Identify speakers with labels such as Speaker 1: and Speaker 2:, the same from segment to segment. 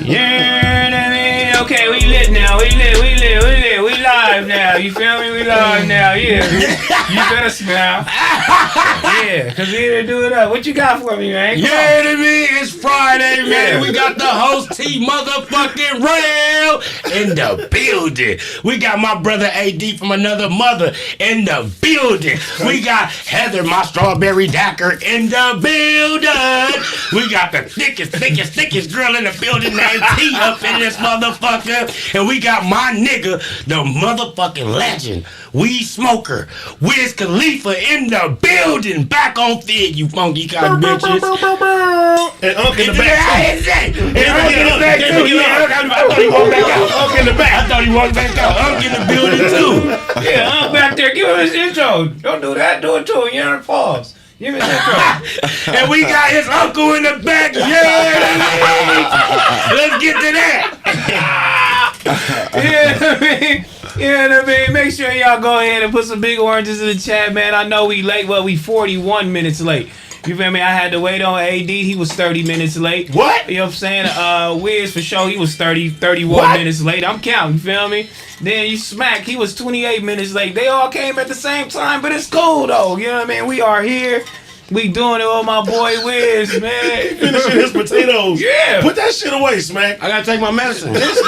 Speaker 1: Yeah, I mean, okay, we lit now. We live now. You feel me? We live now. Yeah, you better smile. Yeah, cause we here to do it up. What you got for me, man?
Speaker 2: Come on. To me, it's Friday, man. We got the host T motherfucking Rail in the building. We got my brother AD from another mother in the building. We got Heather, my strawberry dacker, in the building. We got the thickest girl in the building named T up in this motherfucker. And we got my nigga, the motherfucking legend, weed smoker, Wiz Khalifa in the building. Back on Fig, you funky kind of bitches.
Speaker 3: And Unc in the back.
Speaker 2: I thought he walked back out. Unc in the back. I thought he walked back out. Unc in the building too.
Speaker 1: Yeah, Unc back there. Give him his intro. Don't do that. Do it to him. You're in pause. Give me his intro.
Speaker 2: And we got his uncle in the back. Yeah. Let's get to that.
Speaker 1: I mean, make sure y'all go ahead and put some big oranges in the chat, man. I know we late. Well, we 41 minutes late. You feel me? I had to wait on AD. He was 30 minutes late.
Speaker 2: What?
Speaker 1: You know what I'm saying? Wiz for sure. He was 31 minutes late. I'm counting. You feel me? Then you Smac. He was 28 minutes late. They all came at the same time, but it's cool though. You know what I mean? We are here. We doing it with my boy Wiz, man.
Speaker 3: Finishing his potatoes.
Speaker 1: Yeah.
Speaker 3: Put that shit away, Smac.
Speaker 2: I gotta take my medicine.
Speaker 1: It's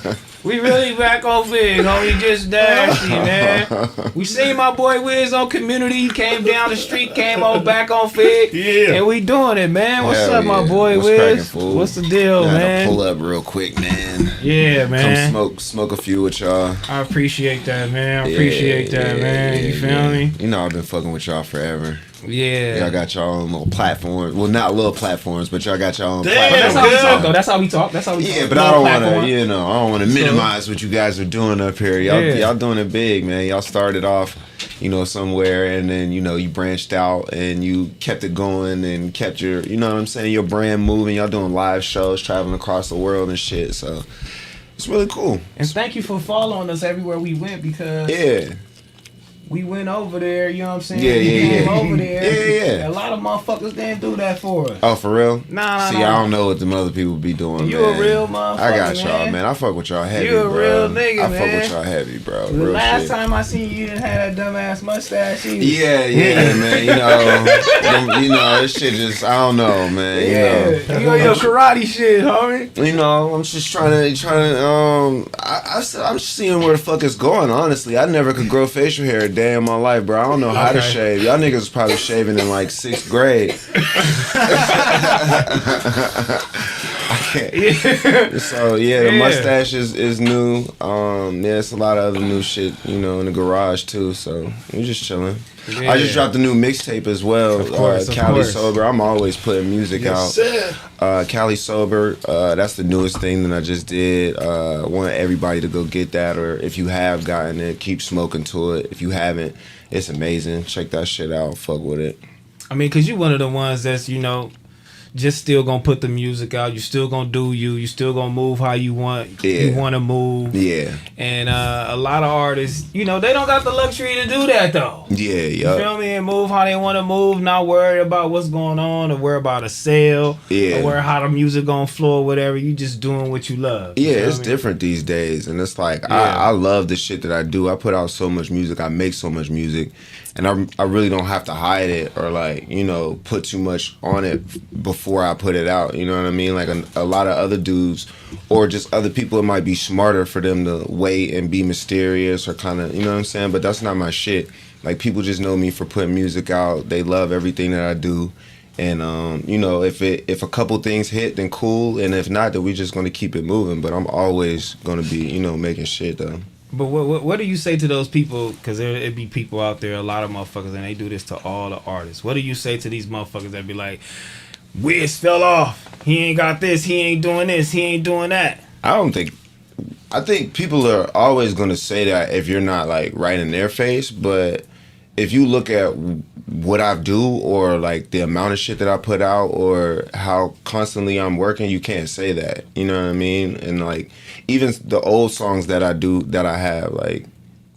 Speaker 1: nasty. We really back on Fig, homie. Just nasty, man. We seen my boy Wiz on Community. He came down the street, came on back on Fig.
Speaker 3: Yeah.
Speaker 1: And we doing it, man. What's
Speaker 4: Hell
Speaker 1: up, my
Speaker 4: yeah.
Speaker 1: boy
Speaker 4: What's
Speaker 1: Wiz?
Speaker 4: cracking, fool?
Speaker 1: What's the deal, man?
Speaker 4: Pull up real quick, man.
Speaker 1: Yeah, man.
Speaker 4: Come smoke a few with y'all.
Speaker 1: I appreciate that, man. I appreciate that, man. You feel me?
Speaker 4: You know I've been fucking with y'all forever.
Speaker 1: Yeah.
Speaker 4: Y'all got y'all own little platforms. Well, not little platforms, but y'all got y'all own
Speaker 1: But
Speaker 4: platforms.
Speaker 1: that's how we talk, though. That's how we talk. That's how we talk.
Speaker 4: Yeah, but I don't want to, I don't want to minimize what you guys are doing up here. Y'all doing it big, man. Y'all started off, somewhere, and then, you branched out and you kept it going and kept your, your brand moving. Y'all doing live shows, traveling across the world and shit. So it's really cool.
Speaker 1: And thank you for following us everywhere we went because we went over there, you know what I'm saying? We came over there.
Speaker 4: Yeah.
Speaker 1: A lot of motherfuckers didn't do that for us.
Speaker 4: Oh, for real?
Speaker 1: Nah.
Speaker 4: See, I don't know what the other people be doing,
Speaker 1: You
Speaker 4: man.
Speaker 1: a real motherfucker,
Speaker 4: I got y'all, man. I fuck with y'all heavy,
Speaker 1: You a
Speaker 4: bro.
Speaker 1: real nigga,
Speaker 4: I
Speaker 1: man.
Speaker 4: fuck with y'all heavy, bro.
Speaker 1: The
Speaker 4: Real
Speaker 1: last
Speaker 4: shit.
Speaker 1: time I seen you didn't have that dumbass mustache either.
Speaker 4: Yeah, man. This shit just, I don't know, man.
Speaker 1: You on your karate shit, homie.
Speaker 4: I'm just trying to I'm just seeing where the fuck it's going, honestly. I never could grow facial hair a day in my life, bro. I don't know how to shave. Y'all niggas was probably shaving in like 6th grade. I can't. So the mustache is new. There's a lot of other new shit, in the garage too. So we're just chilling. Yeah. I just dropped a new mixtape as well. Khali Sober. I'm always putting music out. Khali Sober. That's the newest thing that I just did. Want everybody to go get that, or if you have gotten it, keep smoking to it. If you haven't, it's amazing. Check that shit out. Fuck with it.
Speaker 1: I mean, cause you one of the ones that's just still gonna put the music out. You still gonna do you. You still gonna move how you want. You want to move.
Speaker 4: Yeah.
Speaker 1: And a lot of artists, they don't got the luxury to do that though.
Speaker 4: Yeah.
Speaker 1: You feel me? And move how they want to move. Not worried about what's going on, or worry about a sale.
Speaker 4: Yeah.
Speaker 1: Or worry how the music gonna flow or whatever. You just doing what you love.
Speaker 4: Yeah, it's different these days, and it's like I love the shit that I do. I put out so much music. I make so much music. And I really don't have to hide it or put too much on it before I put it out. You know what I mean? Like a lot of other dudes or just other people, it might be smarter for them to wait and be mysterious or kind of, you know what I'm saying? But that's not my shit. Like people just know me for putting music out. They love everything that I do. And, if a couple things hit, then cool. And if not, then we just going to keep it moving. But I'm always going to be, making shit though.
Speaker 1: But what do you say to those people? Because it be people out there, a lot of motherfuckers, and they do this to all the artists. What do you say to these motherfuckers that be like, Wiz fell off. He ain't got this. He ain't doing this. He ain't doing that.
Speaker 4: I think people are always going to say that if you're not like right in their face. But if you look at what I do or like the amount of shit that I put out or how constantly I'm working, you can't say that. You know what I mean? And like even the old songs that I do, that I have, like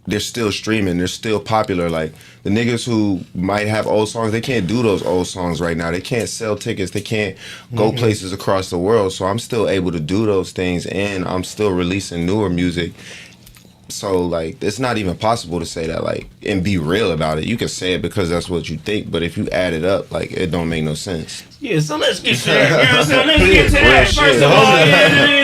Speaker 4: they're still streaming, they're still popular. Like the niggas who might have old songs, they can't do those old songs right now. They can't sell tickets, they can't go places across the world. So I'm still able to do those things, and I'm still releasing newer music. So like it's not even possible to say that like and be real about it. You can say it because that's what you think, but if you add it up, like it don't make no sense.
Speaker 1: Yeah, so let's get to that. You know what I'm saying? Let's get to that. First of all,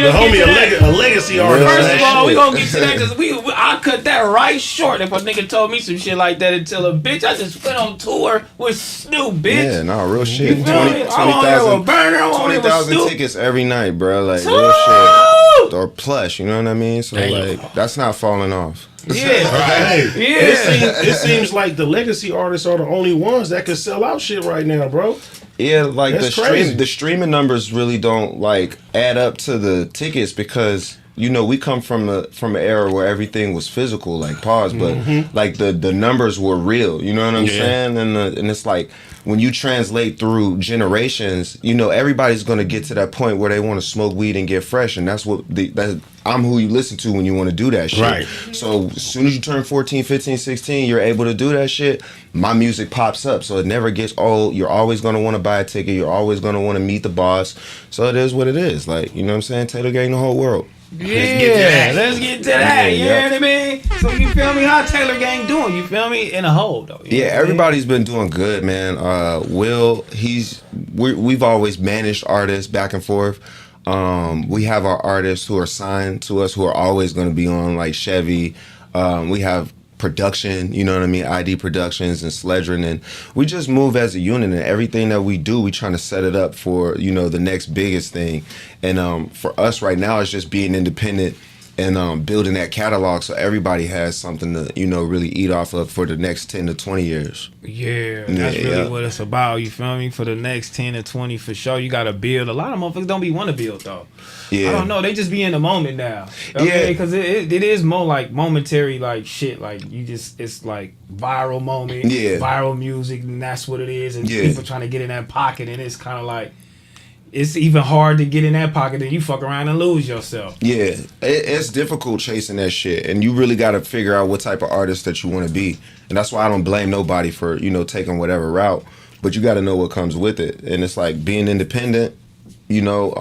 Speaker 3: The homie a legacy artist.
Speaker 1: First of all, we gonna get to that because I cut that right short if a nigga told me some shit like that and tell a bitch I just went on tour with Snoop, bitch.
Speaker 4: Yeah, no, real shit.
Speaker 1: You feel me? I'm on there with Burner, I'm on there with
Speaker 4: 20,000
Speaker 1: Snoop.
Speaker 4: tickets every night, bro. Like real shit. Or plus, you know what I mean? So like that's not falling off.
Speaker 1: Yeah,
Speaker 3: Hey,
Speaker 1: yeah.
Speaker 3: it seems like the legacy artists are the only ones that can sell out shit right now, bro.
Speaker 4: Yeah, like
Speaker 3: That's crazy.
Speaker 4: the streaming numbers really don't like add up to the tickets because you know we come from an era where everything was physical, like pause, but like the numbers were real. You know what I'm saying? And it's like when you translate through generations, you know everybody's gonna get to that point where they want to smoke weed and get fresh, and that's what I'm who you listen to when you want to do that shit.
Speaker 2: Right.
Speaker 4: So as soon as you turn 14, 15, 16, you're able to do that shit. My music pops up, so it never gets old. You're always gonna want to buy a ticket. You're always gonna want to meet the boss. So it is what it is. Like you know what I'm saying? Taylor Gang the whole world.
Speaker 1: Yeah, let's get to that. You
Speaker 4: Yeah,
Speaker 1: know what I mean? So you feel me? How Taylor Gang doing? You feel me? In a hole though. You know
Speaker 4: Yeah,
Speaker 1: what I'm saying?
Speaker 4: everybody's been doing good, man. Will, we've always managed artists back and forth. We have our artists who are signed to us who are always going to be on, like Chevy. We have production, you know what I mean, ID Productions and Sledrin, and we just move as a unit, and everything that we do, we trying to set it up for, you know, the next biggest thing. And for us right now, it's just being independent and building that catalog so everybody has something to, you know, really eat off of for the next 10 to 20 years.
Speaker 1: Yeah, that's really what it's about. You feel me? For the next 10 to 20, for sure, you got to build. A lot of motherfuckers don't be want to build though.
Speaker 4: Yeah.
Speaker 1: I don't know. They just be in the moment now.
Speaker 4: Yeah.
Speaker 1: Because it is more like momentary, like shit. Like it's like viral moment, viral music, and that's what it is. And people trying to get in that pocket, and it's kind of like. It's even hard to get in that pocket and you fuck around and lose yourself.
Speaker 4: Yeah, it's difficult chasing that shit, and you really got to figure out what type of artist that you want to be, and that's why I don't blame nobody for, you know, taking whatever route, but you got to know what comes with it, and it's like being independent. You know,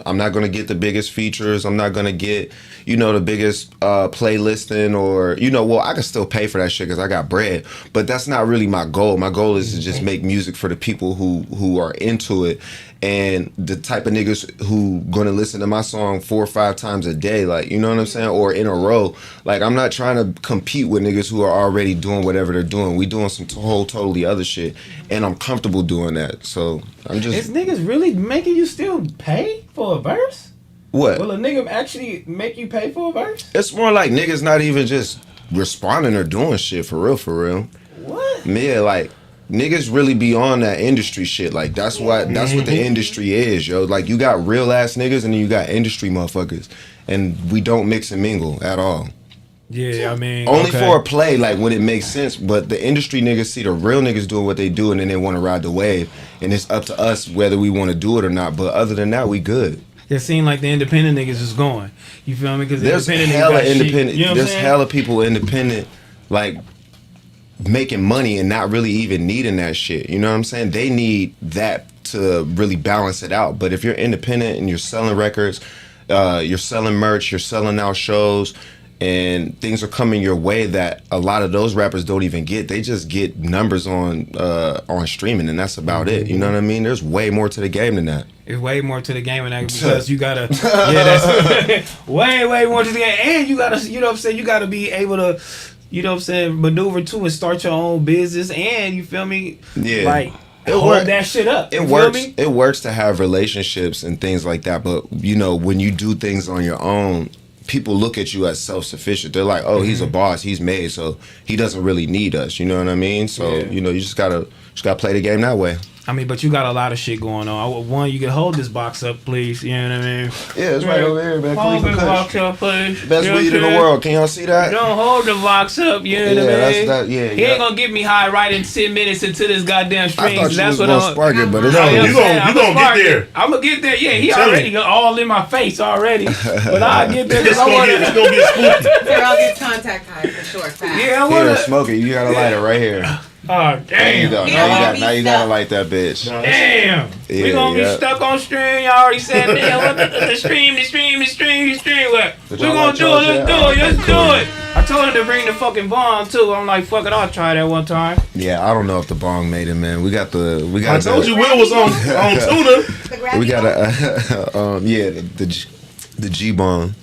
Speaker 4: I'm not gonna get the biggest features. I'm not gonna get, you know, the biggest playlisting or, you know, well, I can still pay for that shit because I got bread. But that's not really my goal. My goal is to just make music for the people who are into it, and the type of niggas who gonna listen to my song 4 or 5 times a day, like, you know what I'm saying, or in a row. Like, I'm not trying to compete with niggas who are already doing whatever they're doing. We doing some whole totally other shit, and I'm comfortable doing that. So I'm just.
Speaker 1: Is niggas really making you still pay for a verse?
Speaker 4: What?
Speaker 1: Will a nigga actually make you pay for a verse?
Speaker 4: It's more like niggas not even just responding or doing shit for real, for real.
Speaker 1: What?
Speaker 4: Yeah, like niggas really be on that industry shit. Like that's what the industry is, yo. Like you got real ass niggas and then you got industry motherfuckers, and we don't mix and mingle at all.
Speaker 1: Yeah, I mean,
Speaker 4: only for a play, like when it makes sense. But the industry niggas see the real niggas doing what they do, and then they want to ride the wave, and it's up to us whether we want to do it or not. But other than that, we good.
Speaker 1: It seemed like the independent niggas is going. You feel me? Because
Speaker 4: there's hella independent. You know there's hella people independent, like making money and not really even needing that shit. You know what I'm saying? They need that to really balance it out. But if you're independent and you're selling records, you're selling merch, you're selling out shows, and things are coming your way that a lot of those rappers don't even get. They just get numbers on streaming, and that's about it. You know what I mean? There's way more to the game than that.
Speaker 1: It's way more to the game than that because you gotta, that's way more to the game, and you gotta, you know what I'm saying? You gotta be able to, you know what I'm saying, maneuver to and start your own business, and you feel me?
Speaker 4: Yeah.
Speaker 1: Like, hold that shit up.
Speaker 4: It works. It works to have relationships and things like that, but you know, when you do things on your own, people look at you as self-sufficient. They're like, oh, he's a boss, he's made, so he doesn't really need us. You know what I mean? So you know, you just gotta play the game that way.
Speaker 1: I mean, but you got a lot of shit going on. One, you can hold this box up, please. You know what I mean?
Speaker 4: Yeah, it's right over here, man.
Speaker 1: Hold
Speaker 4: Khalifa
Speaker 1: the
Speaker 4: Kush.
Speaker 1: box up, please.
Speaker 4: Best weed in the world. Can y'all see that?
Speaker 1: Don't hold the box up, you know what I mean? He ain't gonna get me high right in 10 minutes into this goddamn stream.
Speaker 4: I thought you
Speaker 1: That's
Speaker 4: was
Speaker 1: what
Speaker 4: gonna spark it, but it's
Speaker 3: No,
Speaker 4: okay.
Speaker 3: you gonna get there.
Speaker 1: I'm gonna get there. Yeah, he
Speaker 3: Tell
Speaker 1: already
Speaker 3: me.
Speaker 1: all in my face already. But I'll get there
Speaker 3: It's
Speaker 1: because I want
Speaker 3: gonna
Speaker 1: to.
Speaker 3: get spooky.
Speaker 5: T-Rell gets contact high for sure. Fast.
Speaker 1: Yeah, I
Speaker 4: Here,
Speaker 1: want to.
Speaker 4: smoke it. You got a lighter right here.
Speaker 1: Oh,
Speaker 4: There you go.
Speaker 1: damn.
Speaker 4: Now you gotta light that bitch.
Speaker 1: Damn. We
Speaker 4: Yeah,
Speaker 1: gonna
Speaker 4: yeah.
Speaker 1: be stuck on stream. Y'all already said, damn, what the stream. What?
Speaker 4: Did
Speaker 1: We
Speaker 4: y'all
Speaker 1: gonna
Speaker 4: like
Speaker 1: do it.
Speaker 4: yours
Speaker 1: Let's
Speaker 4: yet?
Speaker 1: do it.
Speaker 4: Okay,
Speaker 1: Let's
Speaker 4: cool.
Speaker 1: do it. I told him to bring the fucking bomb too. I'm like, fuck it, I'll try that one time.
Speaker 4: Yeah, I don't know if the bong made it, man. We got.
Speaker 3: I told you Will was on tuna.
Speaker 4: We got the G bong.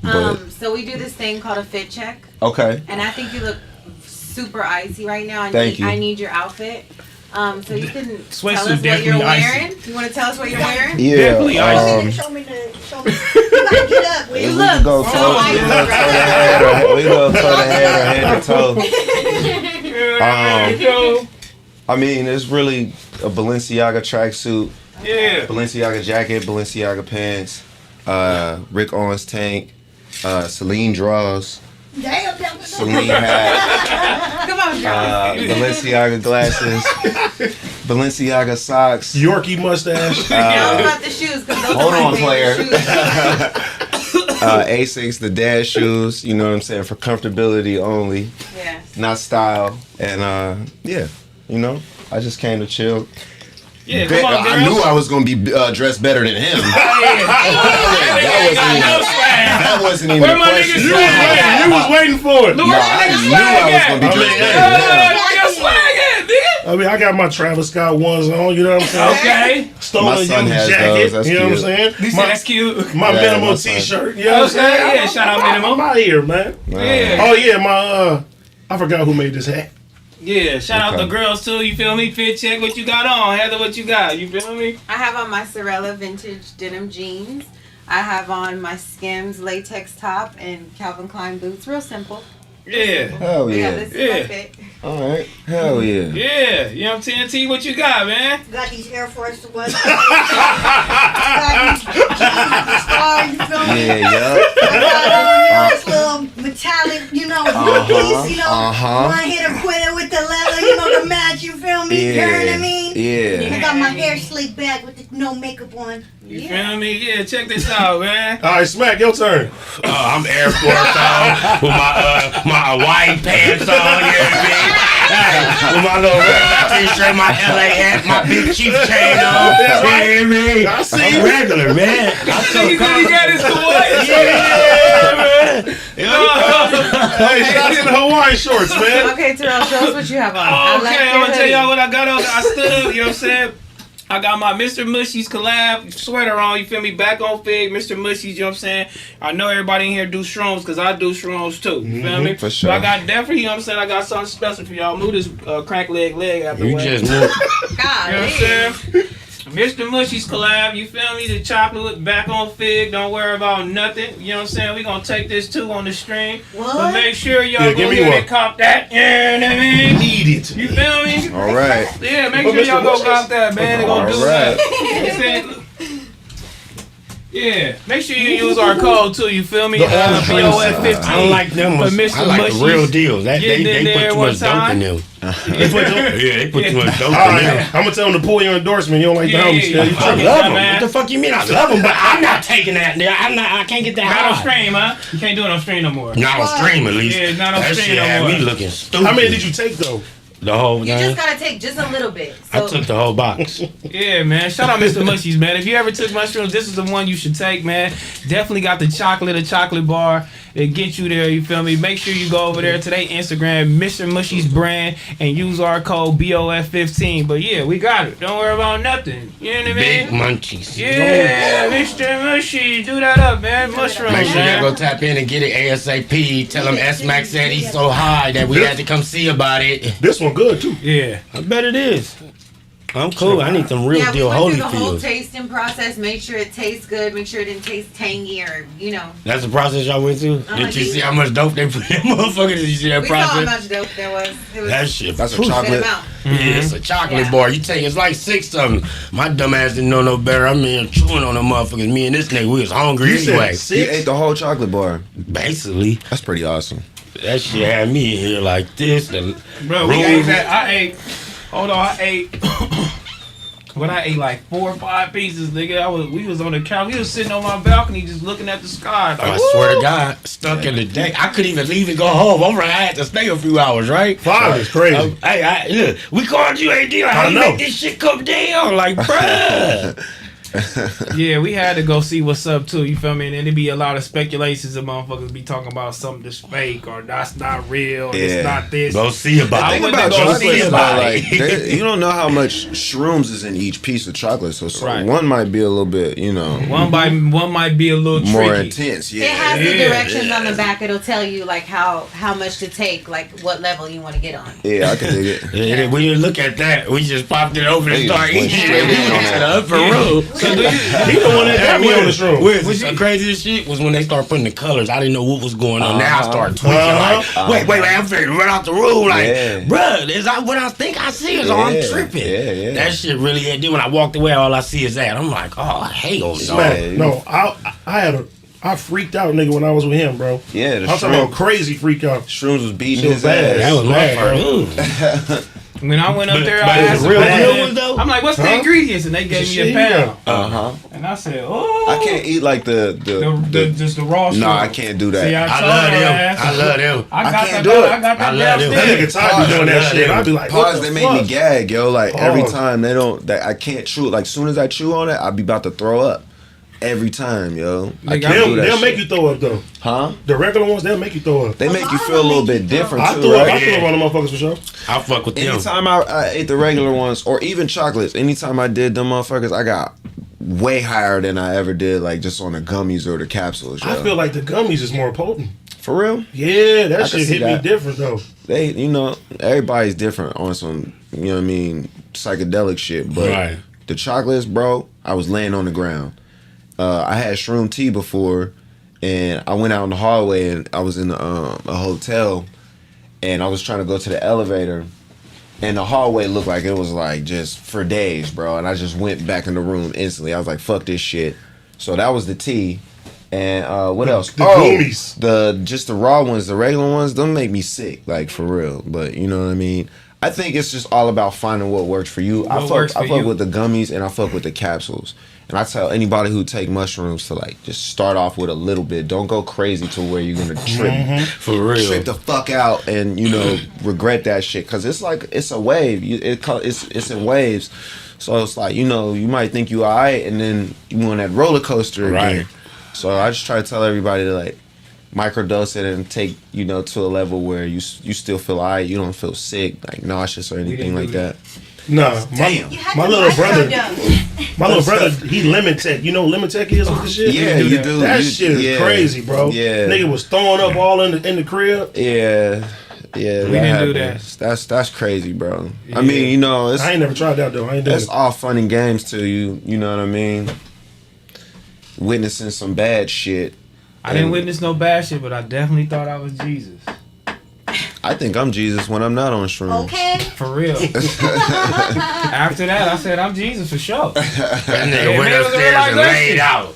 Speaker 4: But
Speaker 5: So we do this thing called a fit check,
Speaker 4: okay.
Speaker 5: and I think you look super icy right now.
Speaker 4: Thank you.
Speaker 5: I need your outfit. So you can
Speaker 1: Sweatsuit
Speaker 5: tell us what
Speaker 1: definitely
Speaker 5: you're
Speaker 1: icy.
Speaker 5: wearing. You want to tell us what you're wearing?
Speaker 4: Yeah.
Speaker 1: Definitely icy.
Speaker 6: Show me. You gotta get up.
Speaker 4: We
Speaker 5: You
Speaker 4: can
Speaker 5: look
Speaker 4: go
Speaker 5: so
Speaker 4: toe.
Speaker 5: icy
Speaker 4: We can go toe to
Speaker 5: right
Speaker 4: head or we can go toe to head or head to toe. I mean, it's really a Balenciaga tracksuit,
Speaker 1: Yeah.
Speaker 4: Balenciaga jacket, Balenciaga pants, Rick Owens tank, Celine draws,
Speaker 6: Damn, that was
Speaker 4: Celine hat,
Speaker 5: Come on, girl.
Speaker 4: Balenciaga glasses, Balenciaga socks.
Speaker 3: Yorkie mustache.
Speaker 5: Tell us about the shoes, because those
Speaker 4: Hold
Speaker 5: are my
Speaker 4: on, player.
Speaker 5: favorite shoes.
Speaker 4: Asics, the dad shoes, you know what I'm saying, for comfortability only,
Speaker 5: Yeah.
Speaker 4: not style. And yeah, you know, I just came to chill.
Speaker 1: Yeah, come on,
Speaker 4: I
Speaker 1: girl.
Speaker 4: knew I was gonna be dressed better than him. That wasn't even
Speaker 1: Where
Speaker 4: a
Speaker 1: my
Speaker 4: question.
Speaker 1: niggas
Speaker 3: You was waiting for it.
Speaker 1: Look
Speaker 4: No,
Speaker 1: where
Speaker 4: I
Speaker 1: my niggas
Speaker 4: knew I was gonna be
Speaker 3: I mean,
Speaker 4: dressed
Speaker 3: hey,
Speaker 4: better than him.
Speaker 1: Your swag at, nigga.
Speaker 3: I mean, I got my Travis Scott ones on. You know what I'm saying?
Speaker 1: Okay.
Speaker 3: Stolen
Speaker 4: My son
Speaker 3: used
Speaker 4: has
Speaker 3: jacket.
Speaker 4: those, that's
Speaker 3: You know what I'm
Speaker 4: cute.
Speaker 3: saying?
Speaker 1: This
Speaker 3: My,
Speaker 1: that's cute.
Speaker 3: my
Speaker 4: Yeah,
Speaker 3: minimal
Speaker 4: my son.
Speaker 3: T-shirt. You know what I'm
Speaker 1: Okay,
Speaker 3: saying?
Speaker 1: yeah, shout out
Speaker 3: I'm
Speaker 1: Mnml.
Speaker 3: out here, man.
Speaker 1: Yeah.
Speaker 3: Oh yeah, my I forgot who made this hat.
Speaker 1: Yeah, shout out
Speaker 4: Okay.
Speaker 1: the girls too, you feel me? Fit check what you got on. Heather, what you got? You feel me?
Speaker 5: I have on my Sorella vintage denim jeans. I have on my Skims latex top and Calvin Klein boots. Real simple.
Speaker 1: Yeah.
Speaker 4: Hell
Speaker 5: Yeah,
Speaker 4: yeah.
Speaker 5: this is
Speaker 1: Yeah.
Speaker 5: my fit.
Speaker 4: All right. Hell yeah.
Speaker 1: Yeah. You know what I'm saying? T, what you got, man?
Speaker 6: got these Air Force Ones. got these stars, you feel me?
Speaker 4: Yeah, yeah.
Speaker 6: I got this little metallic, you know, piece, you know, one hit a quitter with the leather, you know, the match, you feel me? You know what I mean?
Speaker 4: Yeah.
Speaker 6: I got my hair slicked back with the no makeup on.
Speaker 1: You feel me? Yeah, check this out, man.
Speaker 3: All right, Smac, your turn.
Speaker 2: I'm Air Force on with my Hawaii pants on, you know what I mean? Hey, with my little red T-shirt, my LA hat, my big chief chain on. You know what I mean?
Speaker 3: I see
Speaker 2: I'm
Speaker 3: you.
Speaker 2: regular, man. I'm so
Speaker 1: He said he got his Hawaii.
Speaker 2: yeah, man.
Speaker 3: Hey, shout out to the Hawaii shorts, man.
Speaker 5: Okay, T-Rell, show us what you have on. I like
Speaker 1: Okay,
Speaker 5: your
Speaker 1: I'm gonna tell y'all
Speaker 5: hoodie.
Speaker 1: what I got on. I stood up, you know what I'm saying? I got my Mr.Mushies collab sweater on, you feel me? Back on Fig, Mr.Mushies, you know what I'm saying? I know everybody in here do shrooms because I do shrooms too, you feel me?
Speaker 4: for sure.
Speaker 1: But I got definitely, you know what I'm saying? I got something special for y'all. Move this crack leg out the
Speaker 2: You
Speaker 1: way.
Speaker 2: just moved.
Speaker 1: You know what
Speaker 5: God,
Speaker 1: I'm saying? Mr.Mushies collab, you feel me? The chocolate back on Fig, don't worry about nothing. You know what I'm saying? We gonna take this too on the stream. But
Speaker 6: What?
Speaker 1: make sure y'all
Speaker 3: Yeah,
Speaker 1: go
Speaker 3: give me
Speaker 1: ahead
Speaker 3: one.
Speaker 1: and cop that. You know what I mean?
Speaker 3: Eat it.
Speaker 1: You feel me?
Speaker 4: All right.
Speaker 1: Yeah, make
Speaker 3: Well,
Speaker 1: sure y'all
Speaker 3: Mr.
Speaker 1: go
Speaker 3: Mushies.
Speaker 1: cop that, man. They gonna do
Speaker 4: All right.
Speaker 1: that. Yeah, make sure you use our code too. You feel me?
Speaker 3: The orange
Speaker 1: BOF15.
Speaker 2: I don't like them.
Speaker 1: For
Speaker 2: I
Speaker 1: Mr.
Speaker 2: like the
Speaker 1: Mushies.
Speaker 2: real deal. That
Speaker 1: Getting in
Speaker 2: they put
Speaker 1: there
Speaker 2: too
Speaker 1: one
Speaker 2: much dope
Speaker 1: time.
Speaker 2: in them. They put too much dope
Speaker 3: All
Speaker 2: in
Speaker 3: right,
Speaker 2: them.
Speaker 3: I'm gonna tell them to pull your endorsement. You don't like the
Speaker 1: Yeah,
Speaker 3: homies.
Speaker 1: yeah,
Speaker 3: You
Speaker 1: yeah.
Speaker 2: I
Speaker 3: tripping.
Speaker 2: love
Speaker 1: Yeah,
Speaker 2: them.
Speaker 1: man.
Speaker 2: What the fuck you mean? I love them, but I'm not taking that. I can't get that
Speaker 1: Not on
Speaker 2: high.
Speaker 1: stream, huh? You can't do it on stream no more.
Speaker 2: Not on stream, at least.
Speaker 1: Yeah, not on
Speaker 2: that
Speaker 1: stream
Speaker 2: shit
Speaker 1: no
Speaker 2: had
Speaker 1: more.
Speaker 2: me looking stupid.
Speaker 3: How many did you take though?
Speaker 2: The whole
Speaker 5: You
Speaker 2: thing.
Speaker 5: just gotta take just a little bit.
Speaker 2: I
Speaker 5: So
Speaker 2: took the whole box.
Speaker 1: Yeah, man. Shout out Mr. Mushies, man. If you ever took mushrooms, this is the one you should take, man. Definitely got the chocolate bar. It get you there, you feel me? Make sure you go over there to their Instagram, Mr. Mushies brand, and use our code BOF15. But yeah, we got it. Don't worry about nothing. You know what I mean?
Speaker 2: Big munchies.
Speaker 1: Yeah, Mr. Mushies. Do that up, man. Mushrooms,
Speaker 2: Make sure
Speaker 1: man.
Speaker 2: y'all go tap in and get it ASAP. Tell them S-Mac said he's so high that we had to come see about it.
Speaker 3: This one good too.
Speaker 1: Yeah.
Speaker 2: I bet it is. I'm cool. I need some real
Speaker 5: Yeah, we
Speaker 2: deal
Speaker 5: went
Speaker 2: Holy
Speaker 5: through the whole
Speaker 2: Fields.
Speaker 5: tasting process, make sure it tastes good, make sure it didn't taste tangy or, you know.
Speaker 2: That's the process y'all went through? Did you see how much dope they put in motherfuckers? Did you see that
Speaker 5: We saw how
Speaker 2: process?
Speaker 5: much dope there was. It was
Speaker 2: That shit.
Speaker 4: That's a
Speaker 2: poof.
Speaker 4: chocolate.
Speaker 5: good amount.
Speaker 2: Yeah, it's a chocolate
Speaker 5: Yeah.
Speaker 2: bar. You take it's like 6 of them. My dumb ass didn't know no better. I'm in chewing on the motherfuckers. Me and this nigga, we was hungry
Speaker 3: You said
Speaker 2: anyway.
Speaker 4: He ate the whole chocolate bar.
Speaker 2: Basically,
Speaker 4: That's pretty awesome.
Speaker 2: that shit had me in here like this. And
Speaker 1: Bro, we ate that. I ate. Hold on, I ate. When I ate like 4 or 5 pieces, nigga, we was on the couch. We was sitting on my balcony just looking at the sky. Like,
Speaker 2: I swear to God, stuck in the day. I couldn't even leave and go home. I had to stay a few hours, right?
Speaker 3: 5 is crazy.
Speaker 2: Hey, look, we called you AD. Like, how you
Speaker 3: know.
Speaker 2: make this shit come down? Like, bruh.
Speaker 1: yeah, we had to go see what's up too. You feel me? And then there'd be a lot of speculations of motherfuckers be talking about something that's fake or that's not real. Or
Speaker 4: Yeah.
Speaker 1: It's not this.
Speaker 2: Go see about
Speaker 1: I
Speaker 2: it.
Speaker 1: went
Speaker 4: About
Speaker 1: to go
Speaker 4: chocolate,
Speaker 1: see
Speaker 4: though,
Speaker 1: about
Speaker 4: like
Speaker 1: it.
Speaker 4: you don't know how much shrooms is in each piece of chocolate, so
Speaker 1: Right.
Speaker 4: one might be a little bit,
Speaker 1: One might be a little
Speaker 4: more
Speaker 1: tricky.
Speaker 4: intense.
Speaker 5: It
Speaker 4: Yeah,
Speaker 5: has the
Speaker 1: Yeah.
Speaker 5: directions on the back. It'll tell you like how much to take, like what level you want to get on.
Speaker 4: yeah, I can dig it.
Speaker 2: Yeah, we didn't look at that. We just popped it over and
Speaker 4: They
Speaker 2: started
Speaker 4: just
Speaker 2: eating
Speaker 4: went straight in on
Speaker 2: to
Speaker 4: that.
Speaker 2: the upper room.
Speaker 1: So do you,
Speaker 3: He the one that got me on this room.
Speaker 2: The craziest shit was when they started putting the colors. I didn't know what was going on. Now I started tweaking. Like, wait, I'm finna run out the room. Like,
Speaker 4: Yeah.
Speaker 2: bruh, is that what I think I see? Is I'm
Speaker 4: Yeah,
Speaker 2: tripping.
Speaker 4: yeah.
Speaker 2: That shit really hit. Then when I walked away, all I see is that. I'm like, oh, hell no.
Speaker 3: Smac.
Speaker 4: Yeah.
Speaker 3: No, I freaked out, nigga, when I was with him, bro.
Speaker 4: Yeah, the
Speaker 3: I'm talking about
Speaker 4: shroom-
Speaker 3: crazy freak out.
Speaker 4: Shrooms was beating
Speaker 3: Shit
Speaker 4: his
Speaker 3: was bad.
Speaker 4: ass.
Speaker 2: That was my
Speaker 3: Bad,
Speaker 2: first.
Speaker 1: when I went up there,
Speaker 3: but
Speaker 1: I
Speaker 3: it's
Speaker 1: asked
Speaker 3: real
Speaker 1: them,
Speaker 3: deal,
Speaker 1: man,
Speaker 2: though?
Speaker 1: I'm like, what's the
Speaker 3: Huh?
Speaker 1: ingredients? And they gave me
Speaker 3: Shit,
Speaker 1: a pound.
Speaker 4: Uh-huh.
Speaker 1: And I said, oh.
Speaker 4: I can't eat like the
Speaker 1: just the raw
Speaker 4: No,
Speaker 1: shroom.
Speaker 4: I can't do that.
Speaker 1: See,
Speaker 2: I
Speaker 1: told
Speaker 2: love
Speaker 1: her
Speaker 2: them.
Speaker 1: ass.
Speaker 2: I love them.
Speaker 1: I got
Speaker 4: can't
Speaker 1: that.
Speaker 4: do it.
Speaker 1: I got
Speaker 2: I
Speaker 1: that
Speaker 2: love them.
Speaker 3: That nigga
Speaker 1: downstairs.
Speaker 3: Ty be doing that
Speaker 2: Pause.
Speaker 3: shit. I be like, what
Speaker 4: Pause,
Speaker 3: the
Speaker 4: they make
Speaker 3: fuck?
Speaker 4: me gag, yo. Like every
Speaker 3: Pause.
Speaker 4: time I can't chew. Like soon as I chew on it, I be about to throw up. Every time, yo. I
Speaker 1: Nigga,
Speaker 4: can't do that
Speaker 3: They'll
Speaker 4: shit.
Speaker 3: make you throw up though.
Speaker 4: Huh?
Speaker 3: The regular ones, they'll make you throw up.
Speaker 4: They make you
Speaker 6: lot
Speaker 4: feel a
Speaker 6: of them
Speaker 4: little
Speaker 6: make
Speaker 4: bit
Speaker 6: you throw
Speaker 4: different
Speaker 3: I
Speaker 4: too,
Speaker 3: threw up.
Speaker 4: right?
Speaker 3: I threw up on the motherfuckers for sure.
Speaker 2: I fuck with them.
Speaker 4: Anytime I ate the regular ones, or even chocolates, anytime I did them motherfuckers, I got way higher than I ever did, like just on the gummies or the capsules. Yo.
Speaker 3: I feel like the gummies is more potent.
Speaker 4: For real,
Speaker 3: Yeah, that
Speaker 4: I can
Speaker 3: shit
Speaker 4: see
Speaker 3: hit me
Speaker 4: that.
Speaker 3: different though.
Speaker 4: they, everybody's different on some, psychedelic shit. But
Speaker 2: Right.
Speaker 4: the chocolates, bro, I was laying on the ground. I had shroom tea before, and I went out in the hallway, and I was in a hotel, and I was trying to go to the elevator, and the hallway looked like it was like just for days, bro. And I just went back in the room instantly. I was like, fuck this shit. So that was the tea. And what else?
Speaker 3: the gummies.
Speaker 4: Just the raw ones, the regular ones, them make me sick, like for real. But you know what I mean? I think it's just all about finding what works for you. I
Speaker 1: works
Speaker 4: fuck
Speaker 1: for you.
Speaker 4: with the gummies and I fuck with the capsules. And I tell anybody who take mushrooms to like just start off with a little bit. Don't go crazy to where you're gonna
Speaker 2: For real.
Speaker 4: trip the fuck out and regret that shit. Cause it's like it's a wave. It's in waves. So it's like you might think you alright and then you on that roller coaster again.
Speaker 2: Right.
Speaker 4: So I just try to tell everybody to like microdose it and take to a level where you still feel alright. You don't feel sick, like nauseous or anything
Speaker 1: didn't
Speaker 4: like
Speaker 1: do
Speaker 4: that.
Speaker 3: Nah,
Speaker 4: Damn.
Speaker 6: You had
Speaker 3: my
Speaker 6: to
Speaker 3: little brother,
Speaker 6: microdose.
Speaker 3: my little brother, he lemon tech. You know what lemon tech is with the shit?
Speaker 4: Yeah, you do.
Speaker 3: That
Speaker 4: You-
Speaker 3: shit is
Speaker 4: yeah.
Speaker 3: crazy, bro.
Speaker 4: Yeah.
Speaker 3: Nigga was throwing up all in the crib.
Speaker 4: Yeah.
Speaker 1: We didn't do
Speaker 4: happens. That's crazy, bro.
Speaker 1: Yeah.
Speaker 4: I mean, it's
Speaker 3: I ain't never tried that though. I ain't doing
Speaker 4: that's
Speaker 3: it.
Speaker 4: all fun and games till you know what I mean? Witnessing some bad shit.
Speaker 1: I didn't
Speaker 4: And
Speaker 1: witness no bad shit, but I definitely thought I was Jesus.
Speaker 4: I think I'm Jesus when I'm not on shrooms.
Speaker 6: Okay.
Speaker 1: For real. After that, I said, I'm Jesus for sure.
Speaker 2: That nigga
Speaker 1: Yeah,
Speaker 2: went
Speaker 1: man, it was a
Speaker 2: upstairs and
Speaker 1: realization.
Speaker 2: laid out.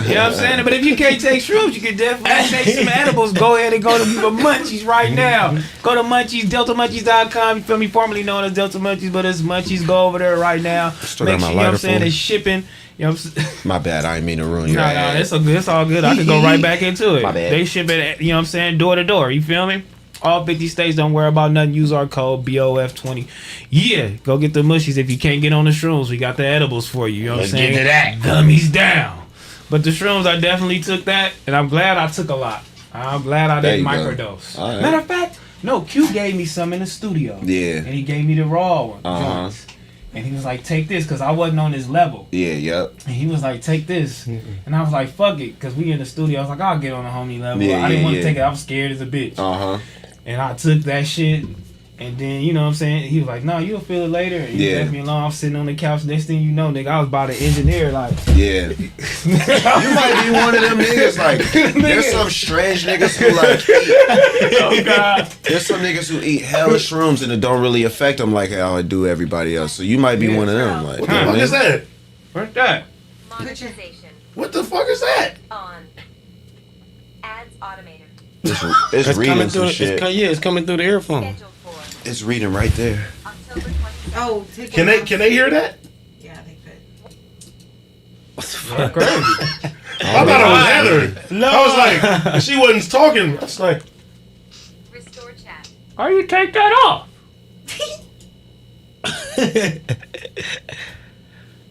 Speaker 1: You know what I'm saying? But if you can't take shrooms, you can definitely take some edibles. Go ahead and go to Munchies right now. Go to Munchies, DeltaMunchies.com. You feel me? Formerly known as Delta Munchies, but it's Munchies. Go over there right now.
Speaker 4: Still
Speaker 1: Make
Speaker 4: got my
Speaker 1: sure, you know what I'm
Speaker 4: lighter
Speaker 1: saying?
Speaker 4: full.
Speaker 1: It's shipping. You know what I'm saying?
Speaker 4: My bad, I didn't mean to ruin your
Speaker 1: No,
Speaker 4: ad.
Speaker 1: it's all good. I could go right back into it.
Speaker 4: My bad.
Speaker 1: They ship it, you know what I'm saying, door to door. You feel me? All 50 states, don't worry about nothing. Use our code BOF20. Yeah, go get the mushies. If you can't get on the shrooms, we got the edibles for you. You know what I'm
Speaker 2: Let's
Speaker 1: saying?
Speaker 2: get to that.
Speaker 1: Gummies down. But the shrooms, I definitely took that, and I'm glad I took a lot. I'm glad I
Speaker 4: There
Speaker 1: didn't
Speaker 4: you go.
Speaker 1: microdose.
Speaker 4: All right.
Speaker 1: Matter of fact, no, Q gave me some in the studio.
Speaker 4: Yeah.
Speaker 1: And he gave me the raw one.
Speaker 4: Uh-huh.
Speaker 1: joints. And he was like, take this, because I wasn't on his level.
Speaker 4: Yeah, yep.
Speaker 1: And he was like, take this. And I was like, fuck it. Because we in the studio. I was like, I'll get on the homie level.
Speaker 4: Yeah,
Speaker 1: I didn't
Speaker 4: yeah,
Speaker 1: want to
Speaker 4: yeah.
Speaker 1: take it. I was scared as a bitch.
Speaker 4: Uh-huh.
Speaker 1: And I took that shit. And then, you know what I'm saying? He was like, no, you'll feel it later. And he left me alone. I'm sitting on the couch. Next thing you know, nigga, I was about to engineer, like.
Speaker 4: Yeah. You might be one of them niggas, like, there's some strange niggas who, like, eat.
Speaker 1: Oh, God.
Speaker 4: There's some niggas who eat hella shrooms and it don't really affect them like how it do everybody else. So you might be one of them. Like,
Speaker 3: What the fuck is that?
Speaker 1: What's that?
Speaker 7: Monetization
Speaker 3: What the fuck is that?
Speaker 7: on ads automated.
Speaker 4: It's reading some shit.
Speaker 2: It's coming through the earphone.
Speaker 7: Scheduled for
Speaker 4: It's reading right there.
Speaker 7: October 27th.
Speaker 5: Oh, take
Speaker 3: Can they hear that?
Speaker 5: Yeah, they could.
Speaker 1: That's crazy.
Speaker 3: I thought it was Heather. No. I was like, she wasn't talking. I was like,
Speaker 7: Restore chat.
Speaker 1: Why you take that off?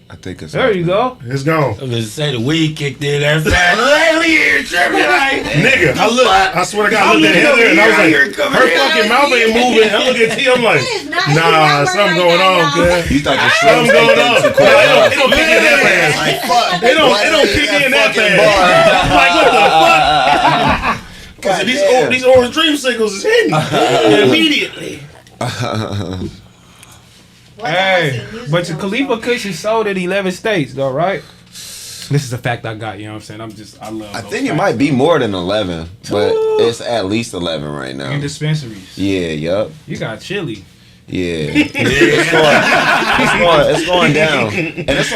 Speaker 4: I think it's
Speaker 1: There you go.
Speaker 3: it's gone.
Speaker 2: I'm gonna say the weed kicked in that fast. Lately here, tripping like
Speaker 3: Nigga, I swear to God, I looked at Heather and I was like, her fucking mouth ain't moving. I look at T, I'm like, nah, something going on, cuz.
Speaker 4: You thought the
Speaker 3: Something
Speaker 4: shrooms
Speaker 3: going on.
Speaker 4: too quick.
Speaker 3: It don't kick in that fast.
Speaker 4: Like, fuck.
Speaker 3: It don't kick in that fast. I'm like, what the fuck? Because these orange dream signals is hitting immediately.
Speaker 1: Hey, but your Khalifa Kush is sold in 11 states, though, right? This is a fact I got, you know what I'm saying? I love
Speaker 4: I
Speaker 1: those
Speaker 4: think it
Speaker 1: facts.
Speaker 4: might be more than 11, but it's at least 11 right now.
Speaker 1: In dispensaries.
Speaker 4: Yeah, yup.
Speaker 1: You got chili.
Speaker 4: Yeah. It's going down. And it's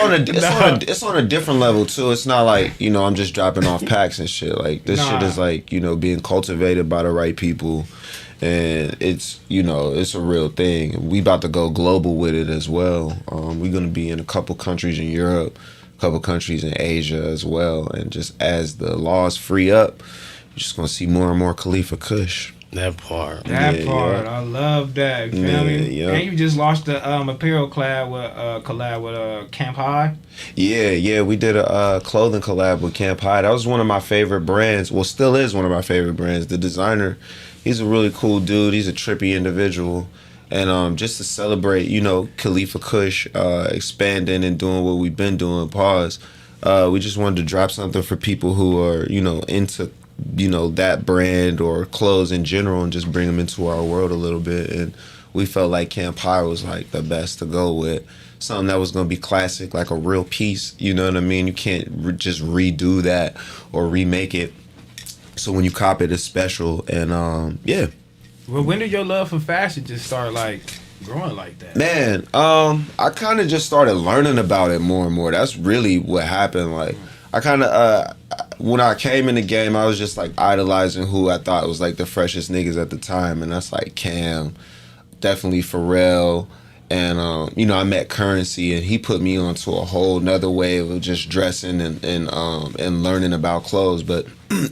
Speaker 4: on a different level too. It's not like, you know, I'm just dropping off packs and shit. Like this shit is like, you know, being cultivated by the right people. And it's, you know, it's a real thing. We about to go global with it as well. We're gonna be in a couple countries in Europe, a couple countries in Asia as well. And just as the laws free up, you're just gonna see more and more Khalifa Kush.
Speaker 2: that part.
Speaker 1: That
Speaker 4: Yeah,
Speaker 1: part,
Speaker 4: yeah.
Speaker 1: I love that. You feel me?
Speaker 4: Yeah.
Speaker 1: And you just launched the apparel collab with Camp High.
Speaker 4: Yeah, we did a clothing collab with Camp High. That was one of my favorite brands. Well, still is one of my favorite brands. The designer, he's a really cool dude. He's a trippy individual. And just to celebrate, you know, Khalifa Kush expanding and doing what we've been doing, we just wanted to drop something for people who are, you know, into, you know, that brand or clothes in general and just bring them into our world a little bit. And we felt like Camp High was like the best to go with. Something that was going to be classic, like a real piece. You know what I mean? You can't just redo that or remake it. So when you cop it, it's special. And yeah.
Speaker 1: Well, when did your love for fashion just start like growing like that?
Speaker 4: Man, I kind of just started learning about it more and more. That's really what happened. Like, I kind of, when I came in the game, I was just like idolizing who I thought was like the freshest niggas at the time. And that's like Cam, definitely Pharrell. And, you know, I met Currency and he put me onto a whole nother wave of just dressing and learning about clothes. But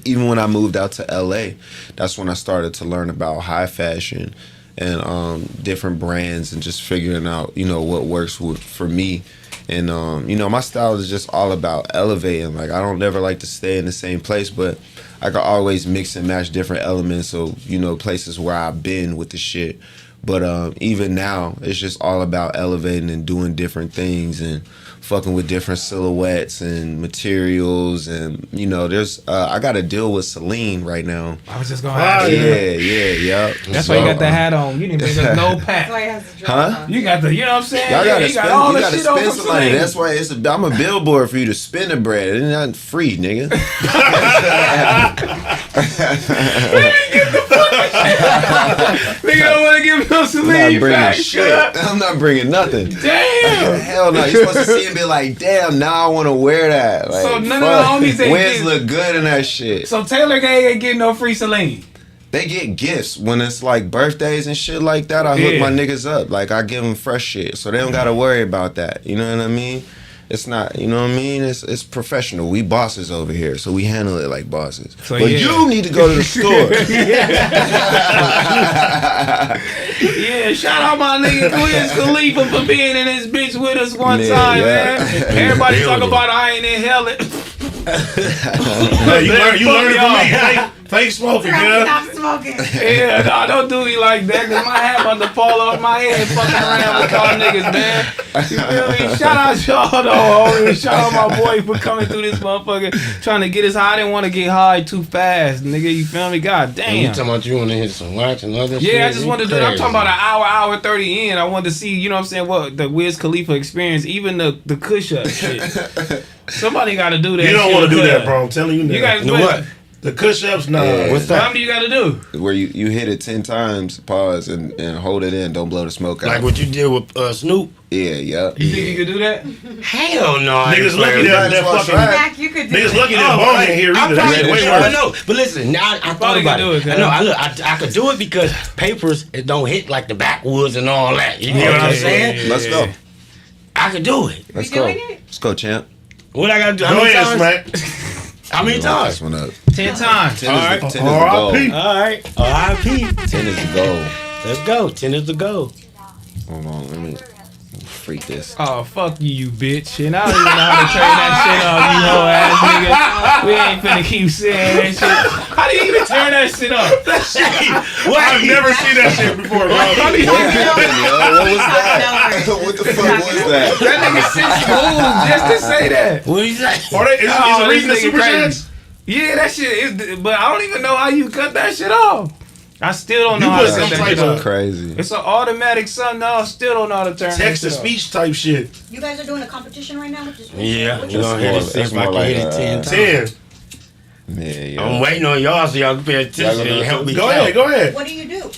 Speaker 4: even when I moved out to LA, that's when I started to learn about high fashion and different brands and just figuring out, you know, what works for me. And, you know, my style is just all about elevating. Like, I don't never like to stay in the same place, but I can always mix and match different elements of, you know, places where I've been with the shit. But even now, it's just all about elevating and doing different things and fucking with different silhouettes and materials. And, you know, there's I got a deal with Celine right now.
Speaker 1: I was just going to ask you.
Speaker 4: Yeah.
Speaker 1: That's why you got the hat on. You didn't bring us no
Speaker 5: That's
Speaker 1: pack.
Speaker 5: why he has to dress
Speaker 4: Huh?
Speaker 5: on.
Speaker 1: You got the, you know what I'm saying?
Speaker 4: Y'all gotta
Speaker 1: you got all the shit on
Speaker 4: spend
Speaker 1: from
Speaker 4: some money.
Speaker 1: Celine.
Speaker 4: That's why I'm a billboard for you to spend the bread. It's not free, nigga.
Speaker 1: Nigga don't want to give no
Speaker 4: I'm
Speaker 1: Celine
Speaker 4: not bringing
Speaker 1: back.
Speaker 4: shit. I'm not bringing nothing.
Speaker 1: Damn.
Speaker 4: Hell no. You're supposed to see and be like, damn, now I want to wear that. Like,
Speaker 1: So none of the homies ain't
Speaker 4: Wiz
Speaker 1: get-
Speaker 4: look good in that shit.
Speaker 1: So Taylor Gang ain't getting no free Celine.
Speaker 4: They get gifts when it's like birthdays and shit like that. I hook my niggas up. Like, I give them fresh shit. So they don't got to worry about that. You know what I mean? It's not, you know what I mean? It's professional. We bosses over here, so we handle it like bosses.
Speaker 1: So
Speaker 4: but
Speaker 1: yeah.
Speaker 4: you need to go to the store.
Speaker 1: Yeah, shout out my nigga Wiz Khalifa for being in this bitch with us one
Speaker 4: Man,
Speaker 1: time,
Speaker 4: yeah.
Speaker 1: man. Everybody talk about I ain't in hell.
Speaker 3: Hey, you learning from me. Fake smoking,
Speaker 6: Stop smoking.
Speaker 1: Yeah, no, don't do me like that. Cause my hat about to fall off my head fucking around with y'all niggas, man. You feel me? Shout out y'all though. Shout out my boy for coming through this motherfucker trying to get us high. I didn't want to get high too fast, nigga. You feel me? God
Speaker 2: You
Speaker 1: damn.
Speaker 2: talking about you want to hit some wax and other shit?
Speaker 1: Yeah, I just
Speaker 2: You
Speaker 1: wanted to do. I'm
Speaker 2: crazy.
Speaker 1: talking about an hour 30 in. I wanted to see, you know what I'm saying, what the Wiz Khalifa experience, even the Kush up shit. Somebody got to do that.
Speaker 3: You don't
Speaker 1: shit
Speaker 3: want to do
Speaker 1: with
Speaker 3: that,
Speaker 1: her.
Speaker 3: bro. I'm telling you now.
Speaker 1: You guys,
Speaker 2: The what?
Speaker 3: The push-ups, nah.
Speaker 4: Yeah.
Speaker 2: What's
Speaker 1: How
Speaker 2: that?
Speaker 1: many you got to do?
Speaker 4: Where you hit it 10 times, pause, and hold it in. Don't blow the smoke out.
Speaker 2: Like what you did with Snoop?
Speaker 4: Yeah, yup.
Speaker 1: You think you could do that?
Speaker 2: Hell no. I ain't
Speaker 3: Niggas lucky
Speaker 2: playing
Speaker 3: that
Speaker 2: with
Speaker 3: fucking.
Speaker 5: Mac, you could do
Speaker 3: Niggas
Speaker 5: it.
Speaker 3: lucky that bone ain't here
Speaker 2: I'm
Speaker 3: either.
Speaker 2: probably,
Speaker 3: That's way
Speaker 2: I
Speaker 3: worse.
Speaker 2: know, but listen, now I thought
Speaker 1: probably
Speaker 2: about
Speaker 1: could do
Speaker 2: it.
Speaker 1: it,
Speaker 2: I know, I could do it because papers, it don't hit like the backwoods and all that. You know what I'm saying?
Speaker 1: Yeah.
Speaker 4: Let's go.
Speaker 2: I could do it.
Speaker 4: Let's
Speaker 5: You
Speaker 4: go.
Speaker 5: doing it?
Speaker 4: Let's go, champ.
Speaker 2: What I gotta do? How
Speaker 3: Go
Speaker 2: many
Speaker 3: ahead,
Speaker 2: times?
Speaker 3: Smac.
Speaker 2: How many
Speaker 4: Lock
Speaker 2: times?
Speaker 4: this one up.
Speaker 1: 10 times.
Speaker 4: 10
Speaker 1: All
Speaker 4: is
Speaker 1: right.
Speaker 4: the, 10 is the goal.
Speaker 3: R.I.P.
Speaker 2: All right. R.I.P.
Speaker 4: 10 is the goal.
Speaker 2: Let's go. 10 is the go.
Speaker 4: Hold on, let me freak this.
Speaker 1: Oh, fuck you bitch. And I don't even know how to turn that shit off, you hoe ass nigga. We ain't finna keep saying that shit. How do you even turn that shit off?
Speaker 3: I've never seen that shit before, bro.
Speaker 1: How do you
Speaker 4: What happened, yo? What was that? What the fuck was that?
Speaker 1: That nigga sits smooth just to say that.
Speaker 2: What do you say?
Speaker 3: Are they, is
Speaker 1: Oh,
Speaker 3: it
Speaker 1: this
Speaker 3: reading the
Speaker 1: nigga
Speaker 3: super
Speaker 1: crazy.
Speaker 3: chats?
Speaker 1: Yeah, that shit is, but I don't even know how you cut that shit off. I still don't know
Speaker 3: You
Speaker 1: how
Speaker 3: put
Speaker 1: to
Speaker 3: some
Speaker 1: cut that
Speaker 3: type
Speaker 1: shit
Speaker 3: of
Speaker 1: off.
Speaker 4: Crazy.
Speaker 1: It's an automatic something. No, I still don't know how to turn that
Speaker 3: Text to
Speaker 1: shit off.
Speaker 3: speech type shit.
Speaker 6: You guys are doing a competition right now with this?
Speaker 2: Yeah,
Speaker 6: What
Speaker 2: you gonna hit it
Speaker 4: That's
Speaker 2: 6 if I
Speaker 4: more
Speaker 2: can hit
Speaker 4: like,
Speaker 2: it 10 times.
Speaker 3: 10.
Speaker 4: Yeah, yo.
Speaker 2: I'm waiting on y'all so y'all can pay attention
Speaker 4: Y'all gonna
Speaker 2: and help me
Speaker 3: Go
Speaker 2: count.
Speaker 3: ahead, go ahead.
Speaker 6: What do you do?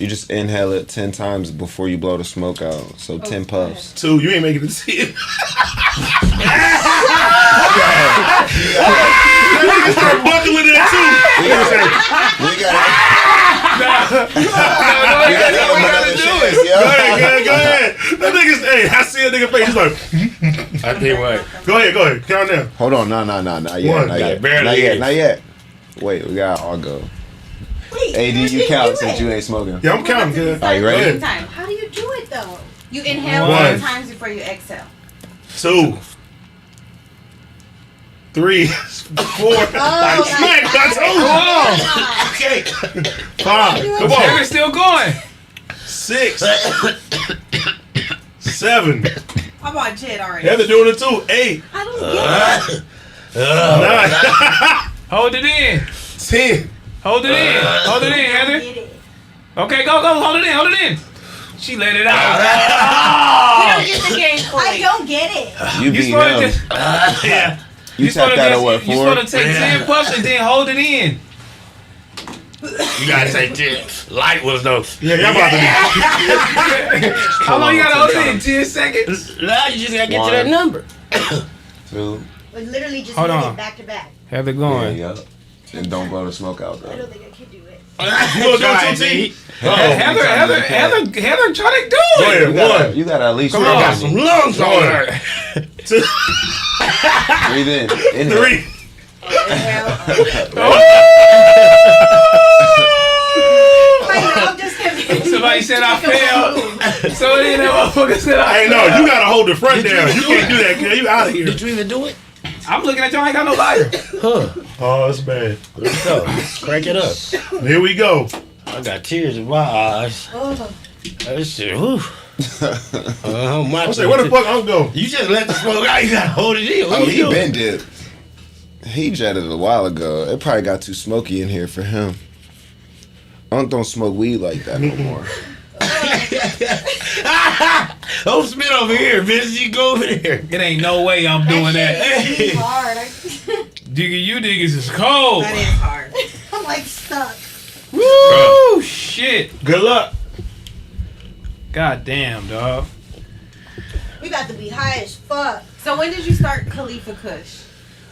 Speaker 4: You just inhale it 10 times before you blow the smoke out. So 10 puffs.
Speaker 3: 2, you ain't making it to 10. Niggas start buckling it too.
Speaker 4: We got another chance, yo.
Speaker 3: Go ahead. That nigga's, hey, I see a nigga face. He's like,
Speaker 2: I think what?
Speaker 3: go ahead. Count down.
Speaker 4: Hold on, no, not yet,
Speaker 3: One.
Speaker 4: not yet,
Speaker 2: Barely
Speaker 4: not yet,
Speaker 2: is.
Speaker 4: not yet. Wait, we got all go.
Speaker 6: Wait,
Speaker 4: AD,
Speaker 6: how do
Speaker 4: you count
Speaker 6: do
Speaker 4: since
Speaker 6: it?
Speaker 4: you ain't smoking.
Speaker 3: Yeah, I'm counting, kid.
Speaker 4: Are you ready?
Speaker 3: Go ahead.
Speaker 5: Time.
Speaker 6: How do you do it though?
Speaker 5: You inhale
Speaker 3: One.
Speaker 5: 10 times before you exhale.
Speaker 3: 2, 3, 4. Like Smack, I told you. Okay. 5. Come on.
Speaker 1: They're still going.
Speaker 3: 6. 7.
Speaker 5: I'm on Jed already.
Speaker 3: Heather doing it too. 8.
Speaker 6: I don't get it.
Speaker 3: 9.
Speaker 1: Hold it in.
Speaker 3: 10.
Speaker 1: Hold it in. Hold it in,
Speaker 6: I
Speaker 1: Heather.
Speaker 6: don't get it.
Speaker 1: Okay, go. Hold it in. She let it out.
Speaker 5: You don't get the game
Speaker 6: I
Speaker 5: fully.
Speaker 6: don't get it.
Speaker 4: You
Speaker 1: You
Speaker 4: beat
Speaker 1: supposed to
Speaker 4: him.
Speaker 1: just,
Speaker 3: Yeah.
Speaker 4: You tapped that at what,
Speaker 1: you
Speaker 4: 4?
Speaker 1: supposed to take 10 puffs and then hold it in.
Speaker 2: You gotta take 10. Light was though.
Speaker 3: Yeah, y'all about to
Speaker 1: How long you gotta hold it in? 10 seconds?
Speaker 2: Now you just gotta get to
Speaker 4: One.
Speaker 2: that number.
Speaker 4: 2.
Speaker 6: But literally just
Speaker 1: Hold
Speaker 6: hit
Speaker 1: on.
Speaker 6: it back to back.
Speaker 1: Heather
Speaker 4: Yeah,
Speaker 1: going.
Speaker 4: yeah. And don't blow the smoke out,
Speaker 6: I
Speaker 4: though.
Speaker 6: don't think I can do it.
Speaker 3: You gonna do it too, T?
Speaker 1: Heather, try to do
Speaker 3: Go
Speaker 1: it.
Speaker 3: ahead. 1.
Speaker 4: You gotta at least
Speaker 1: Come
Speaker 2: I
Speaker 1: on.
Speaker 2: got some lungs on her.
Speaker 3: 2.
Speaker 4: breathe in. Inhale.
Speaker 3: 3.
Speaker 6: I'm just kidding.
Speaker 1: Somebody said I failed. Somebody in that motherfucker said I
Speaker 3: Hey,
Speaker 1: failed.
Speaker 3: no, you gotta hold the front down. You can't do that, kid. You out of here.
Speaker 2: Did you even do it?
Speaker 1: I'm looking at y'all. I ain't got no lighter.
Speaker 2: Huh.
Speaker 3: Oh, that's bad.
Speaker 2: Let's go. Crank it up.
Speaker 3: Here we go.
Speaker 2: I got tears in my eyes.
Speaker 6: Oh,
Speaker 2: That shit, whew. My
Speaker 3: I'm saying, where the fuck I'm going?
Speaker 2: You just let the smoke out. You gotta hold it in. What
Speaker 4: Oh,
Speaker 2: you
Speaker 4: he
Speaker 2: doing?
Speaker 4: been dipped. He jetted a while ago. It probably got too smoky in here for him. I don't smoke weed like that no more.
Speaker 2: Don't spit over here, bitch. You go over there.
Speaker 1: It ain't no way I'm doing that.
Speaker 6: It's hard.
Speaker 1: Digga, you niggas is cold.
Speaker 5: That is hard.
Speaker 6: I'm like stuck.
Speaker 1: Woo, shit.
Speaker 3: Good luck.
Speaker 1: God damn, dog.
Speaker 6: We about to be high as fuck.
Speaker 5: So when did you start Khalifa Kush?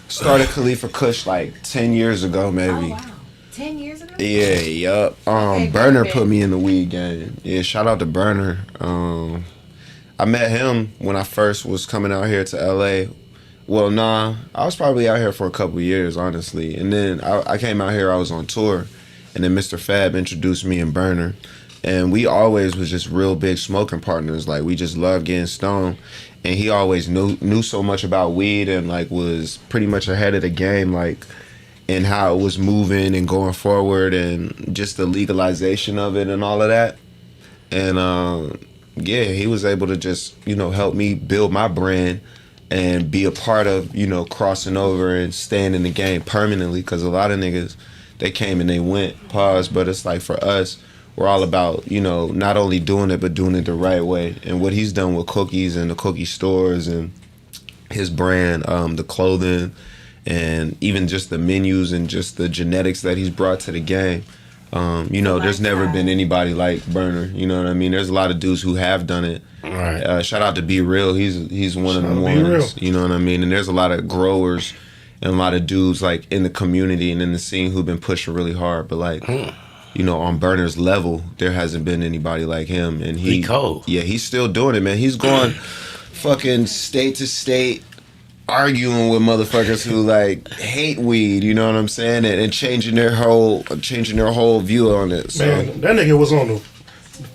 Speaker 4: Started Khalifa Kush like 10 years ago, maybe.
Speaker 5: Oh wow. 10 years ago?
Speaker 4: Yeah, yup.
Speaker 5: Okay,
Speaker 4: Burner
Speaker 5: good.
Speaker 4: put me in the weed game. Yeah, shout out to Burner. I met him when I first was coming out here to LA. Well, nah, I was probably out here for a couple years, honestly. And then I came out here, I was on tour. And then Mr. Fab introduced me and Burner. And we always was just real big smoking partners. Like, we just loved getting stoned. And he always knew so much about weed and, like, was pretty much ahead of the game. Like, and how it was moving and going forward and just the legalization of it and all of that. And yeah, he was able to just, you know, help me build my brand and be a part of, you know, crossing over and staying in the game permanently, because a lot of niggas, they came and they went, pause, but it's like for us, we're all about, you know, not only doing it, but doing it the right way. And what he's done with cookies and the cookie stores and his brand, the clothing, and even just the menus and just the genetics that he's brought to the game. You know, there's never been anybody like Burner. You know what I mean? There's a lot of dudes who have done it.
Speaker 2: Right.
Speaker 4: Shout out to Be Real. He's one of the ones. You know what I mean? And there's a lot of growers and a lot of dudes like in the community and in the scene who've been pushing really hard. But like, you know, on Burner's level, there hasn't been anybody like him. And he cold. Yeah, he's still doing it, man. He's going fucking state to state, arguing with motherfuckers who like hate weed, you know what I'm saying, and changing their whole view on it. So.
Speaker 3: Man, that nigga was on the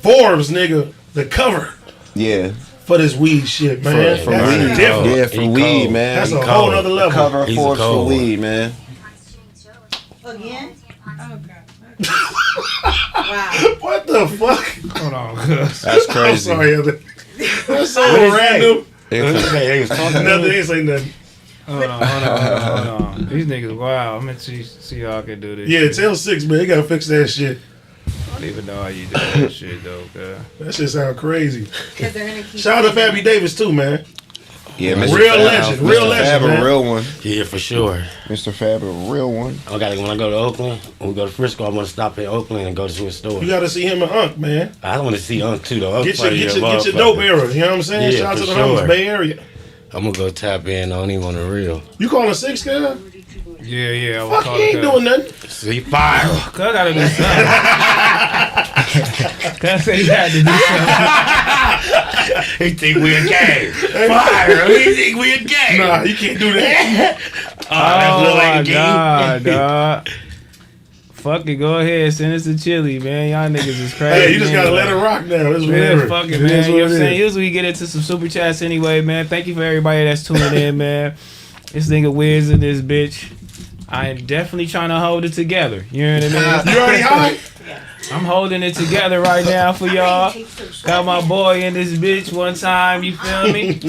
Speaker 3: Forbes, nigga, the cover.
Speaker 4: Yeah.
Speaker 3: For this weed shit, man.
Speaker 4: For weed, different. Yeah, for weed, man.
Speaker 3: That's a whole nother level.
Speaker 4: The cover of Forbes for weed, man.
Speaker 5: Again? Oh god.
Speaker 3: Wow. What the fuck?
Speaker 1: Hold on, cuz.
Speaker 4: That's crazy.
Speaker 3: I'm sorry, Heather. That's so random. Nothing, ain't say nothing.
Speaker 1: Hold on. These niggas, wow. I'm gonna see how I can do this.
Speaker 3: Yeah,
Speaker 1: shit.
Speaker 3: tell 6, man. You gotta fix that shit.
Speaker 1: I don't even know how you do that shit, though, cuz.
Speaker 3: That shit sound crazy.
Speaker 5: Keep
Speaker 3: Shout out to Fabby Davis, too, man.
Speaker 4: Yeah,
Speaker 3: Mr. Real
Speaker 4: Fab,
Speaker 3: legend.
Speaker 4: Mr.
Speaker 3: Real legend,
Speaker 4: Fab,
Speaker 3: man.
Speaker 4: a real one.
Speaker 2: Yeah, for sure.
Speaker 4: Mr. Fab, a real one.
Speaker 2: When I go to Oakland, when we go to Frisco, I'm gonna stop in Oakland and go to some store.
Speaker 3: You gotta see him and Unc, man.
Speaker 2: I don't want to see Unc too though.
Speaker 3: Get your dope era. You know what I'm saying?
Speaker 2: Yeah,
Speaker 3: Shout out to the
Speaker 2: for
Speaker 3: homies,
Speaker 2: sure.
Speaker 3: Bay Area.
Speaker 2: I'm gonna go tap in on him on the real.
Speaker 3: You calling 6, guy?
Speaker 1: Yeah.
Speaker 3: Fuck, he ain't doing nothing.
Speaker 2: See, fire.
Speaker 1: Cuz I gotta do something. Cuz say he had to do something.
Speaker 2: He think we a game. Fire. He think we a game.
Speaker 3: Nah, you can't do that.
Speaker 1: Oh my god, dog. Fuck it, go ahead, send us to Chili, man. Y'all niggas is crazy.
Speaker 3: Hey, you just gotta let it rock now. It's
Speaker 1: man,
Speaker 3: whatever.
Speaker 1: fuck it, man. You know what I'm saying? Usually we get into some super chats anyway, man. Thank you for everybody that's tuning in, man. This nigga Wiz in this bitch. I am definitely trying to hold it together. You know what I mean?
Speaker 3: You already high?
Speaker 1: I'm holding it together right now for y'all. Got my boy in this bitch one time, you feel me?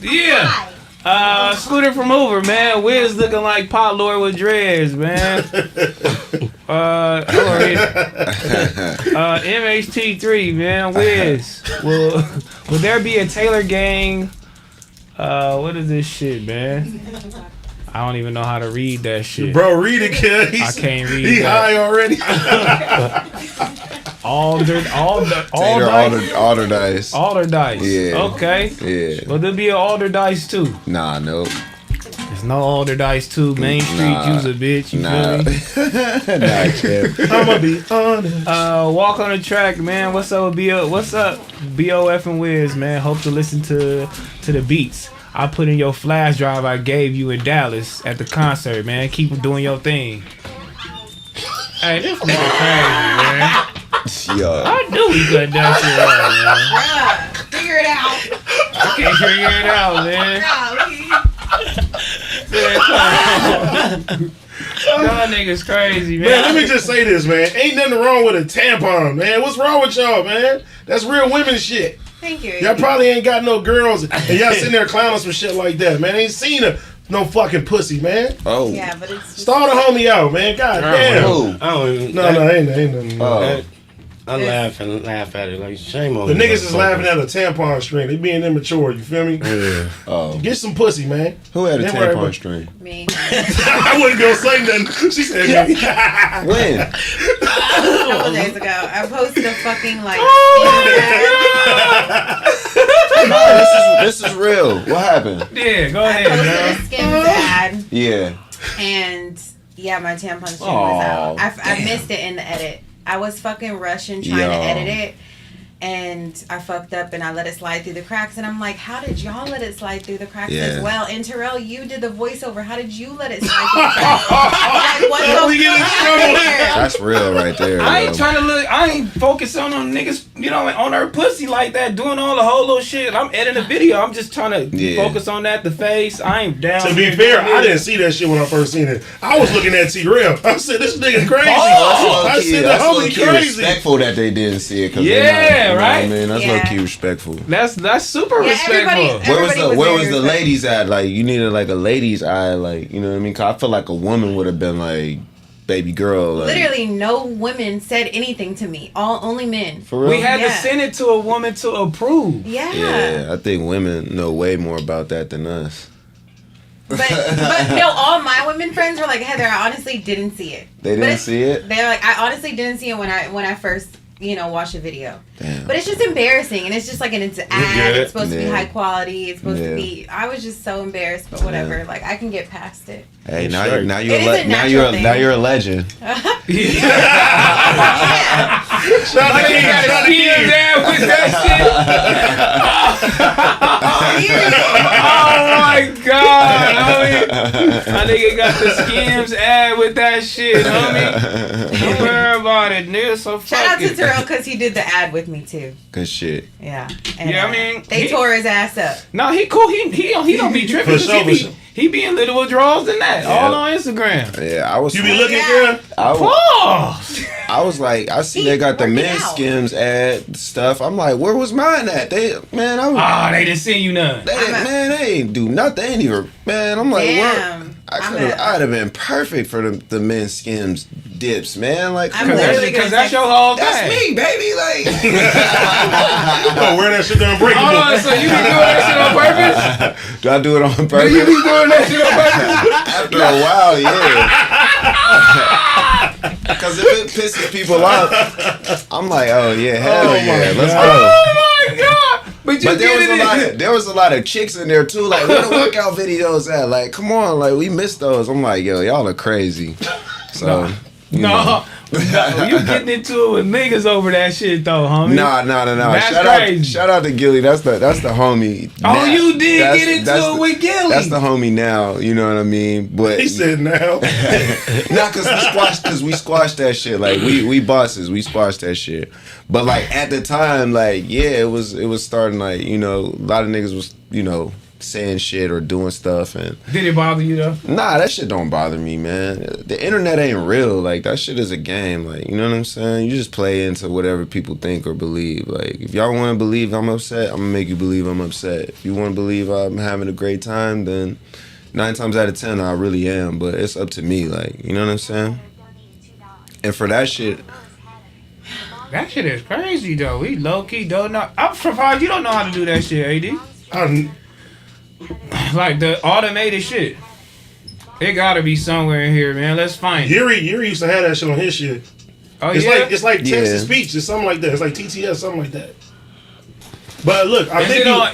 Speaker 1: Yeah. Scooter from Hoover, man. Wiz looking like Pot Lord with dreads, man. MHT3, man. Wiz. Will there be a Taylor gang? What is this shit, man? I don't even know how to read that shit.
Speaker 3: Bro, read it, kid.
Speaker 1: I can't read
Speaker 3: He
Speaker 1: that.
Speaker 3: high already.
Speaker 4: Alderdice.
Speaker 1: Alderdice.
Speaker 4: Yeah.
Speaker 1: Okay.
Speaker 4: Yeah.
Speaker 1: Well, there'll be an Alderdice too.
Speaker 4: Nah, nope.
Speaker 1: There's no Alderdice too. Main Street, you's a bitch. You feel me?
Speaker 4: Nah, Chip.
Speaker 3: I'ma be honest.
Speaker 1: Walk on the track, man. What's up, What's up, BOF and Wiz, man? Hope to listen to the beats I put in your flash drive I gave you in Dallas at the concert, man. Keep doing your thing. Hey, this nigga crazy, man.
Speaker 4: Yo.
Speaker 1: I knew he couldn't dance it right, man.
Speaker 5: Bruh, figure it out.
Speaker 1: I can't figure it out, man. Y'all niggas crazy, man.
Speaker 3: Man, let me just say this, man. Ain't nothing wrong with a tampon, man. What's wrong with y'all, man? That's real women shit.
Speaker 5: Thank you.
Speaker 3: Y'all probably ain't got no girls, and y'all sitting there clowning some shit like that, man. Ain't seen no fucking pussy, man.
Speaker 4: Oh.
Speaker 5: Yeah, but it's
Speaker 3: Start a homie out, man. God damn.
Speaker 2: I don't even.
Speaker 3: No, ain't nothing.
Speaker 4: Oh.
Speaker 2: I laugh at it like shame on
Speaker 3: The
Speaker 2: you,
Speaker 3: niggas is laughing at a tampon string. They being immature, you feel me?
Speaker 2: Yeah.
Speaker 4: Oh.
Speaker 3: Get some pussy, man.
Speaker 4: Who had a
Speaker 3: Then worry
Speaker 4: tampon
Speaker 3: about-
Speaker 4: string?
Speaker 5: me.
Speaker 3: I wasn't gonna say nothing. She said me.
Speaker 4: When?
Speaker 5: A couple days ago, I posted a fucking like.
Speaker 4: This is real. What happened?
Speaker 1: Yeah, go
Speaker 5: I
Speaker 1: ahead,
Speaker 5: posted
Speaker 1: man.
Speaker 5: a Skims ad,
Speaker 4: Yeah.
Speaker 5: and yeah, my tampon string was out. I missed it in the edit. I was fucking rushing trying to edit it, and I fucked up and I let it slide through the cracks. And I'm like, how did y'all let it slide through the cracks as well? And T-Rell, you did the voiceover. How did you let it slide through the cracks? Like, what the fuck happened here?
Speaker 4: That's real right there.
Speaker 1: I ain't trying to look. I ain't focused on them niggas you know, on her pussy like that, doing all the whole little shit. I'm editing a video. I'm just trying to focus on that, the face. I ain't down.
Speaker 3: To be fair, I didn't see that shit when I first seen it. I was looking at T-Rell. I said, this nigga crazy. I said, the homie crazy.
Speaker 4: Respectful that they didn't see it. Cause
Speaker 1: Yeah,
Speaker 4: not,
Speaker 1: right?
Speaker 4: I mean, that's low-key respectful.
Speaker 1: That's super respectful.
Speaker 4: Where was the ladies at? Like, you needed like a lady's eye, like, you know what I mean? Cause I feel like a woman would have been like, baby girl. Like,
Speaker 5: literally, no women said anything to me. Only men.
Speaker 4: For real?
Speaker 1: We had to send it to a woman to approve.
Speaker 5: Yeah.
Speaker 4: I think women know way more about that than us.
Speaker 5: But no, all my women friends were like, Heather, I honestly didn't see it.
Speaker 4: They didn't see it?
Speaker 5: They're like, I honestly didn't see it when I first, watched the video.
Speaker 4: Damn.
Speaker 5: But it's just embarrassing, and it's just like it's an ad. It's supposed to be high quality. It's supposed to be. I was just so embarrassed, but whatever. Like, I can get past it.
Speaker 4: Hey, now you're a legend.
Speaker 1: Shout out to Skims ad with that shit. Oh my god, homie. My nigga got the Skims ad with that shit, homie. Don't worry about it, nigga. So fuck
Speaker 5: Shout out to
Speaker 1: it.
Speaker 5: T-Rell because he did the ad with me too.
Speaker 4: Good shit.
Speaker 5: Yeah. And,
Speaker 1: Yeah, I mean,
Speaker 5: they tore his ass up.
Speaker 1: No, he cool. He don't be tripping. He be in little withdrawals than that. All on Instagram.
Speaker 4: Yeah, I was.
Speaker 3: You be looking, girl?
Speaker 4: I was like, I see they got the men's Skims ad stuff. I'm like, where was mine at? They
Speaker 1: didn't send you none.
Speaker 4: They ain't do nothing. They ain't even, man. I'm like,
Speaker 5: damn.
Speaker 4: I'd have been perfect for the men's Skims dips, man. Like,
Speaker 1: because that's your whole thing.
Speaker 4: That's me, baby. Like,
Speaker 3: I'm gonna wear that shit to Unbreakable.
Speaker 1: Hold on, so you be doing that shit on purpose?
Speaker 4: Do I do it on purpose?
Speaker 1: Do you be doing that shit on purpose?
Speaker 4: After a while, yeah. Because if it pisses people off, I'm like, oh yeah, hell yeah, let's go.
Speaker 1: Oh my god! But
Speaker 4: there was a lot of chicks in there too. Like, where the workout videos at? Like, come on, like we missed those. I'm like, yo, y'all are crazy. So
Speaker 1: no, you getting into it with niggas over that shit though, homie.
Speaker 4: No.
Speaker 1: That's crazy.
Speaker 4: Shout out to Gilly. That's the homie.
Speaker 1: Oh, you did get into it with Gilly.
Speaker 4: That's the homie now. You know what I mean? But
Speaker 3: he said now.
Speaker 4: Not because we squashed that shit. Like we bosses. We squashed that shit. But like at the time, like it was starting like a lot of niggas was saying shit or doing stuff. And
Speaker 1: did it bother you though?
Speaker 4: Nah, that shit don't bother me, man. The internet ain't real. Like, that shit is a game. Like, you know what I'm saying? You just play into whatever people think or believe. Like, if y'all want to believe I'm upset, I'm gonna make you believe I'm upset. If you want to believe I'm having a great time, then 9 times out of 10 I really am. But it's up to me. Like, you know what I'm saying? And for that shit
Speaker 1: is crazy though. We low key don't know. I'm surprised you don't know how to do that shit, AD. Like the automated shit. It gotta be somewhere in here, man. Let's find it.
Speaker 3: Yuri used to have that shit on his shit.
Speaker 1: Oh,
Speaker 3: it's like text to speech. It's something like that. It's like TTS, something like that. But look,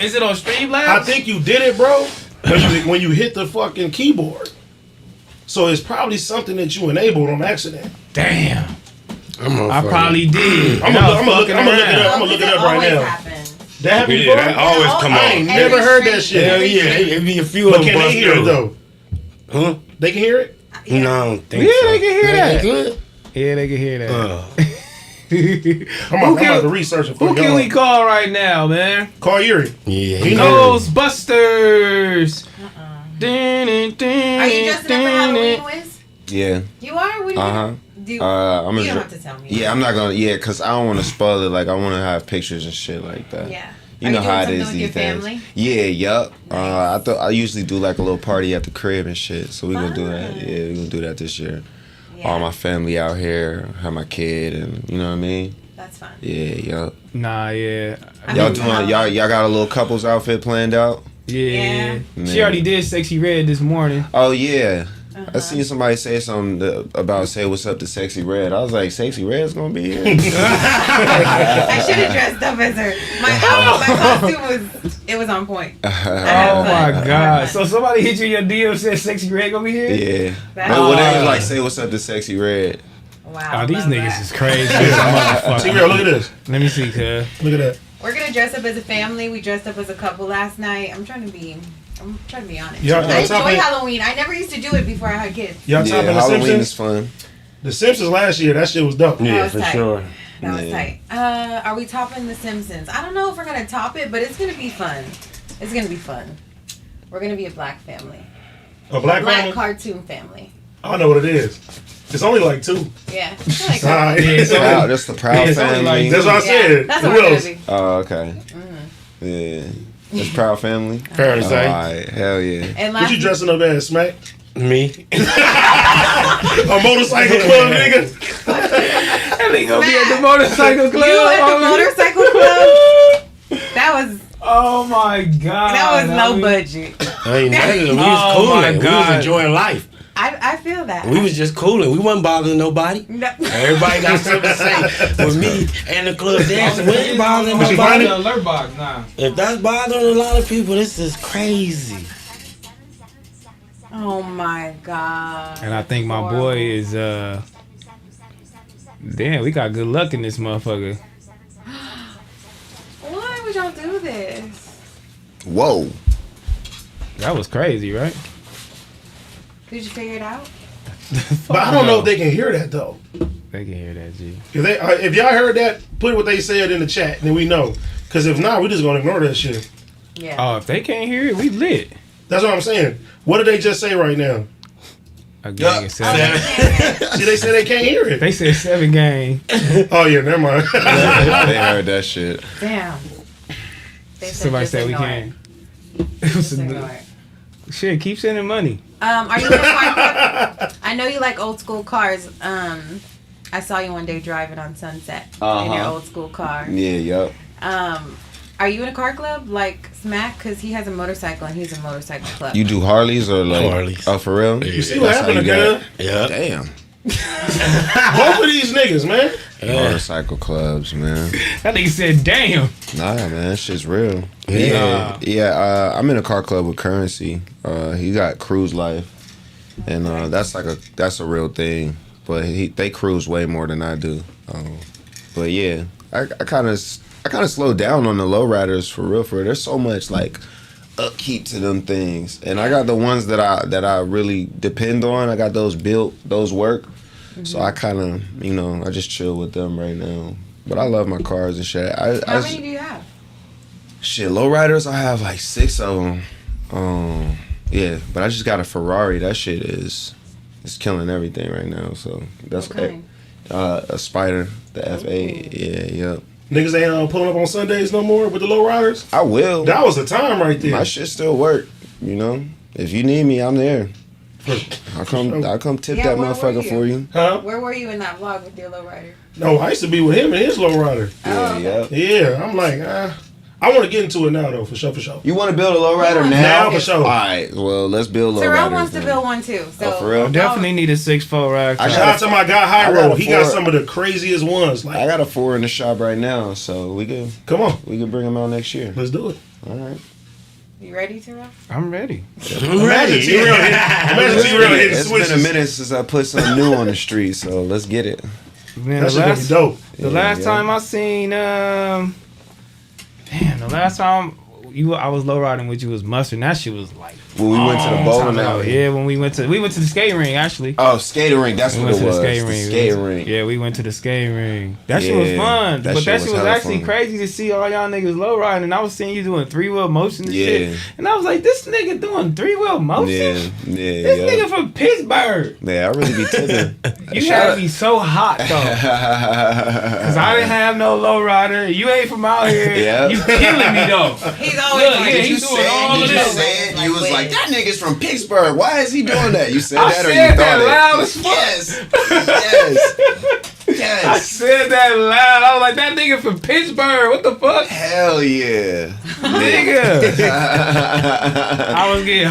Speaker 1: is it on Streamlabs?
Speaker 3: I think you did it, bro. when you hit the fucking keyboard. So it's probably something that you enabled on accident.
Speaker 1: Damn. I probably did.
Speaker 3: I'm gonna look it up right now. That happened before?
Speaker 2: That always come on.
Speaker 3: I ain't never heard that shit.
Speaker 2: Hell yeah, it be a few of them.
Speaker 3: But can they hear it though? Huh? They can hear it?
Speaker 2: No, I don't think
Speaker 1: yeah,
Speaker 2: so.
Speaker 1: they can hear that.
Speaker 2: They good?
Speaker 1: Yeah, they can hear that.
Speaker 3: I'm about to research it for
Speaker 1: Who can we call right now, man?
Speaker 3: Call Yuri.
Speaker 2: Yeah.
Speaker 1: Ghostbusters.
Speaker 5: Are you dressing up for Halloween, Wiz?
Speaker 4: Yeah.
Speaker 5: You are? What do you do? You don't have to tell me.
Speaker 4: Yeah, I'm not gonna. Yeah, because I don't want to spoil it. Like, I want to have pictures and shit like that.
Speaker 5: Yeah.
Speaker 4: You know how it is these days.
Speaker 5: Family?
Speaker 4: Yeah, yup. Nice. I usually do like a little party at the crib and shit. So we gonna do that. Yeah, we gonna do that this year. Yeah. All my family out here, have my kid, and you know what I mean.
Speaker 5: That's fun.
Speaker 4: Yeah, yup.
Speaker 1: Nah, yeah.
Speaker 4: Y'all got a little couples outfit planned out.
Speaker 1: Yeah. She already did Sexy Red this morning.
Speaker 4: Oh yeah. I seen somebody say something about say what's up to Sexy Red. I was like, Sexy Red's gonna be here.
Speaker 5: I should have dressed up as her. My costume was on point.
Speaker 1: Oh my god! So somebody hit you in your DM and said Sexy Red gonna be here?
Speaker 4: Yeah. Well, they was like, say what's up to Sexy Red.
Speaker 5: Wow.
Speaker 1: Oh, these niggas is crazy. Motherfucker.
Speaker 3: Look at this.
Speaker 1: Let me see, cuz.
Speaker 3: Look at that.
Speaker 5: We're gonna dress up as a family. We dressed up as a couple last night. I'm trying to be honest.
Speaker 3: Y'all
Speaker 5: I enjoy Halloween. I never used to do it before I had kids.
Speaker 3: Y'all
Speaker 4: yeah,
Speaker 3: topping the
Speaker 4: Halloween
Speaker 3: Simpsons?
Speaker 4: is fun.
Speaker 3: The Simpsons last year, that shit was dope.
Speaker 2: Yeah, for sure.
Speaker 5: That was tight. Are we topping The Simpsons? I don't know if we're gonna top it, but it's gonna be fun. It's gonna be fun. We're gonna be a black family.
Speaker 3: A black family?
Speaker 5: Cartoon family.
Speaker 3: I know what it is. It's only like 2.
Speaker 5: Yeah. It's like
Speaker 4: That's the Proud Family.
Speaker 3: That's what I said.
Speaker 5: That's what we're gonna be.
Speaker 4: Oh, okay. Yeah. That's Proud Family.
Speaker 2: Fair to say.
Speaker 4: Alright, hell yeah.
Speaker 5: And
Speaker 3: What you dressing up as, Smac?
Speaker 2: Me?
Speaker 3: A motorcycle club nigga?
Speaker 1: That nigga gonna be at the motorcycle club.
Speaker 5: You at the motorcycle club? That was.
Speaker 1: Oh my god.
Speaker 5: That was no budget.
Speaker 2: Ain't nothing. We was
Speaker 1: Oh
Speaker 2: cooling.
Speaker 1: my
Speaker 2: We was
Speaker 1: God.
Speaker 2: enjoying life.
Speaker 5: I feel that.
Speaker 2: We was just cooling. We wasn't bothering nobody.
Speaker 5: No.
Speaker 2: Everybody got something to say. With me and the club dancing, we ain't bothering
Speaker 3: What you find
Speaker 2: nobody.
Speaker 3: it?
Speaker 1: Alert box, nah.
Speaker 2: If that's bothering a lot of people, this is crazy.
Speaker 5: Oh my god.
Speaker 1: And I think my boy is damn, we got good luck in this motherfucker.
Speaker 5: Why would y'all do this?
Speaker 4: Whoa.
Speaker 1: That was crazy, right?
Speaker 5: Did you figure it out?
Speaker 3: But I don't know if they can hear that though.
Speaker 1: They can hear that, G.
Speaker 3: If y'all heard that, put what they said in the chat, then we know. Because if not, we just gonna ignore that shit.
Speaker 5: Yeah.
Speaker 1: Oh, if they can't hear it, we lit.
Speaker 3: That's what I'm saying. What did they just say right now?
Speaker 1: A gang of 7.
Speaker 3: See, they said they can't hear it.
Speaker 1: They said 7 gang.
Speaker 3: Oh yeah, never mind.
Speaker 4: They heard that shit.
Speaker 5: Damn. They
Speaker 1: Somebody
Speaker 5: just
Speaker 1: said we
Speaker 5: ignore
Speaker 1: can.
Speaker 5: Just ignore it.
Speaker 1: Shit, keep sending money.
Speaker 5: Are you in a car club? I know you like old school cars. I saw you one day driving on Sunset in your old school car.
Speaker 4: Yeah, yup.
Speaker 5: Are you in a car club like Smac? Because he has a motorcycle and he's a motorcycle club.
Speaker 4: You do Harleys or like
Speaker 2: Harleys.
Speaker 4: Oh, for real?
Speaker 3: You see what happened to Gunna?
Speaker 2: Yeah.
Speaker 4: Damn.
Speaker 3: Both of these niggas, man.
Speaker 4: Motorcycle clubs, man.
Speaker 1: That nigga said, damn.
Speaker 4: Nah, man, that shit's real.
Speaker 2: Yeah.
Speaker 4: I'm in a car club with Currency. He got Cruise Life, and that's a real thing. But they cruise way more than I do. But yeah, I kind of slowed down on the lowriders for real. There's so much like upkeep to them things, and I got the ones that I really depend on. I got those built, those work. So I kind of, I just chill with them right now. But I love my cars and shit.
Speaker 5: How many do you have?
Speaker 4: Shit, lowriders, I have like 6 of them. Yeah, but I just got a Ferrari. That shit is killing everything right now. So that's
Speaker 5: Okay.
Speaker 4: a Spider, the F8. Yeah, yep.
Speaker 3: Niggas ain't pulling up on Sundays no more with the low riders.
Speaker 4: I will.
Speaker 3: That was the time right there.
Speaker 4: My shit still work. If you need me, I'm there. I'll come tip
Speaker 5: Yeah,
Speaker 4: that
Speaker 5: where were
Speaker 4: motherfucker
Speaker 5: you?
Speaker 4: for you.
Speaker 3: Huh?
Speaker 5: Where were you in that vlog with your lowrider?
Speaker 3: No, I used to be with him and his low rider.
Speaker 5: Oh,
Speaker 4: Yeah,
Speaker 5: okay.
Speaker 4: yep.
Speaker 3: Yeah, I'm like, I want to get into it now though, for sure.
Speaker 4: You want to build a lowrider
Speaker 5: Yeah.
Speaker 4: now?
Speaker 3: Now for sure.
Speaker 4: All right, well, let's build lowriders.
Speaker 5: Terrell wants to
Speaker 4: then.
Speaker 5: build one too. So
Speaker 4: for real?
Speaker 1: Definitely need a 6'4" rack.
Speaker 4: I
Speaker 3: Shout
Speaker 4: got
Speaker 3: out to my guy
Speaker 4: I got
Speaker 3: Hyro.
Speaker 4: a
Speaker 3: He got
Speaker 4: Ford.
Speaker 3: some of the craziest ones.
Speaker 4: I
Speaker 3: Like,
Speaker 4: got a 4 in the shop right now, so we can bring them out next year.
Speaker 3: let's do it.
Speaker 4: All right.
Speaker 5: You ready, Terrell?
Speaker 1: I'm ready.
Speaker 3: Imagine T-Rell hitting
Speaker 4: It's
Speaker 3: switches.
Speaker 4: been a minute since I put something new on the street, so let's get it.
Speaker 1: Man,
Speaker 3: That shit gonna be dope.
Speaker 1: The last time I seen, the last time I was low riding with you was Mustard. And that shit was like
Speaker 4: When we went to the bowling alley.
Speaker 1: Yeah, when we went to the skating ring actually.
Speaker 4: Oh, skating rink. That's
Speaker 1: We
Speaker 4: what
Speaker 1: went
Speaker 4: it
Speaker 1: to
Speaker 4: was.
Speaker 1: the skating
Speaker 4: The
Speaker 1: ring.
Speaker 4: skating rink.
Speaker 1: Yeah, we went to the skating ring. That shit was
Speaker 4: Yeah,
Speaker 1: fun.
Speaker 4: that
Speaker 1: But
Speaker 4: shit
Speaker 1: that
Speaker 4: was
Speaker 1: shit was
Speaker 4: hella
Speaker 1: actually
Speaker 4: fun.
Speaker 1: crazy to see all y'all niggas low riding. And I was seeing you doing 3-wheel motion and
Speaker 4: Yeah.
Speaker 1: shit. And I was like, this nigga doing 3-wheel motion?
Speaker 4: Yeah,
Speaker 1: This
Speaker 4: yeah.
Speaker 1: nigga from Pittsburgh.
Speaker 4: Yeah, I really be tipping.
Speaker 1: You had me so hot though. Cause I didn't have no low rider. You ain't from out here.
Speaker 4: Yeah.
Speaker 1: You killing me though.
Speaker 5: He's always
Speaker 1: Look,
Speaker 5: like,
Speaker 1: yeah,
Speaker 4: Did you
Speaker 1: he's doing all
Speaker 4: say
Speaker 1: of
Speaker 4: it?
Speaker 1: this.
Speaker 4: You was like, that nigga's from Pittsburgh. Why is he doing that? You said
Speaker 1: I
Speaker 4: that or
Speaker 1: said
Speaker 4: you
Speaker 1: that
Speaker 4: thought
Speaker 1: loud
Speaker 4: it?
Speaker 1: as fuck.
Speaker 4: Yes.
Speaker 1: I
Speaker 4: Yes.
Speaker 1: said that loud. I was like, that nigga from Pittsburgh. What the fuck?
Speaker 4: Hell yeah.
Speaker 1: Nigga. I was getting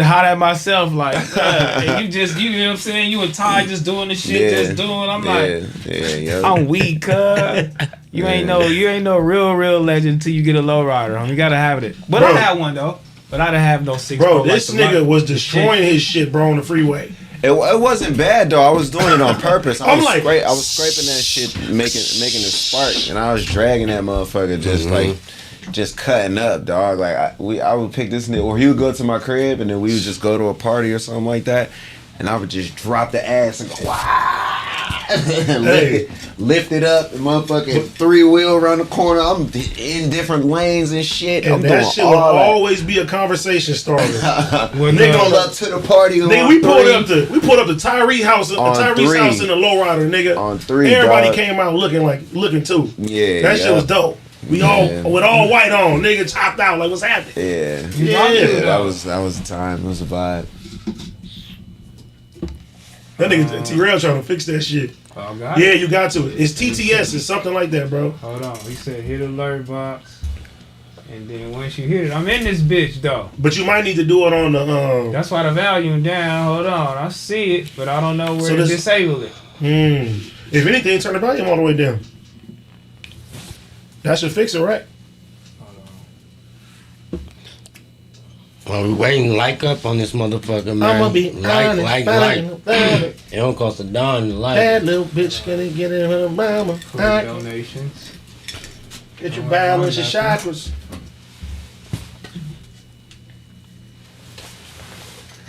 Speaker 1: hot at myself. Like, and you know what I'm saying? You were tired just doing the shit, just doing. I'm like,
Speaker 4: yeah.
Speaker 1: I'm weak, You ain't no real legend until you get a low rider. You gotta have it. But
Speaker 3: Bro.
Speaker 1: I had one though. But I didn't have no 6.
Speaker 3: Bro, this nigga was destroying his shit, bro, on the freeway.
Speaker 4: It wasn't bad though. I was doing it on purpose. I
Speaker 3: I'm
Speaker 4: was
Speaker 3: like-
Speaker 4: I was scraping that shit, making it spark, and I was dragging that motherfucker, just cutting up, dog. Like I would pick this nigga, or he would go to my crib, and then we would just go to a party or something like that, and I would just drop the ass and go, wow. lift it up, and motherfucking 3-wheel around the corner. I'm in different lanes and shit.
Speaker 3: And
Speaker 4: I'm
Speaker 3: that
Speaker 4: doing
Speaker 3: shit will
Speaker 4: all that.
Speaker 3: always be a conversation starter.
Speaker 4: Nigga pull up to the party.
Speaker 3: Nigga, we pulled up the Tyree house, Tyree's house in the lowrider, nigga.
Speaker 4: On 3,
Speaker 3: everybody
Speaker 4: dog.
Speaker 3: came out looking too.
Speaker 4: Yeah,
Speaker 3: that shit was dope. We all with all white on, nigga chopped out like what's happening.
Speaker 4: Yeah, that was the time. It was a vibe.
Speaker 3: That nigga T-Rell trying to fix that shit.
Speaker 1: Oh, got
Speaker 3: yeah,
Speaker 1: it.
Speaker 3: you got to. It's TTS. It's something like that, bro.
Speaker 1: Hold on. He said hit alert box. And then once you hit it, I'm in this bitch though.
Speaker 3: But you might need to do it on the.
Speaker 1: That's why the volume down. Hold on. I see it, but I don't know where to disable it.
Speaker 3: If anything, turn the volume all the way down. That should fix it, right?
Speaker 2: While we waiting, like up on this motherfucker, man.
Speaker 3: I'ma be
Speaker 2: like. It don't cost a dime to like.
Speaker 3: That little bitch gonna get in her mama.
Speaker 1: Donations.
Speaker 3: Get your balance, your chakras.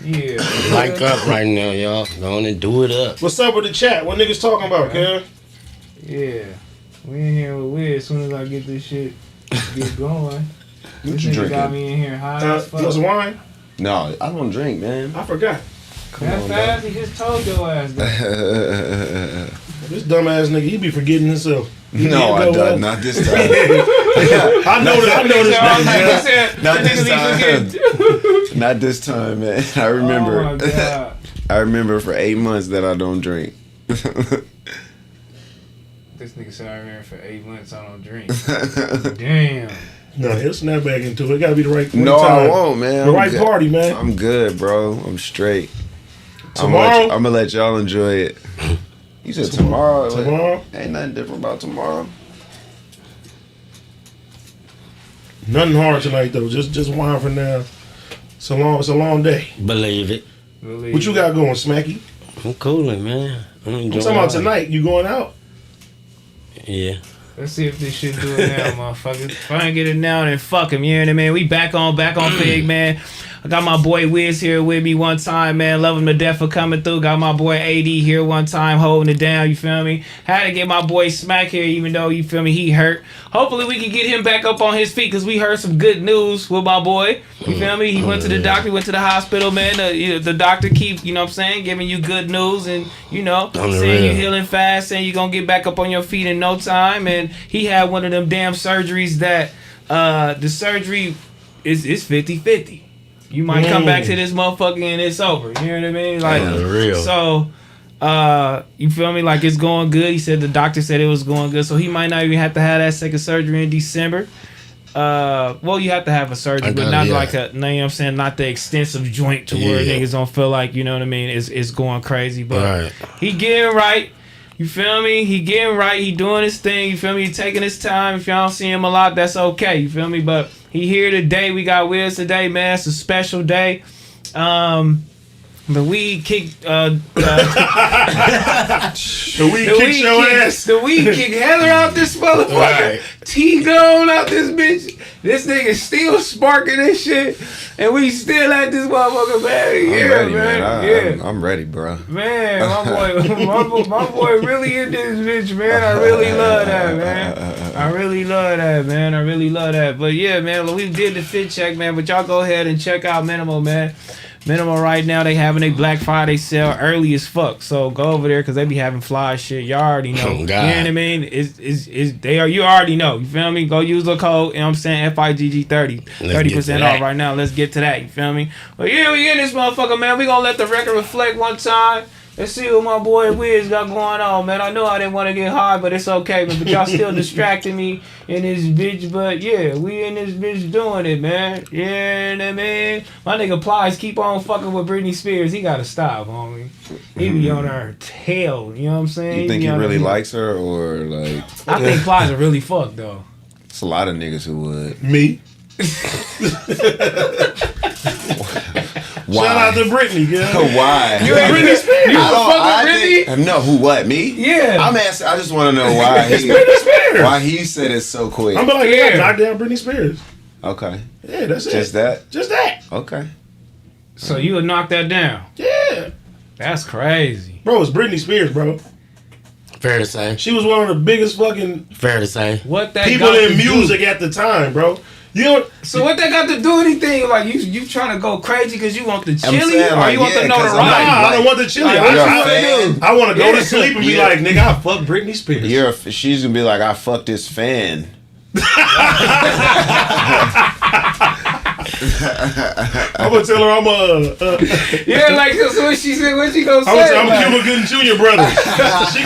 Speaker 1: Yeah.
Speaker 2: Like up right now, y'all. Go on and do it up.
Speaker 3: What's up with the chat? What niggas talking about, Curren?
Speaker 1: Yeah. We in here with Wiz as soon as I get this shit get going.
Speaker 4: What
Speaker 1: This
Speaker 4: you
Speaker 1: nigga
Speaker 4: drinking?
Speaker 1: got me in here high as fuck.
Speaker 3: You want some wine?
Speaker 4: No, I don't drink, man.
Speaker 3: I forgot.
Speaker 1: That fast, he just told your ass that.
Speaker 3: This dumbass nigga, he be forgetting himself.
Speaker 4: No, I don't. Not this time.
Speaker 3: I know this nigga.
Speaker 4: Not this time. Not this time, man. I remember.
Speaker 1: Oh my God.
Speaker 4: I remember for 8 months that I don't drink.
Speaker 1: This nigga said I remember for 8 months I don't drink. Damn.
Speaker 3: No, he'll snap back into it. It gotta be the right time.
Speaker 4: I won't, man.
Speaker 3: The right party, man.
Speaker 4: I'm good, bro. I'm straight.
Speaker 3: Tomorrow?
Speaker 4: I'm gonna let y'all enjoy it. You said tomorrow?
Speaker 3: Tomorrow?
Speaker 4: Ain't nothing different about tomorrow.
Speaker 3: Nothing hard tonight though. Just wine for now. It's a long day.
Speaker 2: Believe it.
Speaker 3: What you got going, Smacky?
Speaker 2: I'm cooling, man.
Speaker 3: I'm talking about tonight. You going out?
Speaker 2: Yeah.
Speaker 1: Let's see if this shit do it now, motherfuckers. If I ain't get it now, then fuck him. You know what I mean? We back on Fig, man. I got my boy Wiz here with me one time, man. Love him to death for coming through. Got my boy AD here one time holding it down, you feel me? Had to get my boy Smac here, even though, you feel me, he hurt. Hopefully we can get him back up on his feet, because we heard some good news with my boy. You feel me? He went to the doctor, went to the hospital, man. The doctor keep, you know what I'm saying, giving you good news and, you know, saying you healing fast, saying you gonna get back up on your feet in no time. And he had one of them damn surgeries that the surgery is 50-50. You might come back to this motherfucker and it's over. You know what I mean? Like,
Speaker 2: real.
Speaker 1: So, you feel me? Like, it's going good. He said the doctor said it was going good. So he might not even have to have that second surgery in December. Well, you have to have a surgery, but not like a, you know what I'm saying? Not the extensive joint to where niggas don't feel like, you know what I mean? It's going crazy. But he getting right. You feel me? He getting right. He doing his thing. You feel me? He taking his time. If y'all don't see him a lot, that's okay. You feel me? But he here today. We got Wiz today, man. It's a special day. The weed kicked
Speaker 3: the weed kicked your ass.
Speaker 1: The weed kicked Heather out this motherfucker.
Speaker 2: Right.
Speaker 1: T gone out this bitch. This nigga still sparking this shit. And we still at this motherfucker, man.
Speaker 4: I'm ready, man. I'm ready, bro.
Speaker 1: Man, my boy really in this bitch, man. I really love that, man. I really love that. But yeah, man, we did the fit check, man. But y'all go ahead and check out Mnml, man. Mnml right now, they having a Black Friday sale early as fuck. So go over there because they be having fly shit. Y'all already know. You know what I mean? You already know. You feel me? Go use the code, you know what I'm saying? FIGG30. 30% off right now. Let's get to that. You feel me? But yeah, we in this motherfucker, man. We gonna let the record reflect one time. Let's see what my boy Wiz got going on, man. I know I didn't want to get high, but it's okay, man. But y'all still distracting me in this bitch. But yeah, we in this bitch doing it, man. Yeah, man. My nigga Plies keep on fucking with Brittany Spears. He gotta stop, homie. He be on her tail. You know what I'm saying?
Speaker 4: You think he really likes her, or like?
Speaker 1: I think Plies are really fucked though.
Speaker 4: It's a lot of niggas who would.
Speaker 3: Me.
Speaker 4: Why?
Speaker 3: Shout out to Brittany, girl.
Speaker 4: Why?
Speaker 1: You ain't Brittany Spears. You fuck with Brittany?
Speaker 4: No, who? What? Me?
Speaker 1: Yeah.
Speaker 4: I'm asking. I just want to know why. Why he said it so quick.
Speaker 3: I'm like, yeah, knock down Brittany Spears.
Speaker 4: Okay.
Speaker 3: Yeah, that's it.
Speaker 4: Just that.
Speaker 3: Just that.
Speaker 4: Okay.
Speaker 1: So you would knock that down?
Speaker 3: Yeah.
Speaker 1: That's crazy.
Speaker 3: Bro, it's Brittany Spears, bro.
Speaker 2: Fair to say.
Speaker 3: She was one of the biggest fucking
Speaker 2: Fair to say.
Speaker 1: What that
Speaker 3: people
Speaker 1: got
Speaker 3: in
Speaker 1: to
Speaker 3: music
Speaker 1: do?
Speaker 3: at the time, bro. You know,
Speaker 1: So what that got to do anything? Like you trying to go crazy because you want the chili
Speaker 4: saying,
Speaker 1: or
Speaker 4: like,
Speaker 1: you want the
Speaker 4: yeah, 'cause I'm
Speaker 1: notoriety?
Speaker 3: nah, I don't want the chili.
Speaker 1: Like,
Speaker 4: You're a
Speaker 3: I
Speaker 4: fan.
Speaker 3: want to go
Speaker 1: Yeah.
Speaker 3: to sleep and be
Speaker 4: Yeah.
Speaker 3: like, nigga, I fuck Brittany Spears.
Speaker 4: She's gonna be like, I fucked this fan.
Speaker 3: I'm gonna tell her I'm
Speaker 1: Yeah, like so what she said. What she gonna
Speaker 3: I'm
Speaker 1: say?
Speaker 3: I'm
Speaker 1: Like,
Speaker 3: Cuba Gooden Jr. brother. She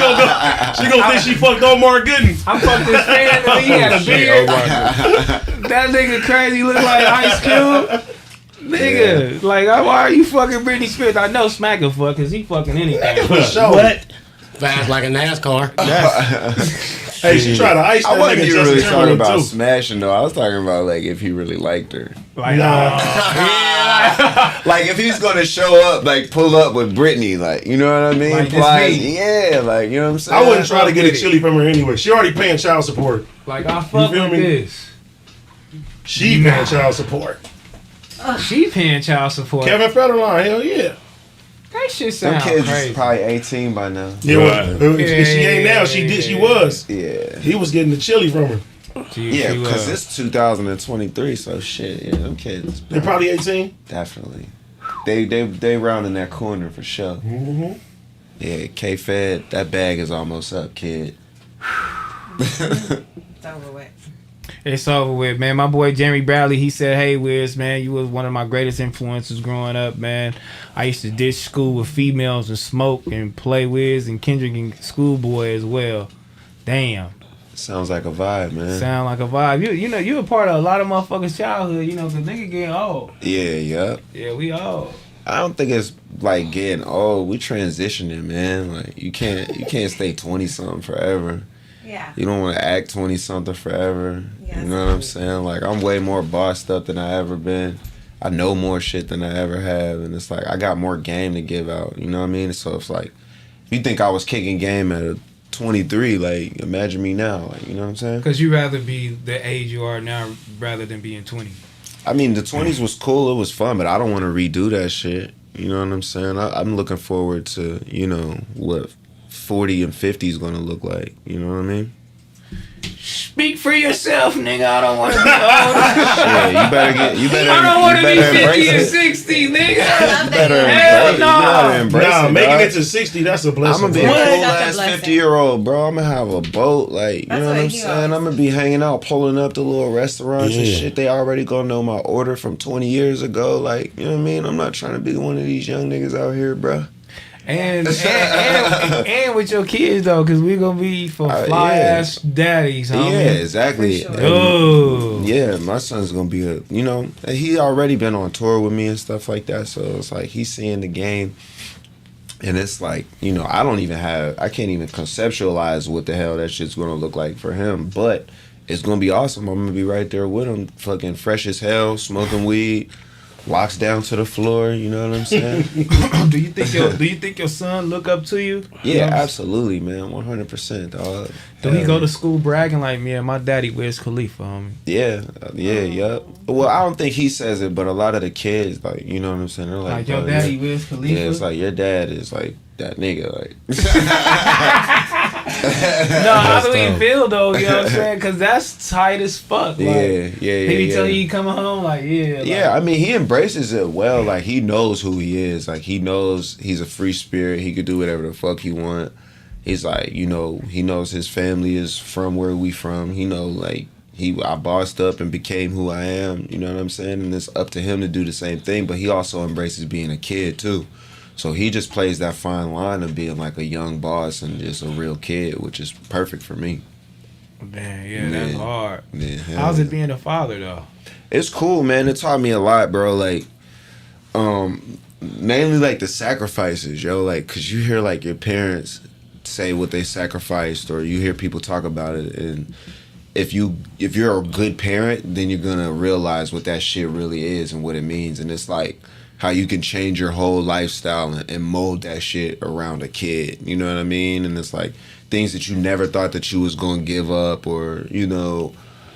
Speaker 3: gonna think she fucked Omar Gooden.
Speaker 1: I fucked this fan and he had a beard. That nigga crazy look like Ice Cube. Nigga, like why are you fucking Britney Spears? I know Smac will fuck because he fucking anything.
Speaker 3: For sure.
Speaker 2: What? Fast like a NASCAR.
Speaker 3: Hey, she tried to ice that
Speaker 4: I wasn't
Speaker 3: nigga
Speaker 4: even
Speaker 3: Justin
Speaker 4: really talking
Speaker 3: Timberlake
Speaker 4: about
Speaker 3: too.
Speaker 4: smashing though. I was talking about like if he really liked her.
Speaker 1: Like,
Speaker 3: Nah.
Speaker 4: Like if he's gonna show up, like pull up with Britney, like you know what I mean?
Speaker 1: Like this
Speaker 4: Like,
Speaker 1: me.
Speaker 4: yeah, like you know what I'm saying.
Speaker 3: I wouldn't try to get a chili from her anyway. She already paying child support.
Speaker 1: like I fuck
Speaker 3: feel
Speaker 1: with
Speaker 3: me?
Speaker 1: this.
Speaker 3: She paying child support.
Speaker 1: She paying child support.
Speaker 3: Kevin Federline, hell yeah.
Speaker 1: That shit
Speaker 4: Them
Speaker 1: sound
Speaker 4: kids
Speaker 1: crazy.
Speaker 4: is probably 18 by now.
Speaker 3: Yeah,
Speaker 2: Right.
Speaker 3: if she ain't now. She did. She was.
Speaker 4: Yeah.
Speaker 3: He was getting the chili from her.
Speaker 4: Yeah, because it's 2023, so shit. Yeah, them kids
Speaker 3: They're probably 18.
Speaker 4: definitely. They round in that corner for sure.
Speaker 3: Mm-hmm.
Speaker 4: Yeah, K-Fed, that bag is almost up, kid.
Speaker 5: It's over with.
Speaker 1: It's over with, man. My boy Jeremy Bradley, he said, "Hey, Wiz, man, you was one of my greatest influences growing up, man. I used to ditch school with females and smoke and play Wiz and Kendrick and Schoolboy as well. Damn,
Speaker 4: Sounds like a vibe, man.
Speaker 1: sound like a vibe. You know, you a part of a lot of motherfuckers' childhood, you know, because nigga getting old.
Speaker 4: Yeah, yup.
Speaker 1: Yeah, we old.
Speaker 4: I don't think it's like getting old. We transitioning, man. Like you can't stay 20 something forever.
Speaker 5: Yeah.
Speaker 4: You don't want to act 20 something forever.
Speaker 5: Yeah,
Speaker 4: You know what I'm saying? Like I'm way more bossed up than I ever been. I know more shit than I ever have, and it's like I got more game to give out. You know what I mean? So it's like, if you think I was kicking game at 23, like imagine me now. Like you know what I'm saying?
Speaker 1: Because you rather be the age you are now rather than being 20.
Speaker 4: I mean, the 20s was cool. It was fun, but I don't want to redo that shit. You know what I'm saying? I'm looking forward to, you know, what 40 and 50 is going to look like. You know what I mean?
Speaker 1: Speak for yourself, nigga. I don't want to be old.
Speaker 4: Yeah, you better
Speaker 1: I don't want to be
Speaker 4: embrace
Speaker 1: 50 and
Speaker 4: it.
Speaker 1: 60, nigga.
Speaker 4: You better
Speaker 1: Hell
Speaker 4: embrace it. You
Speaker 1: no.
Speaker 4: gotta embrace
Speaker 3: Nah,
Speaker 4: it,
Speaker 3: making
Speaker 4: dog.
Speaker 3: it to 60, that's a
Speaker 4: I'm
Speaker 3: blessing.
Speaker 4: gonna be a
Speaker 3: bro.
Speaker 4: cool
Speaker 5: That's a
Speaker 4: ass
Speaker 5: blessing.
Speaker 4: 50-year-old, bro. I'm gonna have a boat, like you
Speaker 5: That's
Speaker 4: know what
Speaker 5: what
Speaker 4: I'm
Speaker 5: he
Speaker 4: saying.
Speaker 5: always
Speaker 4: I'm gonna be hanging out, pulling up the little restaurants and
Speaker 2: Yeah.
Speaker 4: shit. They already gonna know my order from 20 years ago. Like you know what I mean. I'm not trying to be one of these young niggas out here, bro.
Speaker 1: And with your kids though, because we gonna be for fly
Speaker 4: Yeah.
Speaker 1: ass daddies, homie.
Speaker 4: Yeah, exactly.
Speaker 5: For sure.
Speaker 4: And,
Speaker 1: Oh,
Speaker 4: yeah, my son's gonna be a, you know, he already been on tour with me and stuff like that. So it's like he's seeing the game, and it's like, you know, I can't even conceptualize what the hell that shit's gonna look like for him. But it's gonna be awesome. I'm gonna be right there with him, fucking fresh as hell, smoking weed, locks down to the floor. You know what I'm saying?
Speaker 1: do you think your son look up to you?
Speaker 4: Yeah, absolutely, man, 100%, dog.
Speaker 1: Do he go to school bragging like, "Yeah, my daddy Wiz Khalifa, homie"?
Speaker 4: Yeah. Well, I don't think he says it, but a lot of the kids, like, you know what I'm saying? They're
Speaker 1: Like,
Speaker 4: like,
Speaker 1: your
Speaker 4: "Bro,
Speaker 1: daddy Wiz Khalifa.
Speaker 4: yeah, it's like your dad is like that nigga, like.
Speaker 1: No, how do he feel though? You know what I'm saying? Because that's tight as fuck. Like,
Speaker 4: Yeah.
Speaker 1: He be telling you coming home like, yeah. Like,
Speaker 4: Yeah, I mean, he embraces it well. Like, he knows who he is. Like, he knows he's a free spirit. He could do whatever the fuck he want. He's like, you know, he knows his family is from where we from. He know, like, I bossed up and became who I am. You know what I'm saying? And it's up to him to do the same thing. But he also embraces being a kid, too. So he just plays that fine line of being, like, a young boss and just a real kid, which is perfect for me.
Speaker 1: Man, yeah, that's
Speaker 4: Yeah.
Speaker 1: hard.
Speaker 4: Yeah, hell
Speaker 1: How's
Speaker 4: yeah.
Speaker 1: it being a father though?
Speaker 4: It's cool, man. It taught me a lot, bro. Like, mainly like the sacrifices, yo. Like, cause you hear like your parents say what they sacrificed, or you hear people talk about it, and if you're a good parent, then you're gonna realize what that shit really is and what it means. And it's like how you can change your whole lifestyle and mold that shit around a kid. You know what I mean? And it's like things that you never thought that you was gonna give up, or you know,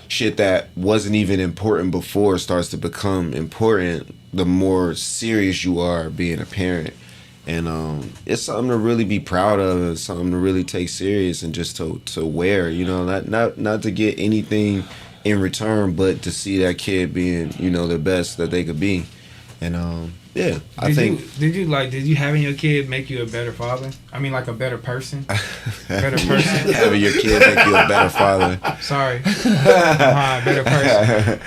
Speaker 4: shit that wasn't even important before starts to become important the more serious you are being a parent. And it's something to really be proud of, and something to really take serious, and just to wear, you know, not to get anything in return, but to see that kid being, you know, the best that they could be. And yeah, I think.
Speaker 1: Did you having your kid make you a better father? I mean, like a better person. Better person.
Speaker 4: Having your kid make you a better father.
Speaker 1: Sorry. Better person.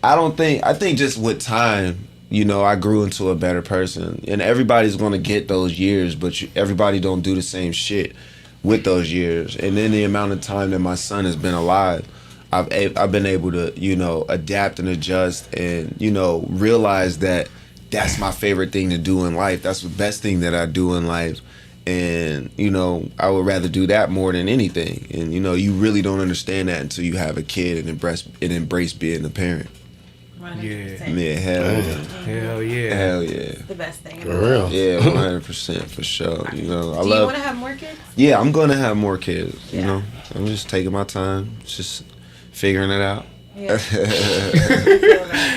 Speaker 4: I think just with time, you know, I grew into a better person, and everybody's gonna get those years, but everybody don't do the same shit with those years. And in the amount of time that my son has been alive, I've been able to, you know, adapt and adjust, and, you know, realize that that's my favorite thing to do in life. That's the best thing that I do in life. And, you know, I would rather do that more than anything. And, you know, you really don't understand that until you have a kid and embrace being a parent.
Speaker 5: 100%.
Speaker 4: Yeah, hell yeah.
Speaker 1: Hell yeah.
Speaker 4: Hell yeah.
Speaker 5: It's the best thing.
Speaker 2: For real.
Speaker 4: Yeah, 100% for sure. You know,
Speaker 5: Do you want to have more kids?
Speaker 4: Yeah, I'm gonna have more kids. You
Speaker 5: Yeah.
Speaker 4: know, I'm just taking my time, just figuring it out.
Speaker 5: Yeah.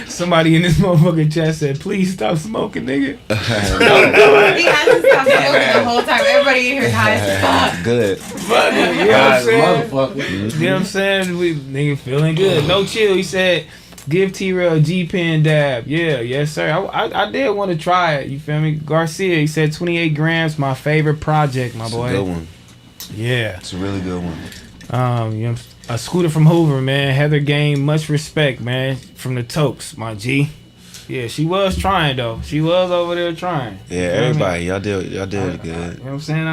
Speaker 1: Somebody in this motherfucking chat said, "Please stop smoking, nigga."
Speaker 5: He hasn't stopped smoking the whole time. Everybody in here is high as fuck.
Speaker 4: Good.
Speaker 1: You know what I'm saying?
Speaker 2: Motherfucker.
Speaker 1: You know what I'm saying? We nigga feeling good. No chill. He said, "Give T-Rell a G-Pen dab." Yeah, yes sir. I did want to try it. You feel me? Garcia, he said 28 grams, my favorite project, my boy.
Speaker 4: It's a good one.
Speaker 1: Yeah.
Speaker 4: It's a really good one.
Speaker 1: You know, a scooter from Hoover, man. Heather Game, much respect, man. From the Tokes, my G. Yeah, she was trying though. She was over there trying.
Speaker 4: Yeah,
Speaker 1: You feel me?
Speaker 4: everybody, y'all did it
Speaker 1: You
Speaker 4: good.
Speaker 1: know what I'm saying?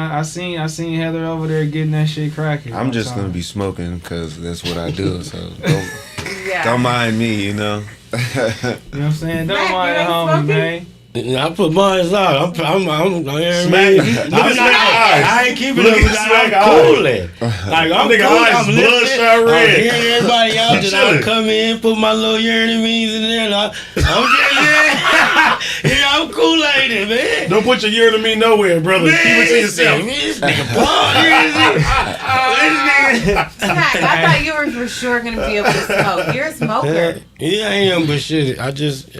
Speaker 1: I seen Heather over there getting that shit cracking.
Speaker 4: I'm just gonna be smoking because that's what I do. So
Speaker 5: Yeah.
Speaker 4: don't mind me, you know.
Speaker 1: You know what I'm saying? Don't
Speaker 5: Mac, you
Speaker 1: mind
Speaker 5: ain't
Speaker 1: homie,
Speaker 5: smoking?
Speaker 1: man.
Speaker 2: I put mine out. I'm you know what I
Speaker 3: Smac,
Speaker 2: mean?
Speaker 3: look at Smac eyes.
Speaker 2: I ain't keeping
Speaker 3: Look
Speaker 2: it.
Speaker 3: at Smac
Speaker 2: I'm cooling. Like I'm
Speaker 3: Nigga
Speaker 2: cool.
Speaker 3: eyes
Speaker 2: I'm listening.
Speaker 3: bloodshot red.
Speaker 2: I'm hearing everybody out. Then I
Speaker 3: Chilling.
Speaker 2: come in, put my little Urinamines in there. And I'm just yeah, I'm Kool-Aided, man.
Speaker 3: Don't put your ear to me nowhere, brother. Keep it to yourself.
Speaker 2: Man, this nigga Paul, this nigga.
Speaker 5: Smack, I thought you were for sure going to be able to smoke. You're a smoker.
Speaker 2: Yeah, I am, but shit, I'm just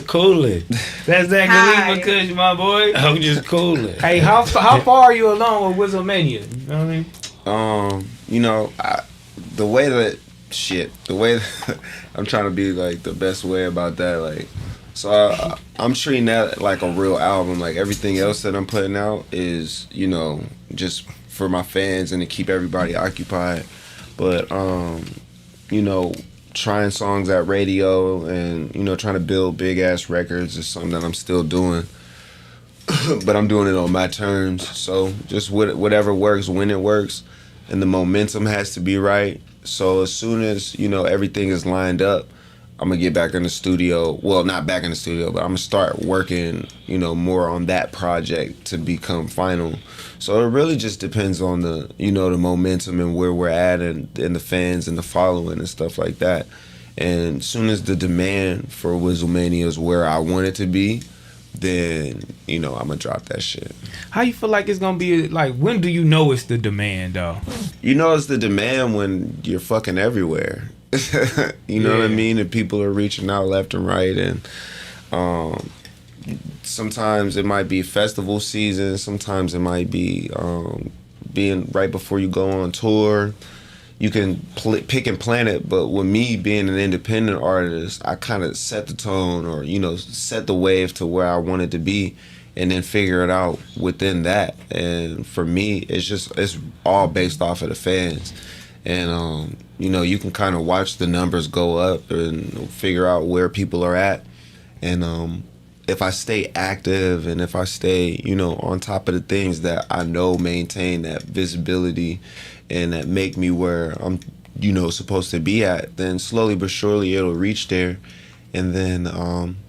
Speaker 2: cooling.
Speaker 1: That's that
Speaker 5: Hi.
Speaker 1: Khalifa Kush, my boy.
Speaker 2: I'm just cooling.
Speaker 1: Hey, how far are you along with Wizmania? You feel me?
Speaker 4: You know, the way that I'm trying to be like the best way about that, like, so I'm treating that like a real album. Like everything else that I'm putting out is, you know, just for my fans and to keep everybody occupied. But you know, trying songs at radio and, you know, trying to build big ass records is something that I'm still doing. But I'm doing it on my terms. So just whatever works when it works, and the momentum has to be right. So as soon as, you know, everything is lined up, I'm gonna get back in the studio. Well, not back in the studio, but I'm gonna start working, you know, more on that project to become final. So it really just depends on the, you know, the momentum and where we're at, and the fans and the following and stuff like that. And as soon as the demand for Wizmania is where I want it to be, then, you know, I'm gonna drop that shit.
Speaker 1: How you feel like it's gonna be? Like, when do you know it's the demand, though?
Speaker 4: You know it's the demand when you're fucking everywhere. You know what I mean? And people are reaching out left and right, and sometimes it might be festival season, sometimes it might be being right before you go on tour. You can pick and plan it, but with me being an independent artist, I kind of set the tone, or, you know, set the wave to where I want it to be, and then figure it out within that. And for me, it's all based off of the fans. And you know, you can kind of watch the numbers go up and figure out where people are at. And if I stay active, and if I stay, you know, on top of the things that I know maintain that visibility and that make me where I'm, you know, supposed to be at, then slowly but surely it'll reach there. And then,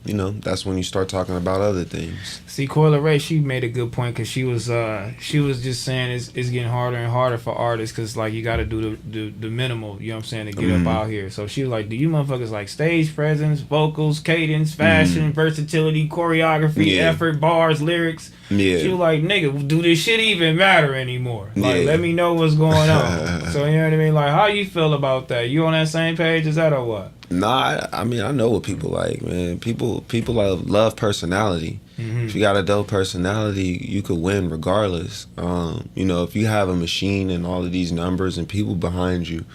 Speaker 4: you know, that's when you start talking about other things.
Speaker 1: See, Coyle Ray, she made a good point, because she was just saying it's getting harder and harder for artists, because, like, you got to do the minimal, you know what I'm saying, to get up out here. So she was like, do you motherfuckers like stage presence, vocals, cadence, fashion, versatility, choreography, effort, bars, lyrics?
Speaker 4: Yeah.
Speaker 1: She was like, nigga, do this shit even matter anymore? Like,
Speaker 4: Yeah.
Speaker 1: let me know what's going on. So, you know what I mean? Like, how you feel about that? You on that same page as that, or what?
Speaker 4: Nah, I mean, I know what people like, man. People love personality. If you got a dope personality, you could win regardless. You know, if you have a machine and all of these numbers and people behind you,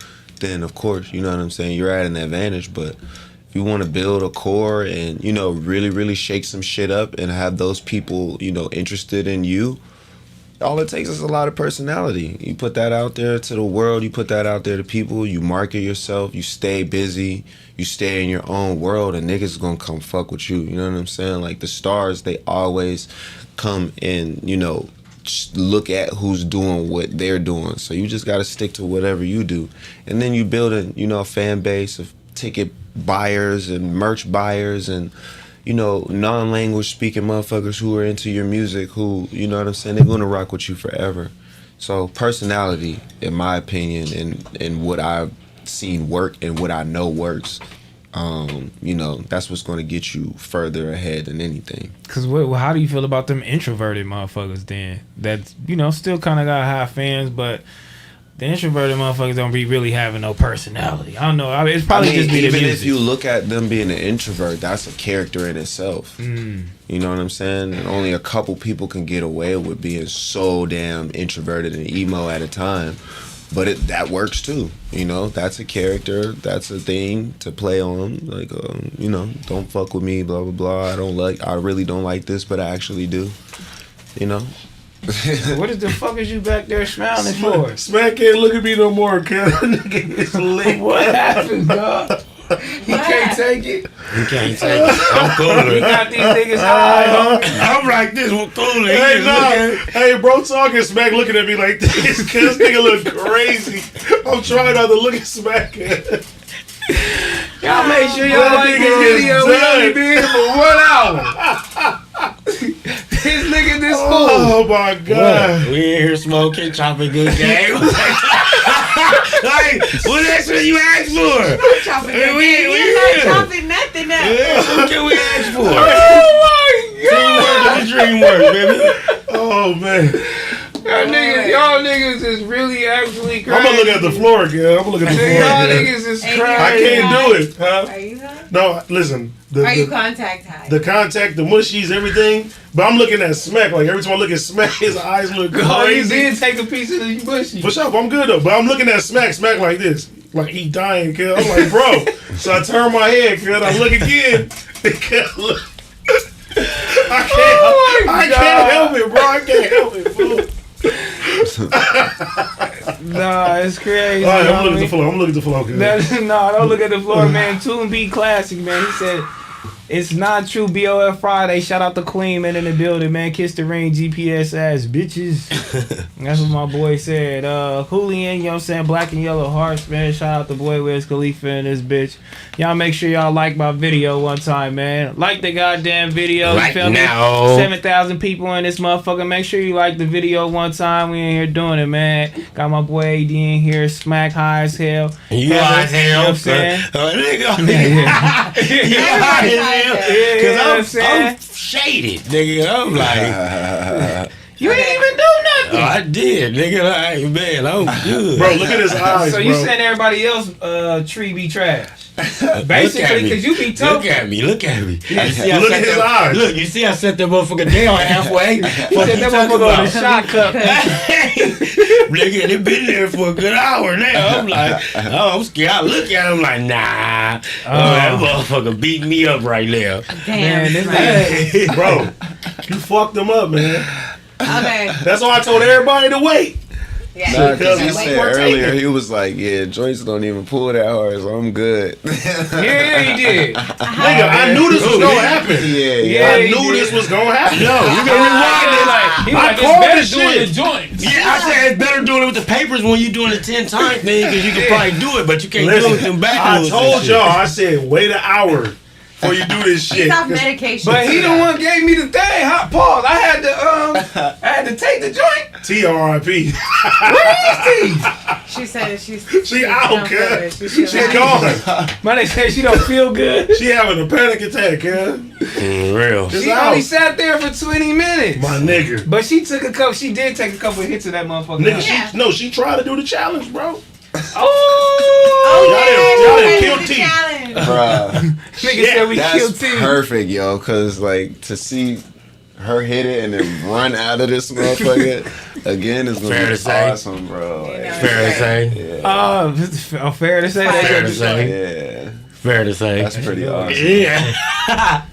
Speaker 4: then of course, you know what I'm saying, you're at an advantage. But if you want to build a core and, you know, really, really shake some shit up and have those people, you know, interested in you, all it takes is a lot of personality. You put that out there to the world, you put that out there to people, you market yourself, you stay busy, you stay in your own world, and niggas gonna come fuck with you. You know what I'm saying? Like, the stars, they always come and, you know, look at who's doing what they're doing. So you just gotta stick to whatever you do. And then you build a, you know, a fan base of ticket buyers and merch buyers and, you know, non-language speaking motherfuckers who are into your music, who, you know what I'm saying, they're gonna rock with you forever. So personality, in my opinion, and what I've seen work and what I know works, you know, that's what's gonna get you further ahead than anything.
Speaker 1: Cause how do you feel about them introverted motherfuckers then? That, you know, still kind of got high fans, but the introverted motherfuckers don't be really having no personality. I don't know. I mean, it's probably just be the
Speaker 4: even
Speaker 1: music.
Speaker 4: if you look at them being an introvert, that's a character in itself. You know what I'm saying? And only a couple people can get away with being so damn introverted and emo at a time. But that works too. You know, that's a character. That's a thing to play on. Like, you know, don't fuck with me, blah, blah, blah. I really don't like this, but I actually do. You know?
Speaker 1: What the fuck is you back there smiling for?
Speaker 3: Smac can't look at me no more, cuz. Nigga is lit.
Speaker 1: What happened, dog? He can't take it.
Speaker 2: He can't take it. I'm cooler.
Speaker 1: He got these niggas high.
Speaker 2: I'm like this. We're cooler.
Speaker 3: Hey, no. Hey, bro, talking Smac looking at me like this, cuz nigga look crazy. I'm trying not to look at Smac.
Speaker 1: Y'all make sure y'all like this video. We only be here for 1 hour. This nigga this fool.
Speaker 3: Oh my god.
Speaker 2: What? We in here smoking, chopping good game. Like, what extra you ask for?
Speaker 5: Chopping
Speaker 2: Hey,
Speaker 5: You're not chopping nothing up.
Speaker 2: What can we ask for?
Speaker 1: Oh my god.
Speaker 2: Teamwork is a dream work, baby.
Speaker 3: Oh man.
Speaker 1: Y'all niggas is really actually crazy.
Speaker 3: I'm gonna look at the floor, girl. I'm gonna look at the floor.
Speaker 1: Y'all
Speaker 3: girl.
Speaker 1: niggas is
Speaker 5: Hey,
Speaker 1: crazy.
Speaker 3: I can't do it. Huh?
Speaker 5: Are you high?
Speaker 3: No, listen.
Speaker 5: Are you contact high?
Speaker 3: The contact, the mushies, everything. But I'm looking at Smac. Like, every time I look at Smac, his eyes look
Speaker 1: Oh, you
Speaker 3: crazy.
Speaker 1: did take a piece of the bushy.
Speaker 3: For sure, I'm good though. But I'm looking at Smac like this. Like, he dying, kid. I'm like, bro. So I turn my head, kid. I look again. Look. I can't help it, bro. I can't help it, fool.
Speaker 1: Nah, it's crazy.
Speaker 3: All right, I'm
Speaker 1: homie.
Speaker 3: looking at the floor. I'm looking at the floor, kid.
Speaker 1: No, don't look at the floor, man. Tune B Classic, man. He said, it's not true. BOF Friday. Shout out to Queen, man, in the building, man. Kiss the ring, GPS ass bitches. That's what my boy said. Julian, you know what I'm saying? Black and Yellow Hearts, man. Shout out to boy Wiz Khalifa and this bitch. Y'all make sure y'all like my video one time, man. Like the goddamn video.
Speaker 2: Right
Speaker 1: you feel
Speaker 2: now.
Speaker 1: Me? 7,000 people in this motherfucker. Make sure you like the video one time. We in here doing it, man. Got my boy AD in here. Smack high as hell.
Speaker 2: You
Speaker 1: Heather,
Speaker 2: high as hell.
Speaker 1: You know what I'm saying?
Speaker 2: Nigga. You high as hell.
Speaker 1: You know what I'm
Speaker 2: Cause
Speaker 1: saying?
Speaker 2: I'm shaded, nigga. I'm like,
Speaker 1: You ain't even do nothing.
Speaker 2: oh, I did, nigga. Like, man, I'm good.
Speaker 3: Bro, look at his eyes,
Speaker 1: So you
Speaker 3: bro.
Speaker 1: saying everybody else tree be trash?
Speaker 2: Look
Speaker 1: Basically,
Speaker 2: at me.
Speaker 1: because you be
Speaker 2: Look
Speaker 1: talking.
Speaker 2: at me. Look at me. You see I
Speaker 3: Look
Speaker 2: set
Speaker 3: at his
Speaker 2: that-
Speaker 3: eyes.
Speaker 2: Look, you see I set that motherfucker down halfway.
Speaker 1: You said that motherfucker on the shot cup.
Speaker 2: Nigga, they been there for a good hour now. I'm like, oh, I'm scared. I look at him like, nah. Oh, that motherfucker beat me up right now.
Speaker 5: Damn.
Speaker 1: Man, this
Speaker 5: Smac.
Speaker 3: Bro, you fucked him up, man.
Speaker 5: Okay.
Speaker 3: That's why I told everybody to wait.
Speaker 5: Yeah.
Speaker 4: Nah, because he
Speaker 3: Because
Speaker 4: said
Speaker 3: we're
Speaker 4: earlier,
Speaker 3: taking-
Speaker 4: he was like, yeah, joints don't even pull that hard, so I'm good.
Speaker 1: Yeah, he did.
Speaker 3: Nigga, I knew this was gonna happen.
Speaker 1: Yeah,
Speaker 3: I
Speaker 1: he
Speaker 3: knew
Speaker 1: did.
Speaker 3: this was gonna happen.
Speaker 2: No, you can rewind it.
Speaker 1: He
Speaker 3: I
Speaker 1: like,
Speaker 3: called
Speaker 1: it's
Speaker 3: this
Speaker 1: better doing
Speaker 3: shit.
Speaker 1: the joints.
Speaker 2: Yeah, I said it's better doing it with the papers when you're doing the 10 times thing because you can probably do it, but you can't do it with them
Speaker 3: Listen,
Speaker 2: backwards.
Speaker 3: I told y'all, I said, wait an hour before you do this shit.
Speaker 5: He's off medication.
Speaker 1: But he the one gave me the thing. Hot pause. I had to take the joint.
Speaker 3: T.R.I.P.
Speaker 1: Where is he?
Speaker 5: She said she's
Speaker 3: She out,
Speaker 5: don't feel good.
Speaker 3: cuz.
Speaker 5: She's
Speaker 3: She gone.
Speaker 1: Man, they say she don't feel good.
Speaker 3: She having a panic attack, cuz.
Speaker 2: Real.
Speaker 3: Just
Speaker 1: She
Speaker 3: out.
Speaker 1: only sat there for 20 minutes.
Speaker 3: My nigga.
Speaker 1: But she did take a couple of hits of that motherfucker.
Speaker 3: Nigga,
Speaker 5: Yeah.
Speaker 3: she tried to do the challenge, bro. Y'all didn't kill T.
Speaker 4: Bruh.
Speaker 1: Nigga said we killed
Speaker 4: That's
Speaker 1: T.
Speaker 4: perfect, yo. Cause like to see her hit it and then run out of this motherfucker again is gonna
Speaker 2: Fair
Speaker 4: be
Speaker 2: to say.
Speaker 4: awesome, bro. Like,
Speaker 2: Fair to say.
Speaker 1: Fair to say that.
Speaker 2: Fair to say.
Speaker 4: yeah,
Speaker 2: Fair to say.
Speaker 4: that's pretty awesome.
Speaker 2: Yeah.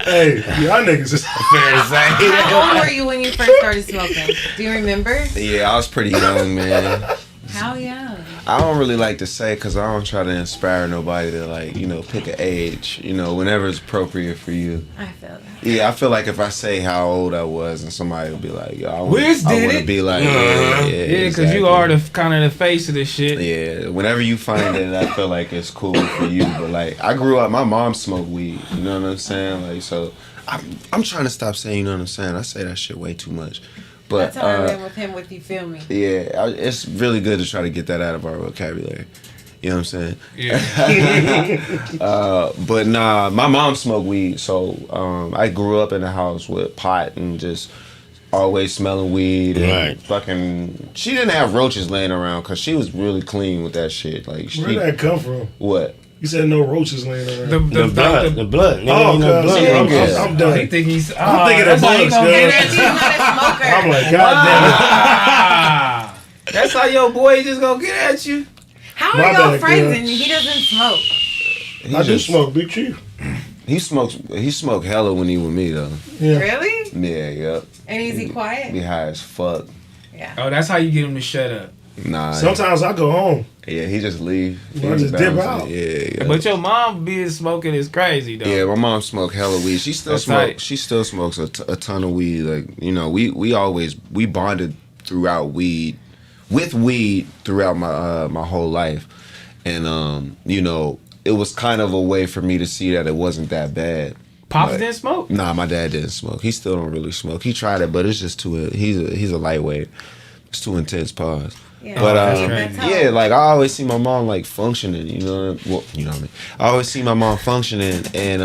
Speaker 3: Hey, y'all niggas is
Speaker 2: Fair to say.
Speaker 5: How old were you when you first started smoking? Do you remember?
Speaker 4: Yeah, I was pretty young, man.
Speaker 5: How young?
Speaker 4: I don't really like to say because I don't try to inspire nobody to like, you know, pick an age, you know, whenever it's appropriate for you.
Speaker 5: I feel that.
Speaker 4: Yeah, I feel like if I say how old I was and somebody will be like, yo, I
Speaker 1: Wiz
Speaker 4: want
Speaker 1: did
Speaker 4: to
Speaker 1: it.
Speaker 4: be like,
Speaker 1: Yeah, because you are the kind of the face of this shit.
Speaker 4: Yeah, whenever you find it, I feel like it's cool for you. But like, I grew up, my mom smoked weed. You know what I'm saying? Like, so I'm trying to stop saying, you know what I'm saying? I say that shit way too much. But
Speaker 5: That's how I ran with him with You Feel Me.
Speaker 4: yeah, it's really good to try to get that out of our vocabulary. You know what I'm saying?
Speaker 1: Yeah.
Speaker 4: But nah, my mom smoked weed, so I grew up in a house with pot and just always smelling weed and
Speaker 2: Right.
Speaker 4: fucking. She didn't have roaches laying around because she was really clean with that shit. Like,
Speaker 3: where'd that come from?
Speaker 4: what?
Speaker 3: You said no roaches laying around.
Speaker 2: The blood. The blood.
Speaker 3: Oh,
Speaker 2: You know,
Speaker 3: cuz,
Speaker 2: blood.
Speaker 3: yeah, I'm done.
Speaker 1: He think he's.
Speaker 3: I'm thinking of
Speaker 1: that's how he
Speaker 3: bugs,
Speaker 1: gonna get
Speaker 3: cuz.
Speaker 1: at
Speaker 5: He's
Speaker 1: you.
Speaker 5: not a smoker.
Speaker 3: I'm like, God damn it.
Speaker 1: Ah, that's how your boy just gonna get at you.
Speaker 5: How
Speaker 3: My
Speaker 5: are y'all
Speaker 3: bad,
Speaker 5: friends
Speaker 3: girl.
Speaker 5: and he doesn't smoke?
Speaker 4: He
Speaker 3: I do
Speaker 4: just-
Speaker 3: smoke, Big Chief.
Speaker 4: He smoked hella when he with me though.
Speaker 3: Yeah.
Speaker 5: Really?
Speaker 4: Yeah, yep.
Speaker 5: And is he quiet?
Speaker 4: Be high as fuck.
Speaker 5: Yeah.
Speaker 1: Oh, that's how you get him to shut up.
Speaker 4: Nah.
Speaker 3: Sometimes I go home.
Speaker 4: Yeah, he just leave.
Speaker 3: I
Speaker 4: He
Speaker 3: just dip
Speaker 4: bounce
Speaker 3: out.
Speaker 4: it. Yeah.
Speaker 1: But your mom being smoking is crazy though.
Speaker 4: Yeah, my mom smoked hella weed. She still
Speaker 1: That's
Speaker 4: smokes.
Speaker 1: tight.
Speaker 4: She still smokes a ton of weed. Like, you know, we bonded throughout weed, with weed throughout my whole life, and you know, it was kind of a way for me to see that it wasn't that bad.
Speaker 1: Pops
Speaker 4: But-
Speaker 1: didn't smoke.
Speaker 4: Nah, my dad didn't smoke. He still don't really smoke. He tried it, but it's just too. He's a lightweight. It's too intense. Pause.
Speaker 5: Yeah.
Speaker 4: But
Speaker 1: that's
Speaker 5: crazy.
Speaker 4: yeah, like I always see my mom like functioning, you know. Well, you know what I mean. I always see my mom functioning and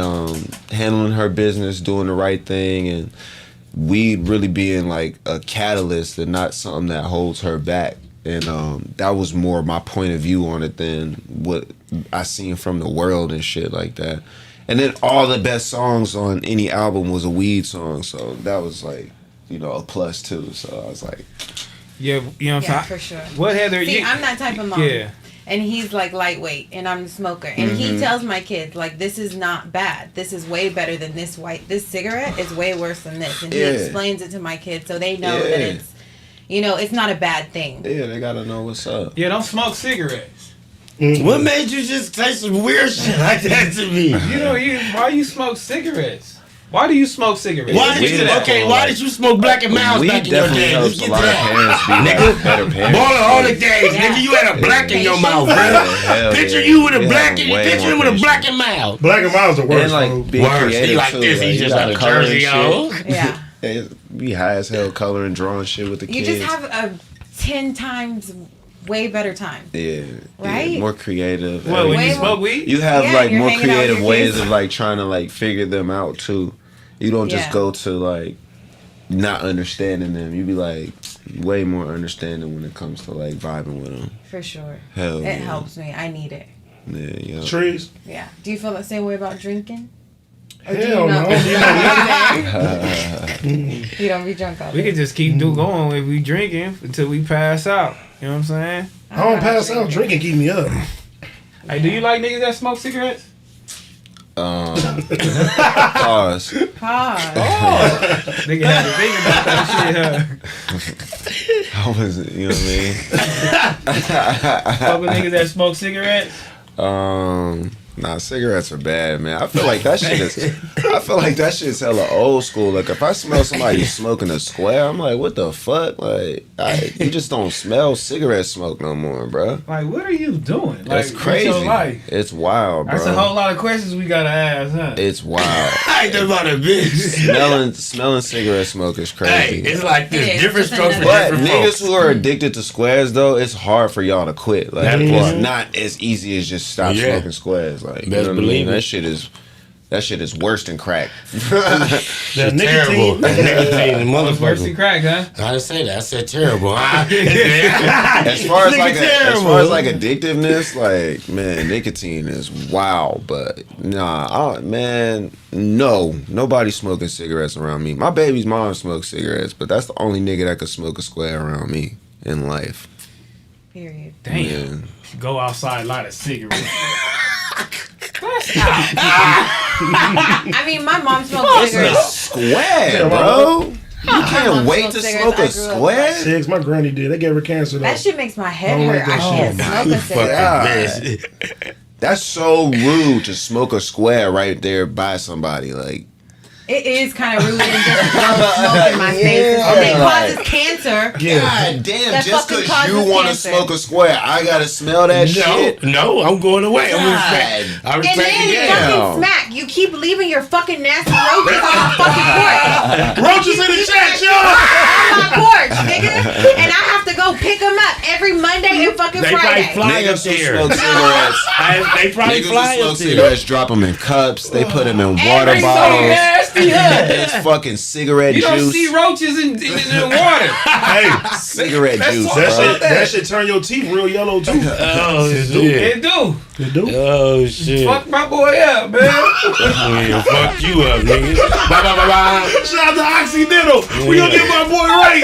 Speaker 4: handling her business, doing the right thing, and weed really being like a catalyst and not something that holds her back. And that was more my point of view on it than what I seen from the world and shit like that. And then all the best songs on any album was a weed song, so that was like, you know, a plus too. So I was like,
Speaker 1: Yeah, you know what I'm
Speaker 5: Yeah,
Speaker 1: saying?
Speaker 5: for sure.
Speaker 1: What Heather?
Speaker 5: See,
Speaker 1: you,
Speaker 5: I'm that type of mom.
Speaker 1: Yeah.
Speaker 5: And he's like lightweight, and I'm the smoker. And he tells my kids, like, this is not bad. This is way better than this white. This cigarette is way worse than this. And he
Speaker 4: Yeah.
Speaker 5: explains it to my kids so they know that
Speaker 4: Yeah.
Speaker 5: it's, you know, it's not a bad thing.
Speaker 4: yeah, they gotta know what's up.
Speaker 1: Yeah, don't smoke cigarettes.
Speaker 2: What made you just say some weird shit like that to me?
Speaker 1: You know, why you smoke cigarettes? Why do you smoke cigarettes?
Speaker 2: Why did you? Okay, why did you smoke Black and Miles
Speaker 4: Weed
Speaker 2: back in your
Speaker 4: definitely
Speaker 2: day? Let's
Speaker 4: helps a
Speaker 2: get to
Speaker 4: lot of
Speaker 2: that.
Speaker 4: parents be like better parents.
Speaker 2: Baller all the days,
Speaker 5: Yeah.
Speaker 2: nigga. You had a black in your mouth, bro.
Speaker 4: Hell
Speaker 2: Picture
Speaker 4: yeah.
Speaker 2: you with a
Speaker 4: Yeah,
Speaker 2: black and
Speaker 4: way
Speaker 2: picture
Speaker 4: more
Speaker 2: him with a
Speaker 4: patience.
Speaker 2: Black and Miles.
Speaker 3: Black and Miles the worst.
Speaker 4: And
Speaker 3: bro.
Speaker 4: like being
Speaker 2: Worse.
Speaker 4: creative
Speaker 2: He like
Speaker 4: too.
Speaker 2: this.
Speaker 4: Like,
Speaker 2: He
Speaker 4: you
Speaker 2: just
Speaker 4: got
Speaker 2: had a
Speaker 4: color and
Speaker 2: jersey
Speaker 4: shit.
Speaker 2: on.
Speaker 5: Yeah.
Speaker 4: Yeah, be high as hell coloring, drawing shit with the
Speaker 5: You
Speaker 4: kids.
Speaker 5: just have a 10 times way better time.
Speaker 4: yeah,
Speaker 5: Right?
Speaker 4: yeah, more creative.
Speaker 1: What, when
Speaker 5: Way
Speaker 1: you
Speaker 5: more-
Speaker 1: smoke weed?
Speaker 4: You have
Speaker 5: Yeah,
Speaker 4: like
Speaker 5: you're
Speaker 4: more
Speaker 5: hanging out with
Speaker 4: creative
Speaker 5: your
Speaker 4: ways
Speaker 5: kids.
Speaker 4: of like trying to like figure them out too. You don't just
Speaker 5: Yeah.
Speaker 4: go to like not understanding them. You be like way more understanding when it comes to like vibing with them.
Speaker 5: For sure.
Speaker 4: Hell
Speaker 5: It
Speaker 4: yeah.
Speaker 5: helps me. I need it.
Speaker 4: Yeah, yeah.
Speaker 3: Trees.
Speaker 5: Yeah. Do you feel the same way about drinking? Or do you
Speaker 3: Hell
Speaker 5: not?
Speaker 3: no.
Speaker 5: You don't be drunk all
Speaker 1: We
Speaker 5: day.
Speaker 1: can just keep going if we drinking until we pass out. You know what I'm saying?
Speaker 3: I don't pass out. Drinking keep me up.
Speaker 1: Hey, do you like niggas that smoke cigarettes?
Speaker 4: Pause.
Speaker 5: Pause.
Speaker 1: Nigga had to think about that shit, huh?
Speaker 4: I was, you know what
Speaker 1: Fuck with niggas that smoke cigarettes?
Speaker 4: I mean? Nah, cigarettes are bad, man. I feel like that shit is hella old school. Like if I smell somebody smoking a square, I'm like, what the fuck? Like you just don't smell cigarette smoke no more, bro.
Speaker 1: Like, what are you doing? Like,
Speaker 4: That's
Speaker 1: what's
Speaker 4: crazy.
Speaker 1: your life?
Speaker 4: It's wild, bro.
Speaker 1: That's a whole lot of questions we gotta ask, huh?
Speaker 4: It's wild.
Speaker 2: I ain't about a bitch.
Speaker 4: Smelling cigarette smoke is
Speaker 2: Hey,
Speaker 4: crazy.
Speaker 2: it's like
Speaker 5: It
Speaker 2: this.
Speaker 5: is.
Speaker 2: Different
Speaker 5: It's
Speaker 2: strokes for
Speaker 5: another-
Speaker 4: But
Speaker 2: different
Speaker 4: niggas
Speaker 2: folks.
Speaker 4: who are addicted to squares though, it's hard for y'all to quit. Like
Speaker 2: That
Speaker 4: it's
Speaker 2: part.
Speaker 4: not as easy as just stop
Speaker 2: Yeah.
Speaker 4: smoking squares. Like you
Speaker 2: Best
Speaker 4: know what I
Speaker 2: believe
Speaker 4: mean?
Speaker 2: it.
Speaker 4: That shit is That shit is worse than crack.
Speaker 2: That's terrible. Nicotine,
Speaker 1: Worse than
Speaker 2: motherfucker.
Speaker 1: crack, huh?
Speaker 2: I didn't say that. I said terrible.
Speaker 4: As far as like addictiveness, like man, nicotine is wild. But no, nobody smoking cigarettes around me. My baby's mom smokes cigarettes, but that's the only nigga that could smoke a square around me in life.
Speaker 5: Period.
Speaker 1: Damn.
Speaker 4: Yeah.
Speaker 1: Go outside, light a cigarette.
Speaker 5: I mean, my mom smoked cigarettes.
Speaker 4: Square, bro. You can't wait to smoke a square?
Speaker 3: Six, my granny did. They gave her cancer though.
Speaker 5: That shit makes my head
Speaker 3: Don't
Speaker 5: hurt.
Speaker 3: like
Speaker 5: I
Speaker 3: that
Speaker 5: can't smoke a cigarette.
Speaker 4: That's so rude to smoke a square right there by somebody. Like,
Speaker 5: It is kind of rude and just blow smoke in my face. It causes cancer.
Speaker 4: God damn,
Speaker 5: That
Speaker 4: just
Speaker 5: fucking
Speaker 4: because you
Speaker 5: causes
Speaker 4: want to
Speaker 5: cancer.
Speaker 4: smoke a square, I gotta smell that shit.
Speaker 2: No, I'm going away. I
Speaker 5: And
Speaker 2: respect
Speaker 5: then
Speaker 2: the game.
Speaker 5: fucking Smac, you keep leaving your fucking nasty roaches on my fucking porch.
Speaker 3: Roaches in the chat, yo!
Speaker 5: On my porch, nigga. And I have to go pick them up every Monday and fucking
Speaker 2: They probably
Speaker 5: Friday.
Speaker 2: fly up
Speaker 4: Niggas who
Speaker 2: there.
Speaker 4: smoke cigarettes.
Speaker 2: They probably
Speaker 4: Niggas
Speaker 2: fly
Speaker 4: who smoke
Speaker 2: up there.
Speaker 4: cigarettes, drop them in cups. They put them in water
Speaker 5: Every
Speaker 4: bottles.
Speaker 1: Nasty, huh?
Speaker 4: It's fucking cigarette
Speaker 1: You don't
Speaker 4: juice.
Speaker 1: see roaches in the water.
Speaker 3: Hey,
Speaker 4: Cigarette juice,
Speaker 1: all
Speaker 4: bro.
Speaker 3: that shit turn your teeth real yellow too.
Speaker 2: Oh, shit.
Speaker 1: It do.
Speaker 3: You do?
Speaker 2: Oh, shit.
Speaker 1: Fuck my boy up, man.
Speaker 2: Yeah, fuck you up, nigga. Bye, bye, bye, bye.
Speaker 3: Shout out to Occidental. We gonna get my boy right.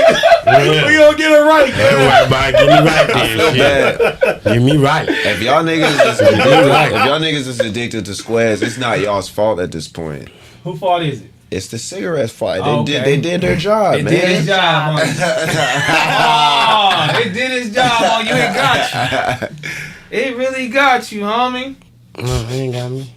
Speaker 3: We gonna get it right.
Speaker 2: Don't worry about it. Get me right there.
Speaker 4: Yeah.
Speaker 2: Get me right.
Speaker 4: If y'all niggas is addicted to squares, it's not y'all's fault at this point.
Speaker 1: Who fault is it?
Speaker 4: It's the cigarette fault.
Speaker 1: Oh, okay.
Speaker 4: They did their job,
Speaker 1: It
Speaker 4: man.
Speaker 1: did its job on you. Oh, it did its job on you. It got you. It really got you, homie.
Speaker 2: No, he ain't got me.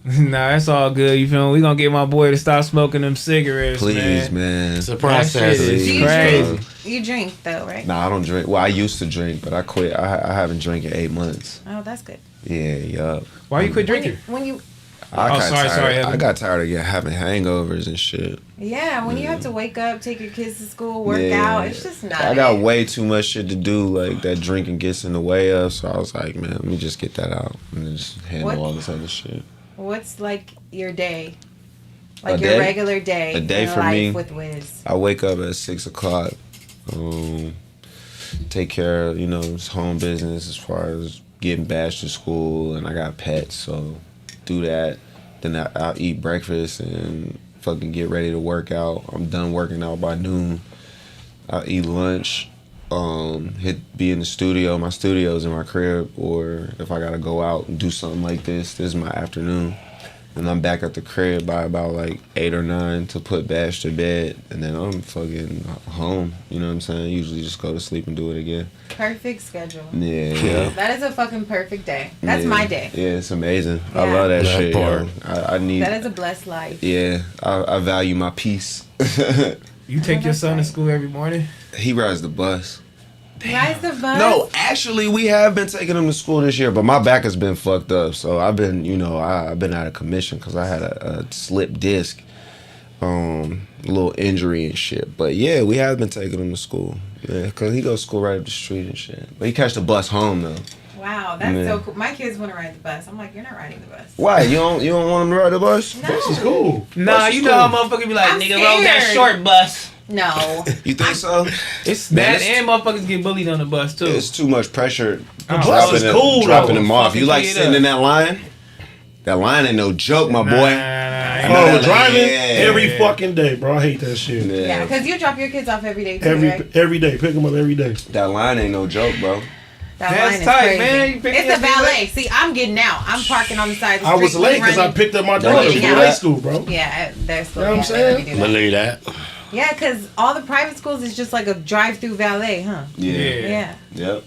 Speaker 1: Nah, that's all good. You feel me? We gonna get my boy to stop smoking them cigarettes,
Speaker 4: Please,
Speaker 1: man.
Speaker 4: man.
Speaker 2: It's a
Speaker 1: That
Speaker 2: process.
Speaker 1: shit is
Speaker 5: Do you
Speaker 1: crazy.
Speaker 5: drink? You drink though, right?
Speaker 4: Nah, I don't drink. Well, I used to drink, but I quit. I haven't drank in 8 months.
Speaker 5: Oh, that's good.
Speaker 4: Yeah, yup.
Speaker 1: Why you quit drinking?
Speaker 5: When you
Speaker 4: I got
Speaker 1: sorry,
Speaker 4: tired.
Speaker 1: Evan.
Speaker 4: I got tired of having hangovers and shit.
Speaker 5: when you have to wake up, take your kids to school, work
Speaker 4: Yeah.
Speaker 5: out, it's just not.
Speaker 4: I got
Speaker 5: it.
Speaker 4: way too much shit to do. Like that drinking gets in the way of. So I was like, man, let me just get that out and then just handle
Speaker 5: What?
Speaker 4: all this other shit.
Speaker 5: What's like your day? Like
Speaker 4: A
Speaker 5: your
Speaker 4: day?
Speaker 5: regular day.
Speaker 4: A day
Speaker 5: in
Speaker 4: for
Speaker 5: life
Speaker 4: me?
Speaker 5: with Wiz.
Speaker 4: I wake up at 6 o'clock. Take care of his home business as far as getting Bash to school, and I got pets, so do that. Then I'll eat breakfast and fucking get ready to work out. I'm done working out by noon. I'll eat lunch. Be in the studio. My studio's in my crib, or if I gotta go out and do something like this is my afternoon. And I'm back at the crib by about like 8 or 9 to put Bash to bed, and then I'm fucking home. You know what I'm saying? Usually just go to sleep and do it again.
Speaker 5: Perfect schedule.
Speaker 4: Yeah.
Speaker 5: That is a fucking perfect day. That's
Speaker 4: Yeah.
Speaker 5: my day.
Speaker 4: Yeah, it's amazing. I
Speaker 5: Yeah.
Speaker 4: love that
Speaker 2: That
Speaker 4: shit.
Speaker 2: part.
Speaker 4: Yo. I need.
Speaker 5: That is a blessed life.
Speaker 4: Yeah, I value my peace.
Speaker 1: You take your son to school every morning?
Speaker 4: He rides the bus.
Speaker 5: Rise the bus.
Speaker 4: No, actually, we have been taking him to school this year, but my back has been fucked up. So I've been, I've been out of commission because I had a slip disc, a little injury and shit. But yeah, we have been taking him to school. Yeah, because he goes to school right up the street and shit. But he catch the bus home though.
Speaker 5: Wow, that's
Speaker 4: Yeah.
Speaker 5: so cool. My kids want to ride the bus. I'm like, you're not riding the bus.
Speaker 4: Why? You don't want him to ride the bus?
Speaker 5: No.
Speaker 3: This is cool.
Speaker 1: Nah,
Speaker 4: Bus is
Speaker 1: you know how motherfuckers be like,
Speaker 5: I'm
Speaker 1: nigga, roll that
Speaker 5: scared.
Speaker 1: short bus.
Speaker 5: No.
Speaker 4: You think so?
Speaker 1: It's
Speaker 4: Man,
Speaker 1: that
Speaker 4: it's-
Speaker 1: and motherfuckers get bullied on the bus too.
Speaker 4: It's too much pressure.
Speaker 1: The
Speaker 3: bus is cool,
Speaker 4: dropping
Speaker 3: though.
Speaker 4: them off. You
Speaker 1: Fucking
Speaker 4: like
Speaker 1: kid
Speaker 4: sitting
Speaker 1: up.
Speaker 4: in that line? That line ain't no joke, my boy.
Speaker 3: Oh, driving
Speaker 4: Yeah.
Speaker 3: every fucking day, bro. I hate that shit.
Speaker 5: Yeah, because you drop your kids off every day too,
Speaker 3: Every
Speaker 5: right?
Speaker 3: every day, pick them up every day.
Speaker 4: That line ain't no joke, bro.
Speaker 5: That
Speaker 1: That's
Speaker 5: line is
Speaker 1: tight,
Speaker 5: crazy.
Speaker 1: man. You picking
Speaker 5: It's
Speaker 1: your
Speaker 5: a
Speaker 1: kids
Speaker 5: valet. See, I'm getting out. I'm parking on the side of the
Speaker 3: I
Speaker 5: street.
Speaker 3: was late because I
Speaker 5: running.
Speaker 3: picked up my
Speaker 4: Don't
Speaker 3: daughter
Speaker 4: you
Speaker 3: from
Speaker 4: do
Speaker 3: high
Speaker 4: that?
Speaker 3: school, bro.
Speaker 5: Yeah, they're still.
Speaker 3: You know what I'm saying?
Speaker 2: Believe that.
Speaker 5: Yeah, because all the private schools is just like a drive-through valet, huh?
Speaker 1: Yeah.
Speaker 5: Yeah.
Speaker 4: Yep.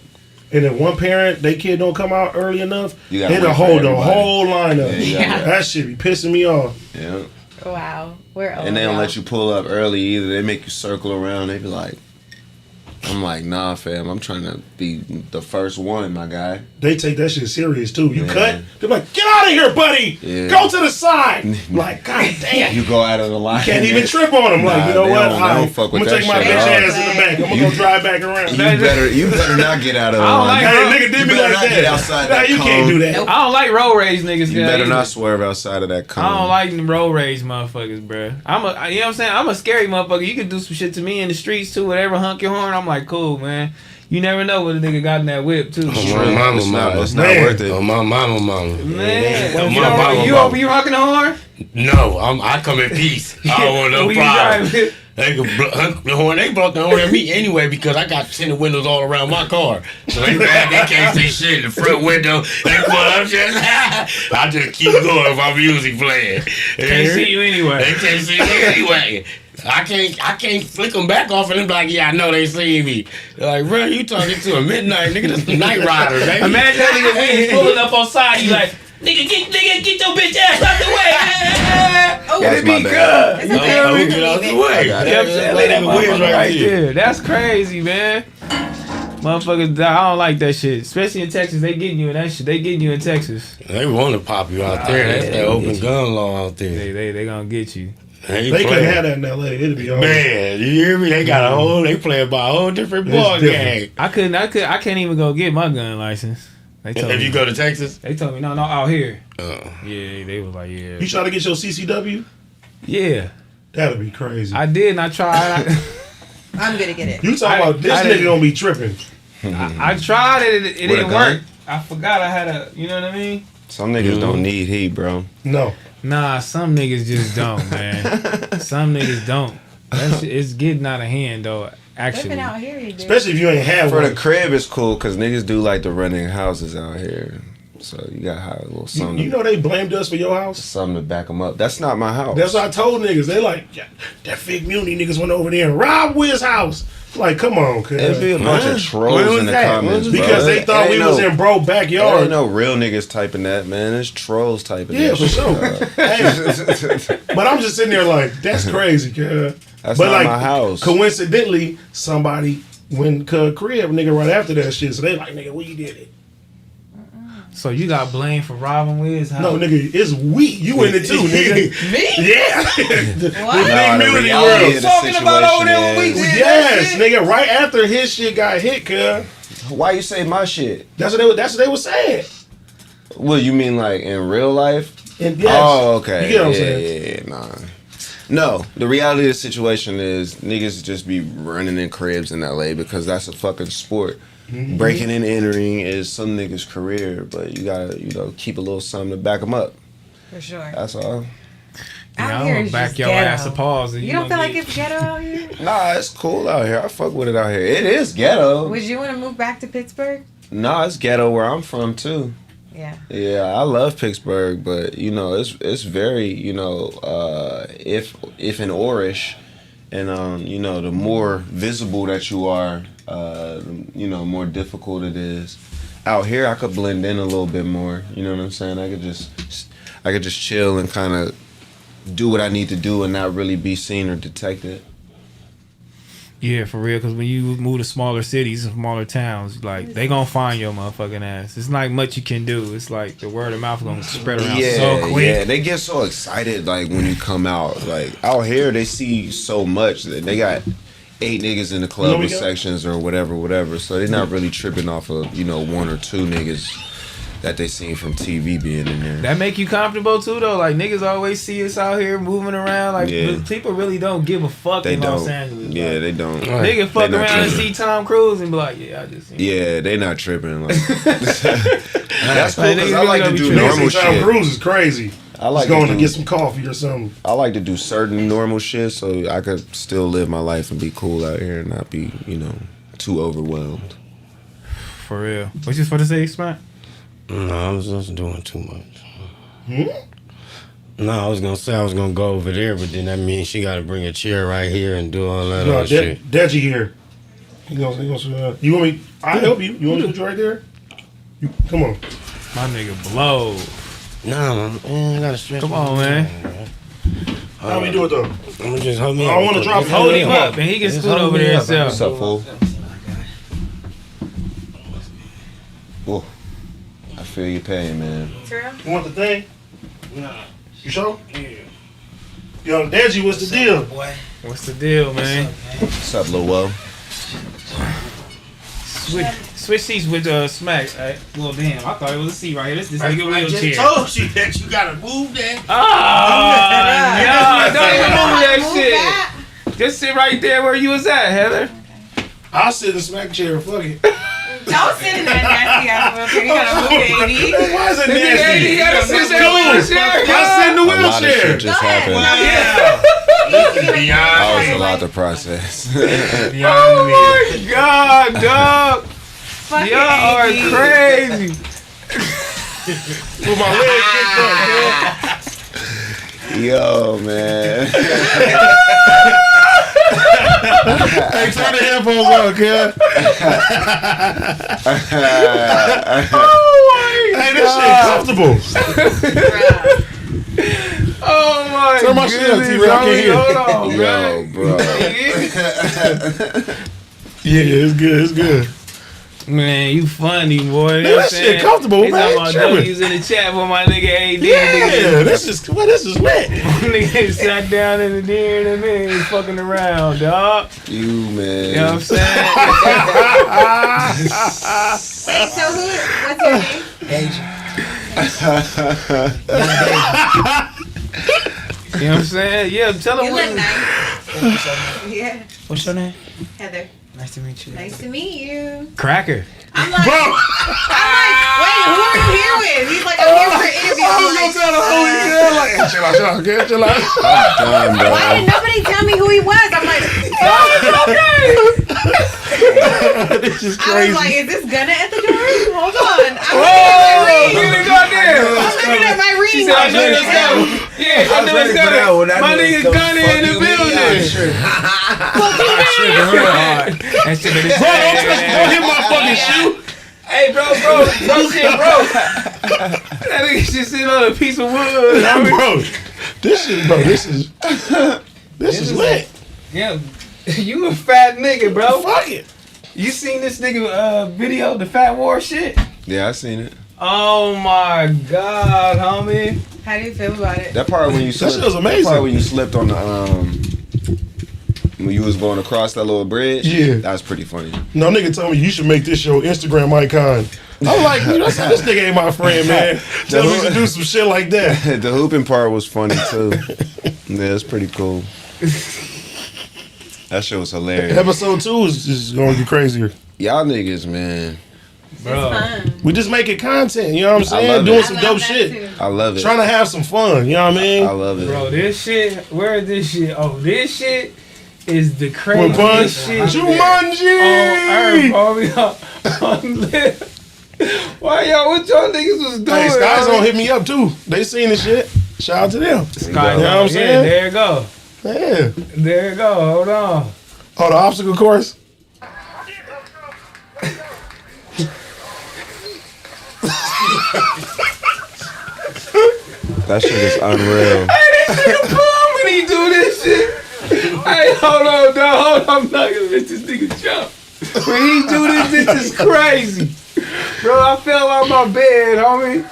Speaker 3: And if one parent, they kid don't come out early enough,
Speaker 4: You gotta
Speaker 3: it'll
Speaker 4: wait for
Speaker 3: hold the
Speaker 4: everybody.
Speaker 3: whole line up.
Speaker 4: Yeah, you gotta-
Speaker 3: That shit be pissing me off.
Speaker 4: Yeah.
Speaker 5: Wow. We're old.
Speaker 4: And they don't
Speaker 5: y'all.
Speaker 4: let you pull up early either. They make you circle around. They be like, I'm like, nah, fam. I'm trying to be the first one, my guy.
Speaker 3: They take that shit serious too. You
Speaker 4: Yeah.
Speaker 3: cut, they're like, get out of here, buddy.
Speaker 4: Yeah.
Speaker 3: Go to the side. I'm like, god damn.
Speaker 4: You go out of the line.
Speaker 3: Can't even trip on them. Like,
Speaker 4: Nah,
Speaker 3: you know
Speaker 4: they
Speaker 3: what?
Speaker 4: don't- they don't fuck
Speaker 3: I'm
Speaker 4: with
Speaker 3: gonna take
Speaker 4: that
Speaker 3: my
Speaker 4: shit
Speaker 3: bitch
Speaker 4: at all.
Speaker 3: ass in the back. I'm gonna go drive back around.
Speaker 4: You better not get out of the
Speaker 1: I don't
Speaker 4: line.
Speaker 1: like
Speaker 3: Hey,
Speaker 1: road-
Speaker 3: nigga did
Speaker 4: You
Speaker 3: me
Speaker 4: better
Speaker 3: like
Speaker 4: not
Speaker 3: that.
Speaker 4: get outside
Speaker 3: Nah,
Speaker 4: that
Speaker 3: you
Speaker 4: cone.
Speaker 3: can't do that.
Speaker 1: I don't like road rage niggas.
Speaker 4: You better not swerve outside of that cone.
Speaker 1: I don't like them road rage motherfuckers, bruh. You know what I'm saying? I'm a scary motherfucker. You can do some shit to me in the streets too, whatever, honk your horn. I'm like, cool, man. You never know what a nigga got in that whip too.
Speaker 2: Oh, my mama,
Speaker 4: It's not
Speaker 3: Man.
Speaker 4: worth it.
Speaker 2: Oh, my mama.
Speaker 1: Man,
Speaker 2: Oh,
Speaker 1: you,
Speaker 2: my mama.
Speaker 1: you honking the horn?
Speaker 2: No, I come in peace. I don't want no
Speaker 1: When you
Speaker 2: problem.
Speaker 1: drive-
Speaker 2: They honk the horn. They brought the horn at me anyway because I got tinted windows all around my car. So they bad. They can't see shit in the front window. They pull up shit. I just keep going with my music playing.
Speaker 1: Can't see you anyway.
Speaker 2: They can't see me anyway. I can't flick them back off and them be like, yeah, I know they see me. They're like, bro, you talking to a midnight nigga? That's the night rider, baby.
Speaker 1: Imagine that nigga when he's pulling up on side, you like, nigga, get your bitch ass out the way.
Speaker 5: Oh,
Speaker 4: That's
Speaker 5: it
Speaker 4: my
Speaker 5: be
Speaker 4: bad.
Speaker 5: good. It's okay.
Speaker 2: Oh,
Speaker 5: we
Speaker 2: get out
Speaker 5: believe
Speaker 2: the
Speaker 5: it.
Speaker 2: way.
Speaker 4: got it.
Speaker 1: Yep, lay that
Speaker 2: Wiz
Speaker 1: motherfucker right
Speaker 2: there.
Speaker 1: there. That's crazy, man. Motherfuckers, I don't like that shit. Especially in Texas, they getting you in that shit. They getting you in Texas.
Speaker 2: They want to pop you out there. That's
Speaker 1: yeah,
Speaker 2: that
Speaker 1: they
Speaker 2: open
Speaker 1: get you.
Speaker 2: gun law out there.
Speaker 1: They gonna get you.
Speaker 2: They
Speaker 3: They couldn't
Speaker 2: playing.
Speaker 3: have that in LA. It'd be all
Speaker 2: Man, you hear me? They got a whole. They playing by a whole different
Speaker 3: It's
Speaker 2: ball
Speaker 3: different.
Speaker 2: game.
Speaker 1: I can't even go get my gun license. They told
Speaker 2: If
Speaker 1: me,
Speaker 2: you go to Texas,
Speaker 1: they told me no out here.
Speaker 2: uh,
Speaker 1: Yeah, they was like yeah.
Speaker 3: You trying to get your CCW?
Speaker 1: Yeah,
Speaker 3: That'd be crazy.
Speaker 1: I did and I tried.
Speaker 5: I'm gonna get it.
Speaker 3: You talking about this
Speaker 1: I
Speaker 3: nigga
Speaker 1: didn't-
Speaker 3: gonna be tripping?
Speaker 1: I tried it. It
Speaker 4: With a
Speaker 1: didn't
Speaker 4: gun?
Speaker 1: work. I forgot I had a. You know what I mean?
Speaker 4: Some niggas don't need heat, bro.
Speaker 3: No.
Speaker 1: Nah, some niggas just don't, man. Some niggas don't. That shit, it's getting out of hand though. Actually,
Speaker 5: Living out here, you do.
Speaker 3: Especially if you ain't had
Speaker 4: For
Speaker 3: one.
Speaker 4: the crib, it's cool because niggas do like the running houses out here. So you got to have a little something,
Speaker 3: You know they blamed us for your house?
Speaker 4: something to back them up. That's not my house.
Speaker 3: That's what I told niggas. They like, yeah, that fake Muni niggas went over there and robbed Wiz house. Like, come on, cuz.
Speaker 4: It'd be a bunch of
Speaker 2: Where
Speaker 4: trolls
Speaker 2: was
Speaker 4: in the
Speaker 2: that?
Speaker 4: comments, bro.
Speaker 3: Because they thought
Speaker 4: It
Speaker 3: we
Speaker 4: ain't
Speaker 3: was
Speaker 4: no-
Speaker 3: in bro
Speaker 4: There
Speaker 3: backyard.
Speaker 4: ain't no real niggas typing that, man. It's trolls typing
Speaker 3: Yeah,
Speaker 4: that
Speaker 3: for
Speaker 4: shit,
Speaker 3: sure.
Speaker 4: dog.
Speaker 3: Hey, but I'm just sitting there like, that's crazy, cuz.
Speaker 4: That's
Speaker 3: But
Speaker 4: not
Speaker 3: like,
Speaker 4: my house.
Speaker 3: coincidentally, somebody went to crib nigga right after that shit. So they like, nigga, we did it.
Speaker 1: so you got blamed for robbing Wiz house?
Speaker 3: No, nigga, it's we. You in it too, nigga.
Speaker 1: Me?
Speaker 3: Yeah. the
Speaker 5: What?
Speaker 3: big
Speaker 4: Nah, the
Speaker 3: Muni
Speaker 4: reality
Speaker 3: world.
Speaker 4: of the
Speaker 1: Talking about over there when we
Speaker 4: situation
Speaker 1: did
Speaker 3: Yes,
Speaker 1: that shit?
Speaker 3: nigga, right after his shit got hit, cuz.
Speaker 4: is, why you say my shit?
Speaker 3: That's what they were saying.
Speaker 4: Well, you mean like in real life?
Speaker 3: And yes,
Speaker 4: Oh, okay.
Speaker 3: You get what I'm saying?
Speaker 4: Yeah, nah. No, the reality of the situation is niggas just be running in cribs in LA because that's a fucking sport.
Speaker 3: Mm-hmm.
Speaker 4: Breaking and entering is some niggas' career, but you gotta, keep a little something to back them up.
Speaker 5: For sure.
Speaker 4: That's all.
Speaker 5: Out
Speaker 1: Yeah,
Speaker 5: here
Speaker 1: I'm
Speaker 5: is
Speaker 1: gonna back
Speaker 5: just
Speaker 1: your
Speaker 5: ghetto.
Speaker 1: ass to pause. And
Speaker 5: You don't feel
Speaker 1: gonna
Speaker 5: like it's ghetto out here?
Speaker 4: Nah, it's cool out here. I fuck with it out here. It is ghetto.
Speaker 5: Would you want to move back to Pittsburgh?
Speaker 4: Nah, it's ghetto where I'm from too.
Speaker 5: Yeah.
Speaker 4: Yeah, I love Pittsburgh, but it's very if an orish, and the more visible that you are, more difficult it is. Out here, I could blend in a little bit more. You know what I'm saying? I could just chill and kind of do what I need to do and not really be seen or detected.
Speaker 1: Yeah, for real. Because when you move to smaller cities and smaller towns, like they gonna find your motherfucking ass. It's not much you can do. It's like the word of mouth gonna spread around so quick.
Speaker 4: Yeah, they get so excited like when you come out. Like out here, they see so much that they got 8 niggas in the club with sections or whatever. So they're not really tripping off of 1 or 2 niggas that they seen from TV being in there.
Speaker 1: That make you comfortable too, though. Like niggas always see us out here moving around. Like
Speaker 4: Yeah.
Speaker 1: people really don't give a fuck
Speaker 4: They
Speaker 1: in Los
Speaker 4: don't.
Speaker 1: Angeles.
Speaker 4: Yeah,
Speaker 1: like,
Speaker 4: they don't.
Speaker 1: nigga fuck
Speaker 4: They not
Speaker 1: around and
Speaker 4: tripping.
Speaker 1: see Tom Cruise and be like, yeah, I just seen.
Speaker 4: Yeah, they not tripping. Like, that's cool
Speaker 1: Like,
Speaker 4: because
Speaker 1: niggas
Speaker 4: I like
Speaker 1: really
Speaker 4: to
Speaker 1: don't
Speaker 4: do
Speaker 1: be
Speaker 4: normal
Speaker 3: Tom
Speaker 4: shit.
Speaker 3: Cruise is crazy.
Speaker 4: I like
Speaker 3: He's going
Speaker 4: to
Speaker 3: to
Speaker 4: do,
Speaker 3: get some coffee or something.
Speaker 4: I like to do certain normal shit so I could still live my life and be cool out here and not be, too overwhelmed.
Speaker 1: For real. What you supposed to say, Smac?
Speaker 2: No, I was just doing too much. No, I was gonna say I was gonna go over there, but then that means she gotta bring a chair right here and do all that
Speaker 3: No,
Speaker 2: other shit.
Speaker 3: Deji here. He goes, you want me? I'll help you. You want me to put you right there? Come on.
Speaker 1: My nigga blow.
Speaker 2: Nah, man, I gotta stretch.
Speaker 1: Come
Speaker 2: my
Speaker 1: on, man.
Speaker 3: How we do it though?
Speaker 2: I'm gonna just hold me
Speaker 3: I
Speaker 2: up.
Speaker 3: wanna drop it.
Speaker 1: Hold him up and he can scoot over there
Speaker 4: What's
Speaker 1: himself.
Speaker 4: up, fool? feel your pain, man.
Speaker 5: T-Rell?
Speaker 3: You want the thing?
Speaker 2: Nah.
Speaker 3: You sure?
Speaker 2: Yeah.
Speaker 3: Yo, Deji, what's the deal?
Speaker 2: Boy.
Speaker 1: What's the deal, man?
Speaker 4: What's up, Lil Wo?
Speaker 1: Switch seats with Smac. Well, damn, I thought it was a seat right here. This nigga
Speaker 2: I just
Speaker 1: wheelchair.
Speaker 2: told you that you gotta move that.
Speaker 1: No, don't even move that
Speaker 5: Move
Speaker 1: shit.
Speaker 5: that.
Speaker 1: Just sit right there where you was at, Heather.
Speaker 3: I'll sit in the Smac chair. Fuck it.
Speaker 5: Don't sit in that nasty ass wheelchair. You gotta move it, AD.
Speaker 3: Why is it
Speaker 1: Nigga,
Speaker 3: nasty?
Speaker 1: AD gotta sit
Speaker 3: That's
Speaker 1: that
Speaker 3: cool.
Speaker 1: wheelchair,
Speaker 3: I sit in the
Speaker 4: A lot of
Speaker 3: wheelchair.
Speaker 4: shit just
Speaker 5: Go ahead.
Speaker 4: happened.
Speaker 2: Beyond.
Speaker 4: That was a lot to process.
Speaker 1: Oh my god, dog.
Speaker 5: Fucking
Speaker 1: Y'all are
Speaker 5: AD.
Speaker 1: crazy.
Speaker 3: With my leg kicked up, man.
Speaker 4: Yo, man.
Speaker 3: Hey, turn the headphones on, kid. Hey, this shit comfortable.
Speaker 1: Oh my
Speaker 3: Turn my shit up,
Speaker 1: goodness.
Speaker 3: T-Rell, I can't hear.
Speaker 1: Hold on,
Speaker 4: Yo,
Speaker 1: man.
Speaker 4: bro.
Speaker 3: Yeah, it's good. It's good.
Speaker 1: Man, you funny, boy.
Speaker 3: Man, that shit comfortable,
Speaker 1: He's
Speaker 3: man.
Speaker 1: talking about
Speaker 3: Tripping.
Speaker 1: W's in the chat with my nigga AD.
Speaker 3: Yeah, this is lit.
Speaker 1: Nigga sat down in the deer and the man fucking around, dog.
Speaker 4: You, man.
Speaker 1: You know what I'm saying?
Speaker 5: Wait, so what's your name?
Speaker 2: Deji.
Speaker 1: You know what I'm saying? Yeah, tell him
Speaker 5: You
Speaker 1: what.
Speaker 5: look nice. Yeah.
Speaker 1: What's your name?
Speaker 5: Heather.
Speaker 1: Nice to meet you.
Speaker 5: Nice to meet you.
Speaker 1: Cracker.
Speaker 5: I'm like,
Speaker 3: Bro,
Speaker 5: wait, who are you here with? He's like, I'm here for an interview.
Speaker 3: I
Speaker 5: I'm
Speaker 3: was gonna
Speaker 5: like,
Speaker 3: tell the whole girl, like, hey, chill out, kid, chill out.
Speaker 4: Damn, bro.
Speaker 5: why did nobody tell me who he was? I'm like,
Speaker 3: This is
Speaker 5: I
Speaker 3: crazy.
Speaker 5: was like, is this Gunna at the door? Hold on. I'm
Speaker 1: Whoa!
Speaker 5: looking
Speaker 1: Get it goddamn.
Speaker 5: at my
Speaker 1: She
Speaker 5: reading.
Speaker 1: said, I knew it's Gunna. Yeah, I knew it's Gunna. My nigga Gunna in the building. That shit been
Speaker 3: Bro, don't hit my fucking shoe.
Speaker 1: Hey, bro, shit, bro. That nigga just sitting on a piece of wood.
Speaker 3: Bro, this is lit.
Speaker 1: Yeah, you a fat nigga, bro.
Speaker 3: Fuck it.
Speaker 1: You seen this nigga video, the Fat War shit?
Speaker 4: Yeah, I seen it.
Speaker 1: Oh my god, homie.
Speaker 5: How do you feel about it?
Speaker 4: That part when you
Speaker 3: That
Speaker 4: slipped,
Speaker 3: shit was amazing.
Speaker 4: That part when you slipped on the when you was going across that little bridge.
Speaker 3: Yeah.
Speaker 4: That was pretty funny.
Speaker 3: No nigga told me you should make this your Instagram icon. I'm like, this nigga ain't my friend, man. Tell me to do some shit like that.
Speaker 4: The hooping part was funny too. Yeah, it's pretty cool. That shit was hilarious.
Speaker 3: Episode 2 is just gonna get crazier.
Speaker 4: Y'all niggas, man.
Speaker 1: Bro.
Speaker 5: It's fun.
Speaker 3: We just making content, you know what I'm
Speaker 4: I
Speaker 3: saying?
Speaker 4: love
Speaker 3: Doing
Speaker 4: it.
Speaker 3: some
Speaker 5: I
Speaker 3: dope
Speaker 5: love that
Speaker 3: shit.
Speaker 5: too.
Speaker 4: I love it.
Speaker 3: Trying to have some fun, you know what I mean?
Speaker 4: I love it.
Speaker 1: Bro, this shit, where is this shit? Oh, this shit is the
Speaker 3: With
Speaker 1: craziest
Speaker 3: Bunch,
Speaker 1: shit on
Speaker 3: Jumanji!
Speaker 1: earth, homie. On live. Why y'all, what y'all niggas was doing?
Speaker 3: Hey, Sky's
Speaker 1: homie?
Speaker 3: gonna hit me up too. They seen this shit. Shout out to them.
Speaker 1: Sky,
Speaker 3: You know what I'm
Speaker 1: yeah,
Speaker 3: saying?
Speaker 1: there you go.
Speaker 3: Yeah.
Speaker 1: There you go. Hold on.
Speaker 3: Oh, the obstacle course?
Speaker 4: That shit is unreal.
Speaker 1: Hey, this nigga calm when he do this shit. Hey, hold on, dog. Hold on. I'm not gonna let this nigga jump. When he do this is crazy. Bro, I fell out my bed, homie.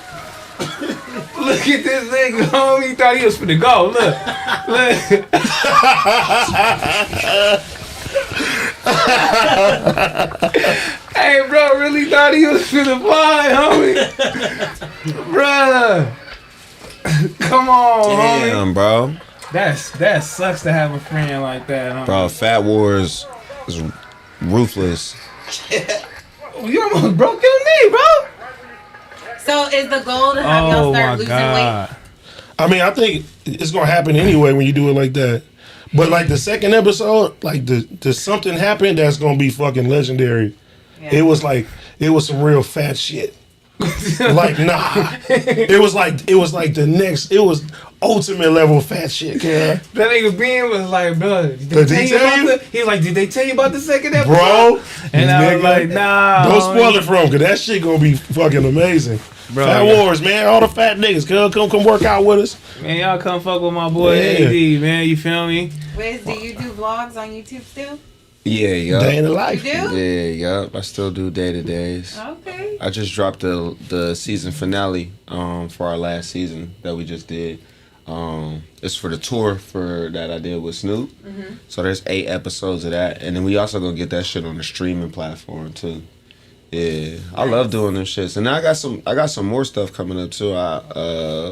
Speaker 1: Look at this nigga, homie. He thought he was finna go. Look. Hey, bro, really thought he was finna fly, homie. Bruh. Come on, homie.
Speaker 4: Damn, bro.
Speaker 1: That sucks to have a friend like that, huh?
Speaker 4: Bro, Fat Wars is ruthless.
Speaker 1: You almost broke your knee, bro.
Speaker 5: So is the goal to have y'all start losing weight?
Speaker 3: I mean, I think it's gonna happen anyway when you do it like that. But like the second episode, like the something happened that's gonna be fucking legendary.
Speaker 5: Yeah.
Speaker 3: It was some real fat shit. Like it was like the next. It was ultimate level fat shit, kid.
Speaker 1: That nigga Ben was like, bro, did
Speaker 3: Did
Speaker 1: they
Speaker 3: he
Speaker 1: tell
Speaker 3: tell
Speaker 1: you
Speaker 3: you?
Speaker 1: about the? He was like, did they tell you about the second episode?
Speaker 3: Bro,
Speaker 1: And I was
Speaker 3: nigga,
Speaker 1: like, nah.
Speaker 3: don't
Speaker 1: homie.
Speaker 3: spoil it for him, cause that shit gonna be fucking amazing.
Speaker 1: Bro,
Speaker 3: Fat
Speaker 1: yeah.
Speaker 3: Wars, man. All the fat niggas, come work out with us.
Speaker 1: Man, y'all come fuck with my boy
Speaker 3: Yeah.
Speaker 1: AD, man. You feel me?
Speaker 5: Wiz, do you do vlogs on YouTube still?
Speaker 4: Yeah, yup.
Speaker 3: Day in the life.
Speaker 5: You do?
Speaker 4: Yeah, yup. I still do day-to-days.
Speaker 5: Okay.
Speaker 4: I just dropped the season finale for our last season that we just did. It's for the tour that I did with Snoop. So there's 8 episodes of that, and then we also gonna get that shit on the streaming platform too. Yeah, I love doing them shits, and now I got some more stuff coming up too.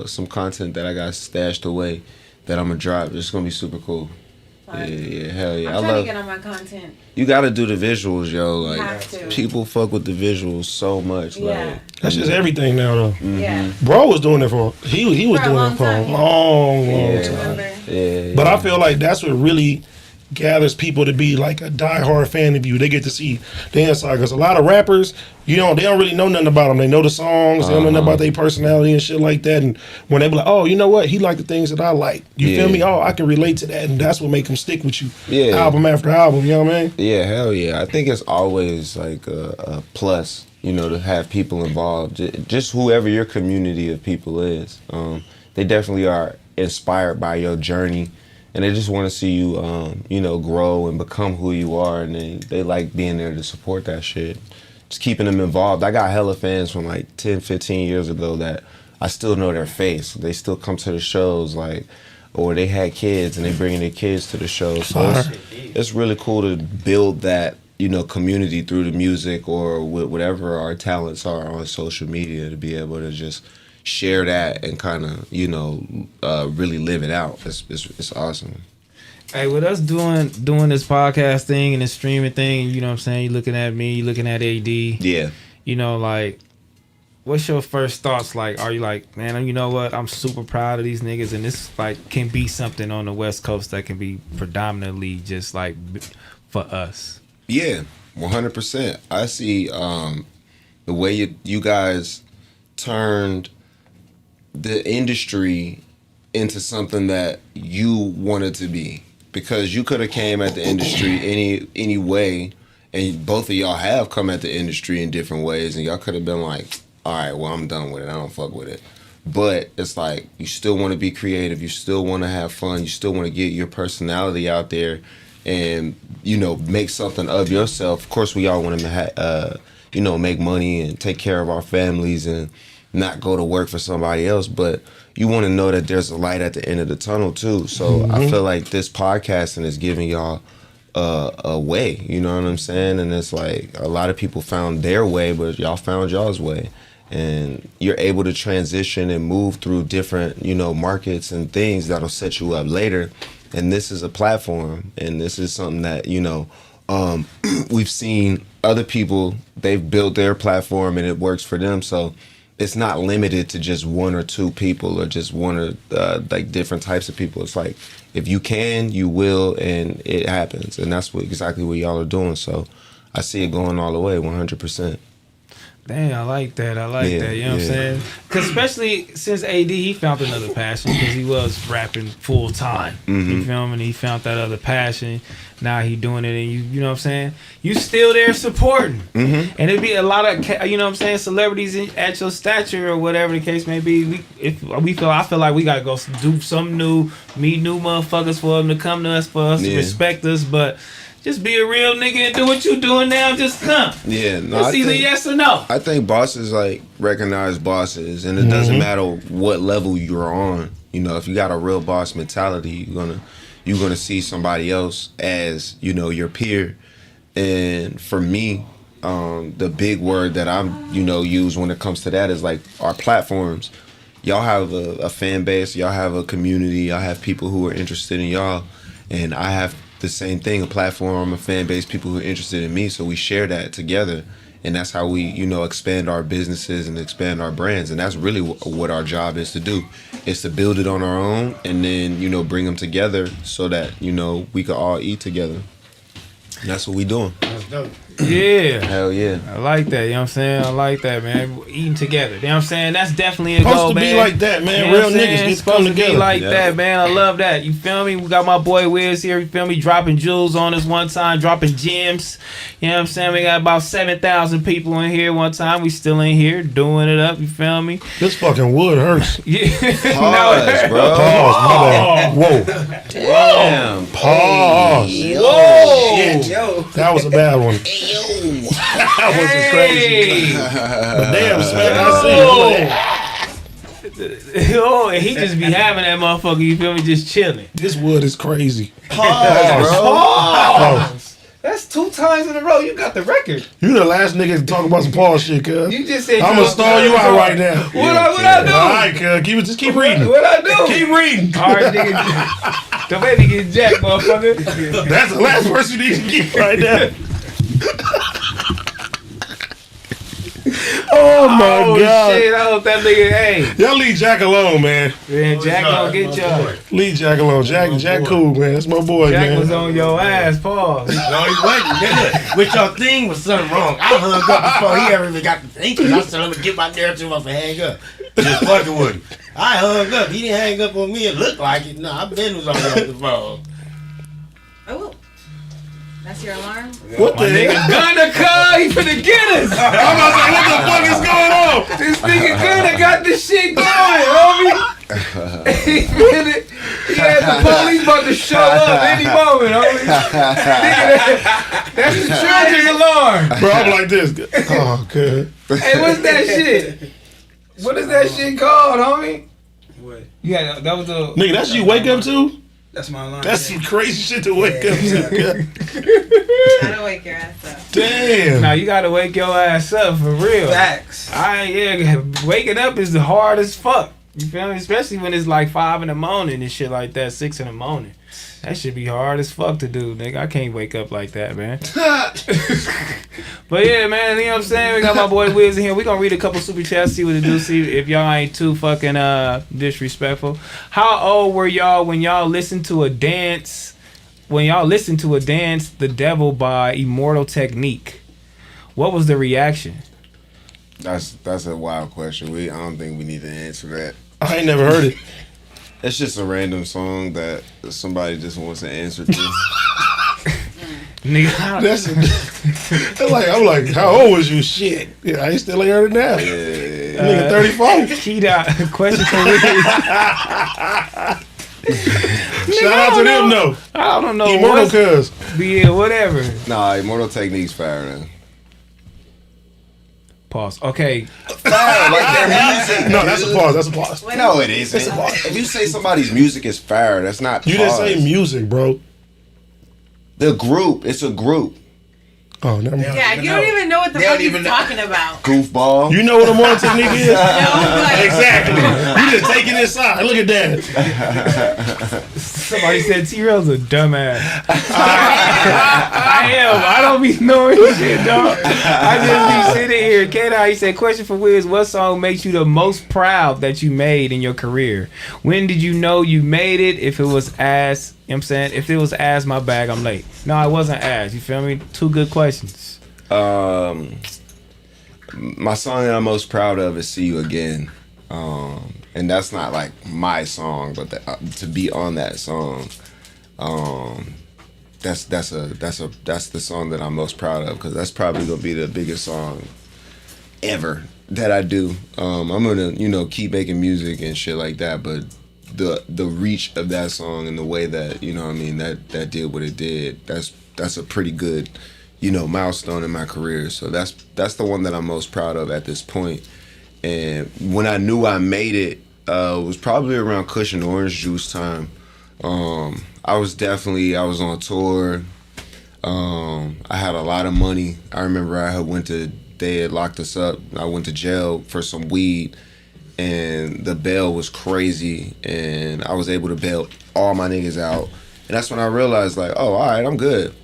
Speaker 4: Some content that I got stashed away that I'm gonna drop. It's gonna be super cool. Yeah, hell yeah.
Speaker 5: I'm trying to get on my content.
Speaker 4: You gotta do the visuals, yo. Like
Speaker 5: Have to.
Speaker 4: people fuck with the visuals so much.
Speaker 5: Yeah.
Speaker 4: Like
Speaker 3: That's just everything now, though.
Speaker 5: Yeah.
Speaker 3: Bro was doing it he was
Speaker 5: For a
Speaker 3: doing
Speaker 5: long
Speaker 3: it for a
Speaker 5: time.
Speaker 3: long
Speaker 4: Yeah.
Speaker 3: time.
Speaker 5: Remember?
Speaker 4: yeah.
Speaker 3: But I feel like that's what really gathers people to be like a diehard fan of you. They get to see the inside, because a lot of rappers, they don't really know nothing about them. They know the songs, they don't know nothing about their personality and shit like that. And when they be like, oh, you know what, he like the things that I like. You feel me? Oh, I can relate to that, and that's what make them stick with you.
Speaker 4: Yeah.
Speaker 3: Album after album. You know what I mean?
Speaker 4: Yeah, hell yeah. I think it's always like a plus, to have people involved. Just whoever your community of people is. They definitely are inspired by your journey, and they just want to see you, grow and become who you are, and they like being there to support that shit. Just keeping them involved. I got hella fans from like 10, 15 years ago that I still know their face. They still come to the shows, or they had kids and they bringing their kids to the shows. So it's really cool to build that, community through the music or whatever our talents are on social media, to be able to just share that and kind of, really live it out. It's awesome.
Speaker 1: Hey, with us doing this podcast thing and this streaming thing, you know what I'm saying? You looking at me, you looking at AD.
Speaker 4: Yeah.
Speaker 1: What's your first thoughts? Like, are you like, man, you know what? I'm super proud of these niggas, and this can be something on the West Coast that can be predominantly just like for us.
Speaker 4: Yeah, 100%. I see the way you guys turned the industry into something that you wanted to be, because you could have came at the industry any way, and both of y'all have come at the industry in different ways, and y'all could have been like, all right, well, I'm done with it, I don't fuck with it. But it's like, you still want to be creative, you still want to have fun, you still want to get your personality out there and make something of yourself. Of course, we all want to make money and take care of our families and not go to work for somebody else, but you want to know that there's a light at the end of the tunnel too. So I feel like this podcasting is giving y'all a way, you know what I'm saying? And it's like a lot of people found their way, but y'all found y'all's way, and you're able to transition and move through different markets and things that'll set you up later. And this is a platform, and this is something that we've seen other people, they've built their platform and it works for them. So it's not limited to just one or two people or just one or different types of people. It's like, if you can, you will, and it happens. And that's exactly what y'all are doing. So I see it going all the way, 100%.
Speaker 1: Dang, I like that. You know what I'm saying? Because especially since AD, he found another passion, because he was rapping full time. You feel me? And he found that other passion. Now he doing it, and you know what I'm saying? You still there supporting. And it'd be a lot of, celebrities at your stature or whatever the case may be. I feel like we got to go do something new, meet new motherfuckers for them to come to us, for us to respect us, but just be a real nigga and do what you doing now. Just come.
Speaker 4: Yeah, no.
Speaker 1: It's either yes or no.
Speaker 4: I think bosses recognize bosses, and it doesn't matter what level you're on. If you got a real boss mentality, you're gonna see somebody else as your peer. And for me, the big word that I'm use when it comes to that is like our platforms. Y'all have a fan base, y'all have a community, y'all have people who are interested in y'all, and I have the same thing, a platform, a fan base, people who are interested in me. So we share that together, and that's how we expand our businesses and expand our brands. And that's really what our job is to do, is to build it on our own, and then bring them together so that we can all eat together. And that's what we doing.
Speaker 3: That's dope.
Speaker 1: Yeah.
Speaker 4: Hell yeah.
Speaker 1: I like that, you know what I'm saying? I like that, man. Eating together. You know what I'm saying? That's definitely a
Speaker 3: Supposed
Speaker 1: goal,
Speaker 3: to
Speaker 1: man.
Speaker 3: be like that, man.
Speaker 1: You know
Speaker 3: Real
Speaker 1: what I'm saying?
Speaker 3: niggas get
Speaker 1: It's
Speaker 3: to come
Speaker 1: supposed to
Speaker 3: together.
Speaker 1: be like that, man. I love that. You feel me? We got my boy Wiz here, you feel me? Dropping jewels on us one time, dropping gems. You know what I'm saying? We got about 7,000 people in here one time. We still in here doing it up, you feel me?
Speaker 3: This fucking wood hurts.
Speaker 1: Yeah.
Speaker 4: Pause, bro.
Speaker 3: Pause, my bad. Whoa.
Speaker 4: Damn.
Speaker 3: Pause.
Speaker 1: Whoa.
Speaker 5: Yo.
Speaker 3: was a bad one. That wasn't crazy. But damn, Smac, I see.
Speaker 1: Oh, and he just be having that motherfucker, you feel me, just chilling.
Speaker 3: This wood is crazy.
Speaker 1: Pause. That's 2 times in a row. You got the record.
Speaker 3: You the last nigga to talk about some pause shit, cuz.
Speaker 1: You just said
Speaker 3: I'm gonna stall you out right now.
Speaker 1: What I do?
Speaker 3: All right, cuz. Just keep reading.
Speaker 1: What I do?
Speaker 3: Keep reading.
Speaker 1: All right, nigga. The baby get jacked, motherfucker.
Speaker 3: That's the last person you need to keep right now. Oh my God.
Speaker 1: Shit, I hope that nigga, hey.
Speaker 3: Y'all leave Jack alone, man.
Speaker 1: Man, Jack gonna get y'all.
Speaker 3: Leave Jack alone. Jack cool, man. That's my boy,
Speaker 1: Jack
Speaker 3: man.
Speaker 1: was on your ass, pause.
Speaker 2: No, he wasn't. Nigga, with your thing was something wrong. I hung up before he ever even got the thinking. I said, I'm gonna get my narrative off and hang up. Just fucking with him. I hung up. He didn't hang up on me. It looked like it. No, I bet was on the phone.
Speaker 5: Oh, that's your alarm?
Speaker 3: What the
Speaker 1: Nigga,
Speaker 3: hell?
Speaker 1: Gunna come, he finna get us.
Speaker 3: I'm about to say, what the fuck is going on?
Speaker 1: This nigga Gunna got this shit going, homie. He had the police about to show up any moment, homie. Nigga, that's the children's alarm.
Speaker 3: Bro, I'm like this. Oh, good.
Speaker 1: Hey, what's that shit? What is that shit called, homie?
Speaker 8: What?
Speaker 1: Yeah, that was the...
Speaker 3: Nigga, that's you wake up to?
Speaker 8: That's my alarm.
Speaker 3: That's some crazy shit to wake up to.
Speaker 5: Gotta wake your ass up.
Speaker 3: Damn.
Speaker 1: Now you gotta wake your ass up for real.
Speaker 8: Facts.
Speaker 1: Waking up is the hard as fuck. You feel me? Especially when it's like 5 in the morning and shit like that, 6 in the morning. That should be hard as fuck to do, nigga. I can't wake up like that, man. But yeah, man, you know what I'm saying? We got my boy Wiz in here. We gonna read a couple super chats, see what it do, see if y'all ain't too fucking disrespectful. How old were y'all when y'all listened to a dance? When y'all listened to a dance, The Devil by Immortal Technique? What was the reaction?
Speaker 4: That's a wild question. I don't think we need to answer that.
Speaker 3: I ain't never heard it.
Speaker 4: It's just a random song that somebody just wants to answer to.
Speaker 1: Nigga,
Speaker 3: That's I'm like, how old was you? Shit. Yeah, I still ain't heard it now.
Speaker 4: Yeah.
Speaker 3: Nigga 34.
Speaker 1: Keyed out. Question for Wiz.
Speaker 3: Shout out to them though.
Speaker 1: I don't know.
Speaker 3: Immortal cuz.
Speaker 1: Yeah, whatever.
Speaker 4: Nah, Immortal Technique's fire, man.
Speaker 1: Pause. Okay.
Speaker 4: Fire, like their music.
Speaker 3: No, that's a pause. That's a pause.
Speaker 4: No, it isn't. If you say somebody's music is fire, that's not.
Speaker 3: You didn't
Speaker 4: pause.
Speaker 3: say music, bro.
Speaker 4: The group. It's a group.
Speaker 3: Oh, never mind.
Speaker 5: Yeah, you don't even know what the fuck he's talking about.
Speaker 4: Goofball.
Speaker 3: You know what a moral technique is?
Speaker 5: No, but
Speaker 3: Exactly. You just take it inside. Look at that.
Speaker 1: Somebody said T-Rell's a dumbass. I am. I don't be knowing shit, dog. I just be sitting here. K-Dot, he said, question for Wiz, what song makes you the most proud that you made in your career? When did you know you made it? If it was ass, you know what I'm saying? If it was ass, my bag, I'm late. No, it wasn't ass. You feel me? 2 good questions.
Speaker 4: My song that I'm most proud of is "See You Again," and that's not like my song, but to be on that song, that's the song that I'm most proud of, because that's probably gonna be the biggest song ever that I do. I'm gonna keep making music and shit like that, but the reach of that song and the way that that did what it did, that's a pretty good milestone in my career. So that's the one that I'm most proud of at this point. And when I knew I made it, was probably around Kush and Orange Juice time. I was on tour. I had a lot of money. I remember they had locked us up. I went to jail for some weed, and the bail was crazy, and I was able to bail all my niggas out. And that's when I realized, like, oh, all right, I'm good.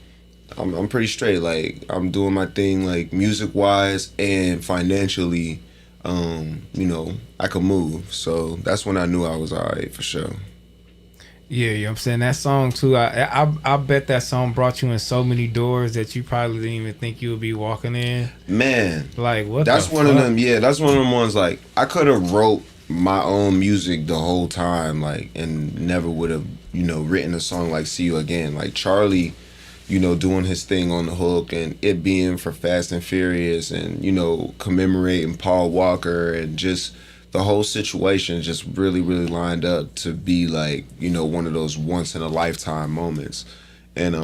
Speaker 4: I'm pretty straight. Like, I'm doing my thing, like, music-wise and financially. I could move. So that's when I knew I was all right, for sure.
Speaker 1: Yeah, you know what I'm saying? That song, too, I bet that song brought you in so many doors that you probably didn't even think you would be walking in.
Speaker 4: Man.
Speaker 1: Like, what
Speaker 4: That's
Speaker 1: the
Speaker 4: one
Speaker 1: fuck?
Speaker 4: of them, yeah, that's one of them ones, like, I could have wrote my own music the whole time, like, and never would have, written a song like "See You Again." Like, Charlie, doing his thing on the hook, and it being for Fast and Furious, and, commemorating Paul Walker, and just the whole situation just really, really lined up to be like, one of those once in a lifetime moments. And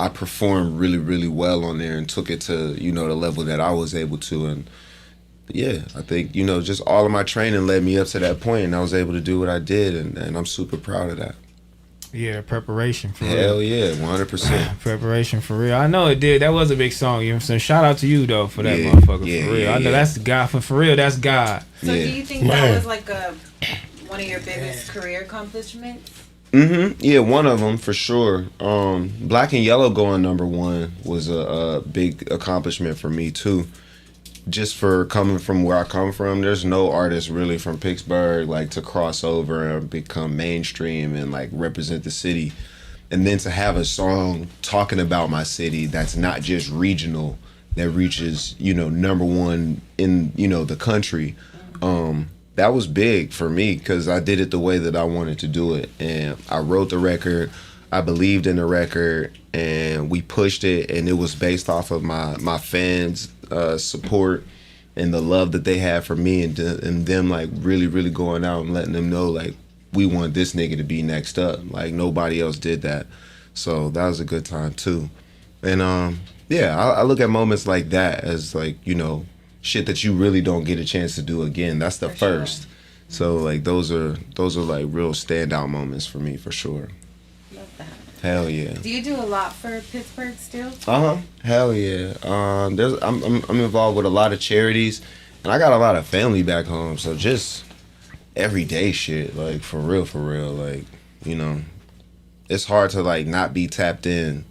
Speaker 4: I performed really, really well on there and took it to, you know, the level that I was able to. And yeah, I think, you know, just all of my training led me up to that point, and I was able to do what I did, and I'm super proud of that.
Speaker 1: Yeah, preparation for
Speaker 4: Hell
Speaker 1: real.
Speaker 4: yeah, 100%.
Speaker 1: Preparation for real. I know it did. That was a big song. You know what I'm saying? Shout out to you though for that
Speaker 4: Yeah,
Speaker 1: motherfucker.
Speaker 4: yeah,
Speaker 1: for real.
Speaker 4: yeah,
Speaker 1: I know
Speaker 4: yeah.
Speaker 1: that's God. For real, that's God.
Speaker 5: So
Speaker 4: Yeah.
Speaker 5: do you think
Speaker 3: Man.
Speaker 5: that was like one of your biggest career accomplishments?
Speaker 4: Yeah, one of them for sure. Black and Yellow going #1 was a big accomplishment for me too. Just for coming from where I come from, there's no artist really from Pittsburgh like to cross over and become mainstream and like represent the city. And then to have a song talking about my city that's not just regional, that reaches, you know, #1 in, you know, the country. That was big for me because I did it the way that I wanted to do it. And I wrote the record, I believed in the record, and we pushed it, and it was based off of my fans' support and the love that they had for me, and them like really, really going out and letting them know like, we want this nigga to be next up. Like nobody else did that. So that was a good time too. And yeah, I look at moments like that as like, you know, shit that you really don't get a chance to do again. That's the first. So like those are like real standout moments for me for sure.
Speaker 5: Love that.
Speaker 4: Hell yeah.
Speaker 5: Do you do a lot for Pittsburgh still?
Speaker 4: Hell yeah. I'm involved with a lot of charities, and I got a lot of family back home. So just everyday shit, like for real, like, you know, it's hard to like not be tapped in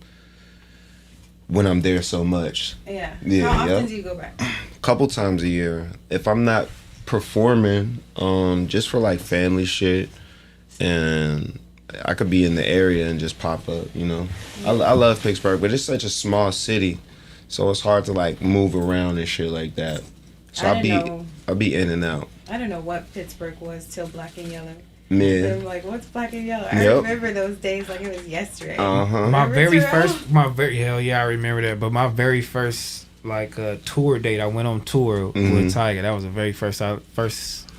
Speaker 4: when I'm there so much.
Speaker 5: Yeah.
Speaker 4: Yeah,
Speaker 5: How often
Speaker 4: yep.
Speaker 5: do you go back?
Speaker 4: Couple times a year. If I'm not performing, just for like family shit, and I could be in the area and just pop up, you know. I love Pittsburgh, but it's such a small city, so it's hard to like move around and shit like that. So I'll be in and out.
Speaker 5: I don't know what Pittsburgh was till Black and Yellow.
Speaker 4: Yeah.
Speaker 5: I'm like, what's Black and Yellow? I
Speaker 4: Yep.
Speaker 5: remember those days like it was yesterday.
Speaker 1: My
Speaker 5: Remember
Speaker 1: very
Speaker 5: T-Rell?
Speaker 1: hell yeah, I remember that. But my very first like tour date, I went on tour with Tiger. That was the very first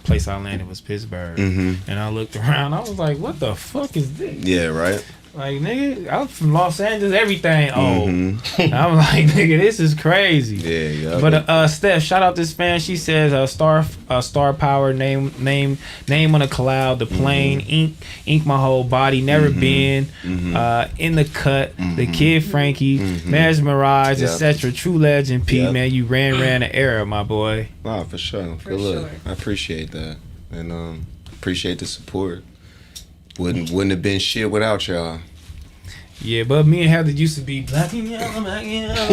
Speaker 1: place I landed was Pittsburgh. And I looked around, I was like, what the fuck is this?
Speaker 4: Yeah, right.
Speaker 1: Like, nigga, I'm from Los Angeles, everything. I'm like, nigga, this is crazy.
Speaker 4: Yeah.
Speaker 1: But Steph, shout out this fan. She says, star power, name on a cloud, the plane, ink my whole body, never been, in the cut, the kid Frankie, mesmerized, etc. True legend, P, man. You ran the era, my boy.
Speaker 4: Wow, for sure. Good look. I appreciate that, and appreciate the support. Wouldn't have been shit without y'all.
Speaker 1: Yeah, but me and Heather used to be black and yellow, black and yellow.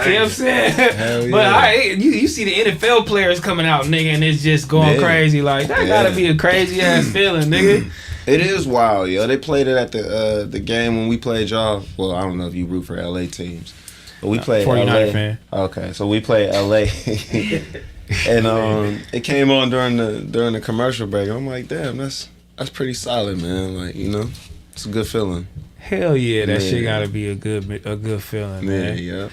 Speaker 1: See what I'm saying?
Speaker 4: Hell yeah.
Speaker 1: But you see the NFL players coming out, nigga, and it's just going crazy. Like, that gotta be a crazy ass feeling, nigga.
Speaker 4: It is wild, yo. They played it at the game when we played y'all. Well, I don't know if you root for LA teams, but we played
Speaker 1: 49er
Speaker 4: LA.
Speaker 1: fan.
Speaker 4: Okay, so we played LA. And it came on during the commercial break. I'm like, damn, that's pretty solid, man. Like, you know, it's a good feeling.
Speaker 1: Hell yeah, that
Speaker 4: Yeah.
Speaker 1: shit gotta be a good feeling, man.
Speaker 4: Yeah.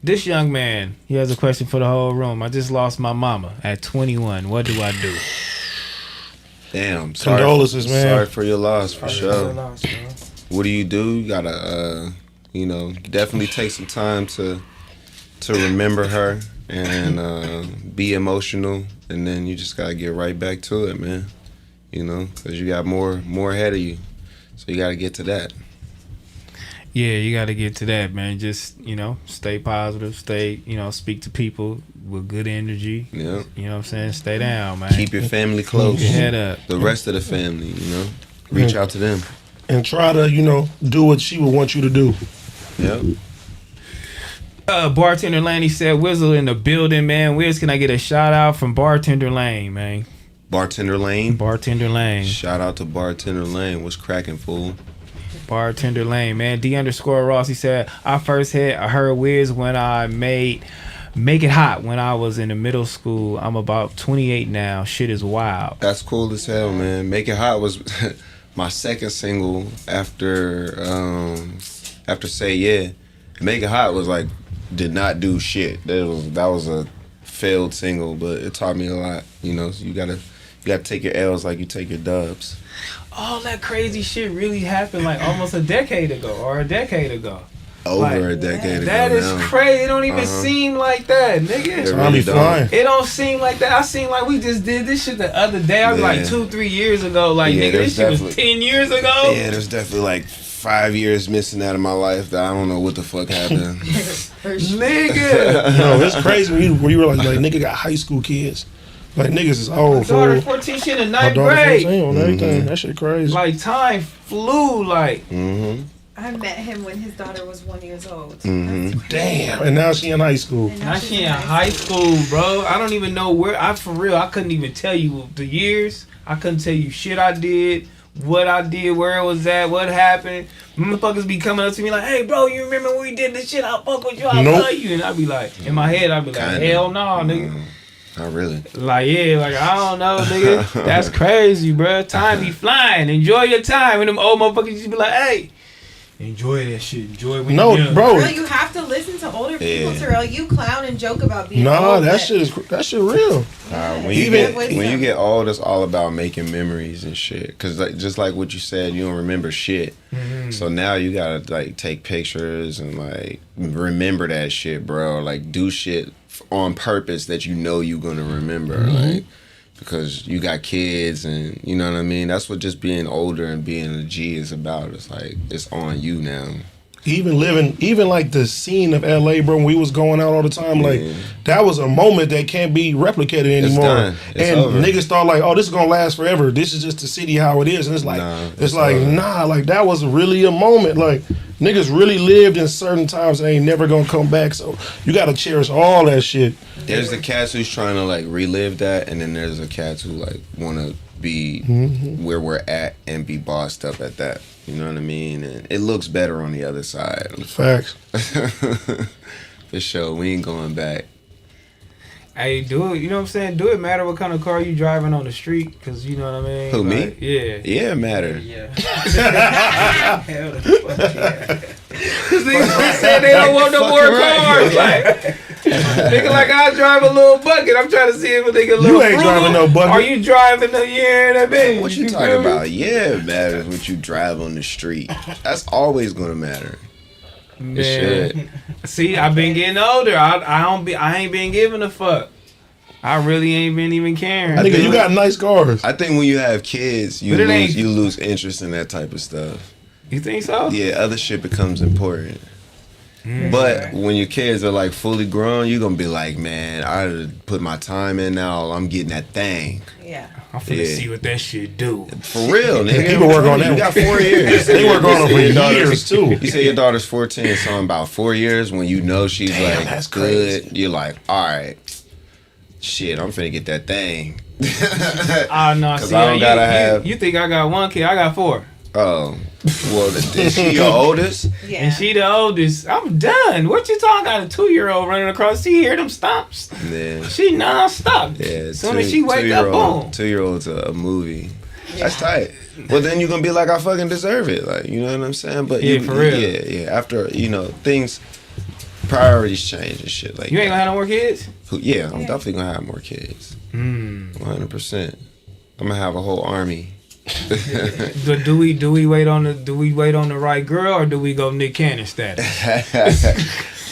Speaker 1: This young man, he has a question for the whole room. I just lost my mama at 21. What do I do?
Speaker 4: Damn. Sorry,
Speaker 3: Condolences, man.
Speaker 4: Sorry for your loss, for sure.
Speaker 1: Lost, bro.
Speaker 4: What do? You gotta, you know, definitely take some time to remember her and be emotional, and then you just gotta get right back to it, man. You know, because you got more ahead of you, so you gotta get to that.
Speaker 1: Yeah, you got to get to that, man. Just, you know, stay positive, speak to people with good energy.
Speaker 4: Yeah.
Speaker 1: You know what I'm saying? Stay down, man.
Speaker 4: Keep your family close.
Speaker 1: Keep your head up.
Speaker 4: The rest of the family, you know, reach out to them.
Speaker 3: And try to, you know, do what she would want you to do.
Speaker 4: Yep.
Speaker 1: Bartender Lane, he said, Wizzle in the building, man. Wiz, can I get a shout out from Bartender Lane, man?
Speaker 4: Bartender Lane.
Speaker 1: Bartender Lane.
Speaker 4: Shout out to Bartender Lane. What's cracking, fool?
Speaker 1: Bartender Lane, man. D_Ross, he said, I first heard Wiz when I made Make It Hot when I was in the middle school. I'm about 28 now. Shit is wild.
Speaker 4: That's cool as hell, man. Make It Hot was my second single after Say Yeah. Make It Hot was like, did not do shit. That was a failed single, but it taught me a lot. You know, so you gotta gotta take your L's like you take your dubs.
Speaker 1: All that crazy shit really happened like almost a decade ago or a decade ago.
Speaker 4: Over a decade ago.
Speaker 1: That is
Speaker 4: now.
Speaker 1: crazy. It don't even seem like that, nigga.
Speaker 4: It really don't.
Speaker 1: It don't seem like that. I seem like we just did this shit the other day. I was like 2-3 years ago. Like, nigga, this shit was 10 years ago.
Speaker 4: Yeah, there's definitely like 5 years missing out of my life that I don't know what the fuck happened.
Speaker 1: Nigga.
Speaker 3: No, it's crazy when you realize, like, nigga got high school kids. Like, niggas is old.
Speaker 1: My daughter 14, she in the 9th
Speaker 3: daughter
Speaker 1: grade.
Speaker 3: 14 on everything. That shit crazy.
Speaker 1: Like, time flew, like.
Speaker 5: I met him when his daughter was 1 year old.
Speaker 3: Damn. And now she in high school.
Speaker 1: Now she in high school, bro. I don't even know where. For real, I couldn't even tell you the years. I couldn't tell you shit I did, what I did, where it was at, what happened. Motherfuckers be coming up to me like, hey, bro, you remember when we did this shit? I'll fuck with you. I'll love you. And I be like, in my head, I be like, hell no, nigga.
Speaker 4: Not really.
Speaker 1: Like, yeah, like, I don't know, nigga. That's crazy, bro. Time be flying. Enjoy your time. And them old motherfuckers just be like, hey, enjoy that shit. Enjoy when you're young.
Speaker 3: Bro.
Speaker 5: You have to listen to older people, T-Rell. You clown and joke about being old.
Speaker 3: Nah, that shit real.
Speaker 4: When you get old, it's all about making memories and shit. Cause like, just like what you said, you don't remember shit. So now you gotta like take pictures and like remember that shit, bro. Like do shit on purpose that you know you're gonna remember. Like because you got kids and you know what I mean. That's what just being older and being a G is about. It's like it's on you now. Even like the scene of LA, bro, when we was going out all the time, like that was a moment that can't be replicated anymore. And over. Niggas thought like, oh, this is gonna last forever. This is just the city how it is. And it's like like that was really a moment. Like niggas really lived in certain times and they ain't never gonna come back. So you gotta cherish all that shit. There's the cats who's trying to like relive that, and then there's the cats who like wanna be where we're at and be bossed up at that. You know what I mean? And it looks better on the other side.
Speaker 3: Facts.
Speaker 4: For sure. We ain't going back.
Speaker 1: Hey, do it. You know what I'm saying? Do it matter what kind of car you driving on the street? Because you know what I mean?
Speaker 4: Who,
Speaker 1: like,
Speaker 4: me?
Speaker 1: Yeah.
Speaker 4: Yeah, it matter.
Speaker 1: Yeah. Hell the fuck yeah. Because niggas said they don't want no more cars. Like, nigga, like I drive a little bucket. I'm trying to see if a nigga little
Speaker 3: You ain't driving no bucket.
Speaker 1: Are you driving the year that been?
Speaker 4: What you talking about? Yeah, it matters what you drive on the street. That's always gonna matter.
Speaker 1: Man. See, I've been getting older. I ain't been giving a fuck. I really ain't been even caring.
Speaker 3: I think you got nice cars.
Speaker 4: I think when you have kids, you lose interest in that type of stuff.
Speaker 1: You think so?
Speaker 4: Yeah, other shit becomes important. But when your kids are like fully grown, you're gonna be like, man, I put my time in now. I'm getting that thing.
Speaker 5: Yeah.
Speaker 1: I'm finna see what that shit do.
Speaker 4: For real, nigga.
Speaker 3: People work on that.
Speaker 4: You got 4 years.
Speaker 3: They work on it for years too.
Speaker 4: You say your daughter's 14, so in about 4 years when you know she's
Speaker 3: that's
Speaker 4: good,
Speaker 3: crazy.
Speaker 4: you're like, all right, shit, I'm finna get that thing.
Speaker 1: No, see, you think I got one kid? I got 4.
Speaker 4: Oh, well, is she your oldest?
Speaker 5: Yeah.
Speaker 1: And she the oldest. I'm done. What you talking? I got a 2-year-old running across. She hear them stomps.
Speaker 4: Yeah.
Speaker 1: She non-stop.
Speaker 4: Yeah.
Speaker 1: As soon as she wake up, boom.
Speaker 4: 2-year-old's a movie. Yeah. That's tight. Well, then you're gonna be like, I fucking deserve it. Like, you know what I'm saying? But
Speaker 1: yeah, for real.
Speaker 4: Yeah. After things, priorities change and shit like.
Speaker 1: You ain't gonna have no more kids?
Speaker 4: Yeah, I'm definitely gonna have more kids. 100%. I'm gonna have a whole army.
Speaker 1: do we wait on the right girl or do we go Nick Cannon status?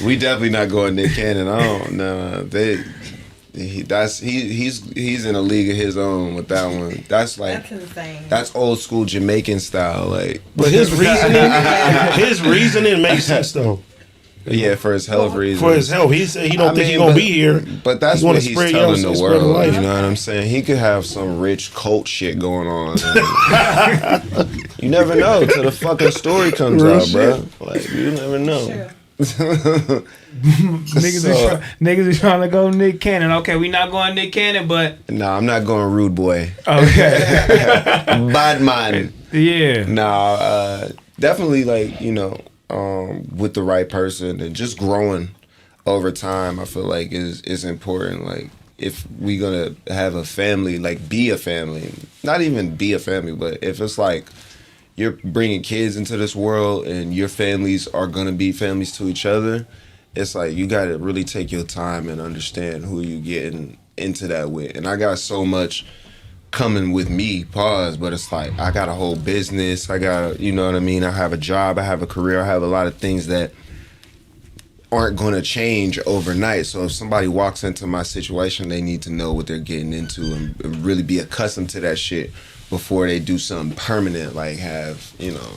Speaker 4: We definitely not going Nick Cannon. I don't know. He's in a league of his own with that one. That's
Speaker 5: insane.
Speaker 4: That's old school Jamaican style, like.
Speaker 3: But his reasoning makes sense though.
Speaker 4: Yeah, for his health reasons.
Speaker 3: For his health, he said he don't think he's gonna be here.
Speaker 4: But that's what he's telling the world. You know what I'm saying? He could have some rich cult shit going on. You never know till the fucking story comes out, bro. Like you never know.
Speaker 1: Niggas is trying to go Nick Cannon. Okay, we not going Nick Cannon, but
Speaker 4: nah, I'm not going Rude Boy.
Speaker 1: Okay,
Speaker 4: Bad man.
Speaker 1: Yeah.
Speaker 4: Nah, definitely like with the right person and just growing over time, I feel like is important. Like if we gonna have a family, like be a family, not even be a family, but if it's like you're bringing kids into this world and your families are gonna be families to each other, it's like you gotta really take your time and understand who you getting into that with. And I got so much coming with me, pause, but it's like I got a whole business, I got, you know what I mean, I have a job, I have a career, I have a lot of things that aren't going to change overnight. So if somebody walks into my situation, they need to know what they're getting into and really be accustomed to that shit before they do something permanent, like have, you know,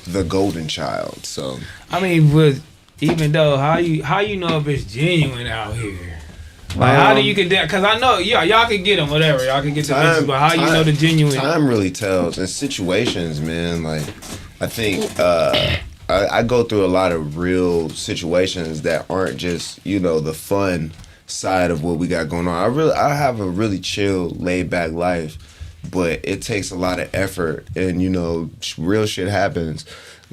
Speaker 4: the golden child. So
Speaker 1: I mean, but even though how you know if it's genuine out here? Like how do you get that? Because I know y'all can get them, whatever, y'all can get the bitches, but how you know the genuine?
Speaker 4: Time really tells. In situations, man, like I think I go through a lot of real situations that aren't just, you know, the fun side of what we got going on. I have a really chill, laid back life, but it takes a lot of effort, and you know, real shit happens.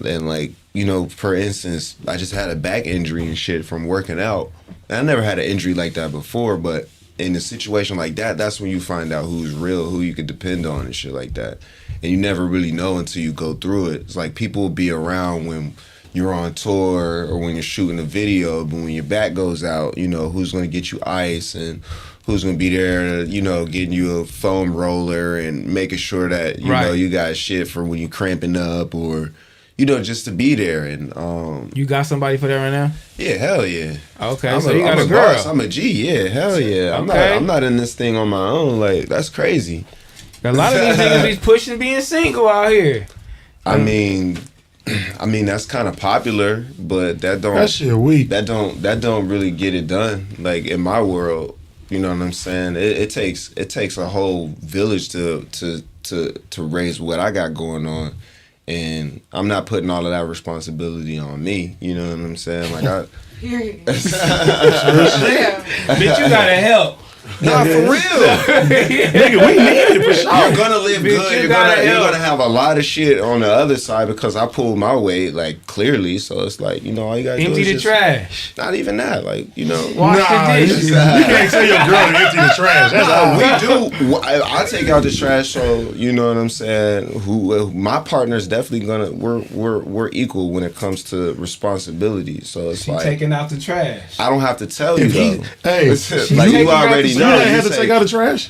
Speaker 4: And like, you know, for instance, I just had a back injury and shit from working out. I never had an injury like that before, but in a situation like that, that's when you find out who's real, who you can depend on and shit like that. And you never really know until you go through it. It's like people will be around when you're on tour or when you're shooting a video, but when your back goes out, you know, who's going to get you ice and who's going to be there, you know, getting you a foam roller and making sure that, you know, you got shit for when you're cramping up or, you know, just to be there. And
Speaker 1: you got somebody for that right now?
Speaker 4: Yeah, hell yeah.
Speaker 1: Okay, so you got a girl.
Speaker 4: Boss, I'm a G, yeah, hell yeah. I'm not in this thing on my own. Like, that's crazy.
Speaker 1: A lot of these niggas be pushing being single out here.
Speaker 4: I mean that's kind of popular, but that
Speaker 3: shit weak.
Speaker 4: That don't really get it done. Like in my world, you know what I'm saying? It takes a whole village to raise what I got going on. And I'm not putting all of that responsibility on me. You know what I'm saying? Like
Speaker 1: Bitch, you gotta help.
Speaker 4: Nah, for real.
Speaker 3: Nigga, we need it for sure.
Speaker 4: You're gonna live good. You're gonna have a lot of shit on the other side because I pulled my weight, like, clearly. So it's like, you know, all you gotta
Speaker 1: empty
Speaker 4: do is
Speaker 1: the trash.
Speaker 4: Not even that, like, you know.
Speaker 1: Wash the dishes.
Speaker 3: You can't tell your girl to empty the trash. That's all.
Speaker 4: We do. I take out the trash, so you know what I'm saying. My partner's definitely gonna. We're equal when it comes to responsibility. So it's like
Speaker 1: taking out the trash.
Speaker 4: I don't have to tell you though.
Speaker 3: Hey,
Speaker 4: like you already.
Speaker 3: You didn't have to take out the trash?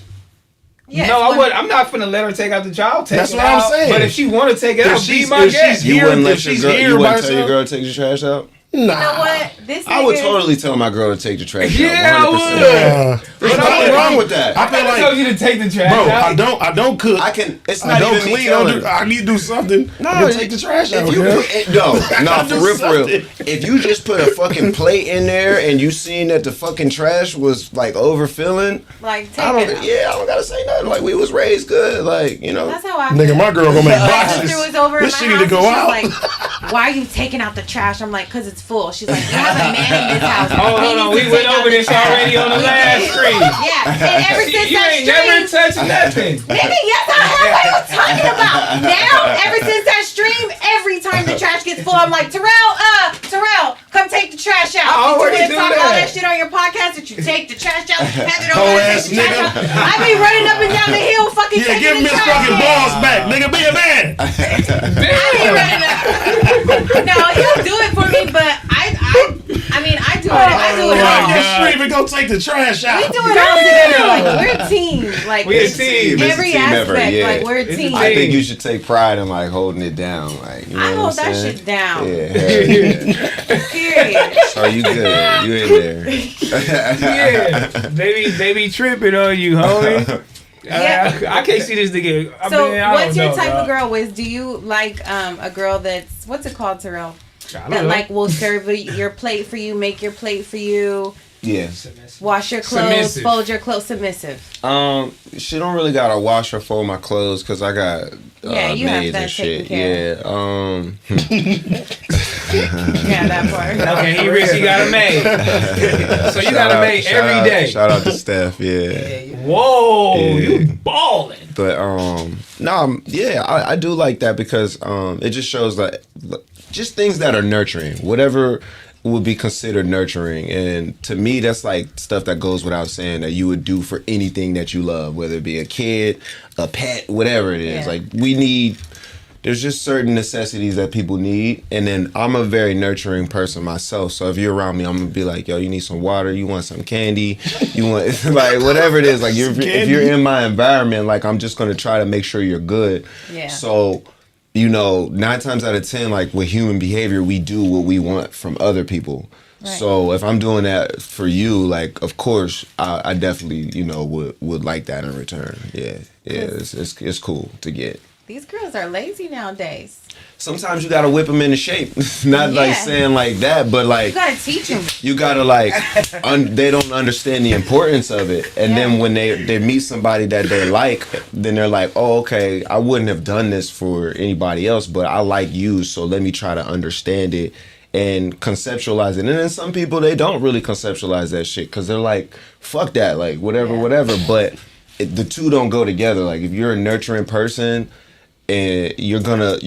Speaker 5: Yes,
Speaker 1: no, I would. I'm not finna let her take out the trash.
Speaker 3: That's what I'm saying.
Speaker 1: But if she want to take it out, be my guest.
Speaker 4: You wouldn't let you wouldn't tell your girl to take the trash out?
Speaker 5: Nah. You know what?
Speaker 4: I would totally tell my girl to take the trash out.
Speaker 1: Yeah, 100%.
Speaker 4: I would. There's nothing wrong with that.
Speaker 1: I feel like told you to take the trash out.
Speaker 3: I don't cook.
Speaker 4: It's not even clean.
Speaker 3: I need to do something. No, take the trash out.
Speaker 4: For real. If you just put a fucking plate in there and you seen that the fucking trash was like overfilling,
Speaker 5: like take it out.
Speaker 4: Yeah, I don't gotta say nothing. Like we was raised good. Like, you know.
Speaker 5: That's how I.
Speaker 3: Nigga, my girl gonna make boxes.
Speaker 5: My sister was over
Speaker 3: this
Speaker 5: in my
Speaker 3: shit need to go out.
Speaker 5: Like, why are you taking out the trash? I'm like, cause it's full. She's like, you have a man in this house.
Speaker 1: Hold on, we went over this already on the last stream.
Speaker 5: Yeah, and ever since
Speaker 1: you
Speaker 5: that
Speaker 1: ain't
Speaker 5: stream,
Speaker 1: never touched nothing.
Speaker 5: Nigga, yes I have. What are you talking about? Now, ever since that stream, every time the trash gets full, I'm like, T-Rell, come take the trash out.
Speaker 1: I already
Speaker 5: you
Speaker 1: do
Speaker 5: talk
Speaker 1: that.
Speaker 5: all that shit on your podcast that you take the trash out, have it over
Speaker 3: Whole
Speaker 5: there,
Speaker 3: ass
Speaker 5: take the trash
Speaker 3: nigga.
Speaker 5: out. I be running up and down the hill, fucking
Speaker 3: Yeah,
Speaker 5: taking
Speaker 3: give him
Speaker 5: the
Speaker 3: his
Speaker 5: trash
Speaker 3: fucking
Speaker 5: out.
Speaker 3: balls back. Nigga, be a man.
Speaker 5: I be running up. No, he'll do it for me, but I mean, I do it. I do it all.
Speaker 3: Your stream and go take the trash out.
Speaker 5: We do it all together. Like we're a team. Like
Speaker 1: We're a team.
Speaker 5: Every aspect. Like we're a team.
Speaker 4: I think you should take pride in like holding it down. Like, you know
Speaker 5: I hold
Speaker 4: what I'm
Speaker 5: that
Speaker 4: saying?
Speaker 5: shit down.
Speaker 4: Yeah.
Speaker 5: Period.
Speaker 4: So you good? You in there?
Speaker 1: Yeah, they be tripping on you, homie.
Speaker 5: Yeah.
Speaker 1: I can't see this nigga.
Speaker 5: So,
Speaker 1: I
Speaker 5: what's
Speaker 1: don't
Speaker 5: your
Speaker 1: know,
Speaker 5: type
Speaker 1: dog.
Speaker 5: of girl? Wiz? Do you like a girl that's what's it called, T-Rell?
Speaker 1: I don't
Speaker 5: That
Speaker 1: know.
Speaker 5: like will serve your plate for you, make your plate for you,
Speaker 4: Yeah.
Speaker 5: wash your clothes,
Speaker 1: Submissive.
Speaker 5: fold your clothes, submissive.
Speaker 4: She don't really gotta wash or fold my clothes because I got
Speaker 5: Yeah, you have
Speaker 4: maids
Speaker 5: that
Speaker 4: and shit.
Speaker 5: taken care
Speaker 4: Yeah.
Speaker 5: Yeah, that part.
Speaker 1: Okay, he rich, he got a maid. So you got a maid every day.
Speaker 4: Shout out to Steph. Yeah.
Speaker 1: Whoa,
Speaker 4: Yeah.
Speaker 1: you balling.
Speaker 4: But I do like that because it just shows that just things that are nurturing, whatever would be considered nurturing, and to me that's like stuff that goes without saying that you would do for anything that you love, whether it be a kid, a pet, whatever it is.
Speaker 5: Yeah.
Speaker 4: Like we need there's just certain necessities that people need, and then I'm a very nurturing person myself. So if you're around me, I'm gonna be like, yo, you need some water, you want some candy, you want like whatever it is. Like if you're in my environment, like I'm just gonna try to make sure you're good.
Speaker 5: Yeah.
Speaker 4: So, 9 times out of 10, like with human behavior, we do what we want from other people. Right. So if I'm doing that for you, like of course I definitely would like that in return. Yeah, it's cool to get.
Speaker 5: These girls are lazy nowadays.
Speaker 4: Sometimes you gotta whip them into shape. Not like saying like that, but like
Speaker 5: you gotta teach them.
Speaker 4: You gotta like they don't understand the importance of it, and then when they meet somebody that they like, then they're like, oh okay, I wouldn't have done this for anybody else, but I like you, so let me try to understand it and conceptualize it. And then some people, they don't really conceptualize that shit because they're like, fuck that, like whatever. But the two don't go together. Like if you're a nurturing person, and you're gonna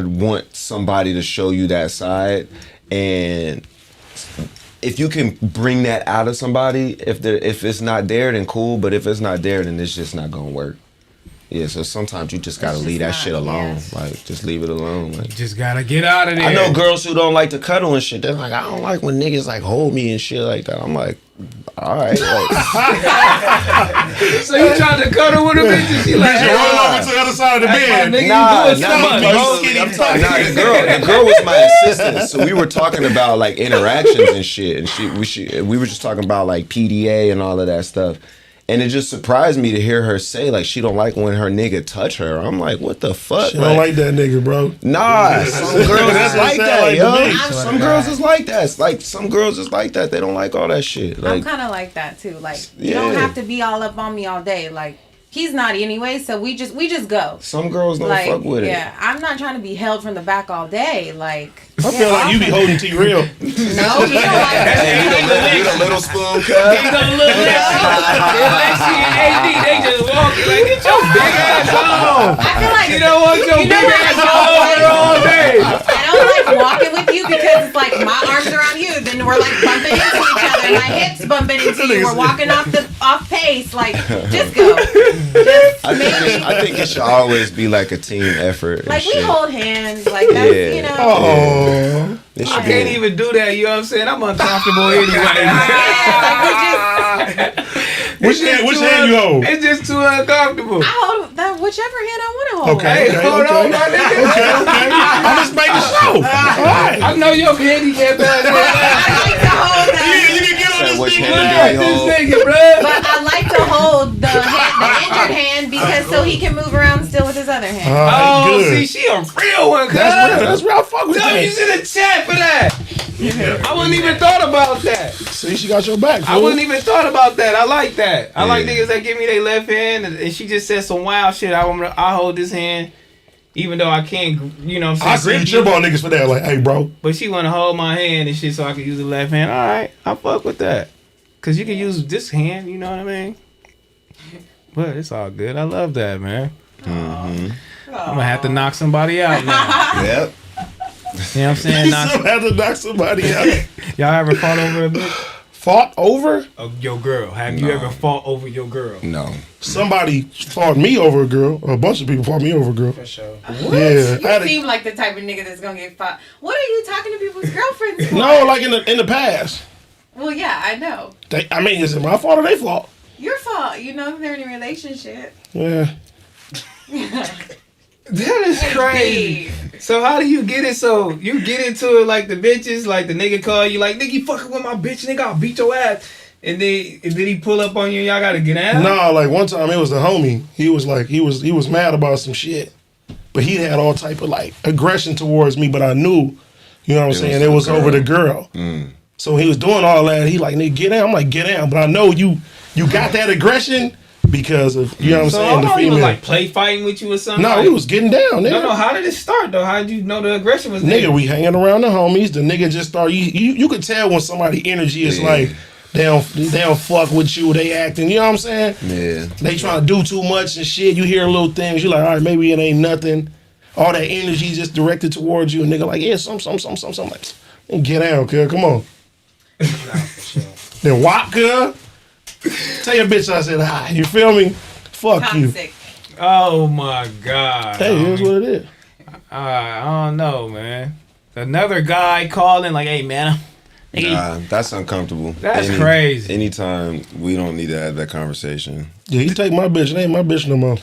Speaker 4: want somebody to show you that side, and if you can bring that out of somebody, if it's not there, then cool. But if it's not there, then it's just not gonna work. Yeah, so sometimes you just gotta leave that shit alone. Like, just leave it alone. Like,
Speaker 1: you just gotta get out of there.
Speaker 4: I know girls who don't like to cuddle and shit. They're like, I don't like when niggas like hold me and shit like that. I'm like, all right. Like,
Speaker 1: so you trying to cuddle with a bitch and she like,
Speaker 3: roll over to the other side of the bed.
Speaker 1: The
Speaker 4: girl was my assistant, so we were talking about like interactions and shit, and we were just talking about like PDA and all of that stuff. And it just surprised me to hear her say, like, she don't like when her nigga touch her. I'm like, what the fuck?
Speaker 3: She don't like that nigga, bro.
Speaker 4: Nah, some girls is like that, yo. Some girls is like that. Like, some girls is like that. They don't like all that shit. Like,
Speaker 5: I'm kind of like that, too. Like, you don't have to be all up on me all day. Like, he's naughty anyway, so we just go.
Speaker 4: Some girls don't fuck with it.
Speaker 5: Yeah, I'm not trying to be held from the back all day. Like,
Speaker 3: I feel like you be holding T-Rell.
Speaker 5: No, he don't like that.
Speaker 4: You the little spoon cut.
Speaker 1: He don't look Lexi and AD, they just walking like, get your big ass on.
Speaker 5: I feel like
Speaker 1: you don't want your big ass on all day.
Speaker 5: I don't like walking with you because it's like my arms around you, then we're like bumping into each other, my hips bumping into you. We're walking off pace. Like, just go.
Speaker 4: I think it should always be like a team effort.
Speaker 5: Like, we hold hands. Like, that's, you know.
Speaker 3: Oh.
Speaker 1: I can't even do that, you know what I'm saying? I'm uncomfortable anyway.
Speaker 3: Which hand you hold?
Speaker 1: It's just too uncomfortable.
Speaker 5: I hold that whichever hand I want to hold.
Speaker 3: Okay,
Speaker 1: hold on, my nigga.
Speaker 3: Okay. I'm just making sure. All right.
Speaker 1: I know your handicap ass.
Speaker 5: I like to hold that.
Speaker 3: You can get on
Speaker 4: Which
Speaker 3: this
Speaker 4: hand do you hold?
Speaker 1: Nigga, bro.
Speaker 5: But I like to hold the injured hand because so he can move around still with his other hand.
Speaker 1: Oh,
Speaker 3: good.
Speaker 1: see, she a real one, cuz.
Speaker 3: That's real. I fuck with
Speaker 1: Tell
Speaker 3: that.
Speaker 1: you in the chat for that. I wouldn't even thought about that.
Speaker 3: See, she got your back, fool.
Speaker 1: I wouldn't even thought about that. I like that. I like niggas that give me their left hand and she just said some wild shit. I hold this hand, even though I can't, you know what I'm saying?
Speaker 3: I see trip on niggas for that. Like, hey, bro.
Speaker 1: But she want to hold my hand and shit so I can use the left hand. All right, I fuck with that. Because you can use this hand, you know what I mean? But it's all good. I love that, man.
Speaker 4: Mm-hmm.
Speaker 1: I'm going to have to knock somebody out now.
Speaker 4: Yep.
Speaker 1: You know what I'm saying?
Speaker 3: You still have to knock somebody out.
Speaker 1: Y'all ever fought over a bitch?
Speaker 3: Fought over?
Speaker 1: Your girl. Have you ever fought over your girl?
Speaker 4: No.
Speaker 3: Somebody fought me over a girl. A bunch of people fought me over a girl.
Speaker 1: For sure.
Speaker 3: Yeah.
Speaker 5: You seem like the type of nigga that's gonna get fought. What are you talking to people's girlfriends for?
Speaker 3: No, like in the past.
Speaker 5: Well, yeah, I know.
Speaker 3: I mean, is it my fault or their fault?
Speaker 5: Your fault. You know they're in a relationship.
Speaker 3: Yeah.
Speaker 1: That is crazy. So how do you get it? So you get into it like the bitches, like the nigga call you like, nigga, you fucking with my bitch, nigga, I'll beat your ass. And then did he pull up on you and y'all gotta get out?
Speaker 3: No, like one time it was the homie. He was like, he was mad about some shit. But he had all type of like aggression towards me, but I knew, you know what I'm saying, it was over the girl.
Speaker 4: Mm.
Speaker 3: So he was doing all that. He like, nigga, get down. I'm like, get down. But I know you got that aggression because of, you know what I'm saying, the
Speaker 1: he
Speaker 3: female.
Speaker 1: was like play fighting with you or something?
Speaker 3: No,
Speaker 1: like,
Speaker 3: he was getting down, nigga.
Speaker 1: No, how did it start though? How did you know the aggression was there?
Speaker 3: Nigga, we hanging around the homies. The nigga just start, you could tell when somebody energy is like, they don't fuck with you, they acting, you know what I'm saying?
Speaker 4: Yeah. They
Speaker 3: trying to do too much and shit. You hear little things, you like, all right, maybe it ain't nothing. All that energy just directed towards you. And nigga like, yeah, some. Like, and get down, cuz, come on. Then walk, cuz. Tell your bitch I said hi. You feel me? Fuck
Speaker 5: Toxic.
Speaker 3: you.
Speaker 1: Oh my God.
Speaker 3: Hey, here's what it is.
Speaker 1: I don't know, man. Another guy calling like, "Hey, man,
Speaker 4: Nah, that's uncomfortable.
Speaker 1: That's crazy.
Speaker 4: Anytime we don't need to have that conversation.
Speaker 3: Yeah, you take my bitch. It ain't my bitch no more.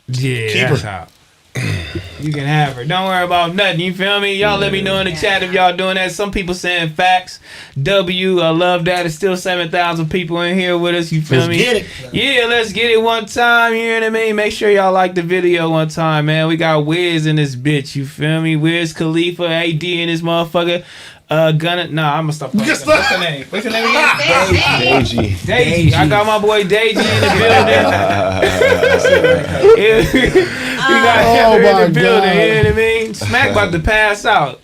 Speaker 1: Yeah,
Speaker 3: Keep
Speaker 1: that's
Speaker 3: her.
Speaker 1: how. You can have her. Don't worry about nothing. You feel me? Y'all let me know in the chat if y'all doing that. Some people saying facts. W, I love that. It's still 7,000 people in here with us. You feel
Speaker 3: Let's
Speaker 1: me?
Speaker 3: get it.
Speaker 1: Yeah, let's get it one time. You know what I mean? Make sure y'all like the video one time, man. We got Wiz in this bitch. You feel me? Wiz Khalifa, AD in this motherfucker. Gunna. Nah, I'm gonna stop. What's the name? What's the name again?
Speaker 4: Deji.
Speaker 1: Deji. I got my boy Deji in the building. We got him in the building. You know what I mean? Smac about to pass out.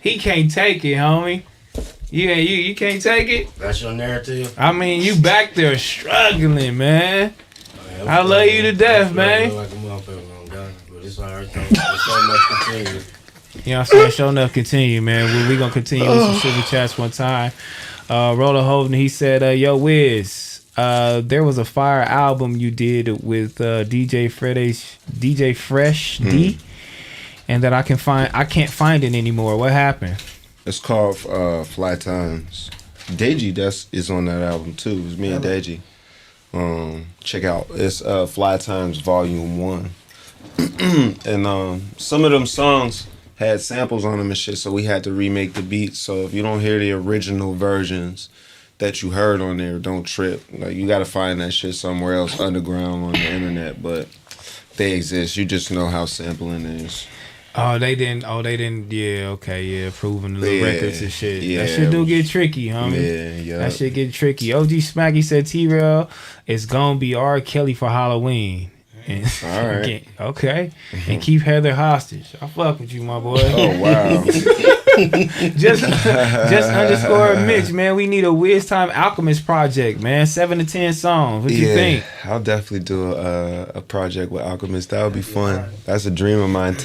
Speaker 1: He can't take it, homie. Yeah, you can't take it.
Speaker 2: That's your narrative.
Speaker 1: I mean, you back there struggling, man. I love you to death, man.
Speaker 2: Like a motherfucker on Gunna, but it's alright. It's so much continue.
Speaker 1: You know what I'm saying? Show enough continue, man. We gonna continue with some super chats one time. Roller Holden, he said, yo, Wiz, there was a fire album you did with DJ Fresh D, and that I can't find it anymore. What happened?
Speaker 4: It's called Fly Times. Deji is on that album too. It's me and Deji. Check out. It's Fly Times Volume 1. And some of them songs had samples on them and shit, so we had to remake the beats. So if you don't hear the original versions that you heard on there, don't trip. Like, you gotta find that shit somewhere else underground on the internet, but they exist. You just know how sampling is.
Speaker 1: Oh, they didn't. Yeah, okay, yeah, proving the little records and shit.
Speaker 4: Yeah,
Speaker 1: that shit do get tricky, homie.
Speaker 4: Yeah.
Speaker 1: That shit get tricky. OG Smacky said T-Rell is gonna be R. Kelly for Halloween. And
Speaker 4: all right.
Speaker 1: Okay. And keep Heather hostage. I fuck with you, my boy.
Speaker 4: Oh wow.
Speaker 1: just underscore Mitch, man. We need a Wiz Time Alchemist project, man. 7 to 10 songs. What you think?
Speaker 4: I'll definitely do a project with Alchemist. That would be fun. That's a dream of mine.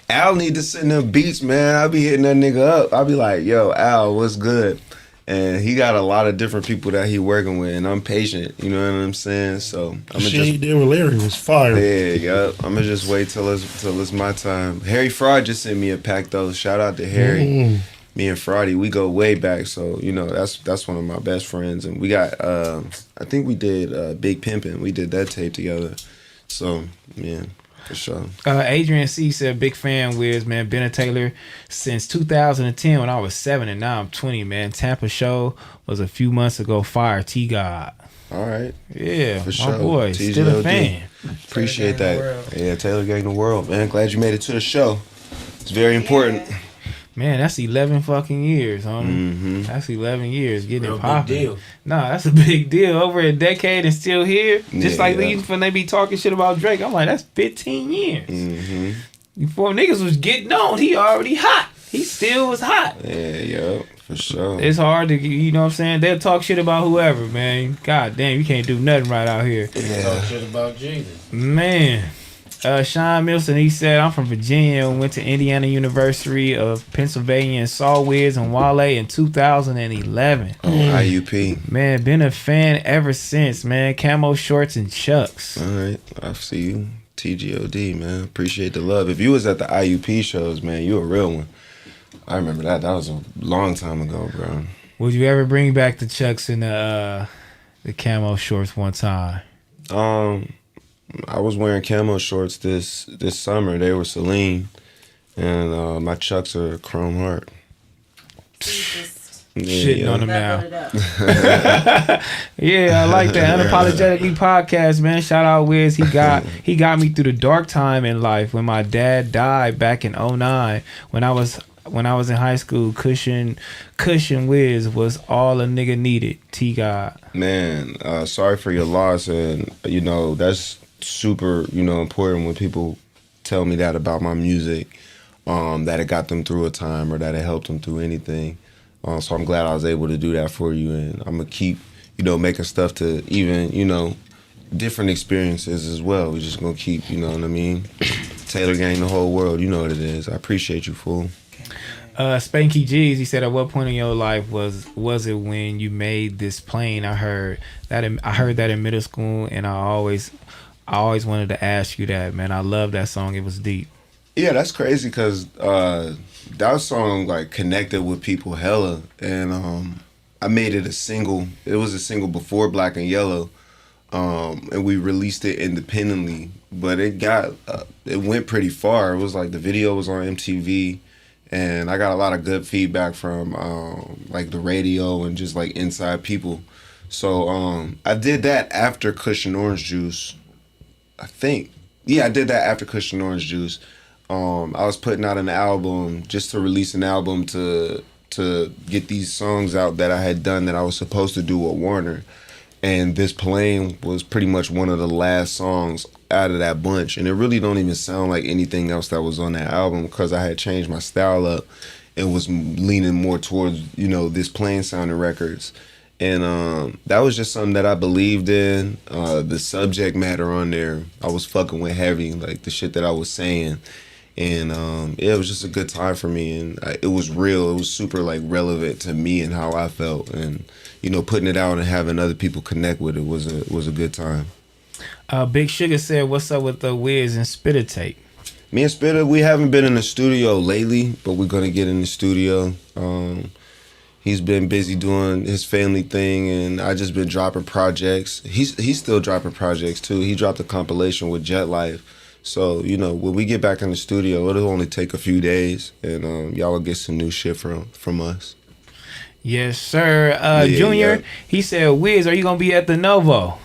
Speaker 4: Al need to send them beats, man. I'll be hitting that nigga up. I'll be like, yo, Al, what's good? And he got a lot of different people that he working with, and I'm patient. You know what I'm saying? So I'm
Speaker 3: Shit he did with Larry was fire.
Speaker 4: Yeah. I'm gonna just wait till it's my time. Harry Fraud just sent me a pack though. Shout out to Harry. Me and Fraudy, we go way back. So you know that's one of my best friends, and we got I think we did Big Pimpin'. We did that tape together. So yeah. For sure.
Speaker 1: Adrian C said, big fan Wiz, man. Been a Taylor since 2010 when I was 7 and now I'm 20, man. Tampa show was a few months ago. Fire T-God.
Speaker 4: All right.
Speaker 1: Yeah,
Speaker 4: for sure.
Speaker 1: My boy,
Speaker 4: TGOD.
Speaker 1: still a fan.
Speaker 4: Appreciate that. Yeah, Taylor Gang the World, man. Glad you made it to the show. It's very important.
Speaker 1: Man, that's 11 fucking years, homie.
Speaker 4: Mm-hmm.
Speaker 1: That's 11 years getting
Speaker 2: Real
Speaker 1: it popping.
Speaker 2: big deal.
Speaker 1: Nah, that's a big deal. Over a decade and still here. Just
Speaker 4: Yeah,
Speaker 1: like
Speaker 4: yeah.
Speaker 1: even when they be talking shit about Drake, I'm like, that's 15 years.
Speaker 4: Mm-hmm.
Speaker 1: Before niggas was getting on, he already hot. He still was hot.
Speaker 4: Yeah, for sure.
Speaker 1: It's hard to, you know what I'm saying? They'll talk shit about whoever, man. God damn, you can't do nothing right out here.
Speaker 2: Talk shit about Jesus.
Speaker 1: Man. Sean Milson, he said, I'm from Virginia and went to Indiana University of Pennsylvania and saw Wiz and Wale in 2011.
Speaker 4: IUP.
Speaker 1: Man, been a fan ever since, man. Camo shorts and chucks.
Speaker 4: All right. I see you. TGOD, man. Appreciate the love. If you was at the IUP shows, man, you a real one. I remember that. That was a long time ago, bro.
Speaker 1: Would you ever bring back the chucks and the camo shorts one time?
Speaker 4: I was wearing camo shorts this summer. They were Celine, and my chucks are Chrome Heart.
Speaker 1: Shitting on them now.
Speaker 5: It
Speaker 1: Yeah, I like that. Unapologetically podcast, man. Shout out Wiz. He got me through the dark time in life when my dad died back in 2009. When I was in high school, Cushion Wiz was all a nigga needed. T-God.
Speaker 4: Man, sorry for your loss, and you know that's super, you know, important when people tell me that about my music, that it got them through a time or that it helped them through anything. So I'm glad I was able to do that for you, and I'm gonna keep, you know, making stuff to even, you know, different experiences as well. We're just gonna keep, you know what I mean? Taylor Gang the whole world, you know what it is. I appreciate you, fool.
Speaker 1: Spanky G's, he said, at what point in your life was it when you made this plane? I heard that in middle school, and I always wanted to ask you that, man. I love that song. It was deep.
Speaker 4: Yeah, that's crazy because that song like connected with people hella, and I made it a single. It was a single before Black and Yellow, and we released it independently. But it went pretty far. It was like the video was on MTV, and I got a lot of good feedback from like the radio and just like inside people. So I did that after Kush and Orange Juice, I think. Yeah, I did that after Kush and Orange Juice. I was putting out an album just to release an album to get these songs out that I had done that I was supposed to do with Warner. And This Plane was pretty much one of the last songs out of that bunch. And it really don't even sound like anything else that was on that album because I had changed my style up and was leaning more towards, you know, This Plane sounding records. And that was just something that I believed in. The subject matter on there, I was fucking with heavy, like the shit that I was saying. And yeah, it was just a good time for me, and it was real. It was super like relevant to me and how I felt, and you know, putting it out and having other people connect with it was a good time.
Speaker 1: Big Sugar said, "What's up with the Wiz and Spitter tape?"
Speaker 4: Me and Spitter, we haven't been in the studio lately, but we're gonna get in the studio. He's been busy doing his family thing, and I just been dropping projects. He's still dropping projects too. He dropped a compilation with Jet Life. So, you know, when we get back in the studio, it'll only take a few days, and y'all will get some new shit from us.
Speaker 1: Yes, sir. Junior, yeah. He said, Wiz, are you going to be at the Novo?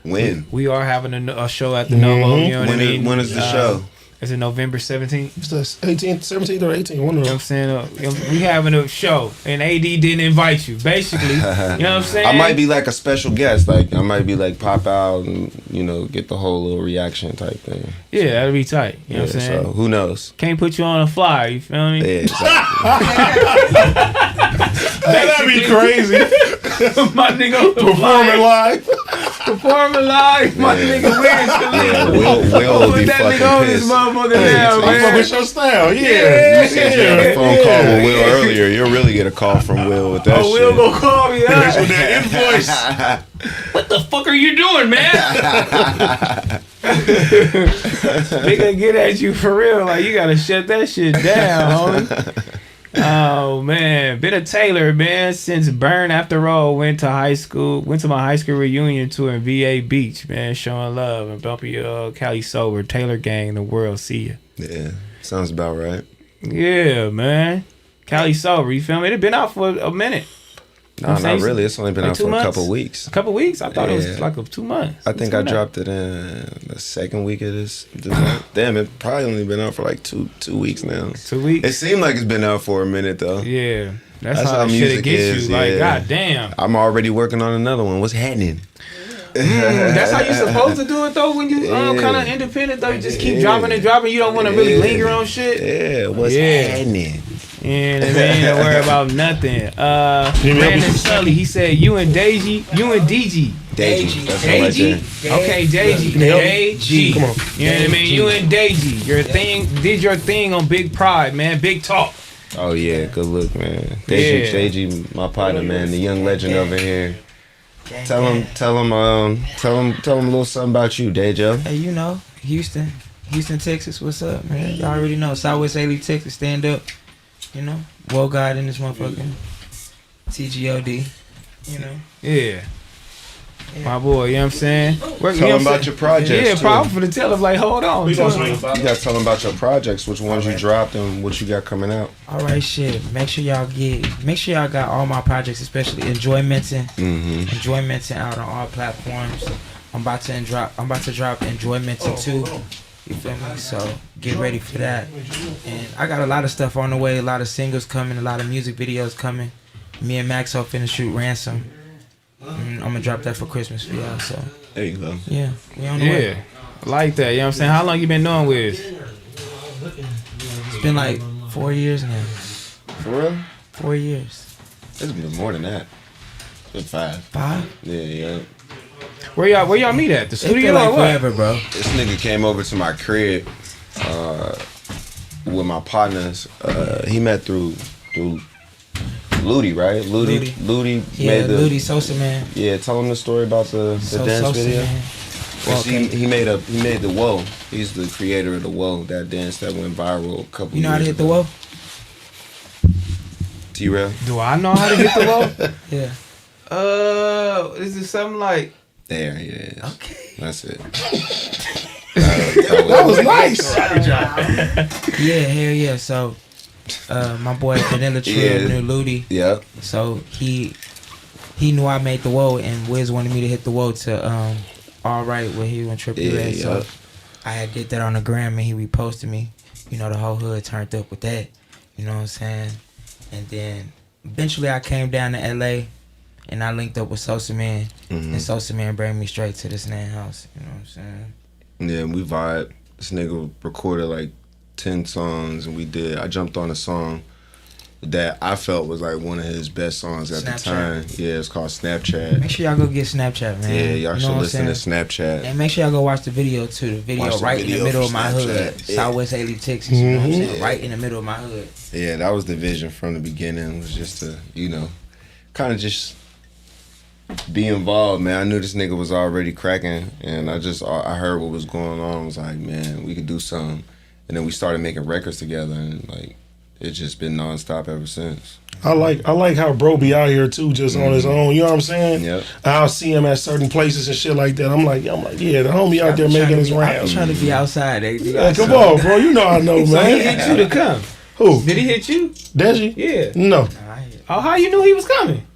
Speaker 4: When?
Speaker 1: We are having a show at the Novo. You know what I mean?
Speaker 4: When is the show?
Speaker 1: Is it November 17th?
Speaker 3: It's the 18th, 17th or 18th. One of them.
Speaker 1: You know what I'm saying? We having a show, and AD didn't invite you, basically. You know what I'm saying?
Speaker 4: I might be like a special guest. Like, I might be like pop out and, you know, get the whole little reaction type thing.
Speaker 1: Yeah, that'd be tight. You know what I'm saying?
Speaker 4: So, who knows?
Speaker 1: Can't put you on a flyer, you feel me?
Speaker 4: Yeah, exactly.
Speaker 3: That'd be crazy.
Speaker 1: My nigga
Speaker 3: performing live.
Speaker 1: Performing live, my nigga Wiz.
Speaker 4: Yeah, Will be fucking pissed.
Speaker 1: Motherfucker now,
Speaker 3: I'm fucking with your style,
Speaker 4: You had a phone call with Will earlier. You'll really get a call from Will with that shit.
Speaker 1: Will gonna call me up.
Speaker 3: With that invoice.
Speaker 1: What the fuck are you doing, man? They gonna get at you for real. Like, you gotta shut that shit down, homie. Oh man, been a Taylor, man, since Burn After All went to my high school reunion tour in VA Beach, man, showing love and bumping your Khali Sober, Taylor Gang, the world see you.
Speaker 4: Yeah, sounds about right.
Speaker 1: Yeah, man, Khali Sober, you feel me? It been out for a minute.
Speaker 4: No, not really. It's only been like out for a couple weeks.
Speaker 1: A couple weeks? I thought it was like 2 months.
Speaker 4: I think I dropped it in the second week of this month. Damn, it probably only been out for like two weeks now.
Speaker 1: 2 weeks?
Speaker 4: It seemed like it's been out for a minute though.
Speaker 1: Yeah. That's how music gets you. Like, goddamn.
Speaker 4: I'm already working on another one. What's happening?
Speaker 1: That's how you're supposed to do it though when you kind of independent though. You just keep dropping and dropping. You don't want to really linger on shit.
Speaker 4: Yeah, what's happening?
Speaker 1: And man, don't worry about nothing. Brandon Sully, he said you and Deji.
Speaker 4: Deji.
Speaker 1: Okay, Deji.
Speaker 3: Come on.
Speaker 1: You know what I mean? You and Deji. Did your thing on Big Pride, man. Big talk.
Speaker 4: Oh yeah, good look, man. Deji, my partner, man, the young legend over here. Tell him a little something about you, Dejo.
Speaker 8: Hey, you know, Houston, Texas. What's up, man? Y'all already know. Southwest A League, Texas. Stand up. You know, Woe God in this motherfucking TGOD. You know.
Speaker 1: Yeah. My boy, you know what I'm saying?
Speaker 4: Tell him about your projects.
Speaker 1: Yeah, problem for the tell him, like, hold on.
Speaker 4: You gotta tell him about your projects, which ones you dropped and what you got coming out.
Speaker 8: All right, shit. Make sure y'all got all my projects, especially Enjoymentin'. Enjoymentin' out on all platforms. I'm about to drop Enjoymentin' 2. You feel me? So get ready for that. And I got a lot of stuff on the way, a lot of singles coming, a lot of music videos coming. Me and Maxo finna shoot Ransom. I'm gonna drop that for Christmas for y'all. So
Speaker 4: there you go.
Speaker 8: Yeah, we on the way.
Speaker 1: Yeah, I like that. You know what I'm saying? How long you been doing Wiz?
Speaker 8: It's been like 4 years now.
Speaker 4: For real?
Speaker 8: 4 years.
Speaker 4: It's been more than that. It's been 5.
Speaker 8: 5?
Speaker 4: Yeah.
Speaker 1: Where y'all meet at? The studio
Speaker 8: like
Speaker 1: or what?
Speaker 8: Forever, bro.
Speaker 4: This nigga came over to my crib with my partners. He met through Ludi, right? Ludi
Speaker 8: Yeah,
Speaker 4: made the
Speaker 8: Ludi Sosa Man.
Speaker 4: Yeah, tell him the story about the dance
Speaker 8: Sosa
Speaker 4: video.
Speaker 8: Man.
Speaker 4: He made the Whoa. He's the creator of the Whoa, that dance that went viral a couple.
Speaker 8: You know how to
Speaker 4: years
Speaker 8: hit the
Speaker 4: ago.
Speaker 8: whoa?
Speaker 4: T-Rell.
Speaker 1: Do I know how to hit the wall?
Speaker 8: Yeah.
Speaker 1: Is it something like?
Speaker 4: There he is.
Speaker 8: Okay.
Speaker 4: That's it.
Speaker 3: That was nice.
Speaker 8: Yeah, hell yeah. So, my boy Vanilla Trill knew Ludi.
Speaker 4: Yep.
Speaker 8: So he knew I made the whoa, and Wiz wanted me to hit the whoa to All Right where he went Triple A. So I had did that on the gram, and he reposted me. You know, the whole hood turned up with that. You know what I'm saying? And then eventually I came down to LA, and I linked up with Sosa Man, and Sosa Man brought me straight to this Nan house. You know what I'm saying?
Speaker 4: Yeah, we vibe. This nigga recorded like 10 songs, and I jumped on a song that I felt was like one of his best songs at the time. Yeah, it's called Snapchat.
Speaker 8: Make sure y'all go get Snapchat, man.
Speaker 4: Yeah, y'all
Speaker 8: You
Speaker 4: should
Speaker 8: know what
Speaker 4: listen to
Speaker 8: I'm saying?
Speaker 4: Snapchat.
Speaker 8: And make sure y'all go watch the video too. The video
Speaker 4: Watch the
Speaker 8: right in
Speaker 4: video
Speaker 8: the middle
Speaker 4: for
Speaker 8: of my hood.
Speaker 4: Snapchat. Yeah.
Speaker 8: Southwest Haley, Texas. You know what I'm saying? Right in the middle of my hood.
Speaker 4: Yeah, that was the vision from the beginning, was just to, kind of just be involved, man. I knew this nigga was already cracking, and I heard what was going on. I was like, man, we could do something. And then we started making records together, and like, it's just been nonstop ever since.
Speaker 3: I like how bro be out here too, just on his own. You know what I'm saying?
Speaker 4: Yep.
Speaker 3: I'll see him at certain places and shit like that. I'm like, yeah, the homie out there making his
Speaker 8: I'm
Speaker 3: rounds.
Speaker 8: trying to be outside.
Speaker 3: Yeah, come on, bro. You know I know,
Speaker 1: So he
Speaker 3: man.
Speaker 1: hit you to come.
Speaker 3: Who?
Speaker 1: Did he hit you?
Speaker 3: Deji?
Speaker 1: Yeah.
Speaker 3: No.
Speaker 1: Oh, how you knew he was coming?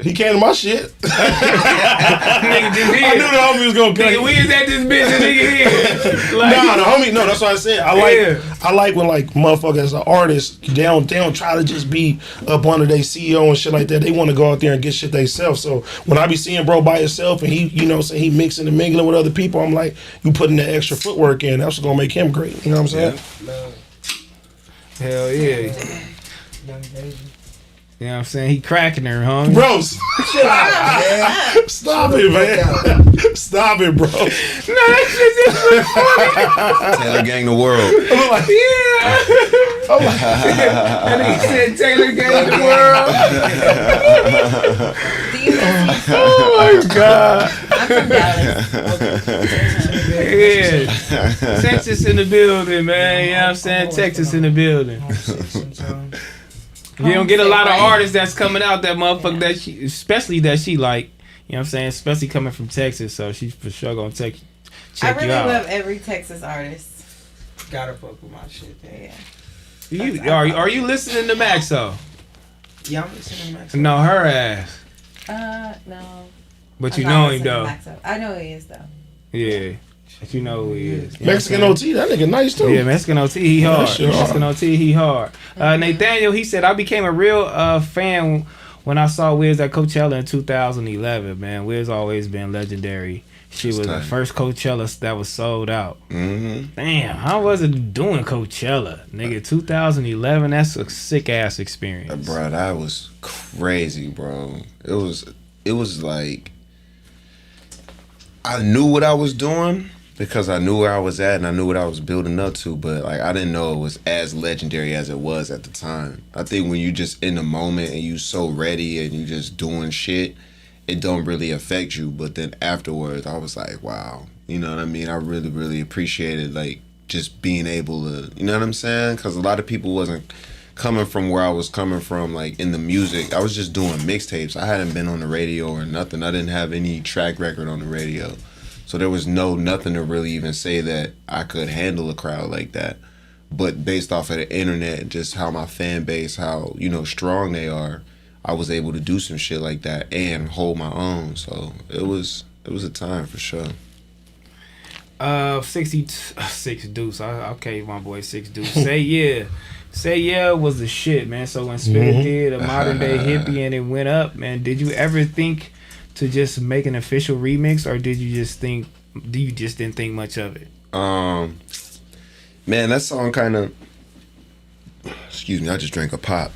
Speaker 3: He came to my shit.
Speaker 1: Nigga just
Speaker 3: I knew the homie was gonna come.
Speaker 1: Nigga, we is at this bitch and nigga here. Like,
Speaker 3: Nah, the homie. No, that's what I said. I like when like motherfuckers as an artist, they don't try to just be up under their CEO and shit like that. They want to go out there and get shit themselves. So when I be seeing bro by himself and he, he mixing and mingling with other people, I'm like, you putting that extra footwork in. That's what's gonna make him great. You know what I'm saying?
Speaker 1: hell yeah. You know what I'm saying? He cracking her, homie.
Speaker 3: Bro, stop it, man. Stop it, bro.
Speaker 1: No, that shit just was funny.
Speaker 4: Taylor Gang the world.
Speaker 3: I'm like,
Speaker 1: And he said Taylor Gang the world. Oh my God.
Speaker 5: I'm from Dallas.
Speaker 1: Yeah. Texas in the building, man. You know what I'm saying? Texas in the building. You don't get a lot of artists that's coming out that motherfucker especially that she like. You know what I'm saying? Especially coming from Texas, so she's for sure gonna check
Speaker 5: I really
Speaker 1: you out.
Speaker 5: love every Texas artist.
Speaker 8: Gotta fuck with my shit, man.
Speaker 5: Yeah.
Speaker 1: Are you listening to Max though?
Speaker 8: Yeah, I'm listening to Max.
Speaker 1: No, her ass.
Speaker 5: No.
Speaker 1: But
Speaker 5: I'm
Speaker 1: you
Speaker 5: not
Speaker 1: know him
Speaker 5: listening to
Speaker 1: though.
Speaker 5: Maxo. I know who he is though.
Speaker 1: Yeah. But you know who he is. You know
Speaker 3: Mexican
Speaker 1: what I'm
Speaker 3: OT, that nigga nice too.
Speaker 1: Yeah, Mexican OT, he hard.
Speaker 3: that shit hard.
Speaker 1: Mexican OT, he hard. Nathaniel, he said, I became a real fan when I saw Wiz at Coachella in 2011, man. Wiz always been legendary. She was the first Coachella that was sold out.
Speaker 4: Mm-hmm.
Speaker 1: Damn, how was it doing Coachella? Nigga, 2011, that's a sick-ass experience.
Speaker 4: Bro, that was crazy, bro. It was like, I knew what I was doing because I knew where I was at and I knew what I was building up to, but like I didn't know it was as legendary as it was at the time. I think when you just in the moment and you so ready and you just doing shit, it don't really affect you. But then afterwards, I was like, wow, you know what I mean? I really, really appreciated like just being able to, you know what I'm saying? Because a lot of people wasn't coming from where I was coming from, like in the music. I was just doing mixtapes. I hadn't been on the radio or nothing. I didn't have any track record on the radio. So there was nothing to really even say that I could handle a crowd like that. But based off of the internet, just how my fan base, how, strong they are, I was able to do some shit like that and hold my own. So it was a time for sure.
Speaker 1: 6 Deuce. Okay, my boy 6 Deuce. Say yeah. Say yeah was the shit, man. So when Spirit did a modern day hippie and it went up, man, did you ever think to just make an official remix, or did you just didn't think much of it?
Speaker 4: Man, that song kind of, excuse me, I just drank a pop.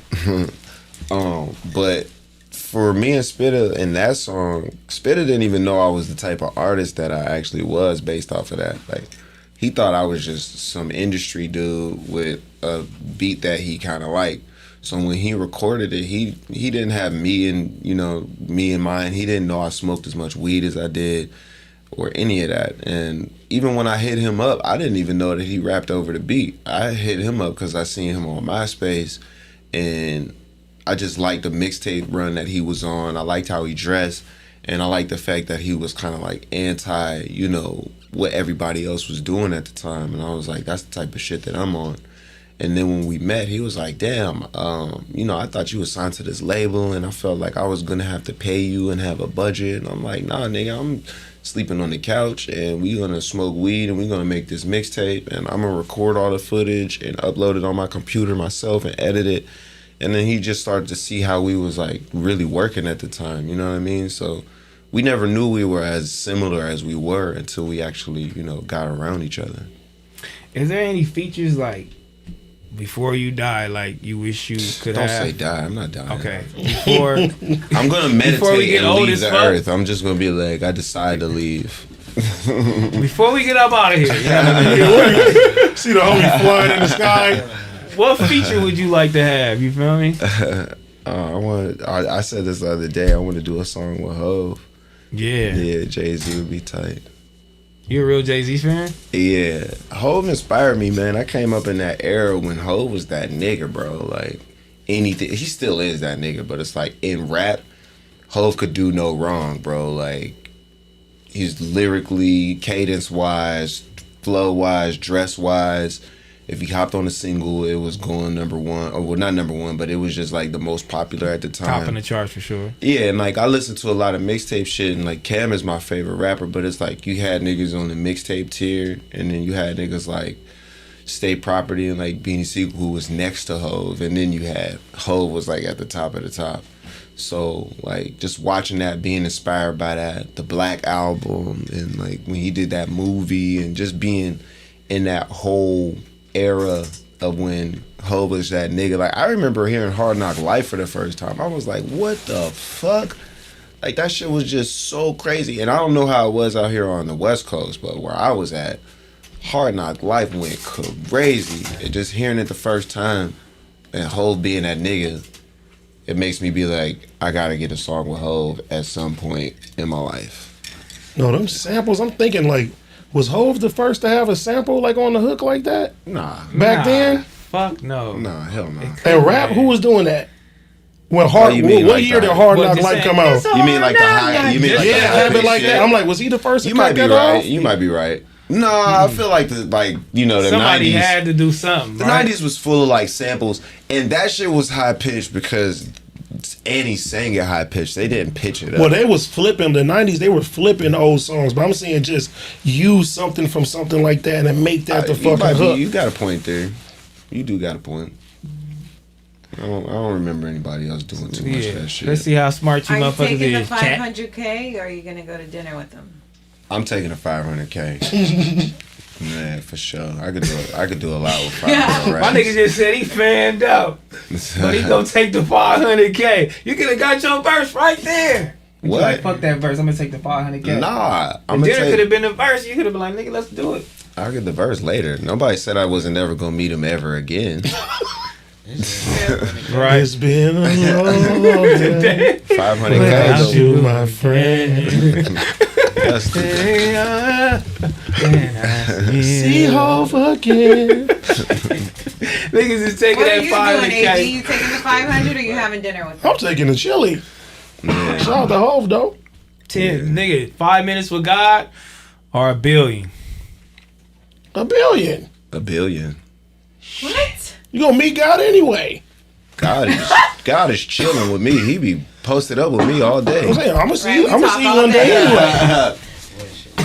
Speaker 4: But for me and Spitta in that song, Spitta didn't even know I was the type of artist that I actually was based off of that. Like, he thought I was just some industry dude with a beat that he kind of liked. So when he recorded it, he didn't have me in mind. He didn't know I smoked as much weed as I did. or any of that. And even when I hit him up, I didn't even know that he rapped over the beat. I hit him up because I seen him on MySpace, and I just liked the mixtape run that he was on. I liked how he dressed, and I liked the fact that he was kind of like anti, you know, what everybody else was doing at the time. And I was like, that's the type of shit that I'm on. And then when we met, he was like, damn, you know, I thought you was signed to this label, and I felt like I was going to have to pay you and have a budget. And I'm like, nah, nigga, I'm sleeping on the couch, and we going to smoke weed, and we going to make this mixtape, and I'm going to record all the footage and upload it on my computer myself and edit it. And then he just started to see how we was, like, really working at the time, you know what I mean? So we never knew we were as similar as we were until we actually, you know, got around each other.
Speaker 1: Is there any features, like, before you die, like you wish you could
Speaker 4: Don't
Speaker 1: have?
Speaker 4: say die. I'm not dying.
Speaker 1: Okay. Before
Speaker 4: I'm gonna meditate and leave the earth. I'm just gonna be like, I decided to leave.
Speaker 1: Before we get up out of here,
Speaker 3: See the homie flying in the sky.
Speaker 1: what feature would you like to have? You feel me?
Speaker 4: I said this the other day. I want to do a song with Hov.
Speaker 1: Yeah.
Speaker 4: Yeah, Jay-Z would be tight.
Speaker 1: You a real Jay-Z fan?
Speaker 4: Yeah, Hov inspired me, man. I came up in that era when Hov was that nigga, bro. Like, anything. He still is that nigga, but it's like, in rap, Hov could do no wrong, bro. Like, he's lyrically, cadence-wise, flow-wise, dress-wise. If he hopped on a single, it was going number one. Or, well, not number one, but it was just, like, the most popular at the time.
Speaker 1: Top in the charts for sure.
Speaker 4: Yeah, and, like, I listened to a lot of mixtape shit, and, like, Cam is my favorite rapper, but it's like, you had niggas on the mixtape tier, and then you had niggas like State Property and, like, Beanie Siegel, who was next to Hov, and then you had Hov was, like, at the top of the top. So, like, just watching that, being inspired by that, the Black Album, and, like, when he did that movie, and just being in that whole era of when Hov was that nigga. Like, I remember hearing Hard Knock Life for the first time. I was like, what the fuck? Like, that shit was just so crazy. And I don't know how it was out here on the West Coast, but where I was at, Hard Knock Life went crazy. And just hearing it the first time, and Hov being that nigga, it makes me be like, I gotta get a song with Hov at some point in my life.
Speaker 3: No, them samples, I'm thinking, like, was Hov the first to have a sample, like, on the hook like that?
Speaker 4: Nah.
Speaker 3: Back then?
Speaker 1: Fuck no.
Speaker 4: Nah, hell no.
Speaker 3: And rap, who was doing that? When Hard,
Speaker 4: you mean
Speaker 3: what
Speaker 4: like
Speaker 3: year
Speaker 4: the-
Speaker 3: did Hard
Speaker 1: What,
Speaker 3: Knock
Speaker 1: just
Speaker 3: Life
Speaker 1: saying,
Speaker 3: come out?
Speaker 4: You mean like the high? You mean like the
Speaker 3: Yeah,
Speaker 4: high
Speaker 3: have it
Speaker 4: pitch
Speaker 3: like
Speaker 4: shit?
Speaker 3: that. I'm like, was he the first to
Speaker 4: You
Speaker 3: cut
Speaker 4: might be
Speaker 3: that
Speaker 4: right.
Speaker 3: off?
Speaker 4: You might be right. No, I feel like the
Speaker 1: Somebody
Speaker 4: 90s.
Speaker 1: had to do something.
Speaker 4: The
Speaker 1: right?
Speaker 4: 90s was full of like samples, and that shit was high pitched because Annie sang it high pitched. They didn't pitch it up.
Speaker 3: Well, they was flipping the 90s. They were flipping old songs, but I'm saying just use something from something like that and make that the fucking hook.
Speaker 4: You got a point there. You do got a point. I don't remember anybody else doing too much of that shit.
Speaker 1: Let's see how smart you
Speaker 5: Are you
Speaker 1: motherfuckers
Speaker 5: taking the
Speaker 1: is. Chat.
Speaker 5: 500K or are you gonna go to dinner with them?
Speaker 4: I'm taking a 500K. Man, for sure. I could do a lot with 500.
Speaker 1: My nigga just said he fanned out, but he gonna take the 500K. You could have got your verse right there. You
Speaker 4: What?
Speaker 1: Like, fuck that verse. I'm gonna take the 500K.
Speaker 4: Nah,
Speaker 1: The
Speaker 4: I'm
Speaker 1: dinner
Speaker 4: gonna
Speaker 1: could have
Speaker 4: take.
Speaker 1: been the verse. You could have been like, nigga, let's do it.
Speaker 4: I'll get the verse later. Nobody said I wasn't ever gonna meet him ever again.
Speaker 1: Right.
Speaker 3: It's been a long day
Speaker 4: 500K.
Speaker 3: without
Speaker 4: though.
Speaker 3: you, my friend.
Speaker 4: That's the
Speaker 3: See Hov again.
Speaker 1: Niggas is taking
Speaker 5: What are
Speaker 1: that
Speaker 5: you doing, AD?
Speaker 1: 500K.
Speaker 5: You taking the 500 or you having dinner with them?
Speaker 3: I'm taking the chili.
Speaker 4: Man.
Speaker 3: Shout out to Hov, though.
Speaker 1: 10 nigga, 5 minutes with God or $1 billion.
Speaker 3: $1 billion.
Speaker 4: $1 billion.
Speaker 5: What?
Speaker 3: You gonna meet God anyway.
Speaker 4: God is chilling with me. He be posted up with me all day.
Speaker 3: I'm saying, I'm gonna see
Speaker 5: Right,
Speaker 3: you.
Speaker 5: we
Speaker 3: I'm gonna
Speaker 5: talk
Speaker 3: see you
Speaker 5: all
Speaker 3: one day
Speaker 5: day.
Speaker 3: anyway.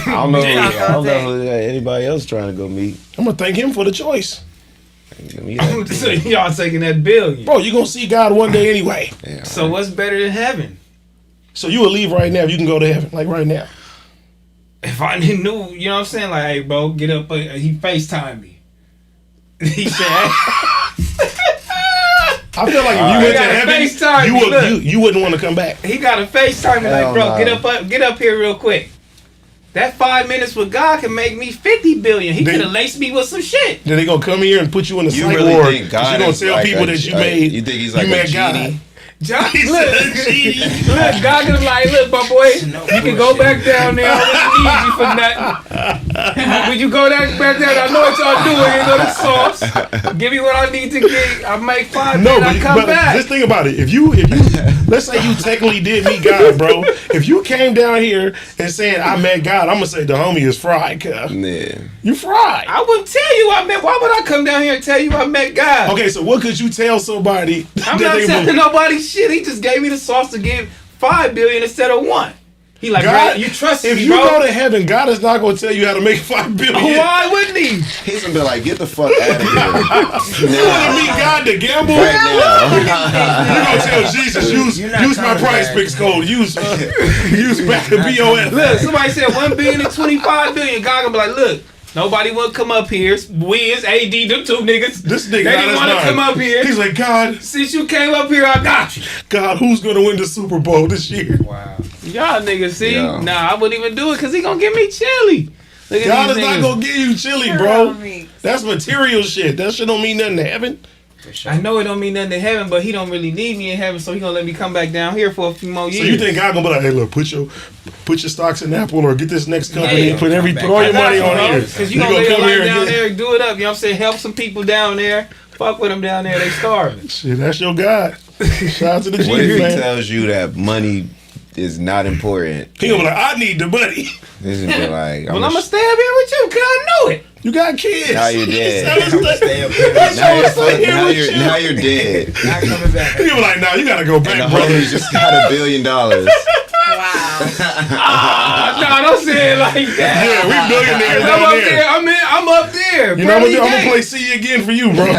Speaker 4: I don't know.
Speaker 5: Yeah.
Speaker 4: I don't know who anybody else trying to go meet.
Speaker 3: I'm gonna thank him for the choice.
Speaker 1: So y'all taking that $1 billion.
Speaker 3: Bro, you gonna see God one day anyway.
Speaker 4: Yeah,
Speaker 1: So what's better than heaven?
Speaker 3: So you will leave right now if you can go to heaven, like right now.
Speaker 1: If I knew, you know what I'm saying? Like, hey, bro, get up. He FaceTimed me. He said,
Speaker 3: I feel like if you went to heaven, you wouldn't want to come back.
Speaker 1: he got a FaceTime me like,
Speaker 4: Hell
Speaker 1: bro,
Speaker 4: no.
Speaker 1: get up here real quick. That 5 minutes with God can make me 50 billion. He could have laced me with some shit.
Speaker 3: Then they gonna come here and put you in the
Speaker 4: You
Speaker 3: psych
Speaker 4: really
Speaker 3: ward.
Speaker 4: think God
Speaker 3: You gonna
Speaker 4: is
Speaker 3: tell
Speaker 4: like
Speaker 3: people
Speaker 4: a-
Speaker 3: that you made.
Speaker 4: You think he's like
Speaker 3: you
Speaker 4: a
Speaker 3: met God.
Speaker 4: genie?
Speaker 1: John, look, Gaga's like, look, my boy, you can go back down there. I don't need you for nothing. When you go back down, I know what y'all doing. You know the sauce. Give me what I need to get. I make $5 million. I come back.
Speaker 3: Just think about it. If you, let's say you technically did meet God, bro. If you came down here and said I met God, I'm gonna say the homie is fried, cuz.
Speaker 4: Yeah.
Speaker 3: You fried.
Speaker 1: I wouldn't tell you I met. Why would I come down here and tell you I met God?
Speaker 3: Okay, so what could you tell somebody?
Speaker 1: I'm not telling nobody shit. He just gave me the sauce to give $5 billion instead of $1 billion. He like, God, you trust
Speaker 3: if
Speaker 1: me,
Speaker 3: you
Speaker 1: bro.
Speaker 3: go to heaven, God is not going to tell you how to make $5 billion.
Speaker 1: Why wouldn't he?
Speaker 4: He's gonna be like, get the fuck out of here.
Speaker 3: You want to meet God to gamble?
Speaker 4: Right now.
Speaker 3: You're going to tell Jesus, use my price picks code. Use back the BOS.
Speaker 1: Look, somebody said $1 billion and $25 billion. God gonna be like, look, nobody would come up here. Wiz, AD, them two niggas.
Speaker 3: This nigga,
Speaker 1: they didn't want to come up here.
Speaker 3: He's like, God,
Speaker 1: since you came up here, I got you.
Speaker 3: God, who's going to win the Super Bowl this year?
Speaker 1: Wow. Y'all niggas, see?
Speaker 4: Yeah.
Speaker 1: Nah, I wouldn't even do it because he gonna give me chili.
Speaker 3: God is not going to give you chili, bro. That's material shit. That shit don't mean nothing to heaven.
Speaker 1: I know it don't mean nothing to heaven, but he don't really need me in heaven, so he gonna let me come back down here for a few more years.
Speaker 3: So you think God gonna be like, hey, look, put your stocks in Apple or get this next company and put all your money on here.
Speaker 1: Because you gonna come here down there and do it up. You know what I'm saying? Help some people down there. Fuck with them down there. They starving.
Speaker 3: Shit, that's your God. Shout out to the G,
Speaker 4: What if he
Speaker 3: man.
Speaker 4: tells you that money is not important?
Speaker 3: He gonna be like, I need the money.
Speaker 4: He's gonna be like,
Speaker 1: well, I'm gonna stay up here with you because I know it.
Speaker 3: You got kids.
Speaker 4: Now you're dead. Now you're dead.
Speaker 8: Not coming back.
Speaker 3: He gonna be like, nah, you gotta go
Speaker 4: And
Speaker 3: back,
Speaker 4: the
Speaker 3: brother.
Speaker 4: homie just got $1 billion.
Speaker 5: Wow.
Speaker 1: No, don't say it like that.
Speaker 3: Yeah, we billionaires
Speaker 1: I'm
Speaker 3: down
Speaker 1: up
Speaker 3: there.
Speaker 1: there. I'm up there.
Speaker 3: You know what I'm gonna play See You Again for you, bro. You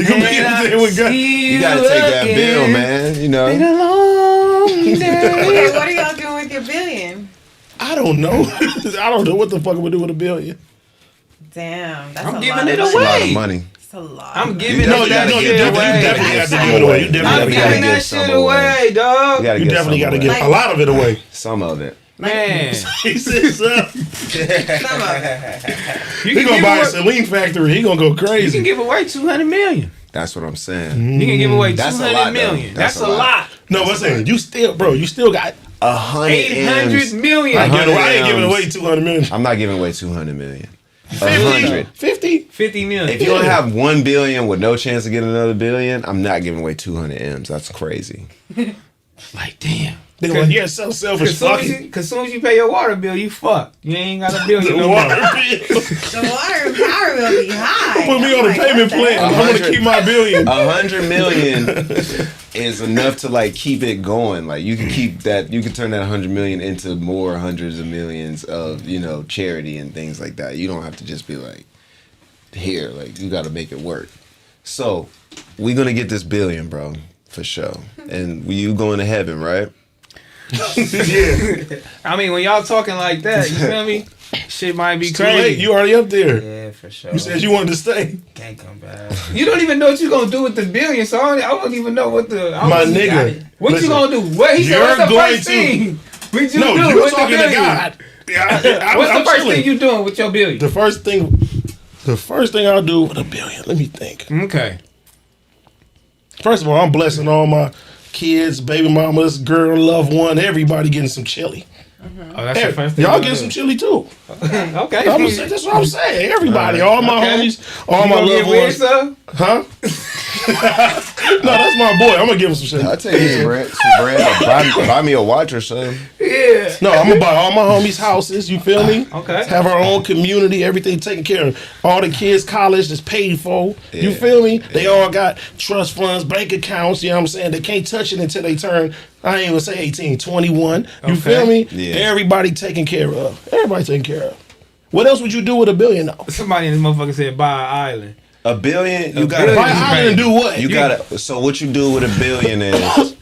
Speaker 3: gonna be up there with God.
Speaker 4: You gotta take that bill, man. You know.
Speaker 5: What are y'all doing with your $1 billion?
Speaker 3: I don't know. I don't know what the fuck I'm gonna do with $1 billion.
Speaker 5: Damn, that's
Speaker 1: I'm
Speaker 5: a
Speaker 1: giving
Speaker 5: lot
Speaker 1: it
Speaker 5: of
Speaker 1: away.
Speaker 4: A lot of money.
Speaker 5: That's a lot.
Speaker 1: I'm giving
Speaker 4: You
Speaker 1: that
Speaker 3: You
Speaker 1: shit
Speaker 3: definitely
Speaker 1: away.
Speaker 3: have to give it away. You
Speaker 1: I'm
Speaker 3: definitely
Speaker 1: giving that
Speaker 4: some
Speaker 1: shit away, dog.
Speaker 4: You gotta
Speaker 3: You
Speaker 4: get
Speaker 3: definitely
Speaker 4: some
Speaker 3: gotta
Speaker 4: away.
Speaker 3: give a lot of it away.
Speaker 4: Some of it.
Speaker 1: Man,
Speaker 3: He says,
Speaker 5: Some of it.
Speaker 1: you
Speaker 3: he
Speaker 1: can
Speaker 3: gonna
Speaker 1: give
Speaker 3: buy a
Speaker 1: away.
Speaker 3: Celine factory. He gonna go
Speaker 1: You can
Speaker 3: crazy.
Speaker 1: give away $200 million.
Speaker 4: That's what I'm saying.
Speaker 1: You can give away
Speaker 4: That's a
Speaker 1: $200
Speaker 4: lot,
Speaker 1: million.
Speaker 4: though.
Speaker 1: That's a lot.
Speaker 3: No, what's saying? You still got
Speaker 4: 100
Speaker 1: $800
Speaker 4: M's.
Speaker 1: million.
Speaker 3: I
Speaker 4: $100
Speaker 3: ain't giving
Speaker 4: M's.
Speaker 3: away 200 million.
Speaker 4: I'm not giving away 200 million. 100.
Speaker 3: 50?
Speaker 1: 50 million.
Speaker 4: If you don't have 1 billion with no chance of getting another billion, I'm not giving away 200 M's. That's crazy.
Speaker 1: Like, damn.
Speaker 3: They go, yeah, so selfish.
Speaker 1: Cause soon as you pay your water bill, you fucked. You ain't got a billion
Speaker 3: The
Speaker 1: no
Speaker 3: water
Speaker 1: more.
Speaker 3: bill.
Speaker 5: The water and power will be high.
Speaker 3: Put me
Speaker 5: I'm
Speaker 3: on a
Speaker 5: like,
Speaker 3: payment
Speaker 5: what the
Speaker 3: plan.
Speaker 5: hell?
Speaker 3: I'm gonna keep my billion.
Speaker 4: 100 million is enough to like keep it going. Like you can keep that. You can turn that 100 million into more hundreds of millions of charity and things like that. You don't have to just be like here. Like you got to make it work. So we're gonna get this billion, bro, for sure. And you going to heaven, right?
Speaker 3: Yeah.
Speaker 1: I mean, when y'all talking like that, you feel me? Shit might be
Speaker 3: It's too late.
Speaker 1: crazy.
Speaker 3: You already up there.
Speaker 8: Yeah, for sure.
Speaker 3: You said you wanted to stay.
Speaker 8: Can't come back.
Speaker 1: You don't even know what you gonna do with the billion, so I wouldn't even know what the.
Speaker 3: My nigga.
Speaker 1: What
Speaker 3: listen,
Speaker 1: you gonna do? What he said?
Speaker 3: you're
Speaker 1: What's the
Speaker 3: going
Speaker 1: first
Speaker 3: to-
Speaker 1: thing? What you
Speaker 3: No,
Speaker 1: do
Speaker 3: you're
Speaker 1: with the
Speaker 3: talking to
Speaker 1: billion?
Speaker 3: God. Yeah,
Speaker 1: What's
Speaker 3: I'm
Speaker 1: the first
Speaker 3: chilling.
Speaker 1: thing you doing with your billion?
Speaker 3: The first thing I'll do with $1 billion. Let me think.
Speaker 1: Okay.
Speaker 3: First of all, I'm blessing all my kids, baby mamas, girl, loved one, everybody getting some chili.
Speaker 1: Oh, that's your first thing.
Speaker 3: Y'all
Speaker 1: you
Speaker 3: getting some chili too.
Speaker 1: Okay.
Speaker 3: That's what I'm saying. Everybody, all my
Speaker 1: Okay.
Speaker 3: homies, all
Speaker 1: You
Speaker 3: my
Speaker 1: gonna
Speaker 3: loved
Speaker 1: get weird,
Speaker 3: ones.
Speaker 1: sir?
Speaker 3: Huh? No, that's my boy. I'm gonna give him some shit.
Speaker 4: I'll take you some bread. Buy me a watch or something.
Speaker 1: Yeah.
Speaker 3: No, I'm gonna buy all my homies houses. You feel me?
Speaker 1: Okay.
Speaker 3: Have our own community, everything taken care of. All the kids' college is paid for. You
Speaker 4: Yeah.
Speaker 3: feel me? They all got trust funds, bank accounts. You know what I'm saying? They can't touch it until they turn. I ain't even say 18, 21. You
Speaker 1: Okay.
Speaker 3: feel me?
Speaker 4: Yeah.
Speaker 3: Everybody taken care of. Everybody taken care of. What else would you do with $1 billion though?
Speaker 1: Somebody in this motherfucker said buy an island.
Speaker 4: $1 billion, you
Speaker 1: $1
Speaker 4: gotta
Speaker 1: billion.
Speaker 3: Buy an island and do what?
Speaker 4: You gotta. So what you do with $1 billion is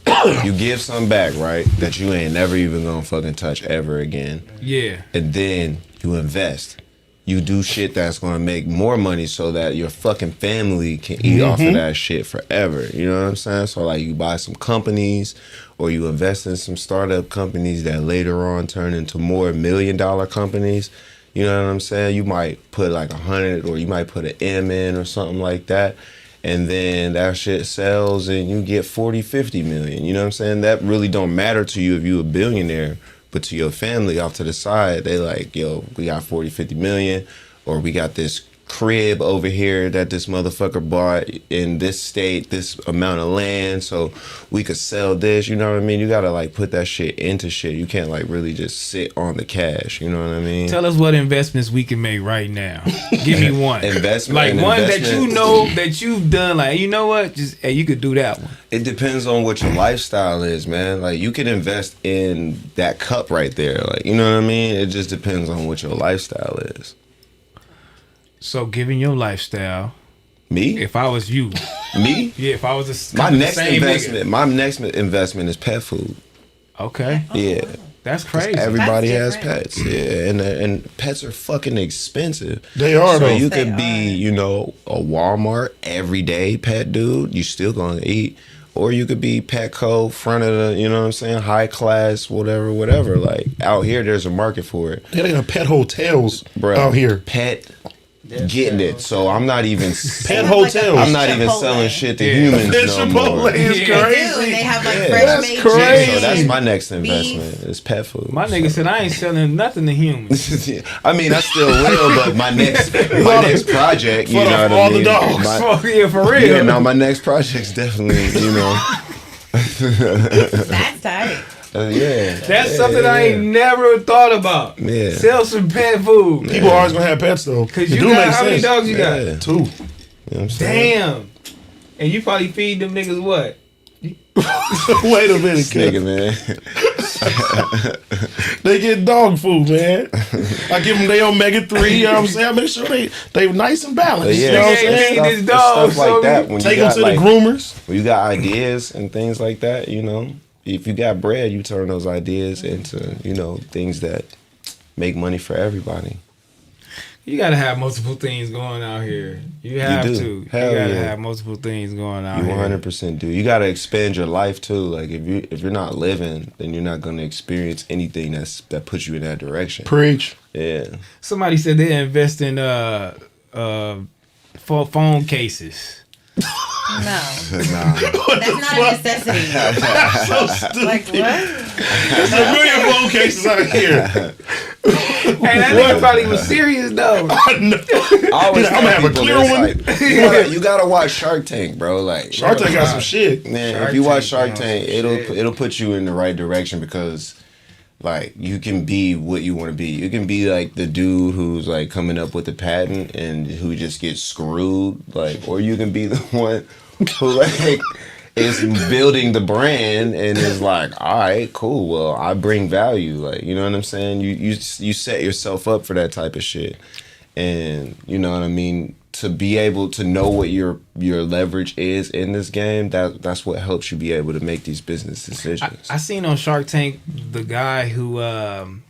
Speaker 4: you give some back, right? That you ain't never even gonna fucking touch ever again,
Speaker 1: Yeah.
Speaker 4: and then you invest. You do shit that's gonna make more money so that your fucking family can eat off of that shit forever. You know what I'm saying? So like you buy some companies or you invest in some startup companies that later on turn into more $1 million companies. You know what I'm saying? You might put like 100 or you might put an M in or something like that. and then that shit sells and you get 40, 50 million. You know what I'm saying? That really don't matter to you if you a billionaire, but to your family off to the side, they like, yo, we got 40, 50 million, or we got this crib over here that this motherfucker bought in this state, this amount of land, so we could sell this. You know what I mean? You gotta like put that shit into shit. You can't like really just sit on the cash. You know what I mean?
Speaker 1: Tell us what investments we can make right now. Give me one.
Speaker 4: Investment,
Speaker 1: like one
Speaker 4: investment.
Speaker 1: that you know that you've done. Like, you know what? Just hey, you could do that one.
Speaker 4: It depends on what your lifestyle is, man. Like you can invest in that cup right there. Like, you know what I mean? It just depends on what your lifestyle is.
Speaker 1: So, given your lifestyle,
Speaker 4: Me?
Speaker 1: if I was you,
Speaker 4: Me?
Speaker 1: yeah, if I was
Speaker 4: My next
Speaker 1: same
Speaker 4: investment.
Speaker 1: nigga.
Speaker 4: My next investment is pet food.
Speaker 1: Okay,
Speaker 4: Yeah.
Speaker 1: that's crazy.
Speaker 4: Everybody has
Speaker 5: That's different.
Speaker 4: pets, yeah, and pets are fucking expensive.
Speaker 3: They are
Speaker 4: So
Speaker 3: though.
Speaker 4: you
Speaker 5: They
Speaker 4: could be,
Speaker 5: are.
Speaker 4: you know, a Walmart everyday pet dude. You still gonna eat, or you could be Petco, front of the, you know what I'm saying, high class, whatever. Like out here, there's a market for it,
Speaker 3: They got pet hotels
Speaker 4: bro.
Speaker 3: out here.
Speaker 4: Pet getting it. So I'm not even.
Speaker 3: Pet
Speaker 5: Like
Speaker 3: hotels.
Speaker 4: I'm not even
Speaker 5: Chipotle.
Speaker 4: selling shit to
Speaker 1: Yeah.
Speaker 4: humans
Speaker 3: That
Speaker 4: no
Speaker 3: Chipotle
Speaker 4: more.
Speaker 3: is
Speaker 1: Yeah.
Speaker 5: They do, and
Speaker 3: crazy.
Speaker 5: they have like
Speaker 4: Yeah.
Speaker 5: fresh
Speaker 3: That's
Speaker 5: made
Speaker 3: crazy.
Speaker 5: chicken.
Speaker 4: So that's my next
Speaker 5: Beef.
Speaker 4: investment is pet food.
Speaker 1: My nigga said I ain't selling nothing to humans.
Speaker 4: I mean, I still will, but my next project, you
Speaker 3: For
Speaker 4: know what
Speaker 3: all
Speaker 4: I
Speaker 3: the
Speaker 4: mean?
Speaker 3: dogs.
Speaker 1: Oh, yeah, for real.
Speaker 4: Yeah, no, my next project's definitely, you know,
Speaker 5: That's tight.
Speaker 4: yeah.
Speaker 1: That's something I ain't never thought about.
Speaker 4: Yeah.
Speaker 1: Sell some pet food.
Speaker 3: People always gonna have pets though.
Speaker 1: Cause
Speaker 3: It
Speaker 1: you
Speaker 3: do
Speaker 1: got
Speaker 3: make
Speaker 1: how many
Speaker 3: sense.
Speaker 1: dogs you got?
Speaker 4: Yeah.
Speaker 3: 2.
Speaker 4: You know what I'm saying?
Speaker 1: Damn. And you probably feed them niggas what?
Speaker 3: Wait a minute, kid.
Speaker 4: Nigga, man.
Speaker 3: They get dog food, man. I give them their omega-3, you know what I'm saying? I make sure they nice and balanced.
Speaker 4: But
Speaker 3: You
Speaker 4: yeah,
Speaker 3: know what I'm
Speaker 1: Hey,
Speaker 3: saying?
Speaker 1: hey, this dog,
Speaker 4: stuff like
Speaker 1: so
Speaker 4: that. When
Speaker 3: Take
Speaker 4: you
Speaker 3: them
Speaker 4: got,
Speaker 3: to
Speaker 4: like,
Speaker 3: the groomers.
Speaker 4: when you got ideas and things like that, you know, if you got bread, you turn those ideas into, you know, things that make money for everybody.
Speaker 1: You gotta have multiple things going out here. You have
Speaker 4: do.
Speaker 1: to.
Speaker 4: Hell
Speaker 1: you gotta
Speaker 4: yeah.
Speaker 1: have multiple things going out
Speaker 4: You
Speaker 1: here.
Speaker 4: 100% do. You gotta expand your life too. Like if you're not living, then you're not gonna experience anything that puts you in that direction.
Speaker 3: Preach.
Speaker 4: Yeah.
Speaker 1: Somebody said they invest in phone cases.
Speaker 5: No,
Speaker 4: Nah.
Speaker 5: that's not a necessity.
Speaker 3: So stupid.
Speaker 5: Like what?
Speaker 3: There's a million phone cases out here.
Speaker 1: Hey, that nigga probably was serious though.
Speaker 3: I know.
Speaker 4: I always
Speaker 3: I'm gonna have a clear one.
Speaker 4: You gotta watch Shark Tank, bro. Like
Speaker 3: Shark Tank got some shit.
Speaker 4: man,
Speaker 1: Shark
Speaker 4: if you watch
Speaker 1: Tank,
Speaker 4: Shark Tank, it'll put you in the right direction because like you can be what you want to be. You can be like the dude who's like coming up with the patent and who just gets screwed, like, or you can be the one who like is building the brand and is like, all right, cool. Well, I bring value. Like, you know what I'm saying? You set yourself up for that type of shit, and you know what I mean. To be able to know what your leverage is in this game, that's what helps you be able to make these business decisions.
Speaker 1: I seen on Shark Tank the guy who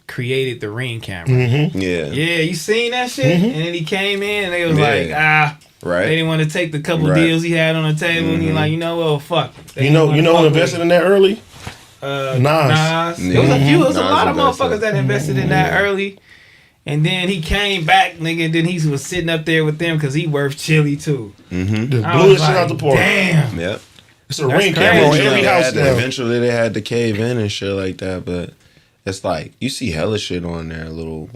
Speaker 1: created the Ring camera.
Speaker 3: Mm-hmm.
Speaker 4: Yeah.
Speaker 1: Yeah, you seen that shit? And then he came in and they was
Speaker 4: Yeah.
Speaker 1: like,
Speaker 4: Right.
Speaker 1: they didn't want to take the couple
Speaker 4: Right.
Speaker 1: deals he had on the table, and he like, you know what, fuck. They
Speaker 3: You know
Speaker 1: didn't
Speaker 3: who
Speaker 1: wanna fuck
Speaker 3: invested
Speaker 1: with
Speaker 3: in that early?
Speaker 1: me.
Speaker 3: Nas.
Speaker 1: Nas. There was a few, there was a
Speaker 4: Nas
Speaker 1: lot of
Speaker 4: invested.
Speaker 1: motherfuckers that invested in that early. And then he came back, nigga, and then he was sitting up there with them because he worth chili too.
Speaker 4: Mm-hmm.
Speaker 3: Just
Speaker 1: I
Speaker 3: blew
Speaker 1: was
Speaker 3: this shit out the
Speaker 1: like,
Speaker 3: park.
Speaker 1: damn.
Speaker 4: Yep.
Speaker 3: It's a
Speaker 1: That's
Speaker 3: ring
Speaker 1: crazy.
Speaker 3: camera on
Speaker 1: Yeah,
Speaker 3: every house now.
Speaker 4: Eventually they had to cave in and shit like that, but it's like you see hella shit on there, little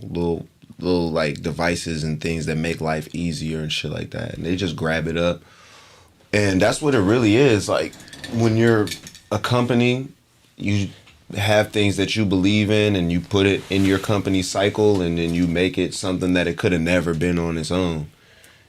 Speaker 4: like devices and things that make life easier and shit like that. And they just grab it up. And that's what it really is. Like when you're a company, you have things that you believe in and you put it in your company cycle and then you make it something that it could have never been on its own.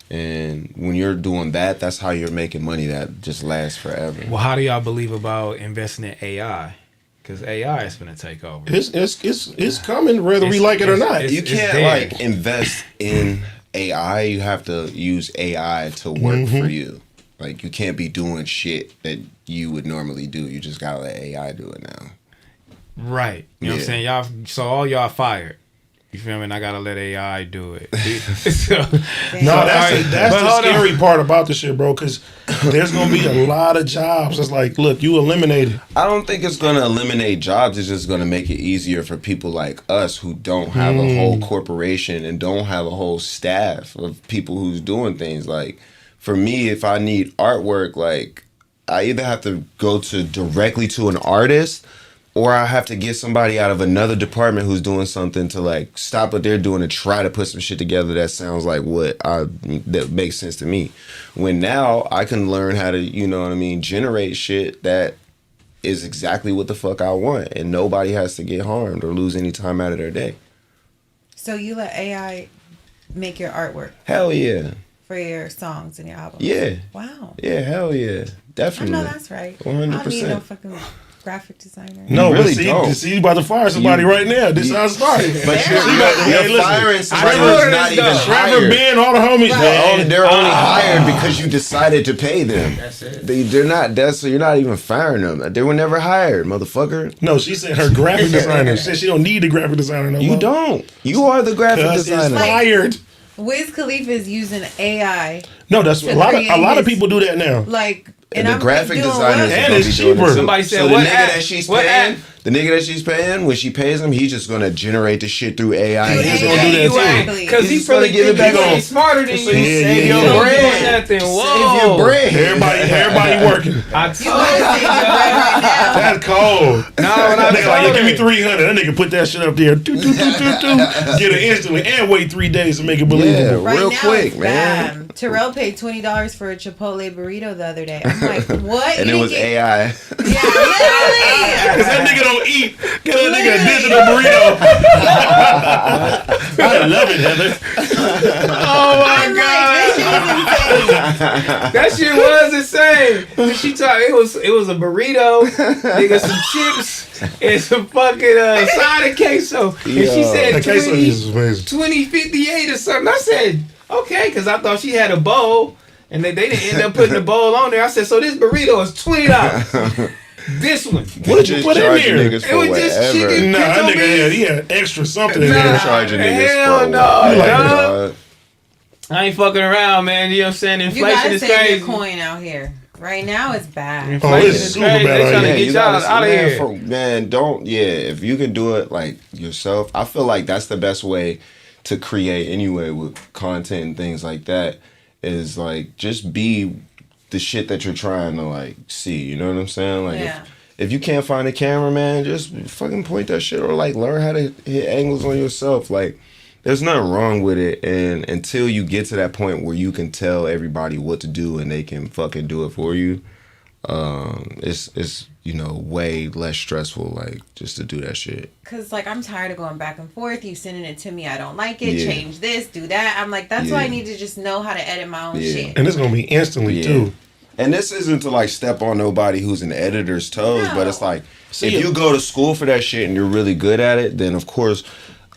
Speaker 4: And when you're doing that, that's how you're making money that just lasts forever.
Speaker 1: Well, how do y'all believe about investing in AI? Because AI is going to take over.
Speaker 3: It's coming whether we like it or not.
Speaker 4: You
Speaker 1: it's
Speaker 4: can't
Speaker 1: there.
Speaker 4: like invest in AI. You have to use AI to work for you. Like you can't be doing shit that you would normally do. You just gotta let AI do it now.
Speaker 1: Right. You know what I'm
Speaker 4: Yeah.
Speaker 1: saying? Y'all, so all y'all fired. You feel me? And I got to let AI do it. So,
Speaker 3: No, that's
Speaker 1: Alright,
Speaker 3: that's
Speaker 1: but
Speaker 3: the
Speaker 1: hold on.
Speaker 3: scary part about this shit, bro. Because there's gonna be a lot of jobs. It's like, look, you eliminated.
Speaker 4: I don't think it's gonna eliminate jobs. It's just gonna make it easier for people like us who don't have a whole corporation and don't have a whole staff of people who's doing things. Like, for me, if I need artwork, like I either have to go directly to an artist, or I have to get somebody out of another department who's doing something to like stop what they're doing and try to put some shit together that sounds like that makes sense to me. When now I can learn how to, you know what I mean, generate shit that is exactly what the fuck I want, and nobody has to get harmed or lose any time out of their day.
Speaker 5: So you let AI make your artwork?
Speaker 4: Hell yeah.
Speaker 5: For your songs and your albums?
Speaker 4: Yeah.
Speaker 5: Wow.
Speaker 4: Yeah, hell yeah. Definitely.
Speaker 5: I know that's right.
Speaker 4: 100%.
Speaker 5: I don't need no fucking graphic designer.
Speaker 3: No,
Speaker 4: you really
Speaker 3: but
Speaker 4: don't.
Speaker 3: see, you about to fire somebody right now. This is how it started.
Speaker 4: But you're firing somebody
Speaker 3: Trevor,
Speaker 4: who's not even
Speaker 3: Trevor,
Speaker 4: hired.
Speaker 3: Ben, all the homies.
Speaker 4: They're only hired because you decided to pay them.
Speaker 8: That's it.
Speaker 4: They're not. So you're not even firing them. They were never hired, motherfucker.
Speaker 3: No, she said her graphic designer. She said she don't need the graphic designer no more.
Speaker 4: You don't. You are the graphic designer.
Speaker 3: Fired.
Speaker 5: Wiz Khalifa is using AI.
Speaker 3: No, that's a lot of people do that now.
Speaker 5: Like,
Speaker 4: And the graphic designer
Speaker 3: and it's cheaper.
Speaker 1: Somebody said,
Speaker 4: so the
Speaker 1: what
Speaker 4: nigga
Speaker 1: app?
Speaker 4: that she's
Speaker 1: What
Speaker 4: paying,
Speaker 1: app?
Speaker 4: the nigga that she's paying, when she pays him, he's just gonna generate the shit through AI.
Speaker 3: He's gonna do that too.
Speaker 5: Exactly.
Speaker 1: Because
Speaker 4: He's
Speaker 1: he probably
Speaker 4: gonna give it back on.
Speaker 1: He's smarter than you.
Speaker 3: Save
Speaker 4: your
Speaker 1: Don't
Speaker 4: bread.
Speaker 1: do nothing. Whoa.
Speaker 4: Save your bread.
Speaker 3: Everybody working.
Speaker 1: I
Speaker 5: You
Speaker 1: told
Speaker 5: gotta save your bread right now.
Speaker 3: That's cold.
Speaker 1: No, when I
Speaker 3: Nigga, like,
Speaker 1: told
Speaker 3: give me
Speaker 1: her.
Speaker 3: 300. That nigga put that shit up there. Get it instantly and wait 3 days to make it believable.
Speaker 5: Right
Speaker 4: Real
Speaker 5: now,
Speaker 4: quick,
Speaker 5: it's
Speaker 4: man.
Speaker 5: bad. T-Rell paid $20 for a Chipotle burrito the other day. I'm like, what?
Speaker 4: And
Speaker 5: You
Speaker 4: it was
Speaker 5: didn't
Speaker 4: AI.
Speaker 5: Yeah, literally.
Speaker 3: Cause that nigga don't eat. Get that nigga a digital burrito. I love it, Heather.
Speaker 1: Oh my
Speaker 5: I'm
Speaker 1: God.
Speaker 5: like,
Speaker 1: That shit was insane. She talked. It was a burrito, nigga, some chips, and some fucking side of queso. And she
Speaker 4: Yo.
Speaker 1: said
Speaker 3: That queso
Speaker 1: 20,
Speaker 3: is amazing.
Speaker 1: 20.58 or something. I said, okay, because I thought she had a bowl, and they didn't end up putting the bowl on there. I said, so this burrito is $20. This one.
Speaker 3: What did you put in there?
Speaker 1: It was just chicken.
Speaker 3: Nah, that
Speaker 1: pinto
Speaker 3: nigga
Speaker 1: beans.
Speaker 3: he had extra something in
Speaker 1: Nah.
Speaker 3: there.
Speaker 4: Charging niggas
Speaker 1: Hell
Speaker 4: for
Speaker 1: no,
Speaker 4: what?
Speaker 1: dog. I ain't fucking around, man. You know what I'm saying?
Speaker 5: you
Speaker 1: Inflation
Speaker 5: gotta
Speaker 1: is
Speaker 5: save
Speaker 1: crazy.
Speaker 5: your coin out here. Right now, it's bad.
Speaker 3: Oh,
Speaker 1: Inflation
Speaker 3: it's
Speaker 1: is
Speaker 3: super
Speaker 1: crazy.
Speaker 3: bad
Speaker 1: They
Speaker 3: out
Speaker 1: trying
Speaker 3: here.
Speaker 1: to get y'all out of here.
Speaker 4: Man, don't. Yeah, if you can do it like yourself, I feel like that's the best way to create anyway with content and things like that. Is like just be the shit that you're trying to like see. You know what I'm saying? Like
Speaker 5: Yeah.
Speaker 4: if you can't find a cameraman, just fucking point that shit or like learn how to hit angles on yourself. Like there's nothing wrong with it, and until you get to that point where you can tell everybody what to do and they can fucking do it for you, it's you know way less stressful like just to do that shit.
Speaker 5: Cause like I'm tired of going back and forth. You sending it to me, I don't like it.
Speaker 4: Yeah.
Speaker 5: Change this, do that. I'm like, that's why I need to just know how to edit my own shit.
Speaker 3: And it's gonna be instantly too.
Speaker 4: And this isn't to like step on nobody who's an editor's toes, but it's like if you go to school for that shit and you're really good at it, then of course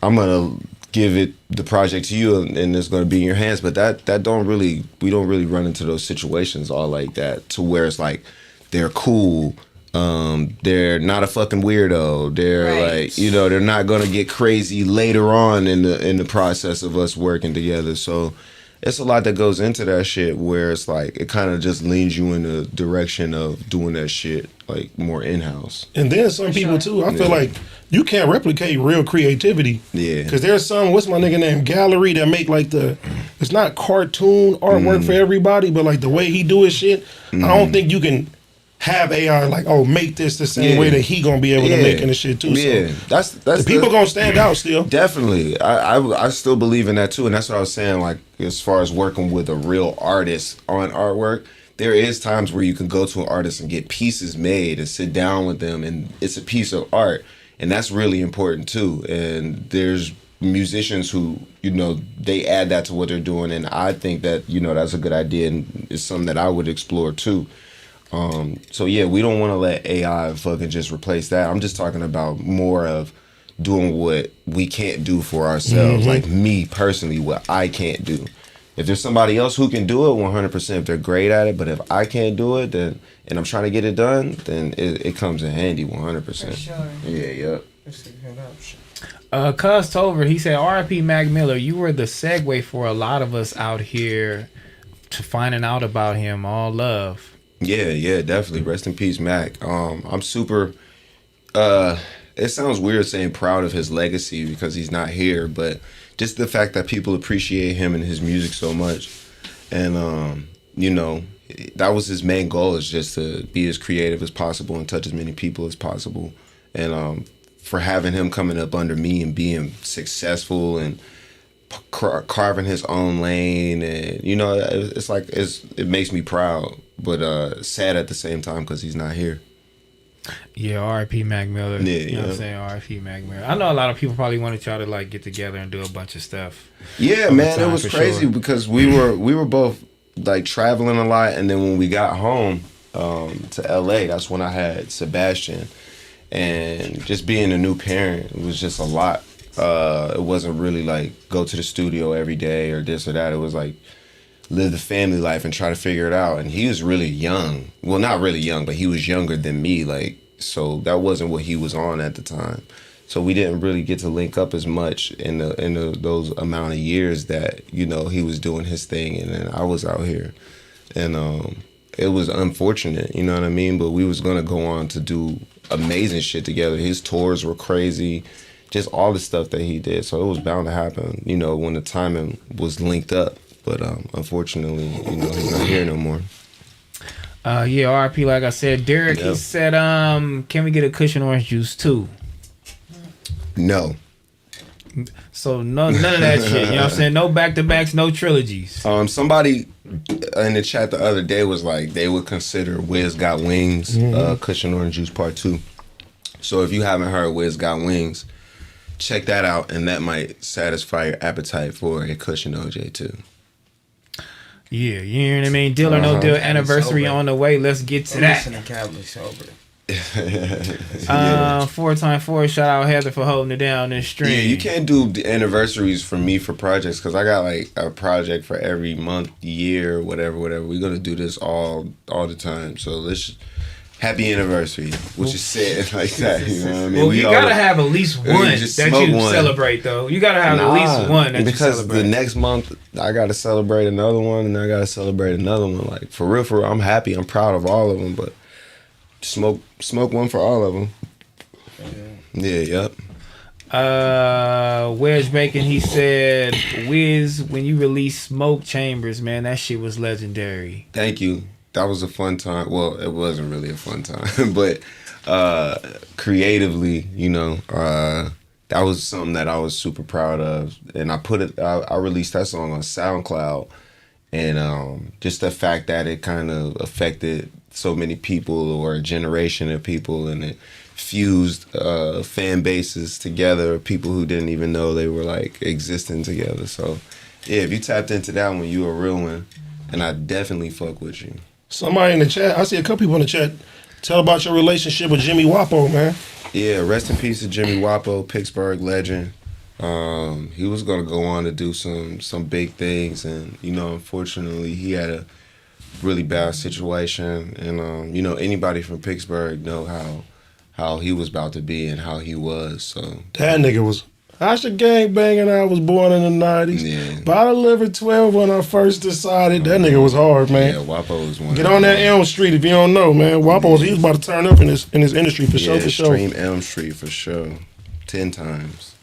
Speaker 4: I'm gonna give it the project to you and it's gonna be in your hands. But we don't really run into those situations all like that to where it's like they're cool. They're not a fucking weirdo. They're like, you know, they're not gonna get crazy later on in the process of us working together. So it's a lot that goes into that shit where it's like it kind of just leans you in the direction of doing that shit like more in-house.
Speaker 3: And then some people too, I feel like you can't replicate real creativity.
Speaker 4: Yeah.
Speaker 3: Because there's some, what's my nigga name, Gallery that make like it's not cartoon artwork for everybody, but like the way he do his shit, I don't think you can have AI like, oh, make this the same way that he gonna be able to make in the shit too.
Speaker 4: Yeah,
Speaker 3: so
Speaker 4: that's
Speaker 3: the people gonna stand out still.
Speaker 4: Definitely, I still believe in that too, and that's what I was saying. Like as far as working with a real artist on artwork, there is times where you can go to an artist and get pieces made and sit down with them, and it's a piece of art, and that's really important too. And there's musicians who, you know, they add that to what they're doing, and I think that, you know, that's a good idea, and it's something that I would explore too. So yeah, we don't want to let AI fucking just replace that. I'm just talking about more of doing what we can't do for ourselves. Like me personally, what I can't do. If there's somebody else who can do it 100%, if they're great at it, but if I can't do it, then and I'm trying to get it done, then it comes in handy 100%.
Speaker 5: For sure.
Speaker 4: Yeah, yep.
Speaker 1: Cuz Tover, he said, R.I.P. Mac Miller, you were the segue for a lot of us out here to finding out about him. All love.
Speaker 4: Yeah, definitely. Rest in peace, Mac. I'm super. It sounds weird saying proud of his legacy because he's not here, but just the fact that people appreciate him and his music so much, and you know, that was his main goal, is just to be as creative as possible and touch as many people as possible. And for having him coming up under me and being successful and carving his own lane, and you know, it's like it makes me proud, but sad at the same time because he's not here.
Speaker 1: Yeah, R.I.P. Mac Miller.
Speaker 4: Yeah,
Speaker 1: you know what I'm saying? R.I.P. Mac Miller. I know a lot of people probably wanted y'all to like get together and do a bunch of stuff.
Speaker 4: Yeah, man, it was crazy because we were both like traveling a lot, and then when we got home to LA, that's when I had Sebastian, and just being a new parent, it was just a lot. It wasn't really like go to the studio every day or this or that. It was like live the family life and try to figure it out. And he was really young. Well, not really young, but he was younger than me. Like, so that wasn't what he was on at the time. So we didn't really get to link up as much in those amount of years that, you know, he was doing his thing and then I was out here. And it was unfortunate, you know what I mean? But we was gonna go on to do amazing shit together. His tours were crazy, just all the stuff that he did. So it was bound to happen, you know, when the timing was linked up. But unfortunately, you know, he's not here no more.
Speaker 1: Yeah, RP, like I said. Derek, he said, can we get a Kush and orange juice too?
Speaker 4: No.
Speaker 1: So none of that shit, you know what I'm saying? No back-to-backs, no trilogies.
Speaker 4: Somebody in the chat the other day was like, they would consider Wiz Got Wings, Kush and Orange Juice Part 2. So if you haven't heard Wiz Got Wings, check that out, and that might satisfy your appetite for a Kush and OJ too.
Speaker 1: Yeah, you know what I mean? Deal or no deal anniversary on the way. Let's get to that.
Speaker 8: Listening Khali Sober.
Speaker 1: 4x4, shout out Heather for holding it down this stream.
Speaker 4: Yeah, you can't do the anniversaries for me for projects because I got like a project for every month, year, whatever. We're gonna do this all the time. So let's happy anniversary, which is said like that. You know what I mean?
Speaker 1: Well, you gotta have at least one that you celebrate, though. You gotta have at least one that you celebrate.
Speaker 4: Because the next month I gotta celebrate another one, and I gotta celebrate another one. Like for real, I'm happy. I'm proud of all of them, but smoke one for all of them. Yeah, yep.
Speaker 1: Wedge Bacon, he said, Wiz, when you released Smoke Chambers, man, that shit was legendary.
Speaker 4: Thank you. That was a fun time. Well, it wasn't really a fun time, but creatively, you know, that was something that I was super proud of. And I released that song on SoundCloud, and just the fact that it kind of affected so many people or a generation of people, and it fused fan bases together, people who didn't even know they were like existing together. So yeah, if you tapped into that one, you a real one, and I definitely fuck with you.
Speaker 3: Somebody in the chat, I see a couple people in the chat, tell about your relationship with Jimmy Wapo, man.
Speaker 4: Yeah, rest in peace to Jimmy Wapo, Pittsburgh legend. He was gonna go on to do some big things, and you know, unfortunately, he had a really bad situation, and you know, anybody from Pittsburgh know how he was about to be and how he was. So
Speaker 3: that nigga was. I should gang banging. I was born in the 90s.
Speaker 4: Yeah.
Speaker 3: But I delivered 12 when I first decided. That nigga was hard, man.
Speaker 4: Yeah, Wapo was one.
Speaker 3: Get on that Elm Street if you don't know, man. Wapo he was about to turn up in this industry for sure.
Speaker 4: Stream Elm Street for sure. 10 times.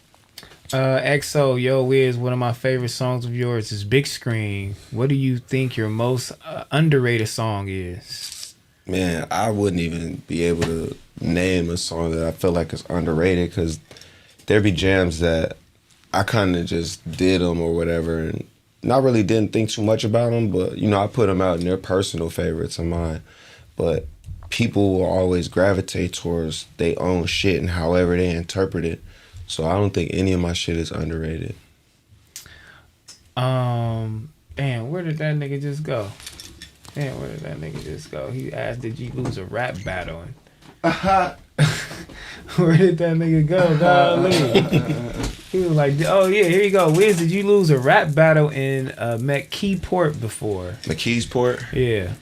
Speaker 1: XO, yo, Wiz, one of my favorite songs of yours is Big Screen. What do you think your most underrated song is?
Speaker 4: Man, I wouldn't even be able to name a song that I feel like is underrated, because there be jams that I kind of just did them or whatever, and not really didn't think too much about them, but you know, I put them out and they're personal favorites of mine. But people will always gravitate towards their own shit and however they interpret it. So I don't think any of my shit is underrated.
Speaker 1: Damn, where did that nigga just go? He asked, did you lose a rap battle? Where did that nigga go? He was like, oh yeah, here you go. Wiz, did you lose a rap battle in McKeesport before?
Speaker 4: McKeesport?
Speaker 1: Yeah.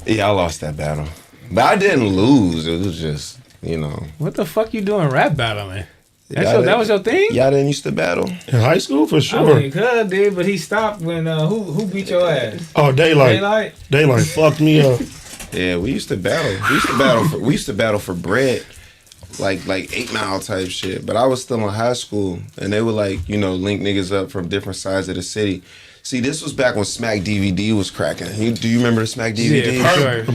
Speaker 4: Yeah, I lost that battle. But I didn't lose. It was just, you know.
Speaker 1: What the fuck you doing rap battling? That was your thing?
Speaker 4: Y'all didn't used to battle?
Speaker 3: In high school, for sure.
Speaker 1: I mean, cuz did, but he stopped when, who beat your ass?
Speaker 3: Oh, Daylight. Daylight fucked me up.
Speaker 4: Yeah, we used to battle. We used to battle for bread, like 8 Mile type shit. But I was still in high school, and they would like, you know, link niggas up from different sides of the city. See, this was back when Smac DVD was cracking. Do you remember the Smac DVD?
Speaker 1: Yeah, for sure.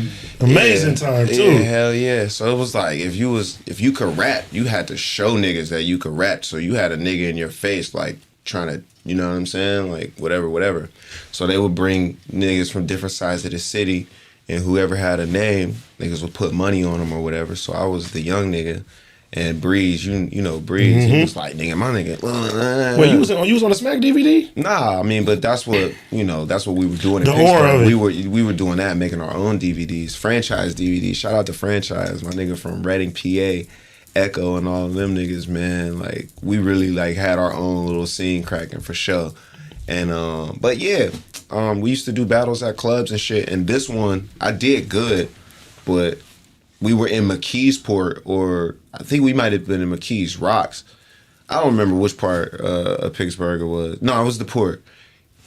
Speaker 3: Amazing time too.
Speaker 4: Yeah, hell yeah. So it was like if you could rap, you had to show niggas that you could rap. So you had a nigga in your face like trying to, you know what I'm saying? Like whatever. So they would bring niggas from different sides of the city, and whoever had a name, niggas would put money on them or whatever. So I was the young nigga. And Breeze, you know Breeze, he was like, nigga, my nigga.
Speaker 3: Wait, you was on the Smac DVD?
Speaker 4: Nah, I mean, but that's what that's what we were doing in
Speaker 3: The aura of
Speaker 4: Pittsburgh.
Speaker 3: it.
Speaker 4: We were doing that, making our own DVDs, franchise DVDs. Shout out to Franchise, my nigga from Reading, PA, Echo, and all of them niggas, man. Like we really like had our own little scene cracking for sure. And but yeah, we used to do battles at clubs and shit. And this one, I did good, but we were in McKeesport, or I think we might have been in McKees Rocks. I don't remember which part of Pittsburgh it was. No, it was the port.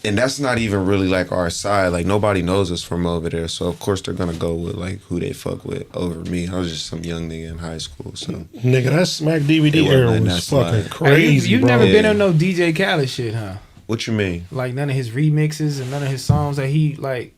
Speaker 4: And that's not even really like our side. Like nobody knows us from over there. So of course they're gonna go with like who they fuck with over me. I was just some young nigga in high school. So
Speaker 3: Nigga, that Smac DVD era was fucking crazy.
Speaker 1: You've
Speaker 3: bro.
Speaker 1: never been on no DJ Khaled shit, huh?
Speaker 4: what you mean?
Speaker 1: Like none of his remixes and none of his songs that he like,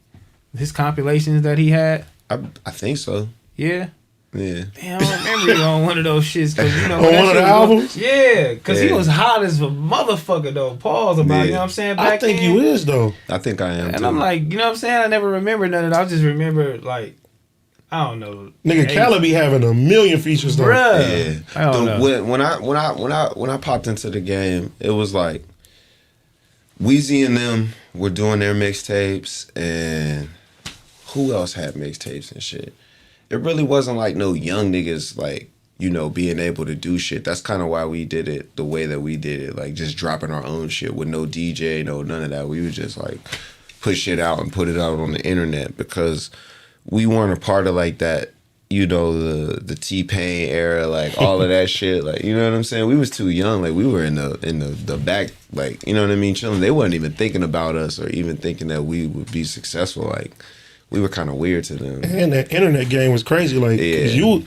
Speaker 1: his compilations that he had.
Speaker 4: I think so.
Speaker 1: Yeah.
Speaker 4: Yeah.
Speaker 1: Damn, I don't remember you on one of those shits. Cause you know,
Speaker 3: On one of the albums?
Speaker 1: Yeah, because he
Speaker 4: Yeah.
Speaker 1: was hot as a motherfucker though. Pause about it, you know what I'm saying?
Speaker 3: I
Speaker 1: Back
Speaker 3: think
Speaker 1: then.
Speaker 3: you is though.
Speaker 4: I think I am
Speaker 1: And
Speaker 4: too.
Speaker 1: I'm like, you know what I'm saying? I never remember none of that. I just remember like, I don't know.
Speaker 3: Nigga, Khaled be having a million features though.
Speaker 1: Bruh.
Speaker 4: Yeah.
Speaker 1: I don't know.
Speaker 4: When I popped into the game, it was like Weezy and them were doing their mixtapes, and who else had mixtapes and shit? It really wasn't like no young niggas like, you know, being able to do shit. That's kind of why we did it the way that we did it, like just dropping our own shit with no DJ, no none of that. We would just like put shit out and put it out on the internet because we weren't a part of like that, you know, the T-Pain era, like all of that shit. Like, you know what I'm saying? We was too young. Like we were in the back, like, you know what I mean, chilling. They wasn't even thinking about us or even thinking that we would be successful. Like we were kind of weird to them.
Speaker 3: And that internet game was crazy. Like, 'cause you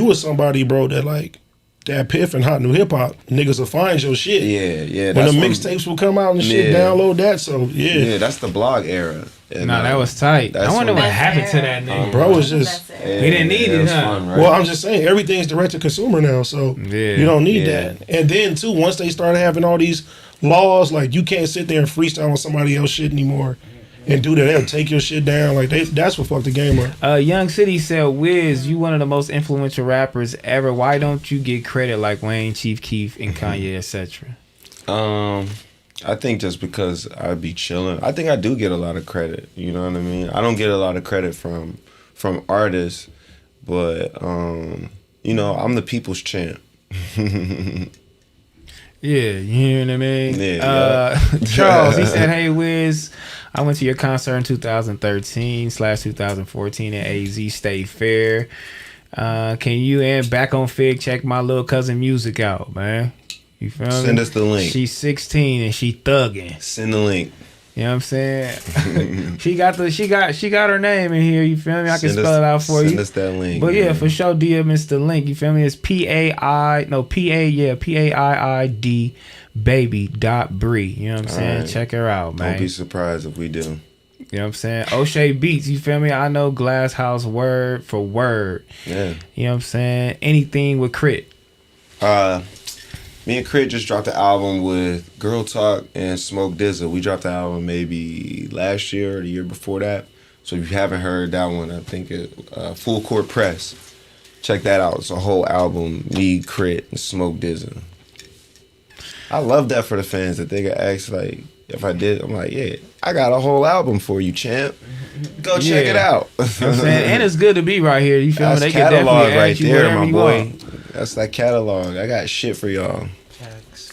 Speaker 3: was somebody, bro, that like that Piff and Hot New Hip Hop niggas will find your shit.
Speaker 4: Yeah.
Speaker 3: When the mixtapes will come out and shit, download that. So
Speaker 4: Yeah, that's the blog era. And,
Speaker 1: Nah, that was tight. I wonder what happened to that nigga.
Speaker 3: Bro, it's just
Speaker 1: he didn't need it,
Speaker 4: was
Speaker 1: huh?
Speaker 4: fun, right?
Speaker 3: Well, I'm just saying everything's direct to consumer now, so you don't need that. And then too, once they started having all these laws, like you can't sit there and freestyle on somebody else's shit anymore and do that. They'll take your shit down. Like that's what fucked the game up.
Speaker 1: Young City said, Wiz, you one of the most influential rappers ever. Why don't you get credit like Wayne, Chief Keef, and Kanye, etc.?
Speaker 4: I think just because I be chilling. I think I do get a lot of credit. You know what I mean? I don't get a lot of credit from artists, but you know, I'm the people's champ.
Speaker 1: Yeah, you know what I mean?
Speaker 4: Yeah.
Speaker 1: Charles, he said, hey, Wiz, I went to your concert in 2013/2014 at AZ State Fair. Can you and BACKONFIGG check my little cousin music out, man? You feel me?
Speaker 4: Send us the link.
Speaker 1: She's 16 and she thugging.
Speaker 4: Send the link.
Speaker 1: You know what I'm saying? she got her name in here, you feel me? I can spell it out for you.
Speaker 4: Send us that link.
Speaker 1: But yeah, for sure, DM us the link. You feel me? It's PAIID baby.bree. You know what I'm saying?
Speaker 4: Right.
Speaker 1: Check her out, man.
Speaker 4: Don't be surprised if we do.
Speaker 1: You know what I'm saying? O'Shea Beats, you feel me? I know Glass House word for word.
Speaker 4: Yeah.
Speaker 1: You know what I'm saying? Anything with Crit.
Speaker 4: Me and Crit just dropped the album with Girl Talk and Smoke Dizza. We dropped the album maybe last year or the year before that. So if you haven't heard that one, I think it Full Court Press. Check that out. It's a whole album. Me, Crit, and Smoke Dizza. I love that for the fans that they could ask like if I did. I'm like, yeah, I got a whole album for you, champ. Go check it out.
Speaker 1: You know what I'm saying? And it's good to be right here. You feel me?
Speaker 4: That's
Speaker 1: They can definitely
Speaker 4: catalog right
Speaker 1: ask you
Speaker 4: there,
Speaker 1: wherever
Speaker 4: my
Speaker 1: you
Speaker 4: boy.
Speaker 1: want.
Speaker 4: That's that catalog. I got shit for y'all.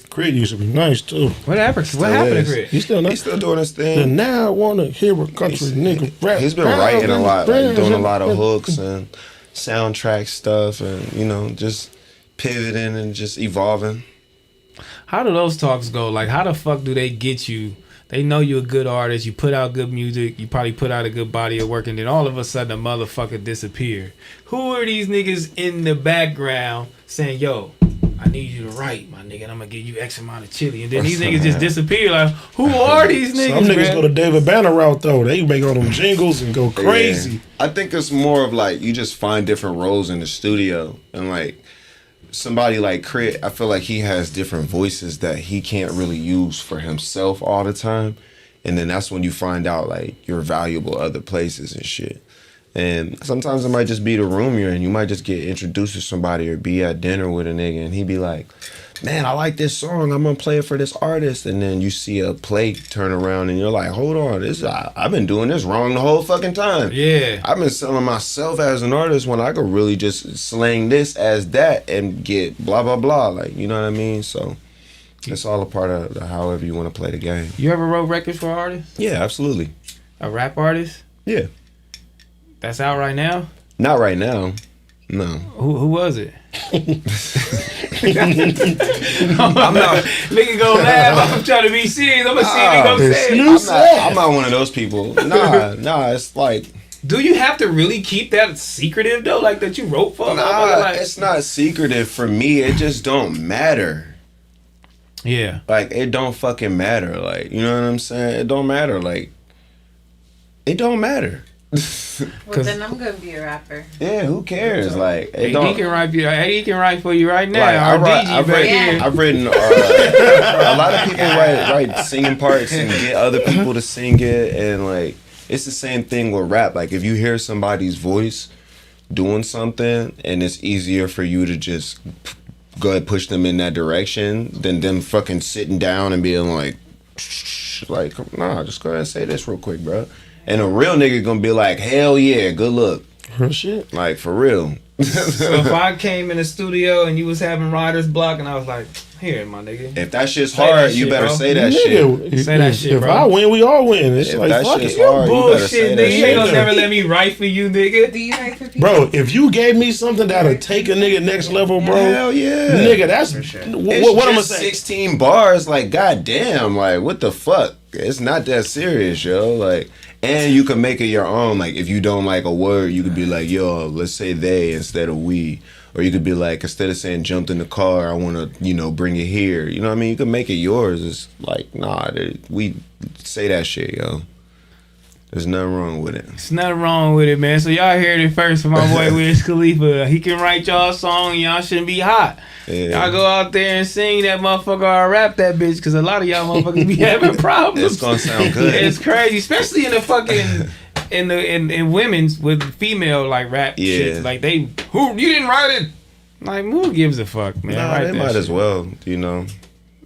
Speaker 3: Crit used to be nice too.
Speaker 1: What happened to Crit?
Speaker 3: He's still nice.
Speaker 4: He's still doing his thing.
Speaker 3: And now I want to hear a country nigga rap.
Speaker 4: He's been writing a lot, like, doing a lot of hooks and soundtrack stuff, and you know, just pivoting and just evolving.
Speaker 1: How do those talks go? Like, how the fuck do they get you? They know you're a good artist. You put out good music. You probably put out a good body of work, and then all of a sudden, a motherfucker disappear. Who are these niggas in the background saying, "Yo, I need need you to write, my nigga, and I'm gonna give you X amount of chili. And then these niggas just disappear. Like, who are these niggas?
Speaker 3: Some niggas
Speaker 1: man?
Speaker 3: go the David Banner route though. They make all them jingles and go crazy.
Speaker 4: Yeah. I think it's more of like you just find different roles in the studio, and like somebody like Crit, I feel like he has different voices that he can't really use for himself all the time, and then that's when you find out like you're valuable other places and shit. And sometimes it might just be the room you're in. You might just get introduced to somebody or be at dinner with a nigga and he be like, man, I like this song. I'm going to play it for this artist. And then you see a plate turn around and you're like, hold on. I've been doing this wrong the whole fucking time.
Speaker 1: Yeah.
Speaker 4: I've been selling myself as an artist when I could really just slang this as that and get blah, blah, blah. Like, you know what I mean? So it's all a part of however you want to play the game.
Speaker 1: You ever wrote records for artists?
Speaker 4: Yeah, absolutely.
Speaker 1: A rap artist?
Speaker 4: Yeah.
Speaker 1: That's out right now?
Speaker 4: Not right now. No.
Speaker 1: Who was it?
Speaker 4: I'm not.
Speaker 1: Nigga go laugh. I'm trying to be serious. I'm gonna see if he gonna say it.
Speaker 4: I'm not one of those people. Nah. It's like.
Speaker 1: Do you have to really keep that secretive though? Like that you wrote for?
Speaker 4: Nah, it's not secretive for me. It just don't matter.
Speaker 1: Yeah.
Speaker 4: Like it don't fucking matter. Like you know what I'm saying? It don't matter. Like it don't matter.
Speaker 5: Well, then I'm gonna be a rapper.
Speaker 4: Yeah, who cares? Like,
Speaker 1: he can write for you right now.
Speaker 4: Like, I've written. A lot of people write singing parts and get other people to sing it, and like it's the same thing with rap. Like, if you hear somebody's voice doing something, and it's easier for you to just go ahead and push them in that direction than them fucking sitting down and being like, nah, just go ahead and say this real quick, bro. And a real nigga gonna be like, hell yeah, good look.
Speaker 3: Real shit.
Speaker 4: Like, for real.
Speaker 1: So if I came in the studio and you was having writer's block and I was like, here, my nigga.
Speaker 4: If that shit's hard, you better say that shit.
Speaker 1: Say that shit,
Speaker 3: if
Speaker 1: bro.
Speaker 3: I win, we all win. It's
Speaker 4: If
Speaker 3: like,
Speaker 4: that
Speaker 3: fuck
Speaker 4: shit's
Speaker 3: it.
Speaker 4: hard, you better say
Speaker 1: Bullshit,
Speaker 4: that
Speaker 1: nigga. You ain't
Speaker 4: shit.
Speaker 1: gonna never let me write for you, nigga.
Speaker 5: Do you write for people?
Speaker 3: Bro, if you gave me something that'll take a nigga next level, bro.
Speaker 4: Hell yeah.
Speaker 3: Nigga, that's what I'm gonna say.
Speaker 4: 16 bars, like, goddamn, like, what the fuck? It's not that serious, yo. Like, and you can make it your own. Like, if you don't like a word, you could be like, yo, let's say they instead of we. Or you could be like, instead of saying jumped in the car, I want to, bring it here. You know what I mean? You can make it yours. It's like, nah, we say that shit, yo. There's nothing wrong with it.
Speaker 1: There's nothing wrong with it, man. So y'all heard it first from my boy Wiz Khalifa. He can write y'all a song and y'all shouldn't be hot.
Speaker 4: Yeah.
Speaker 1: Y'all go out there and sing that motherfucker or rap that bitch, because a lot of y'all motherfuckers be having problems.
Speaker 4: It's gonna sound good.
Speaker 1: It's crazy, especially in the fucking in women's with female like rap shit. Like you didn't write it. Like, who gives a fuck, man?
Speaker 4: Nah, they might as well,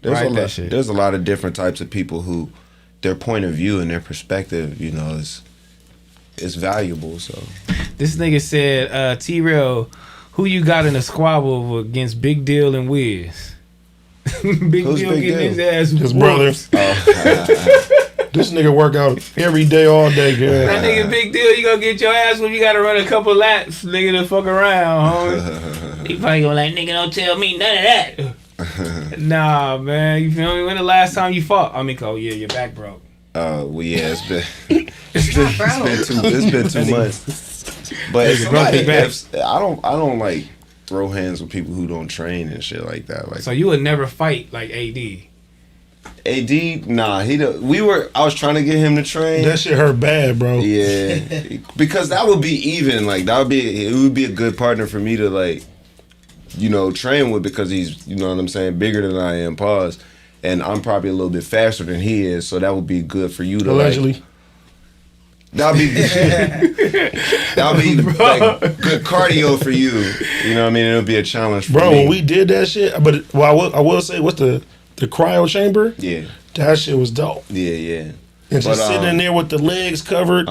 Speaker 4: There's a lot of different types of people who their point of view and their perspective, is valuable. So
Speaker 1: this nigga said, T-Rell, who you got in a squabble against Big Deal and Wiz? Big
Speaker 4: Who's
Speaker 1: Deal
Speaker 4: Big
Speaker 1: getting
Speaker 4: Deal?
Speaker 1: his ass
Speaker 3: His
Speaker 1: whooped.
Speaker 3: brother. This nigga work out every day, all day, girl.
Speaker 1: That nigga Big Deal, you gonna get your ass when you gotta run a couple laps, nigga, to fuck around, homie. He probably gonna like, nigga, don't tell me none of that. Nah, man, you feel me? When the last time you fought? I mean, your back broke.
Speaker 4: Well, yeah, it's been 2 months. But I don't like throw hands with people who don't train and shit like that. Like,
Speaker 1: so you would never fight like AD?
Speaker 4: AD, nah, I was trying to get him to train.
Speaker 3: That shit hurt bad, bro.
Speaker 4: Yeah, because that would be even. Like, it would be a good partner for me to like, train with, because he's, you know what I'm saying, bigger than I am. Pause. And I'm probably a little bit faster than he is, so that would be good for you to
Speaker 3: allegedly.
Speaker 4: Like, that'll be like good cardio for you. You know what I mean? It'll be a challenge for me.
Speaker 3: Bro, when we did that shit, but I will say, what's the cryo chamber?
Speaker 4: Yeah.
Speaker 3: That shit was dope.
Speaker 4: Yeah.
Speaker 3: And just sitting in there with the legs covered,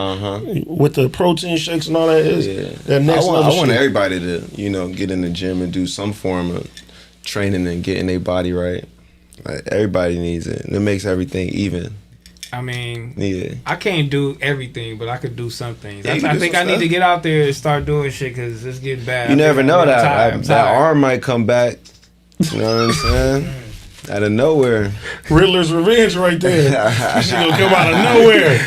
Speaker 3: with the protein shakes and all that that next level
Speaker 4: I want
Speaker 3: shit.
Speaker 4: everybody to, get in the gym and do some form of training and getting their body right. Like, everybody needs it. And it makes everything even.
Speaker 1: I mean,
Speaker 4: yeah.
Speaker 1: I can't do everything, but I could do some things.
Speaker 4: Yeah,
Speaker 1: I think I need to get out there and start doing shit, because it's getting bad.
Speaker 4: You never know
Speaker 1: that
Speaker 4: arm might come back. You know what I'm saying? Out of nowhere.
Speaker 3: Riddler's revenge right there. She gonna come out of nowhere.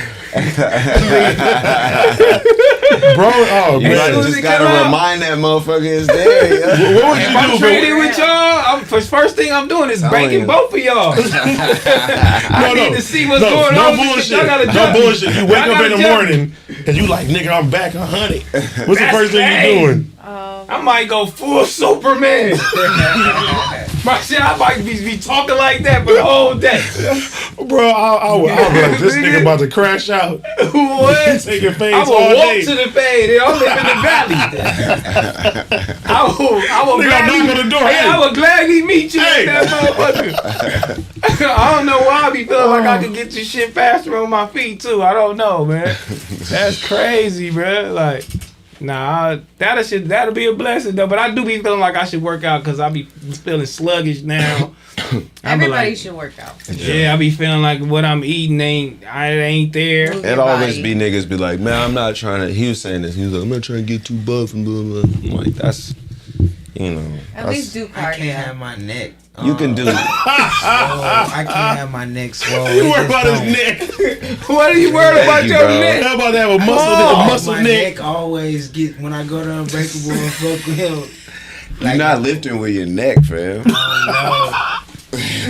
Speaker 3: Bro, oh
Speaker 4: You
Speaker 3: man.
Speaker 4: just gotta remind that motherfucker is there. Yeah.
Speaker 3: What would
Speaker 1: If
Speaker 3: you
Speaker 1: I'm
Speaker 3: do,
Speaker 1: trading
Speaker 3: bro?
Speaker 1: with y'all, first thing I'm doing is breaking
Speaker 4: you.
Speaker 1: both of y'all. I need to see what's going
Speaker 3: no
Speaker 1: on.
Speaker 3: bullshit.
Speaker 1: Y'all gotta
Speaker 3: No
Speaker 1: jump me.
Speaker 3: bullshit. You wake
Speaker 1: Y'all
Speaker 3: up in
Speaker 1: gotta
Speaker 3: the
Speaker 1: jump me.
Speaker 3: morning and you like, nigga, I'm back 100. What's the
Speaker 1: That's
Speaker 3: first thing
Speaker 1: crazy.
Speaker 3: you doing?
Speaker 1: I might go full Superman. My shit, I might be talking like that for the whole day.
Speaker 3: Bro, I'll be like, this nigga about to crash out.
Speaker 1: What?
Speaker 3: Taking fades
Speaker 1: I
Speaker 3: all
Speaker 1: will walk
Speaker 3: day.
Speaker 1: to the fade. I live in the valley. I will
Speaker 3: Nigga,
Speaker 1: gladly,
Speaker 3: knock on the door.
Speaker 1: Hey,
Speaker 3: Hey.
Speaker 1: I will gladly meet you
Speaker 3: Hey.
Speaker 1: at that motherfucker. I don't know why I be feeling like I can get this shit faster on my feet too. I don't know, man. That's crazy, bro. Like, nah, that'll be a blessing though. But I do be feeling like I should work out because I be feeling sluggish now.
Speaker 5: Everybody should work out.
Speaker 1: Yeah, I be feeling like what I'm eating ain't there.
Speaker 5: Move
Speaker 4: It
Speaker 5: your
Speaker 4: always
Speaker 5: body.
Speaker 4: be niggas be like, man, I'm not trying to. He was saying this. He was like, I'm not trying to get too buff and blah blah. I'm like, that's, you know,
Speaker 5: At least do
Speaker 8: I can't have
Speaker 5: cardio.
Speaker 8: my neck.
Speaker 4: you can do.
Speaker 8: I can't have my neck swollen.
Speaker 3: You
Speaker 8: It
Speaker 3: worry
Speaker 8: just
Speaker 3: about his
Speaker 8: don't.
Speaker 3: neck.
Speaker 1: What are you worried about
Speaker 4: you,
Speaker 1: your
Speaker 4: bro.
Speaker 1: neck?
Speaker 3: How about to have a muscle
Speaker 8: My
Speaker 3: neck?
Speaker 8: neck always get when I go to Unbreakable and fuck with him.
Speaker 4: You're not lifting with your neck, fam.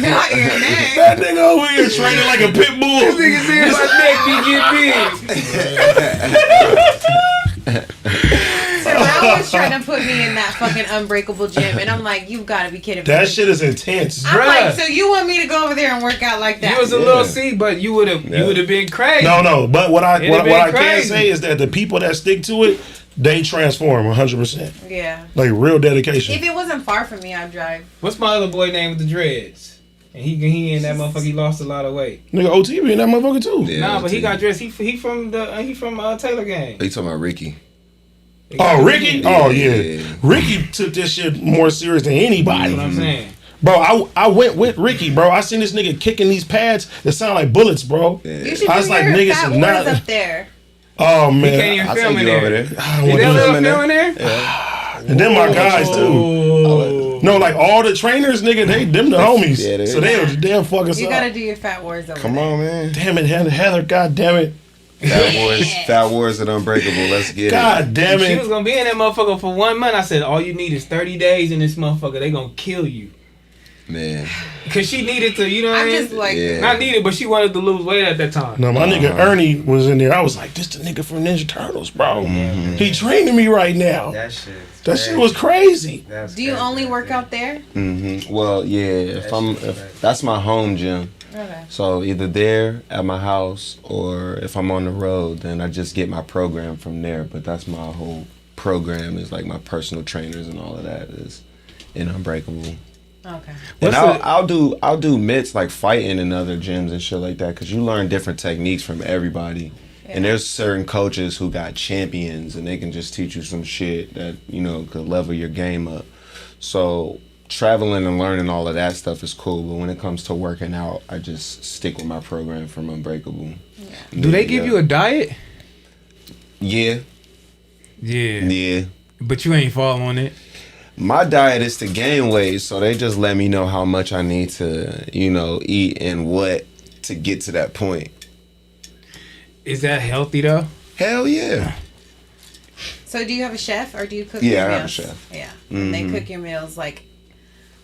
Speaker 5: Not your neck.
Speaker 3: That nigga over here training like a pit bull.
Speaker 1: Niggas in my neck be get big.
Speaker 5: Terrell was trying to put me in that fucking Unbreakable gym, and I'm like, you gotta be kidding me.
Speaker 3: That shit is intense.
Speaker 5: I'm
Speaker 1: Bruh.
Speaker 5: like, so you want me to go over there and work out like that?
Speaker 1: You was a little C, but you would have been crazy.
Speaker 3: No. But what I
Speaker 1: It'd been
Speaker 3: can
Speaker 1: crazy.
Speaker 3: say is that the people that stick to it, they transform 100%.
Speaker 5: Yeah.
Speaker 3: Like real dedication.
Speaker 5: If it wasn't far from me, I'd drive.
Speaker 1: What's my other boy name with the dreads? And he in that motherfucker. He lost a lot of weight.
Speaker 3: Nigga, OT be in that motherfucker too.
Speaker 4: Yeah,
Speaker 1: Nah, but he
Speaker 4: too.
Speaker 1: got dressed. He from Taylor Gang.
Speaker 4: You talking about Ricky?
Speaker 3: Oh, Ricky?
Speaker 4: Yeah.
Speaker 3: Oh, yeah. Ricky took this shit more serious than anybody.
Speaker 1: That's what I'm saying.
Speaker 3: Bro, I went with Ricky, bro. I seen this nigga kicking these pads that sound like bullets, bro.
Speaker 5: You should
Speaker 3: I
Speaker 5: do
Speaker 3: was like,
Speaker 5: your
Speaker 3: niggas
Speaker 5: Fat
Speaker 3: should not-
Speaker 5: Wars up there.
Speaker 3: Oh,
Speaker 1: He can't
Speaker 3: man.
Speaker 1: even
Speaker 4: I'll
Speaker 1: film
Speaker 4: take
Speaker 1: in
Speaker 4: you over
Speaker 1: there.
Speaker 4: there.
Speaker 3: I don't
Speaker 1: Is
Speaker 3: want
Speaker 1: that
Speaker 3: to do
Speaker 1: little
Speaker 3: that.
Speaker 1: film in there?
Speaker 3: And then my guys, too.
Speaker 1: Oh.
Speaker 3: No, like all the trainers, nigga, them the homies.
Speaker 4: Yeah, they-
Speaker 3: So they'll fuck us
Speaker 5: You
Speaker 3: up.
Speaker 5: gotta do your Fat Wars over
Speaker 4: Come
Speaker 5: there.
Speaker 4: on, man.
Speaker 3: Damn it, Heather, god damn it.
Speaker 4: Fat Wars at Unbreakable. Let's get
Speaker 3: God damn
Speaker 1: She was
Speaker 3: it.
Speaker 1: gonna be in that motherfucker for 1 month. I said, all you need is 30 days in this motherfucker. They gonna kill you.
Speaker 4: it, man.
Speaker 1: Cause she needed to, you know what I
Speaker 5: I'm
Speaker 1: mean?
Speaker 5: just like,
Speaker 4: Yeah.
Speaker 1: Not needed, but she wanted to lose weight at that time.
Speaker 3: No, my nigga Ernie was in there. I was like, this the nigga from Ninja Turtles, bro. He training me right now. That shit was crazy.
Speaker 5: do you only work out there?
Speaker 4: Well, yeah. If that's my home gym.
Speaker 5: Okay.
Speaker 4: So either there at my house, or if I'm on the road, then I just get my program from there. But that's my whole program, is like my personal trainers and all of that is in Unbreakable.
Speaker 5: Okay.
Speaker 4: And I'll do mitts like fighting in other gyms and shit like that, because you learn different techniques from everybody. And there's certain coaches who got champions and they can just teach you some shit that, you know, could level your game up. So traveling and learning all of that stuff is cool, but when it comes to working out, I just stick with my program from Unbreakable.
Speaker 1: Do they give you a diet?
Speaker 4: Yeah.
Speaker 1: Yeah. But you ain't following it.
Speaker 4: My diet is to gain weight, so they just let me know how much I need to, you know, eat and what to get to that point.
Speaker 1: Is that healthy though?
Speaker 4: Hell yeah.
Speaker 5: So do you have a chef or do you cook
Speaker 4: Yeah,
Speaker 5: your
Speaker 4: I
Speaker 5: meals?
Speaker 4: have a chef.
Speaker 5: Yeah. And they cook your meals like,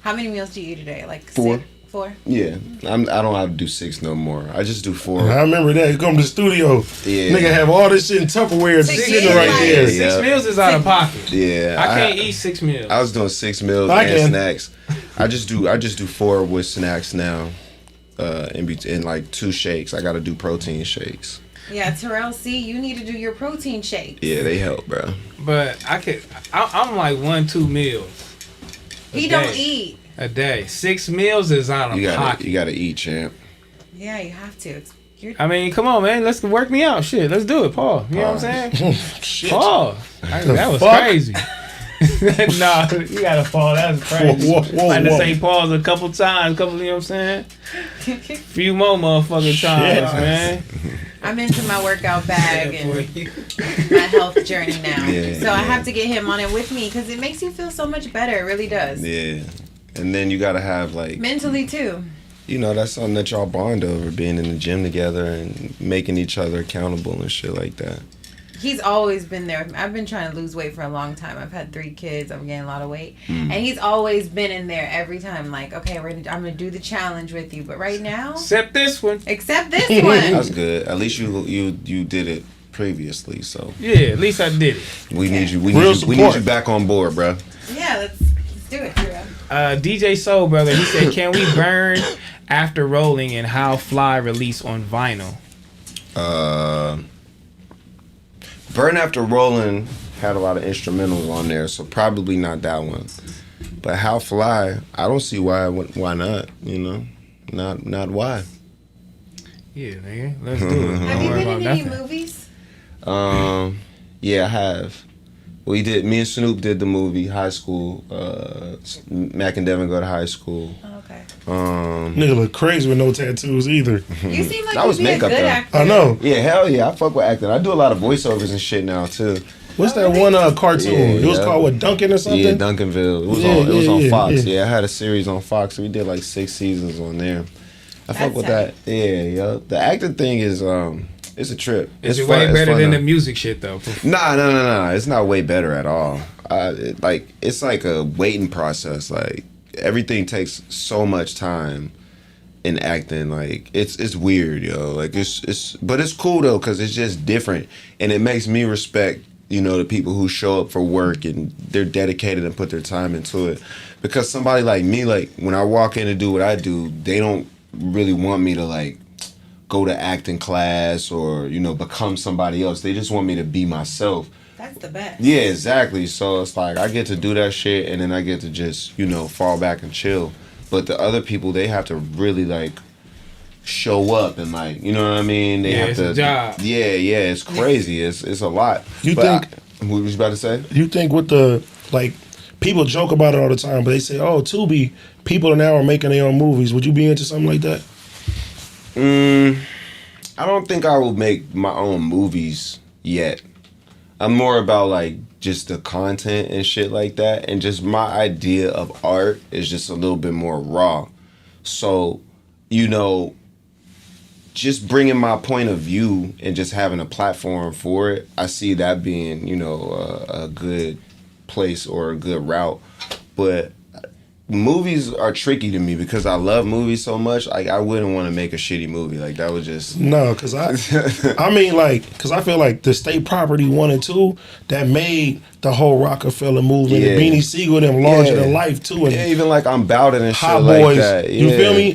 Speaker 5: how many meals do you eat a day? Like
Speaker 4: 4.
Speaker 5: 6? 4?
Speaker 4: Yeah. I don't have to do 6 no more. I just do 4.
Speaker 3: I remember that. You come to the studio.
Speaker 4: Yeah.
Speaker 3: Nigga have all this shit in Tupperware
Speaker 5: Six
Speaker 3: sitting
Speaker 5: meals,
Speaker 3: right
Speaker 5: like-
Speaker 3: there.
Speaker 4: Yeah.
Speaker 1: 6 meals is out of pocket.
Speaker 4: Yeah.
Speaker 1: I can't eat 6 meals.
Speaker 4: I was doing 6 meals
Speaker 3: I
Speaker 4: and
Speaker 3: can.
Speaker 4: snacks. I just do 4 with snacks now. In like 2 shakes. I gotta do protein shakes.
Speaker 5: Yeah, Terrell, see, you need to do your protein shake.
Speaker 4: Yeah, they help, bro.
Speaker 1: But I'm like 1-2 meals
Speaker 5: He
Speaker 1: a
Speaker 5: don't
Speaker 1: day.
Speaker 5: eat.
Speaker 1: a day. 6 meals is out of pocket.
Speaker 4: You gotta eat, champ.
Speaker 5: Yeah, you have to.
Speaker 1: I mean, come on, man. Let's work me out. Shit, let's do it, Paul. You know what I'm saying?
Speaker 3: Shit.
Speaker 1: Paul. That was
Speaker 3: fuck?
Speaker 1: crazy. Nah, you gotta Paul. That's crazy.
Speaker 3: Whoa,
Speaker 1: I had to
Speaker 3: whoa.
Speaker 1: say pause a couple times. You know what I'm saying? Few more motherfucking times, man.
Speaker 5: I'm into my workout bag and my health journey now.
Speaker 4: Yeah,
Speaker 5: so I have to get him on it with me because it makes you feel so much better. It really does.
Speaker 4: Yeah. And then you gotta have like
Speaker 5: Mentally too.
Speaker 4: that's something that y'all bond over, being in the gym together and making each other accountable and shit like that.
Speaker 5: He's always been there. I've been trying to lose weight for a long time. I've had 3 kids. I'm getting a lot of weight. And he's always been in there every time. Like, okay, I'm going to do the challenge with you. But right now...
Speaker 1: Except this one.
Speaker 5: Except this one.
Speaker 4: That's good. At least you did it previously, so...
Speaker 1: Yeah, at least I did it.
Speaker 4: We need you. We need you back on board, bro.
Speaker 5: Yeah, let's do it, T-Rell.
Speaker 1: DJ Soul Brother, he said, can we burn after rolling and how Fly release on vinyl?
Speaker 4: Burn After Rolling had a lot of instrumentals on there, so probably not that one. But How Fly, I don't see why not, not why.
Speaker 1: Yeah, nigga, let's do it.
Speaker 5: Have you been in any movies?
Speaker 4: Yeah, I have. Me and Snoop did the movie High School. Mac and Devin go to high school.
Speaker 5: Oh, okay.
Speaker 3: Nigga look crazy with no tattoos either.
Speaker 5: You seem like
Speaker 4: That was
Speaker 5: you'd be a
Speaker 4: makeup,
Speaker 5: good
Speaker 4: though.
Speaker 5: actor.
Speaker 3: I know.
Speaker 4: Yeah, hell yeah, I fuck with acting. I do a lot of voiceovers and shit now too.
Speaker 3: What's that one cartoon?
Speaker 4: Yeah,
Speaker 3: it was called what, Duncan or something?
Speaker 4: Yeah, Duncanville. It was on Fox. Yeah, I had a series on Fox. We did like 6 seasons on there. I fuck with that. Yeah, yo. The acting thing is it's a trip.
Speaker 1: Is it
Speaker 4: fun.
Speaker 1: way better
Speaker 4: fun
Speaker 1: than
Speaker 4: though.
Speaker 1: the music shit though?
Speaker 4: Nah. It's not way better at all. It's like a waiting process. Like everything takes so much time in acting. Like it's weird, yo. Like but it's cool though because it's just different and it makes me respect the people who show up for work and they're dedicated and put their time into it. Because somebody like me, like when I walk in to do what I do, they don't really want me to like go to acting class or become somebody else. They just want me to be myself.
Speaker 5: That's the best.
Speaker 4: Yeah, exactly. So it's like I get to do that shit and then I get to just fall back and chill. But the other people, they have to really like show up and like what I mean. They have
Speaker 1: it's
Speaker 4: to.
Speaker 1: A job.
Speaker 4: Yeah, it's crazy. It's a lot.
Speaker 3: What
Speaker 4: was you about to say?
Speaker 3: You think with the like people joke about it all the time, but they say, "Oh, Tubi, people now are making their own movies." Would you be into something like that?
Speaker 4: I don't think I will make my own movies yet. I'm more about like just the content and shit like that, and just my idea of art is just a little bit more raw. So, just bringing my point of view and just having a platform for it, I see that being, a good place or a good route. But movies are tricky to me because I love movies so much. Like I wouldn't want to make a shitty movie. Like that was just
Speaker 3: no. Because I mean, like, because I feel like the State Property 1 and 2 that made the whole Rockefeller movement, and Beanie Siegel them larger than life too, and
Speaker 4: even like I'm Bout It and shit
Speaker 3: Hot
Speaker 4: like
Speaker 3: Boys.
Speaker 4: that.
Speaker 3: You feel me?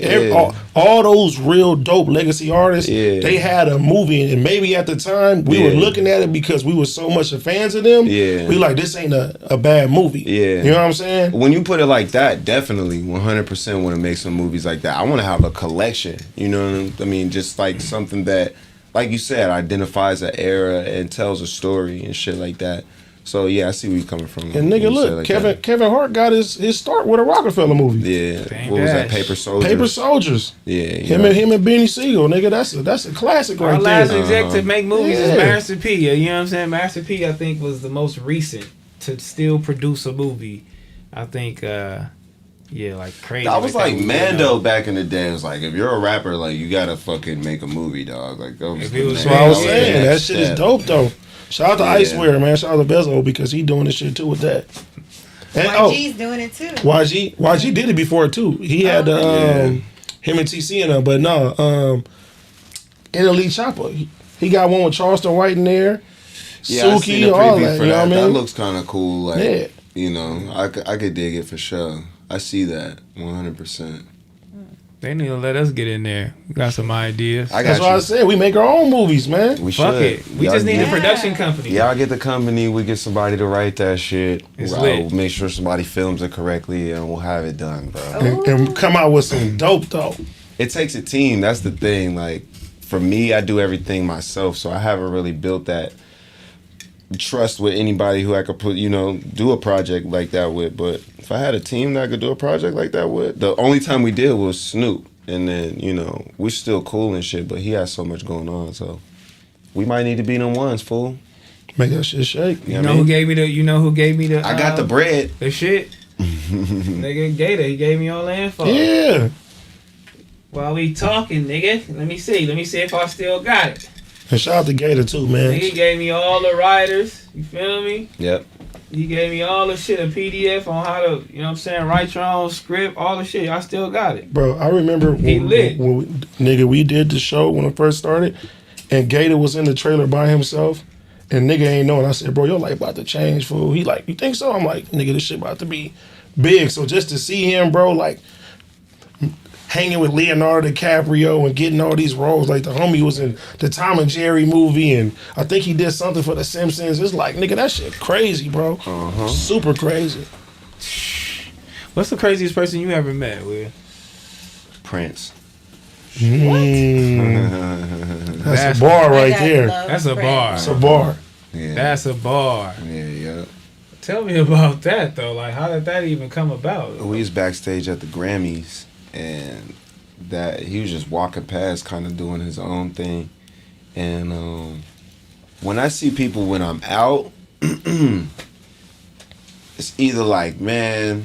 Speaker 3: All those real dope legacy artists, they had a movie, and maybe at the time we were looking at it because we were so much fans of them. Yeah, we like this ain't a bad movie. Yeah, you know what I'm saying?
Speaker 4: When you put it like that, definitely 100% want to make some movies like that. I want to have a collection. You know what I mean? Just like something that, like you said, identifies an era and tells a story and shit like that. So yeah, I see where you're coming from.
Speaker 3: And nigga, look, like Kevin Hart got his start with a Rockefeller movie.
Speaker 4: Yeah, what was that? Paper Soldiers.
Speaker 3: Paper Soldiers.
Speaker 4: Yeah,
Speaker 3: him and Beanie Siegel, nigga. That's a classic right there.
Speaker 1: Our last exec to make movies is Master P. You know what I'm saying? Master P, I think, was the most recent to still produce a movie. I think, like crazy.
Speaker 4: I was like Mando back in the day. It was like, if you're a rapper, like you gotta fucking make a movie, dog. Like that was
Speaker 3: what I was saying. That shit is dope though. Shout out to Icewear, man. Shout out to Bezo because he doing this shit too with that. And,
Speaker 5: YG's doing it too.
Speaker 3: YG did it before too. He had him and TC in them, but no, Elite Chopper. He got one with Charleston White in there.
Speaker 4: Yeah,
Speaker 3: Suki, all that. You know what I mean?
Speaker 4: That looks kind of cool. Like, I could dig it for sure. I see that 100%.
Speaker 1: They need to let us get in there. We got some ideas.
Speaker 3: That's why I said we make our own movies, man.
Speaker 4: We
Speaker 1: Fuck it. We just need a production company.
Speaker 4: Y'all get the company. We get somebody to write that shit.
Speaker 1: We'll
Speaker 4: make sure somebody films it correctly, and we'll have it done, bro.
Speaker 3: And come out with some dope though.
Speaker 4: It takes a team. That's the thing. Like for me, I do everything myself, so I haven't really built that trust with anybody who I could put, do a project like that with. But if I had a team that I could do a project like that with, the only time we did was Snoop. And then, we're still cool and shit, but he has so much going on, so we might need to be them ones, fool.
Speaker 3: Make that shit shake.
Speaker 1: You know who gave me the
Speaker 4: I got the bread.
Speaker 1: The shit. Nigga Gator, he gave me all the info.
Speaker 3: Yeah.
Speaker 1: While we talking, nigga, let me see if I still got it.
Speaker 3: And shout out to Gator too, man.
Speaker 1: Nigga gave me all the writers. You feel me?
Speaker 4: Yep.
Speaker 1: He gave me all the shit, a PDF on how to, you know what I'm saying, write your own script, all the shit. I still got it.
Speaker 3: Bro, I remember
Speaker 1: He lit.
Speaker 3: when we did the show when it first started, and Gator was in the trailer by himself, and nigga ain't knowing. I said, bro, your life about to change, fool. He like, you think so? I'm like, nigga, this shit about to be big. So just to see him, bro, like, hanging with Leonardo DiCaprio and getting all these roles. Like, the homie was in the Tom and Jerry movie, and I think he did something for The Simpsons. It's like, nigga, that shit crazy, bro. Super crazy.
Speaker 1: What's the craziest person you ever met, Will?
Speaker 4: Prince.
Speaker 3: That's a bar right there.
Speaker 1: That's a bar.
Speaker 3: That's a bar.
Speaker 4: Yeah.
Speaker 1: That's a bar.
Speaker 4: Yeah.
Speaker 1: Tell me about that, though. Like, how did that even come about?
Speaker 4: We was backstage at the Grammys, and that he was just walking past, kind of doing his own thing. And when I see people when I'm out, it's either like, man,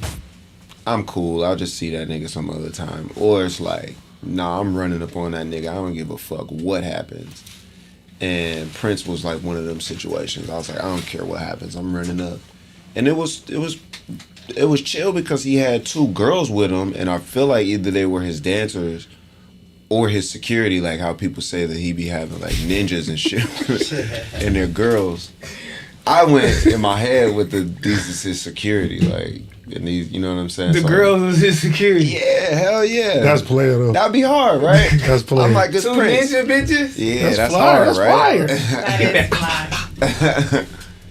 Speaker 4: I'm cool, I'll just see that nigga some other time, or it's like, nah, I'm running up on that nigga, I don't give a fuck what happens. And Prince was like one of them situations. I was like, I don't care what happens, I'm running up. And it was chill because he had two girls with him, and I feel like either they were his dancers or his security, like how people say that he be having like ninjas and shit and they're girls. I went in my head with these is his security, like, and these, you know what I'm saying?
Speaker 1: The
Speaker 4: so,
Speaker 1: girls was his security.
Speaker 4: Yeah, hell yeah.
Speaker 3: That's player though.
Speaker 4: That'd be hard, right?
Speaker 3: That's player.
Speaker 4: I'm like, it's
Speaker 1: Two
Speaker 4: Prince.
Speaker 1: ninja bitches?
Speaker 4: Yeah, that's
Speaker 3: fire.
Speaker 4: hard,
Speaker 3: That's
Speaker 4: right?
Speaker 5: That is fly.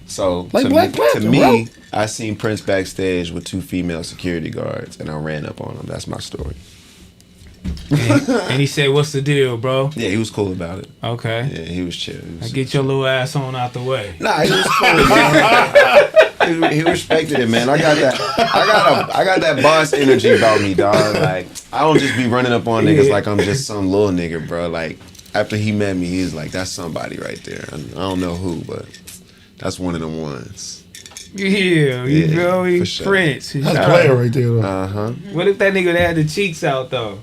Speaker 4: So
Speaker 3: Like Black Panther,
Speaker 4: to me,
Speaker 3: bro.
Speaker 4: I seen Prince backstage with two female security guards, and I ran up on him. That's my story.
Speaker 1: And he said, what's the deal, bro?
Speaker 4: Yeah, he was cool about it.
Speaker 1: Okay.
Speaker 4: Yeah, he was chill.
Speaker 1: Get your little ass on out the way.
Speaker 4: Nah, he was cool, man. he respected it, man. I got that boss energy about me, dog. Like, I don't just be running up on niggas like I'm just some little nigga, bro. Like, after he met me, he's like, that's somebody right there. I don't know who, but that's one of them ones.
Speaker 1: Yeah, you feel me?
Speaker 4: for sure.
Speaker 1: Prince.
Speaker 3: That's player right there though.
Speaker 4: Uh-huh.
Speaker 1: What if that nigga had the cheeks out, though?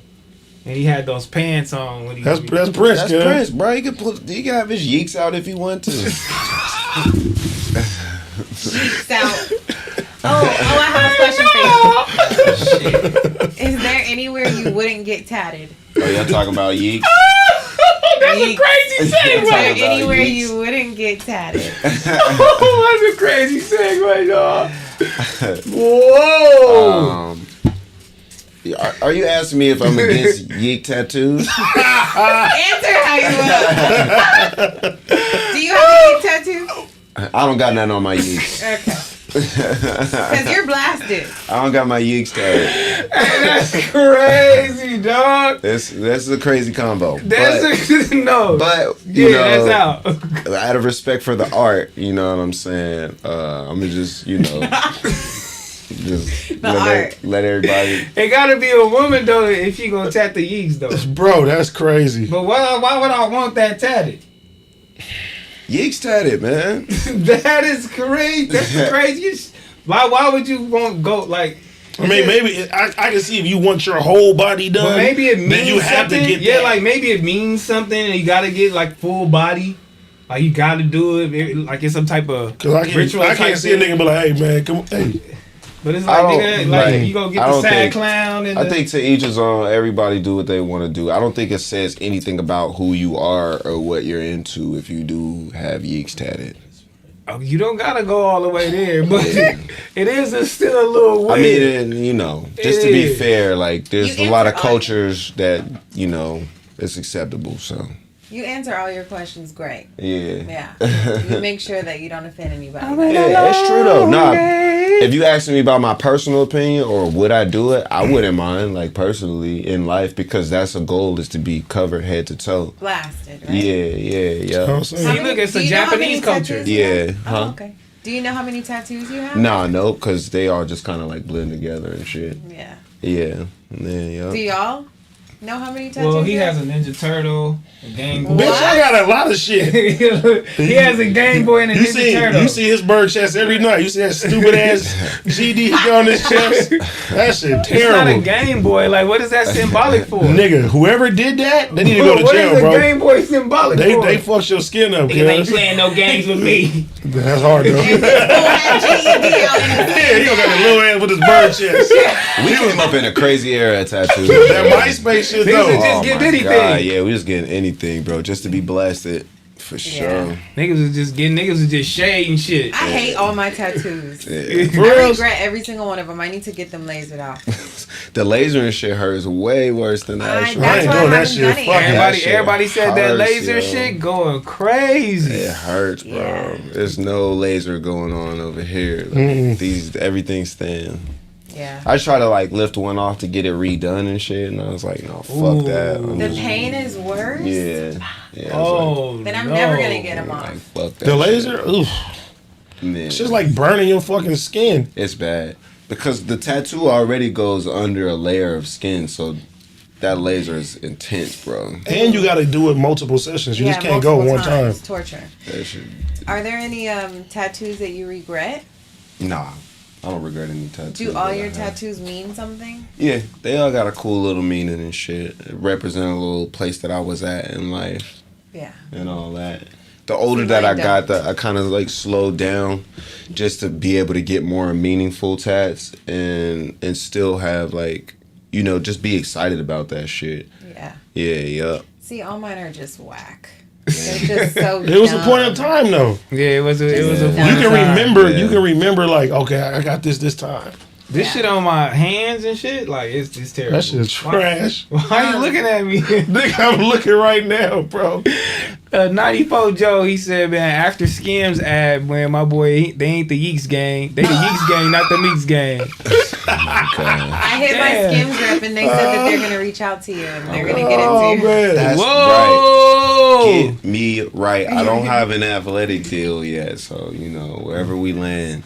Speaker 1: And he had those pants on when he
Speaker 3: That's Prince,
Speaker 4: That's
Speaker 3: kid.
Speaker 4: Prince, bro. He can have his yeeks out if he want to.
Speaker 5: Cheeks out. I have a question for you. Is there anywhere you wouldn't get tatted?
Speaker 4: Oh, y'all talking about yeeks?
Speaker 1: That's a crazy
Speaker 5: Is there
Speaker 1: segue.
Speaker 5: anywhere you wouldn't get tatted?
Speaker 1: Oh, that's a crazy segue, dog. Whoa.
Speaker 4: Are you asking me if I'm against yeek tattoos?
Speaker 5: Answer how you will. Do you have a tattoo?
Speaker 4: I don't got nothing on my yeeks.
Speaker 5: Okay. Because you're blasted.
Speaker 4: I don't got my yeeks tatted.
Speaker 1: Hey, that's crazy, dog.
Speaker 4: This is a crazy combo.
Speaker 1: That's no.
Speaker 4: But you know,
Speaker 1: that's out.
Speaker 4: out of respect for the art, you know what I'm saying? I'm gonna just, you know, just let everybody.
Speaker 1: It gotta be a woman though if she gonna tat the yeeks though.
Speaker 3: Bro, that's crazy.
Speaker 1: But why would I want that tatted?
Speaker 4: Yeeks tatted, man.
Speaker 1: That is crazy. That's the craziest. Why would you want go like?
Speaker 3: I mean, maybe I can see if you want your whole body done.
Speaker 1: But maybe it means
Speaker 3: then you have
Speaker 1: something.
Speaker 3: to get
Speaker 1: yeah,
Speaker 3: that.
Speaker 1: like maybe it means something, and you gotta get like full body. Like you gotta do it, like it's some type of ritual.
Speaker 3: I can't see a nigga be like, hey man, come on, hey.
Speaker 1: But it's like, nigga, like you gonna get the sad clown. And
Speaker 4: I think to each his own. Everybody do what they want to do. I don't think it says anything about who you are or what you're into if you do have yeeks tatted.
Speaker 1: You don't gotta go all the way there, but it is still a little weird.
Speaker 4: I mean, you know, just to be fair, like there's a lot of cultures that, you know, it's acceptable. So
Speaker 5: You answer all your questions great.
Speaker 4: yeah.
Speaker 5: You make sure that you don't offend anybody.
Speaker 4: Yeah, it's true though. Nah, if you ask me about my personal opinion or would I do it, I wouldn't mind, like personally in life, because that's a goal, is to be covered head to toe.
Speaker 5: Blasted, right?
Speaker 4: Yeah.
Speaker 1: See, look, it's a Japanese culture.
Speaker 4: Yeah.
Speaker 5: Oh, okay. Do you know how many tattoos you have?
Speaker 4: Nah, no, because they all just kind of like blend together and shit.
Speaker 5: Yeah.
Speaker 4: Yeah. Yeah.
Speaker 5: Do y'all? Know how many tattoos?
Speaker 1: Well, he
Speaker 5: you
Speaker 1: has
Speaker 5: have?
Speaker 1: a Ninja Turtle, a Game Boy.
Speaker 3: Bitch, I got a lot of shit.
Speaker 1: He has a Game Boy and a Ninja Turtle.
Speaker 3: You see his bird chest every night. You see that stupid ass GD on his chest. That shit terrible.
Speaker 1: It's not a Game Boy. Like, what is that symbolic for?
Speaker 3: Nigga, whoever did that, they need to go to jail,
Speaker 1: what is
Speaker 3: bro.
Speaker 1: a Game Boy symbolic for?
Speaker 3: They fucked your skin up,
Speaker 1: Niggas ain't
Speaker 3: cuz.
Speaker 1: playing no games with me.
Speaker 3: That's hard, though.
Speaker 6: Full had GED out in the
Speaker 3: Yeah, he got a little ass with his bird chest.
Speaker 4: We came up in a crazy era of tattoos.
Speaker 3: That MySpace shit,
Speaker 1: Niggas
Speaker 3: though.
Speaker 1: would just get anything.
Speaker 4: God, yeah, we just getting anything, bro, just to be blasted. For sure.
Speaker 1: Niggas was just shading shit.
Speaker 5: I hate all my tattoos.
Speaker 4: Yeah.
Speaker 5: I regret every single one of them. I need to get them lasered out.
Speaker 4: The laser and shit hurts way worse than the actual.
Speaker 3: I ain't doing that shit. Fuck
Speaker 1: Everybody,
Speaker 4: shit
Speaker 1: everybody said that
Speaker 4: hurts,
Speaker 1: laser
Speaker 4: yo.
Speaker 1: shit going crazy.
Speaker 4: It hurts, bro.
Speaker 5: Yeah.
Speaker 4: There's no laser going on over here. Like, everything's thin.
Speaker 5: Yeah.
Speaker 4: I try to like lift one off to get it redone and shit, and I was like, no, fuck that. I'm
Speaker 5: The
Speaker 4: just-
Speaker 5: pain is worse.
Speaker 4: Yeah. I was
Speaker 1: Oh,
Speaker 5: Then I'm never gonna get them
Speaker 4: like,
Speaker 5: off.
Speaker 4: fuck that.
Speaker 3: The laser, oof.
Speaker 4: Man.
Speaker 3: It's just like burning your fucking skin.
Speaker 4: It's bad because the tattoo already goes under a layer of skin, so that laser is intense, bro.
Speaker 3: And you got to do it multiple sessions. You just can't go
Speaker 5: multiple
Speaker 3: one time.
Speaker 5: times. Torture.
Speaker 4: That shit.
Speaker 5: Are there any tattoos that you regret?
Speaker 4: Nah, I don't regret any tattoos.
Speaker 5: Do all
Speaker 4: that I
Speaker 5: your
Speaker 4: have.
Speaker 5: tattoos mean something?
Speaker 4: Yeah, they all got a cool little meaning and shit. It represent a little place that I was at in life
Speaker 5: Yeah.
Speaker 4: and all that. The older
Speaker 5: See,
Speaker 4: that I
Speaker 5: mine
Speaker 4: got,
Speaker 5: don't.
Speaker 4: I kind of like slowed down just to be able to get more meaningful tats and still have like, you know, just be excited about that shit.
Speaker 5: Yeah.
Speaker 4: Yeah, yup.
Speaker 5: See, all mine are just whack. They're just so
Speaker 3: It was a
Speaker 5: dumb.
Speaker 3: point of time, though.
Speaker 1: Yeah, it was a
Speaker 3: You
Speaker 1: point
Speaker 3: can
Speaker 1: of time.
Speaker 3: remember.
Speaker 4: Yeah.
Speaker 3: You can remember. Like, okay, I got this time.
Speaker 1: This shit on my hands and shit, like it's terrible.
Speaker 3: That shit's trash.
Speaker 1: Why you looking at me?
Speaker 3: Nigga, I'm looking right now, bro.
Speaker 1: 94 Joe, he said, man, after Skims ad, man, my boy, they ain't the Yeeks gang. They the Yeeks gang, not the Meeks gang.
Speaker 5: I hit my
Speaker 1: Damn.
Speaker 5: Skims rep and they said that they're gonna reach out to you and they're gonna get
Speaker 3: Oh
Speaker 5: into you.
Speaker 3: man,
Speaker 4: That's
Speaker 1: Whoa!
Speaker 4: right. Get me right. I don't have an athletic deal yet, so you know wherever we land,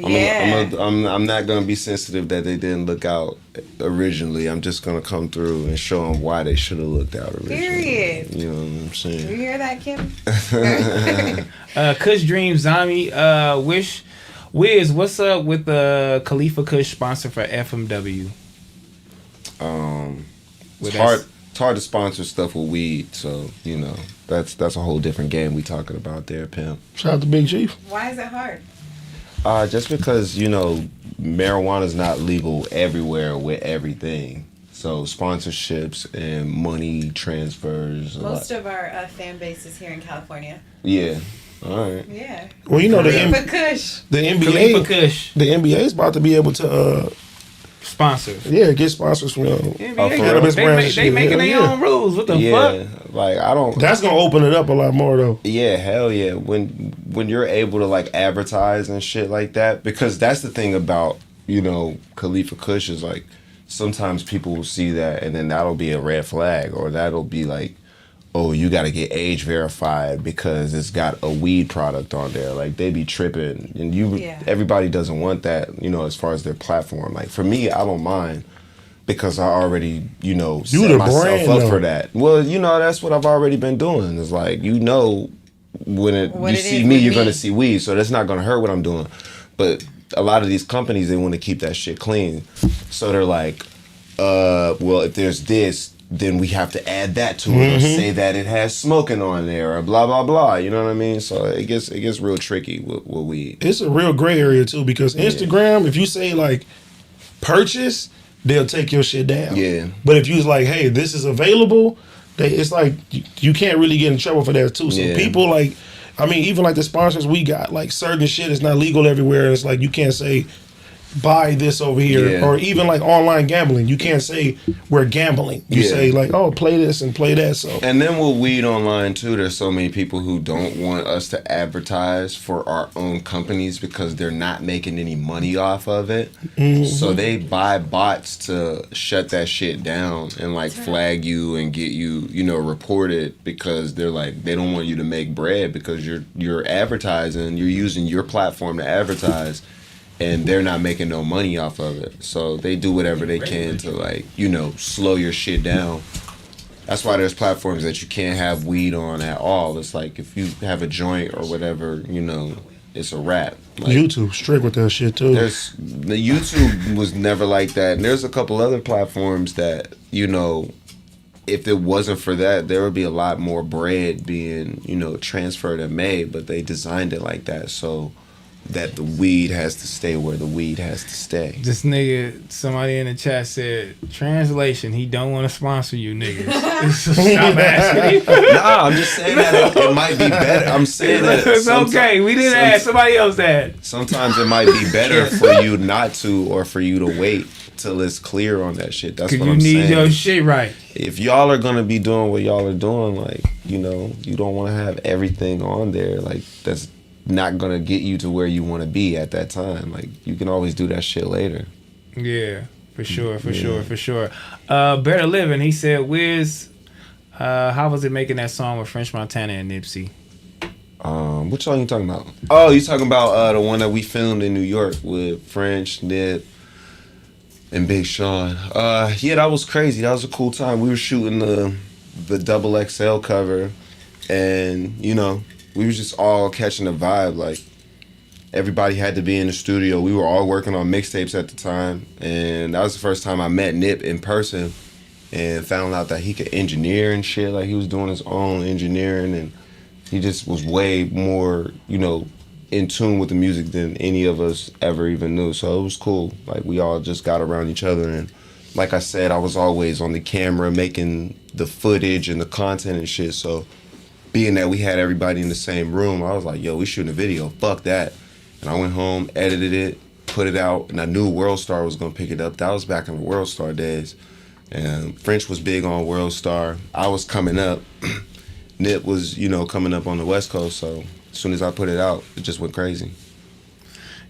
Speaker 4: I'm not gonna be sensitive that they didn't look out originally. I'm just gonna come through and show them why they should have looked out originally.
Speaker 5: Period.
Speaker 4: You know what I'm
Speaker 5: You
Speaker 4: saying?
Speaker 5: hear that, Kim?
Speaker 1: Kush Dream Zombie, Wiz, what's up with the Khalifa Kush sponsor for FMW?
Speaker 4: It's hard to sponsor stuff with weed, so you know that's a whole different game we talking about there, pimp.
Speaker 3: shout out to Big Chief.
Speaker 5: Why is it hard?
Speaker 4: Just because you know marijuana's not legal everywhere with everything, so sponsorships and money transfers.
Speaker 5: Most of our fan base is here in California.
Speaker 4: Yeah. All right.
Speaker 5: Yeah.
Speaker 3: Well, you know
Speaker 5: Khalifa Kush.
Speaker 3: the
Speaker 1: Khalifa
Speaker 3: NBA.
Speaker 1: Kush
Speaker 3: The NBA is about to be able to,
Speaker 1: sponsors.
Speaker 3: get sponsors from.
Speaker 1: NBA,
Speaker 3: cannabis brands.
Speaker 1: they making their
Speaker 3: Yeah.
Speaker 1: own rules. What the
Speaker 4: Yeah.
Speaker 1: fuck?
Speaker 4: Like I don't.
Speaker 3: That's gonna open it up a lot more, though.
Speaker 4: Yeah, hell yeah. When you're able to like advertise and shit like that, because that's the thing about, you know, Khalifa Kush is like sometimes people will see that and then that'll be a red flag, or that'll be like, oh, you got to get age verified because it's got a weed product on there. Like they be tripping, and everybody doesn't want that, you know, as far as their platform. Like for me, I don't mind. Because I already, you know,
Speaker 3: You
Speaker 4: set
Speaker 3: the
Speaker 4: myself
Speaker 3: brand,
Speaker 4: up
Speaker 3: though.
Speaker 4: for that. Well, you know, that's what I've already been doing. It's like, you know, when
Speaker 5: What
Speaker 4: you
Speaker 5: it
Speaker 4: see
Speaker 5: is
Speaker 4: me,
Speaker 5: with
Speaker 4: you're
Speaker 5: me.
Speaker 4: going to see weed. So that's not going to hurt what I'm doing. But a lot of these companies, they want to keep that shit clean. So they're like, well, if there's this, then we have to add that to it or say that it has smoking on there or blah, blah, blah. You know what I mean? So it gets real tricky with weed.
Speaker 3: It's a real gray area too, because Instagram, if you say like purchase, they'll take your shit down.
Speaker 4: Yeah.
Speaker 3: But if you was like, hey, this is available, it's like you can't really get in trouble for that too. So
Speaker 4: Yeah.
Speaker 3: people like, I mean, even like the sponsors we got, like certain shit is not legal everywhere. It's like you can't say buy this over here,
Speaker 4: Yeah.
Speaker 3: or even like online gambling. You can't say we're gambling. You
Speaker 4: Yeah.
Speaker 3: say like, oh, play this and play that. So
Speaker 4: And then with weed online too, there's so many people who don't want us to advertise for our own companies because they're not making any money off of it. So they buy bots to shut that shit down and like flag you and get you, you know, reported, because they're like, they don't want you to make bread because you're advertising, you're using your platform to advertise. and they're not making no money off of it. So they do whatever they can to, like, you know, slow your shit down. That's why there's platforms that you can't have weed on at all. It's like if you have a joint or whatever, you know, it's a wrap. Like,
Speaker 3: YouTube strict with that shit too.
Speaker 4: The YouTube was never like that, and there's a couple other platforms that, you know, if it wasn't for that, there would be a lot more bread being, you know, transferred and made. But they designed it like that so that the weed has to stay where the weed has to stay.
Speaker 1: This nigga, somebody in the chat said, translation, he don't want to sponsor you niggas. So stop asking him.
Speaker 4: Nah, I'm just saying that it might be better. I'm saying that
Speaker 1: it's okay. We didn't ask. Somebody else asked.
Speaker 4: Sometimes it might be better for you not to, or for you to wait till it's clear on that shit. That's what I'm saying.
Speaker 1: You need your shit right.
Speaker 4: If y'all are gonna be doing what y'all are doing, like, you know, you don't want to have everything on there. Like, that's not gonna get you to where you want to be at that time. Like, you can always do that shit later.
Speaker 1: Yeah, for sure. Better Living, he said, Wiz, how was it making that song with French Montana and Nipsey?
Speaker 4: What song you talking about? Oh, you talking about the one that we filmed in New York with French, Nip, and Big Sean. Yeah, that was crazy. That was a cool time. We were shooting the double XL cover, and, you know, we were just all catching the vibe. Like, everybody had to be in the studio. We were all working on mixtapes at the time, and that was the first time I met Nip in person and found out that he could engineer and shit. Like, he was doing his own engineering, and he just was way more, you know, in tune with the music than any of us ever even knew. So it was cool. Like, we all just got around each other, and like I said, I was always on the camera making the footage and the content and shit. So being that we had everybody in the same room, I was like, yo, we shooting a video, fuck that. And I went home, edited it, put it out, and I knew World Star was gonna pick it up. That was back in the World Star days. And French was big on World Star. I was coming up. Nip was, you know, coming up on the West Coast, so as soon as I put it out, it just went crazy.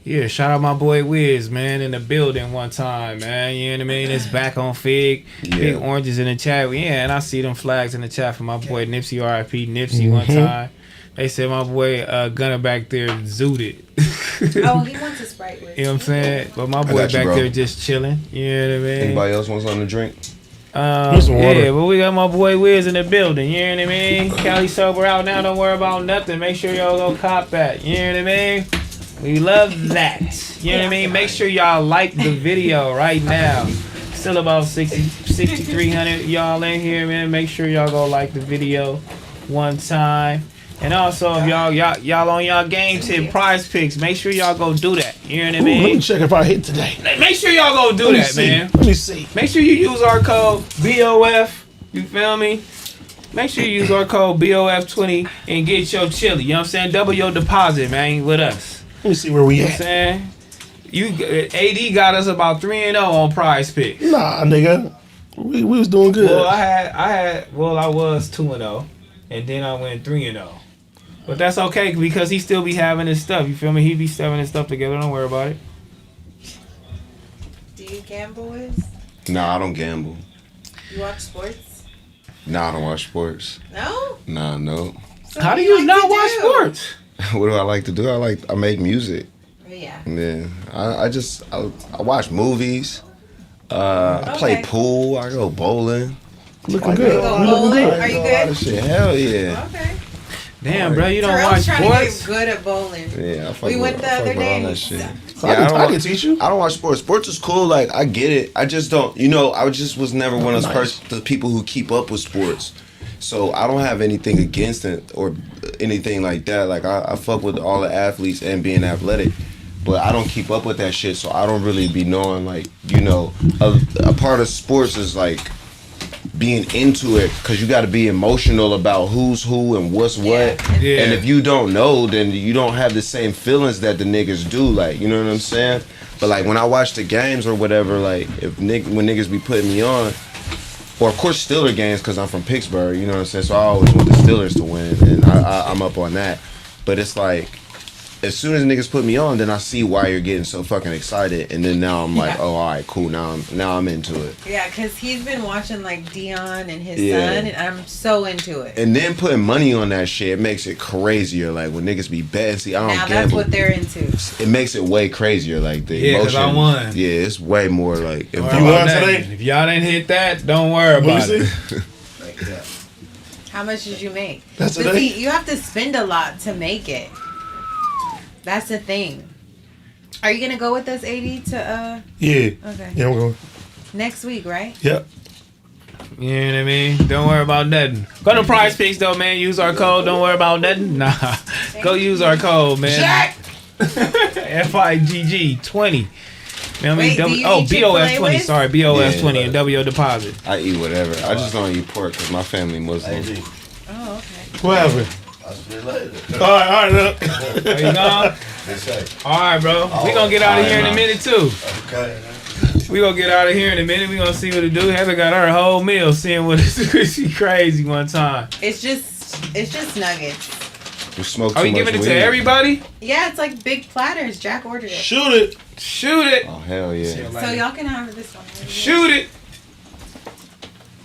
Speaker 1: Yeah, shout out my boy Wiz, man, in the building one time, man. You know what I mean? It's back on Fig. Yeah. Big oranges in the chat. Yeah, and I see them flags in the chat for my boy Nipsey, R.I.P. Nipsey one time. They said my boy Gunna back there zooted.
Speaker 5: Oh, he wants a Sprite with.
Speaker 1: You know what I'm saying? But my boy back there just chilling. You know what I mean?
Speaker 4: Anybody else want something to drink?
Speaker 1: Yeah, but we got my boy Wiz in the building. You know what I mean? Khali Sober out now. Don't worry about nothing. Make sure y'all go cop that. You know what I mean? We love that. You know what I mean? Make sure y'all like the video right now. Still about 6,300 y'all in here, man. Make sure y'all go like the video one time. And also, if y'all on y'all game tip prize picks, make sure y'all go do that. You know what I mean?
Speaker 3: Let me check if I hit today.
Speaker 1: Make sure y'all go do that, man.
Speaker 3: Let me see.
Speaker 1: Make sure you use our code BOF. You feel me? Make sure you use our code BOF20 and get your chili. You know what I'm saying? Double your deposit, man, with us.
Speaker 3: Let me see where we
Speaker 1: at. You know what I'm saying? AD got us about 3-0 on prize picks.
Speaker 3: Nah, nigga. We was doing good.
Speaker 1: Well, I was 2-0. And then I went 3-0. But that's okay because he still be having his stuff. You feel me? He be having his stuff together. Don't worry about it.
Speaker 5: Do you gamble, Wiz?
Speaker 4: Nah, I don't gamble.
Speaker 5: You watch sports?
Speaker 4: Nah, I don't watch sports.
Speaker 5: No?
Speaker 4: Nah, no.
Speaker 5: So
Speaker 1: how do you not watch sports?
Speaker 4: What do I like to do? I make music.
Speaker 5: Yeah.
Speaker 4: Yeah. I watch movies. I play pool. I go bowling.
Speaker 3: Looking good.
Speaker 5: Are you good?
Speaker 4: Shit, hell yeah.
Speaker 5: Okay.
Speaker 1: Damn, bro, you don't
Speaker 5: Terrell's
Speaker 1: watch
Speaker 5: trying
Speaker 1: sports?
Speaker 5: to get good at bowling.
Speaker 4: Yeah,
Speaker 5: we went the other day.
Speaker 3: I can teach you.
Speaker 4: I don't watch sports. Sports is cool. Like, I get it. I just don't. You know, I just was never one of those the people who keep up with sports. So I don't have anything against it or anything like that. Like, I fuck with all the athletes and being athletic. But I don't keep up with that shit, so I don't really be knowing, like, you know, a part of sports is, like, being into it, because you got to be emotional about who's who and what's what. Yeah. And if you don't know, then you don't have the same feelings that the niggas do, like, you know what I'm saying? But, like, when I watch the games or whatever, like, when niggas be putting me on, or of course Steelers games, because I'm from Pittsburgh, you know what I'm saying? So I always want the Steelers to win, and I'm up on that. But it's like, as soon as niggas put me on, then I see why you're getting so fucking excited, and then now I'm like, oh, all right, cool. Now I'm into it.
Speaker 5: Yeah, because he's been watching like Dion and his son, and I'm so into it.
Speaker 4: And then putting money on that shit, it makes it crazier. Like when niggas be betting, see, I don't
Speaker 5: now
Speaker 4: gamble.
Speaker 5: that's what they're into.
Speaker 4: It makes it way crazier. Like the
Speaker 1: Yeah, 'cause
Speaker 4: emotion.
Speaker 1: I won.
Speaker 4: Yeah, it's way more like.
Speaker 1: Don't
Speaker 3: You
Speaker 1: worry
Speaker 3: won
Speaker 1: about that.
Speaker 3: today?
Speaker 1: If y'all didn't hit that, don't worry about it.
Speaker 2: Like that.
Speaker 5: How much did you make?
Speaker 3: That's
Speaker 5: But
Speaker 3: today?
Speaker 5: see, you have to spend a lot to make it. That's the thing. Are you gonna go with us, AD, to
Speaker 3: Yeah.
Speaker 5: Okay.
Speaker 3: Yeah, we're going.
Speaker 5: next week, right?
Speaker 3: Yep.
Speaker 1: You know what I mean? Don't worry about nothing. Go to Prize Picks though, man. Use our code. Don't worry about nothing. Nah, go use our code, man.
Speaker 2: Jack!
Speaker 1: FIGG 20. You know what I
Speaker 5: Wait,
Speaker 1: mean?
Speaker 5: do you
Speaker 1: Oh,
Speaker 5: eat Chick-fil-A
Speaker 1: BOF 20.
Speaker 5: with?
Speaker 1: Sorry, BOF
Speaker 4: Yeah,
Speaker 1: 20
Speaker 4: but-
Speaker 1: and W deposit.
Speaker 4: I eat whatever. I just don't eat pork because my family Muslim.
Speaker 5: Oh, okay.
Speaker 3: What happened?
Speaker 9: I'll see you later.
Speaker 3: All right, look.
Speaker 1: Are you gone?
Speaker 9: They say.
Speaker 1: All right, bro. We gonna get out of here in a minute too.
Speaker 9: Okay.
Speaker 1: We gonna get out of here in a minute. We gonna see what it do. Heather got her whole meal, seeing what it she crazy one time.
Speaker 5: It's just nuggets.
Speaker 4: We smoke
Speaker 1: Are
Speaker 4: too
Speaker 1: we
Speaker 4: much
Speaker 1: giving it
Speaker 4: weed.
Speaker 1: to everybody?
Speaker 5: Yeah, it's like big platters. Jack ordered it.
Speaker 3: Shoot it.
Speaker 1: Shoot it.
Speaker 4: Oh hell yeah!
Speaker 5: So y'all can have this one.
Speaker 1: Shoot it.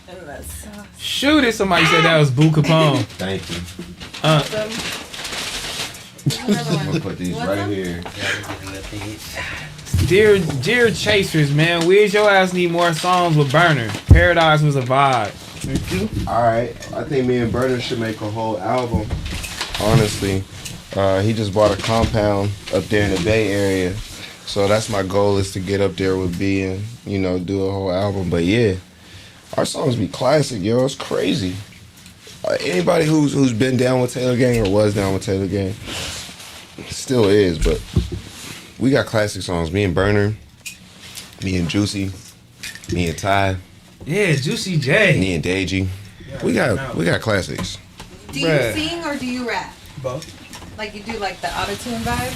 Speaker 5: And the sauce.
Speaker 1: Shoot it. Somebody said that was Boo Capone.
Speaker 4: Thank you.
Speaker 5: Another
Speaker 4: I'm
Speaker 5: one.
Speaker 4: gonna put these
Speaker 5: What's
Speaker 4: right
Speaker 5: up?
Speaker 4: here.
Speaker 1: Dear Chasers, man, Wiz, your ass need more songs with Burner. Paradise was a vibe.
Speaker 4: All right, I think me and Burner should make a whole album. Honestly, he just bought a compound up there in the Bay Area, so that's my goal is to get up there with B and do a whole album. But yeah, our songs be classic, yo. It's crazy. Anybody who's been down with Taylor Gang or was down with Taylor Gang still is, but we got classic songs. Me and Burner, me and Juicy, me and Ty,
Speaker 1: Yeah, Juicy J.
Speaker 4: me and Deji. We got classics.
Speaker 5: Do you
Speaker 1: Bruh.
Speaker 5: sing or do you rap?
Speaker 8: Both.
Speaker 5: Like you do like the auto-tune vibe?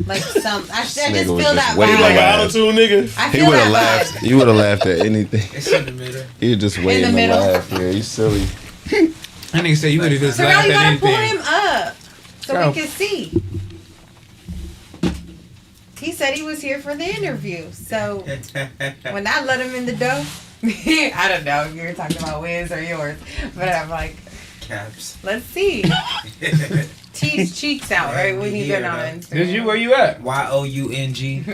Speaker 5: Like some. I just
Speaker 4: nigga
Speaker 5: feel
Speaker 4: was
Speaker 5: that
Speaker 4: just waiting
Speaker 5: vibe.
Speaker 3: Like an
Speaker 4: Wow.
Speaker 3: auto-tune nigga.
Speaker 5: I
Speaker 4: He
Speaker 5: feel
Speaker 4: would have
Speaker 5: that
Speaker 4: laughed.
Speaker 5: vibe.
Speaker 4: You would have laughed at anything.
Speaker 8: It's in the middle.
Speaker 4: He just waiting to
Speaker 5: middle.
Speaker 4: laugh. Yeah, you silly.
Speaker 1: That nigga said you would have just
Speaker 5: So now
Speaker 1: laughed
Speaker 5: you
Speaker 1: at
Speaker 5: gotta pull
Speaker 1: anything.
Speaker 5: him up so
Speaker 1: Go.
Speaker 5: we can see. He said he was here for the interview. So when I let him in the door, I don't know if you were talking about Wiz or yours, but I'm like,
Speaker 8: Caps.
Speaker 5: let's see. Tease cheeks out, right? When you get on Instagram.
Speaker 1: This you, where you at?
Speaker 8: YOUNGDEJI.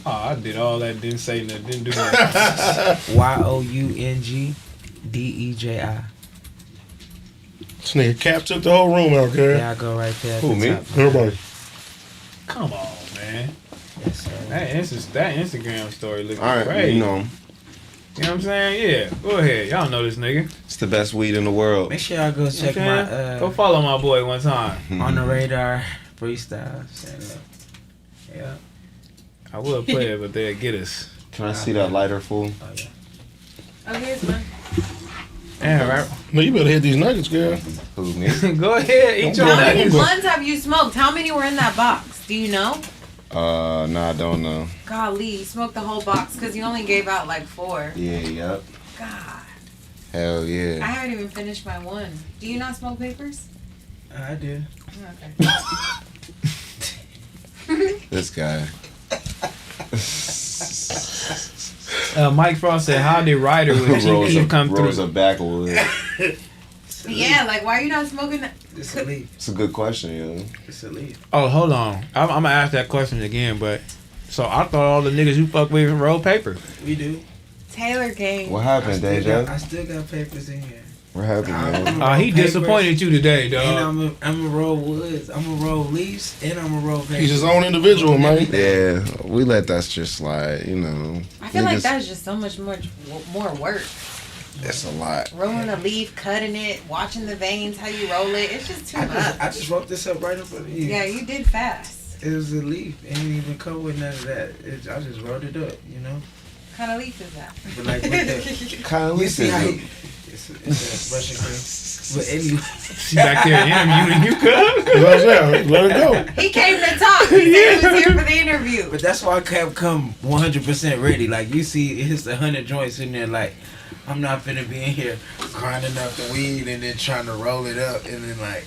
Speaker 1: Oh, I did all that, didn't say nothing, didn't do that.
Speaker 8: YOUNGDEJI.
Speaker 3: This nigga Cap took the whole room out, girl.
Speaker 8: Yeah, I go right there. at
Speaker 4: Who,
Speaker 8: the
Speaker 4: me?
Speaker 8: top.
Speaker 3: Everybody.
Speaker 1: Come on, man.
Speaker 8: Yes, sir.
Speaker 1: That Instagram story looking
Speaker 4: All right,
Speaker 1: great.
Speaker 4: you know him.
Speaker 1: You know what I'm saying? Yeah. Go ahead. Y'all know this nigga.
Speaker 4: It's the best weed in the world.
Speaker 8: Make sure y'all go check
Speaker 1: Okay.
Speaker 8: my
Speaker 1: Go follow my boy one time.
Speaker 8: On the Radar freestyle. Say
Speaker 1: Yeah. I would play it, but they'll get us.
Speaker 4: Can I see that lighter, fool?
Speaker 5: Oh, here's one.
Speaker 1: Yeah, right.
Speaker 3: No, you better hit these nuggets, girl.
Speaker 4: Who, me?
Speaker 1: Go ahead. Eat your
Speaker 5: How many
Speaker 1: nuggets.
Speaker 5: blunts have you smoked? How many were in that box? Do you know?
Speaker 4: Nah, I don't know.
Speaker 5: Golly, you smoked the whole box because you only gave out like 4.
Speaker 4: Yeah, yep.
Speaker 5: God.
Speaker 4: Hell
Speaker 5: I
Speaker 4: yeah.
Speaker 5: haven't even finished my one. Do you not smoke papers?
Speaker 8: I do.
Speaker 5: Okay.
Speaker 4: This guy.
Speaker 1: Mike Frost said, "How did Ryder with GP come
Speaker 4: Rosa
Speaker 1: through?"
Speaker 4: Backwood.
Speaker 5: Yeah, like why are you not smoking that?
Speaker 8: It's a leaf.
Speaker 4: It's a good question, yo.
Speaker 8: It's a leaf.
Speaker 1: Oh, hold on. I'm gonna ask that question again, but so I thought all the niggas you fuck with roll paper.
Speaker 8: We do.
Speaker 5: Taylor Gang.
Speaker 4: What
Speaker 8: I
Speaker 4: happened,
Speaker 8: still
Speaker 4: Deja?
Speaker 8: got papers in here.
Speaker 4: What happened, man?
Speaker 1: He disappointed you today,
Speaker 8: And
Speaker 1: dog.
Speaker 8: I'm a roll woods. I'm a roll leaves, and I'm a roll papers.
Speaker 3: He's his own individual, man.
Speaker 4: Yeah, we let that just slide, you know.
Speaker 5: I feel like
Speaker 4: Niggas-
Speaker 5: that's just so much more work.
Speaker 4: That's a lot.
Speaker 5: Rolling a leaf, cutting it, watching the veins, how you roll it. It's just too much.
Speaker 8: I just wrote this up right in front of you.
Speaker 5: Yeah, you did fast.
Speaker 8: It was a leaf. It ain't even come with none of that. I just wrote it up, you know?
Speaker 5: What kind of leaf is that?
Speaker 8: But like, with the,
Speaker 4: Kind of
Speaker 8: you see how
Speaker 4: listen.
Speaker 8: it's a Russian cream. But anyway,
Speaker 1: She back there interviewing you, cuz.
Speaker 3: Let it go.
Speaker 5: He came to talk. He said he was here for the interview.
Speaker 8: but that's why I kept come 100% ready. Like, you see, it's 100 joints in there, like, I'm not finna be in here grinding up the weed and then trying to roll it up and then like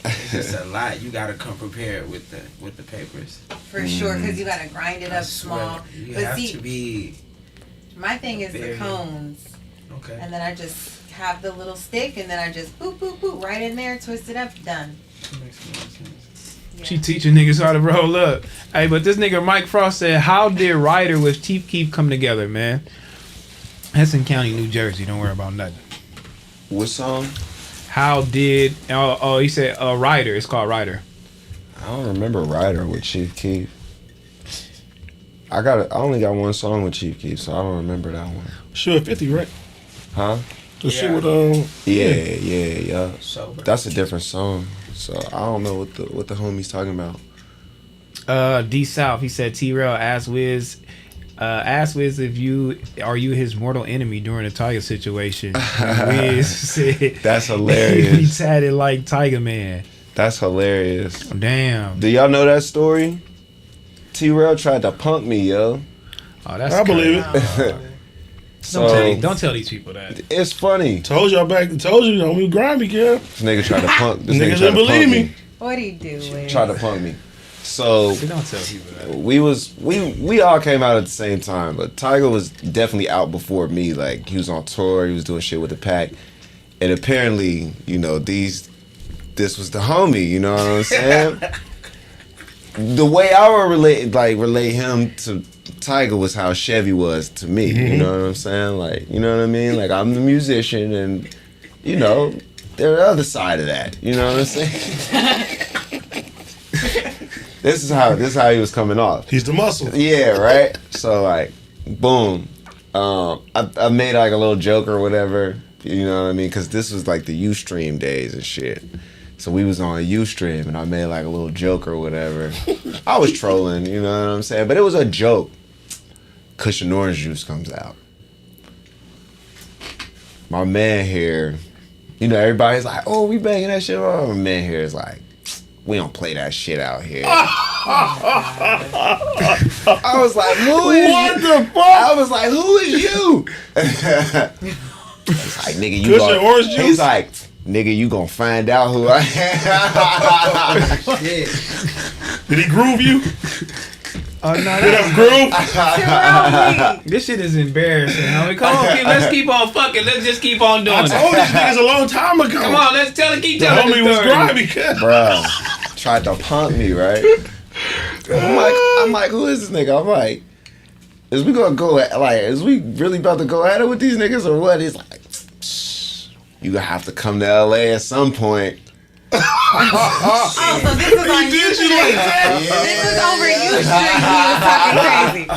Speaker 8: it's just a lot. You gotta come prepared with the papers.
Speaker 5: For sure, because you gotta grind it up small.
Speaker 8: You
Speaker 5: But
Speaker 8: have
Speaker 5: see,
Speaker 8: to be.
Speaker 5: my thing is the
Speaker 8: very-
Speaker 5: cones,
Speaker 8: Okay.
Speaker 5: and then I just have the little stick, and then I just boop boop boop right in there, twist it up, done.
Speaker 8: Makes more sense.
Speaker 5: Yeah.
Speaker 1: She teaching niggas how to roll up. Hey, but this nigga Mike Frost said, "How did Ryder with Chief Keef come together, man?" Hudson County, New Jersey. Don't worry about nothing.
Speaker 4: What song?
Speaker 1: How did? Oh, he said Ryder. It's called Ryder.
Speaker 4: I don't remember Ryder with Chief Keef. I only got one song with Chief Keef, so I don't remember that one.
Speaker 3: Sure, 50, right?
Speaker 4: Huh?
Speaker 3: The shit
Speaker 8: Yeah.
Speaker 3: with
Speaker 4: Yeah.
Speaker 8: Sober.
Speaker 4: That's a different song. So I don't know what the homie's talking about.
Speaker 1: D South. He said T-Rell asked Wiz if you his mortal enemy during the Tiger situation. Wiz said
Speaker 4: That's hilarious.
Speaker 1: he tatted like Tiger Man.
Speaker 4: That's hilarious.
Speaker 1: Damn.
Speaker 4: Do y'all know that story? T-Rell tried to punk me, yo.
Speaker 1: Oh, that's
Speaker 3: I believe
Speaker 1: crazy.
Speaker 3: it.
Speaker 1: Don't tell these people that.
Speaker 4: It's funny.
Speaker 3: Told you, homie, grimy, kid.
Speaker 4: This nigga tried to punk. This
Speaker 3: Niggas
Speaker 4: nigga tried
Speaker 3: didn't
Speaker 4: to
Speaker 3: believe
Speaker 4: punk
Speaker 3: me.
Speaker 5: What do you do? Wiz?
Speaker 4: Tried to punk me. So
Speaker 1: See, don't tell people that.
Speaker 4: we all came out at the same time, but Tiger was definitely out before me. Like, he was on tour, he was doing shit with the pack, and apparently, you know, this was the homie. You know what I'm saying? The way I would relate him to Tiger was how Chevy was to me. You know what I'm saying? Like, you know what I mean? Like, I'm the musician, and you know, they're the other side of that. You know what I'm saying? This is how he was coming off.
Speaker 3: He's the muscle.
Speaker 4: Yeah, right. So like, boom. I made like a little joke or whatever. You know what I mean? Because this was like the Ustream days and shit. So we was on a Ustream, and I made like a little joke or whatever. I was trolling, you know what I'm saying? But it was a joke. Cushion orange juice comes out. My man here, you know, everybody's like, "Oh, we banging that shit." My man here is like, "We don't play that shit out here." I was like, "Who is
Speaker 3: What
Speaker 4: you?"
Speaker 3: the fuck?
Speaker 4: I was like, "Who is you?" He's like, "Nigga, you
Speaker 3: Cushion orange juice?
Speaker 4: He's like, "Nigga, you gonna find out who I am."
Speaker 3: Did he groove you?
Speaker 1: Oh no,
Speaker 3: Did that groove?
Speaker 1: this shit is embarrassing. Homie. Come on, let's keep on fucking. Let's just keep on doing
Speaker 3: I
Speaker 1: it.
Speaker 3: told these niggas a long time ago.
Speaker 1: Come on, let's keep
Speaker 3: The
Speaker 1: telling
Speaker 3: homie
Speaker 1: the
Speaker 3: was
Speaker 1: story.
Speaker 3: grimy, kid.
Speaker 4: Bruh, tried to punk me, right? I'm like, who is this nigga? I'm like, is we really about to go at it with these niggas or what? He's like, you gonna have to come to LA at some point.
Speaker 5: Oh, so this is on
Speaker 3: Did you like that?
Speaker 5: This is over you. He was talking crazy.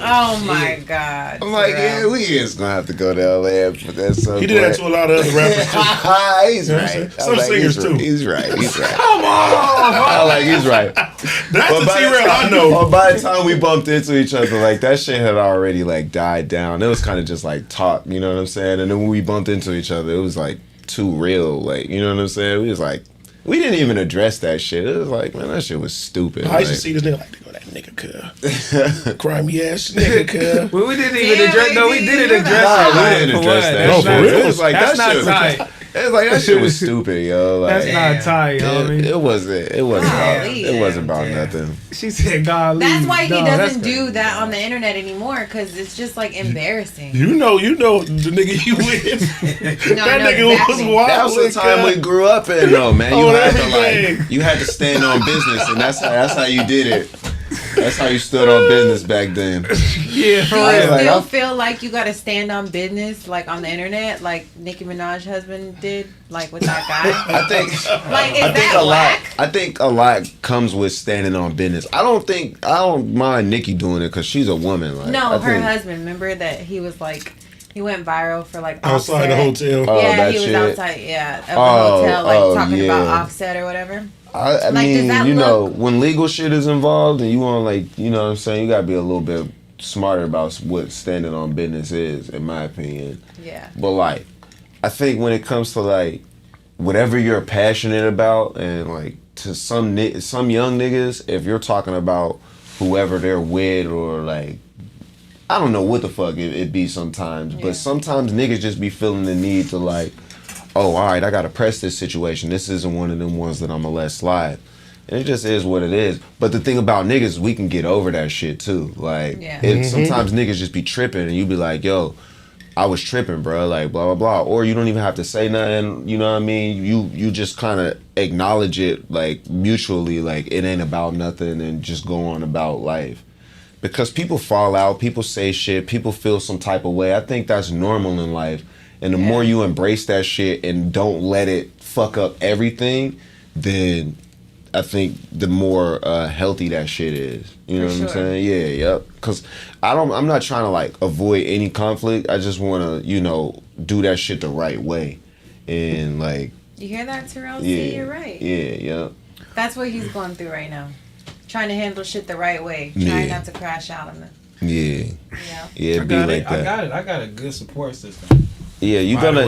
Speaker 5: Oh my god.
Speaker 4: I'm like,
Speaker 5: Terrell.
Speaker 4: yeah, we is gonna have to go to LA at some
Speaker 3: He did that to a lot of other rappers too.
Speaker 4: He's right.
Speaker 3: Some
Speaker 4: I'm like,
Speaker 3: singers, too.
Speaker 4: He's right.
Speaker 1: Come on.
Speaker 4: I'm like, he's right.
Speaker 3: That's
Speaker 4: But
Speaker 3: the
Speaker 4: by the
Speaker 3: T-Rell I
Speaker 4: time-
Speaker 3: know.
Speaker 4: But by the time we bumped into each other, like that shit had already like died down. It was kind of just like talk, you know what I'm saying? And then when we bumped into each other, it was like too real, like, you know what I'm saying? We was like, we didn't even address that shit. It was like, man, that shit was stupid.
Speaker 3: I used to see this nigga like, that nigga, cuz. Grimy ass nigga, cuz.
Speaker 1: Well, we didn't even
Speaker 5: Yeah,
Speaker 1: address.
Speaker 5: we
Speaker 1: No, we
Speaker 5: did.
Speaker 1: didn't
Speaker 5: You're
Speaker 1: address
Speaker 4: Nah,
Speaker 1: it.
Speaker 4: we didn't
Speaker 1: For
Speaker 4: address
Speaker 1: what?
Speaker 4: that.
Speaker 3: No,
Speaker 1: That's
Speaker 3: for
Speaker 1: not-
Speaker 3: real?
Speaker 4: It was like
Speaker 1: That's
Speaker 4: that
Speaker 1: not
Speaker 4: shit.
Speaker 1: tight.
Speaker 4: It was like that shit was stupid, yo. Like,
Speaker 1: That's not tight, homie.
Speaker 4: it wasn't. It wasn't.
Speaker 5: Golly.
Speaker 4: It wasn't about nothing.
Speaker 1: She said, "God,
Speaker 5: That's why he
Speaker 1: no, that's
Speaker 5: doesn't
Speaker 1: crazy.
Speaker 5: do that on the internet anymore, because it's just like embarrassing.
Speaker 3: You know the nigga you with.
Speaker 5: No,
Speaker 3: That
Speaker 5: no,
Speaker 3: nigga was
Speaker 5: exactly.
Speaker 3: wild.
Speaker 4: That was the time we grew up in, though, man. You
Speaker 3: On
Speaker 4: had to
Speaker 3: everything.
Speaker 4: like, you had to stand on business, and that's how you did it. That's how you stood on business back then.
Speaker 1: Yeah, for
Speaker 5: Do you
Speaker 1: real.
Speaker 4: Like,
Speaker 5: still
Speaker 4: I'm-
Speaker 5: feel like you gotta stand on business, like on the internet, like Nicki Minaj's husband did, like with that guy?
Speaker 4: I think.
Speaker 5: Like, is
Speaker 4: I think
Speaker 5: that
Speaker 4: a lot.
Speaker 5: whack?
Speaker 4: I think a lot comes with standing on business. I don't mind Nikki doing it because she's a woman. Like,
Speaker 5: No,
Speaker 4: I
Speaker 5: her
Speaker 4: think,
Speaker 5: husband. Remember that he was like, he went viral for like
Speaker 3: Outside the
Speaker 5: Offset.
Speaker 3: hotel.
Speaker 4: Oh,
Speaker 5: Yeah,
Speaker 4: that
Speaker 5: he was
Speaker 4: shit.
Speaker 5: outside, of the
Speaker 4: Oh,
Speaker 5: hotel, like talking
Speaker 4: yeah.
Speaker 5: about Offset or whatever.
Speaker 4: I
Speaker 5: Like,
Speaker 4: mean,
Speaker 5: does that
Speaker 4: you know,
Speaker 5: look-
Speaker 4: when legal shit is involved and you want, like, you know what I'm saying, you gotta be a little bit smarter about what standing on business is, in my opinion.
Speaker 5: Yeah.
Speaker 4: But like, I think when it comes to like whatever you're passionate about, and like to some young niggas, if you're talking about whoever they're with or like, I don't know what the fuck it be sometimes, but sometimes niggas just be feeling the need to like, oh, all right, I gotta press this situation. This isn't one of them ones that I'ma let slide. And it just is what it is. But the thing about niggas, we can get over that shit too. Like, sometimes niggas just be tripping and you be like, yo, I was tripping, bro. Like, blah, blah, blah. Or you don't even have to say nothing. You know what I mean? You just kind of acknowledge it, like, mutually. Like, it ain't about nothing and just go on about life. Because people fall out. People say shit. People feel some type of way. I think that's normal in life. And the more you embrace that shit and don't let it fuck up everything, then I think the more healthy that shit is. You know what I'm saying? Yeah, yep. Because I'm not trying to like avoid any conflict. I just want to, you know, do that shit the right way. And like.
Speaker 5: You hear that, T-Rell? See, you're right.
Speaker 4: Yeah, yep.
Speaker 5: That's what he's going through right now. Trying to handle shit the right way. Trying not to crash out on it.
Speaker 4: Yeah. Yeah,
Speaker 1: I
Speaker 4: be like that.
Speaker 1: I got it. I got a good support system.
Speaker 4: Yeah, you're gonna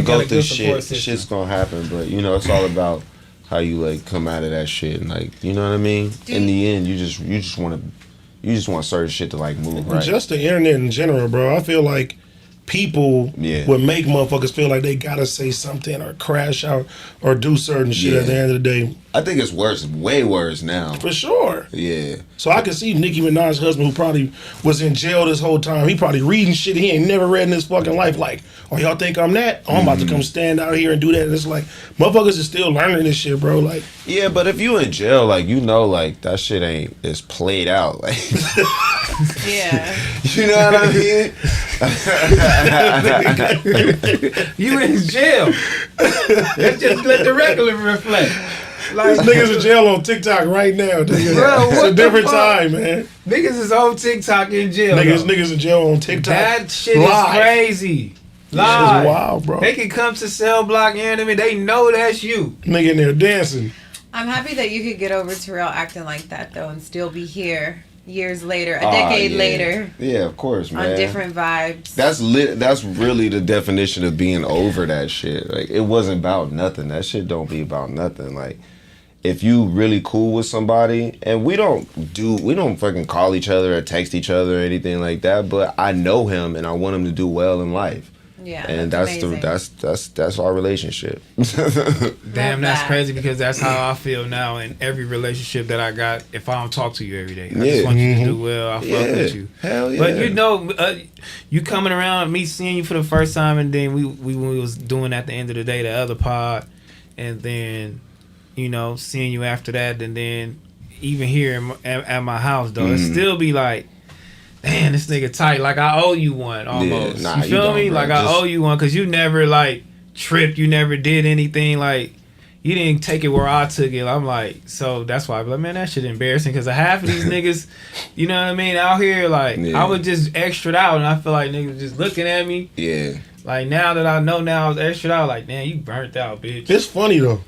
Speaker 4: go through shit. Shit's gonna happen, but you know, it's all about how you like come out of that shit and like, you know what I mean? In the end, you just want certain shit to like move right.
Speaker 3: Just the internet in general, bro. I feel like people would make motherfuckers feel like they gotta say something or crash out or do certain shit at the end of the day.
Speaker 4: I think it's worse, way worse now.
Speaker 3: For sure.
Speaker 4: Yeah.
Speaker 3: So I can see Nicki Minaj's husband, who probably was in jail this whole time, he probably reading shit he ain't never read in his fucking life. Like, oh, y'all think I'm that? Oh, I'm about to come stand out here and do that. And it's like, motherfuckers is still learning this shit, bro. Like,
Speaker 4: yeah, but if you in jail, like, you know, like, that shit it's played out. Like,
Speaker 5: yeah.
Speaker 4: You know what I mean?
Speaker 1: You in jail. Let's just let the regular reflect.
Speaker 3: Like, niggas in jail on TikTok right now. Bro, it's a different time, man.
Speaker 1: Niggas is on TikTok in jail.
Speaker 3: Niggas in jail on TikTok.
Speaker 1: That shit is crazy.
Speaker 3: Live. Shit is wild, bro.
Speaker 1: They can come to Cell Block Enemy. They know that's you.
Speaker 3: Nigga in there dancing.
Speaker 5: I'm happy that you could get over T-Rell acting like that though, and still be here years later, a decade later.
Speaker 4: Yeah, of course, man.
Speaker 5: On different vibes.
Speaker 4: That's really the definition of being over that shit. Like, it wasn't about nothing. That shit don't be about nothing. Like, if you really cool with somebody, and we don't fucking call each other or text each other or anything like that, but I know him and I want him to do well in life.
Speaker 5: Yeah,
Speaker 4: and that's our relationship.
Speaker 1: Damn, that's crazy, because that's how I feel now in every relationship that I got. If I don't talk to you every day, I just want you to do well. I fuck with you.
Speaker 4: Hell yeah.
Speaker 1: But you know, you coming around, me seeing you for the first time, and then we was doing at the end of the day the other pod, and then, you know, seeing you after that, and then even here at my house though, it still be like, damn, this nigga tight. Like, I owe you one almost.
Speaker 4: Yeah,
Speaker 1: you feel me? Bro. Like, I owe you one, because you never, like, tripped. You never did anything. Like, you didn't take it where I took it. I'm like, so that's why I'm like, man, that shit embarrassing, because half of these niggas, you know what I mean, out here, like, I was just extra out, and I feel like niggas just looking at me.
Speaker 4: Yeah.
Speaker 1: Like, now that I know now I was extra out, like, damn, you burnt out, bitch.
Speaker 3: It's funny, though.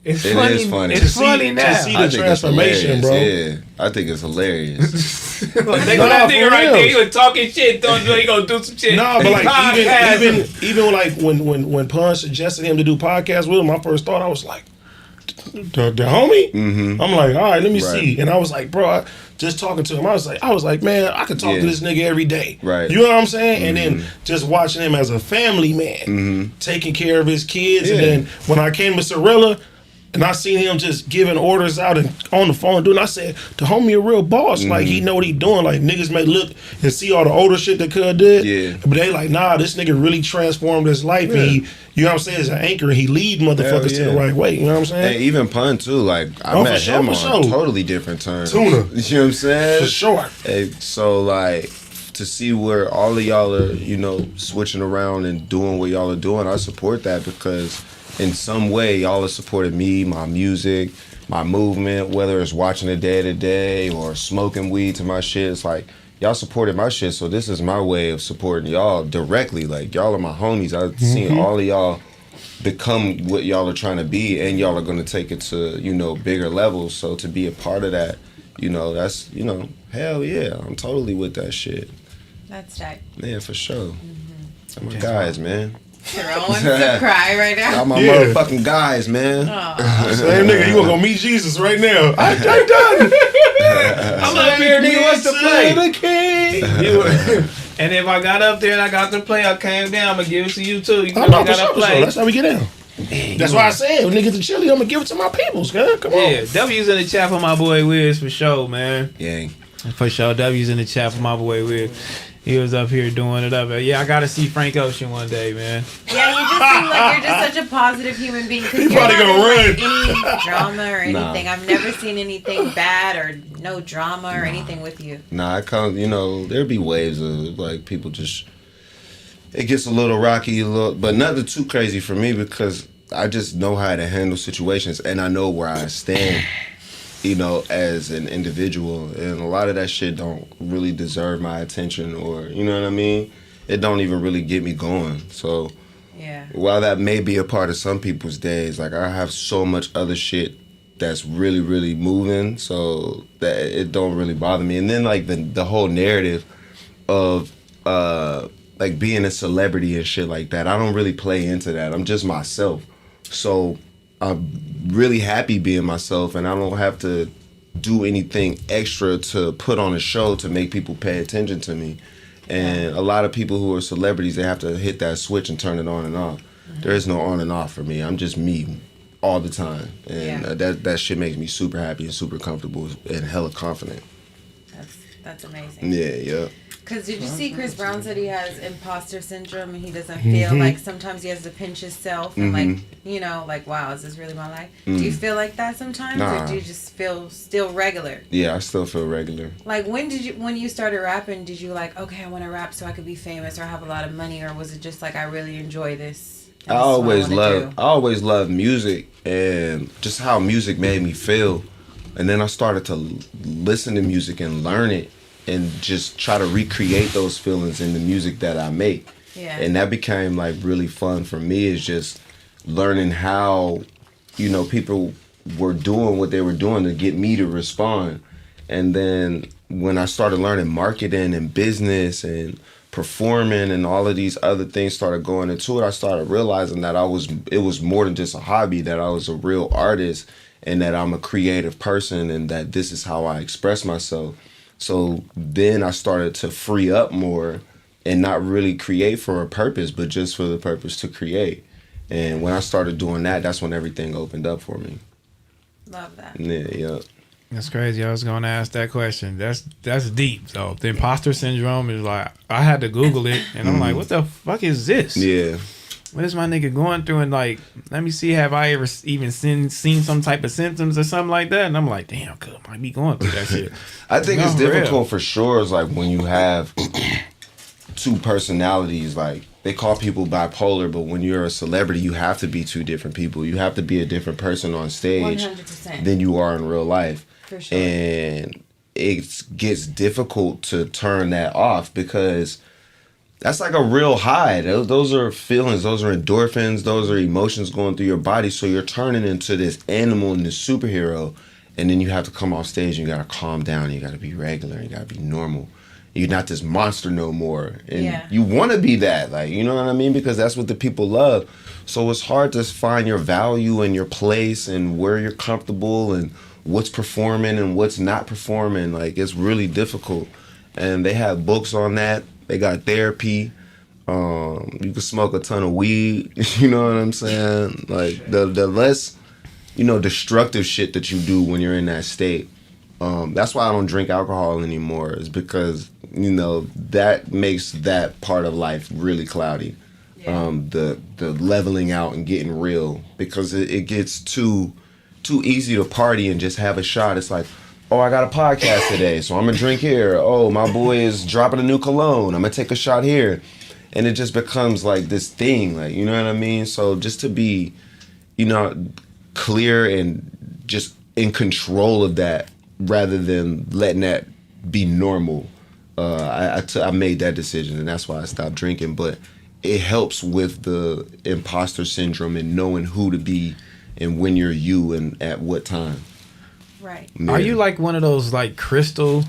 Speaker 1: It's funny now.
Speaker 3: To see the transformation, bro.
Speaker 4: Yeah, I think it's hilarious.
Speaker 1: Like, they go that nigga right there. He was talking shit. He gonna do some shit.
Speaker 3: No, but like even like when Pun suggested him to do podcasts with him, my first thought, I was like, the homie. Mm-hmm. I'm like, all right, let me see. And I was like, bro, just talking to him, I was like, man, I could talk to this nigga every day.
Speaker 4: Right.
Speaker 3: You know what I'm saying? And then just watching him as a family man, taking care of his kids. And then when I came to Sorella, and I seen him just giving orders out and on the phone doing. I said, the homie a real boss. Like, he know what he doing. Like, niggas may look and see all the older shit that Cud did. Yeah. But they like, nah, this nigga really transformed his life. And he, you know what I'm saying, is an anchor. He lead motherfuckers to the right way. You know what I'm saying?
Speaker 4: And even Pun too. Like, I met him on totally different terms.
Speaker 3: Tuna.
Speaker 4: You know what I'm saying?
Speaker 3: For sure.
Speaker 4: Hey, so like, to see where all of y'all are, you know, switching around and doing what y'all are doing, I support that, because in some way, y'all have supported me, my music, my movement, whether it's watching the day to day or smoking weed to my shit. It's like, y'all supported my shit, so this is my way of supporting y'all directly. Like, y'all are my homies. I've seen all of y'all become what y'all are trying to be, and y'all are going to take it to, you know, bigger levels. So to be a part of that, you know, that's, you know, hell yeah, I'm totally with that shit.
Speaker 5: That's tight.
Speaker 4: Yeah, for sure. My guys, man.
Speaker 5: T-Rell wants to cry right now.
Speaker 4: I'm my motherfucking guys, man.
Speaker 3: Same nigga, you gonna meet Jesus right now. I done.
Speaker 1: I'm up here, nigga. What's the play? And if I got up there and I got to play, I came down. I'm gonna give it to you too. You gotta play.
Speaker 3: That's how we get down. That's why I said when niggas are chilly, I'm gonna give it to my peoples, girl. Come on.
Speaker 1: Yeah, W's in the chat for my boy Wiz for sure, man.
Speaker 4: Yeah.
Speaker 1: For sure, W's in the chat for my boy Wiz. He was up here doing it up. Yeah, I gotta see Frank Ocean one day, man.
Speaker 5: Yeah, you just seem like you're just such a positive human being.
Speaker 3: He probably gonna run.
Speaker 5: Like any drama or anything. I've never seen anything bad or no drama or anything with you.
Speaker 4: Nah, it comes. There'd be waves of like people just. It gets a little rocky, but nothing too crazy for me because I just know how to handle situations and I know where I stand. As an individual, and a lot of that shit don't really deserve my attention, or you know what I mean. It don't even really get me going. So, while that may be a part of some people's days, like I have so much other shit that's really, really moving, so that it don't really bother me. And then like the whole narrative of like being a celebrity and shit like that, I don't really play into that. I'm just myself. So I'm really happy being myself, and I don't have to do anything extra to put on a show to make people pay attention to me. And a lot of people who are celebrities, they have to hit that switch and turn it on and off. There is no on and off for me. I'm just me all the time, and that shit makes me super happy and super comfortable and hella confident.
Speaker 5: That's amazing.
Speaker 4: Yeah.
Speaker 5: Because did you see Chris Brown said he has imposter syndrome and he doesn't feel like sometimes he has to pinch himself and like, wow, is this really my life? Do you feel like that sometimes or do you just feel still regular?
Speaker 4: Yeah, I still feel regular.
Speaker 5: Like when you started rapping, did you like, okay, I want to rap so I could be famous or have a lot of money, or was it just like I really enjoy this?
Speaker 4: I always loved music and just how music made me feel. And then I started to listen to music and learn it. And just try to recreate those feelings in the music that I make. Yeah. And that became like really fun for me, is just learning how, people were doing what they were doing to get me to respond. And then when I started learning marketing and business and performing and all of these other things started going into it, I started realizing that it was more than just a hobby, that I was a real artist and that I'm a creative person and that this is how I express myself. So then I started to free up more and not really create for a purpose, but just for the purpose to create. And when I started doing that, that's when everything opened up for me.
Speaker 5: Love that.
Speaker 4: Yeah.
Speaker 1: That's crazy. I was gonna ask that question. That's deep. So the imposter syndrome is like, I had to Google it, and I'm like, what the fuck is this?
Speaker 4: Yeah.
Speaker 1: What is my nigga going through? And like, let me see, have I ever even seen some type of symptoms or something like that? And I'm like, damn, I might be going through that shit.
Speaker 4: I think it's difficult for sure. It's like when you have two personalities, like they call people bipolar, but when you're a celebrity, you have to be two different people. You have to be a different person on stage
Speaker 5: 100%.
Speaker 4: than you are in real life.
Speaker 5: For sure.
Speaker 4: And it gets difficult to turn that off because that's like a real high. Those are feelings. Those are endorphins. Those are emotions going through your body. So you're turning into this animal and this superhero. And then you have to come off stage and you got to calm down. You got to be regular. You got to be normal. You're not this monster no more. And you want to be that. Like, you know what I mean? Because that's what the people love. So it's hard to find your value and your place and where you're comfortable and what's performing and what's not performing. Like, it's really difficult. And they have books on that. They got therapy. You can smoke a ton of weed. You know what I'm saying? Like the less, destructive shit that you do when you're in that state. That's why I don't drink alcohol anymore. Is because that makes that part of life really cloudy. Yeah. The leveling out and getting real, because it gets too easy to party and just have a shot. It's like, oh, I got a podcast today, so I'm going to drink here. Oh, my boy is dropping a new cologne. I'm going to take a shot here. And it just becomes like this thing, like, you know what I mean? So just to be, clear and just in control of that rather than letting that be normal, I made that decision, and that's why I stopped drinking. But it helps with the imposter syndrome and knowing who to be and when you're you and at what time.
Speaker 5: Right.
Speaker 1: Yeah. Are you like one of those like crystal,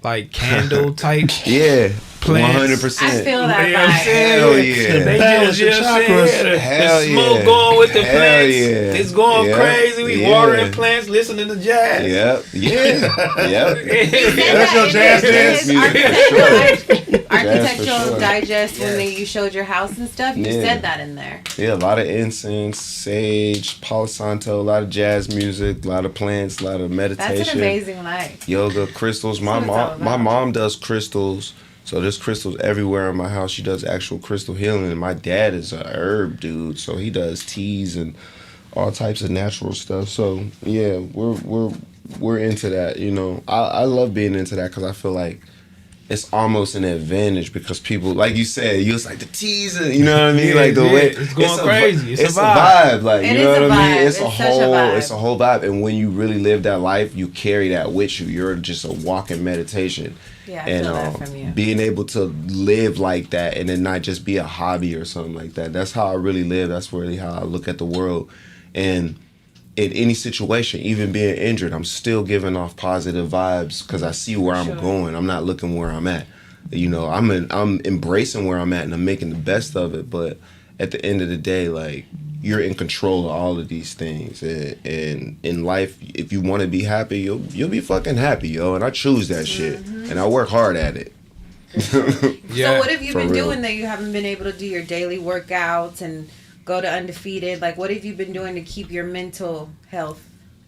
Speaker 1: like candle type?
Speaker 4: Yeah.
Speaker 1: Plants.
Speaker 4: 100%.
Speaker 5: I feel that
Speaker 1: You know what I'm
Speaker 5: vibe.
Speaker 1: saying?
Speaker 4: Hell yeah.
Speaker 1: They
Speaker 3: Balance
Speaker 1: just,
Speaker 3: your
Speaker 1: you know what I'm
Speaker 3: chakras.
Speaker 1: saying? The
Speaker 4: Hell
Speaker 1: smoke
Speaker 4: yeah.
Speaker 1: going with the
Speaker 4: Hell
Speaker 1: plants.
Speaker 4: yeah.
Speaker 1: It's going
Speaker 4: Yeah.
Speaker 1: crazy. We
Speaker 4: Yeah.
Speaker 1: watering plants, listening to jazz.
Speaker 4: Yep. Yeah. Yep.
Speaker 3: That's your jazz dance?
Speaker 4: Music for sure.
Speaker 5: Architectural
Speaker 4: sure.
Speaker 5: Digest, when you showed your house and stuff, you
Speaker 4: Yeah.
Speaker 5: said that in there.
Speaker 4: Yeah, a lot of incense, sage, Palo Santo, a lot of jazz music, a lot of plants, a lot of meditation.
Speaker 5: That's an amazing life.
Speaker 4: Yoga, crystals. My
Speaker 5: That's what it's all
Speaker 4: mom, my
Speaker 5: about.
Speaker 4: mom does crystals, so there's crystals everywhere in my house. She does actual crystal healing, and my dad is a herb dude, so he does teas and all types of natural stuff. So yeah, we're into that. You know, I love being into that because I feel like it's almost an advantage because people, like you said, you was like the teas, and you know what I mean,
Speaker 1: Yeah,
Speaker 4: like the
Speaker 1: yeah,
Speaker 4: way
Speaker 1: it's going crazy. It's a
Speaker 4: vibe. Like
Speaker 5: It
Speaker 4: you
Speaker 5: is
Speaker 4: know
Speaker 5: a
Speaker 4: what I mean.
Speaker 5: vibe.
Speaker 4: It's a
Speaker 5: It's such a
Speaker 4: whole,
Speaker 5: vibe.
Speaker 4: it's a whole vibe. And when you really live that life, you carry that with you. You're just a walking meditation.
Speaker 5: Yeah, I
Speaker 4: And
Speaker 5: feel that from you.
Speaker 4: being able to live like that and then not just be a hobby or something like that. That's how I really live. That's really how I look at the world. And in any situation, even being injured, I'm still giving off positive vibes because I see where I'm going. I'm not looking where I'm at. You know, I'm embracing where I'm at and I'm making the best of it. But at the end of the day, like, you're in control of all of these things. And in life, if you want to be happy, you'll be fucking happy, yo. And I choose that shit. And I work hard at it.
Speaker 5: So what have you
Speaker 4: For
Speaker 5: been
Speaker 4: real.
Speaker 5: doing that you haven't been able to do your daily workouts and go to Undefeated? Like, what have you been doing to keep your mental health?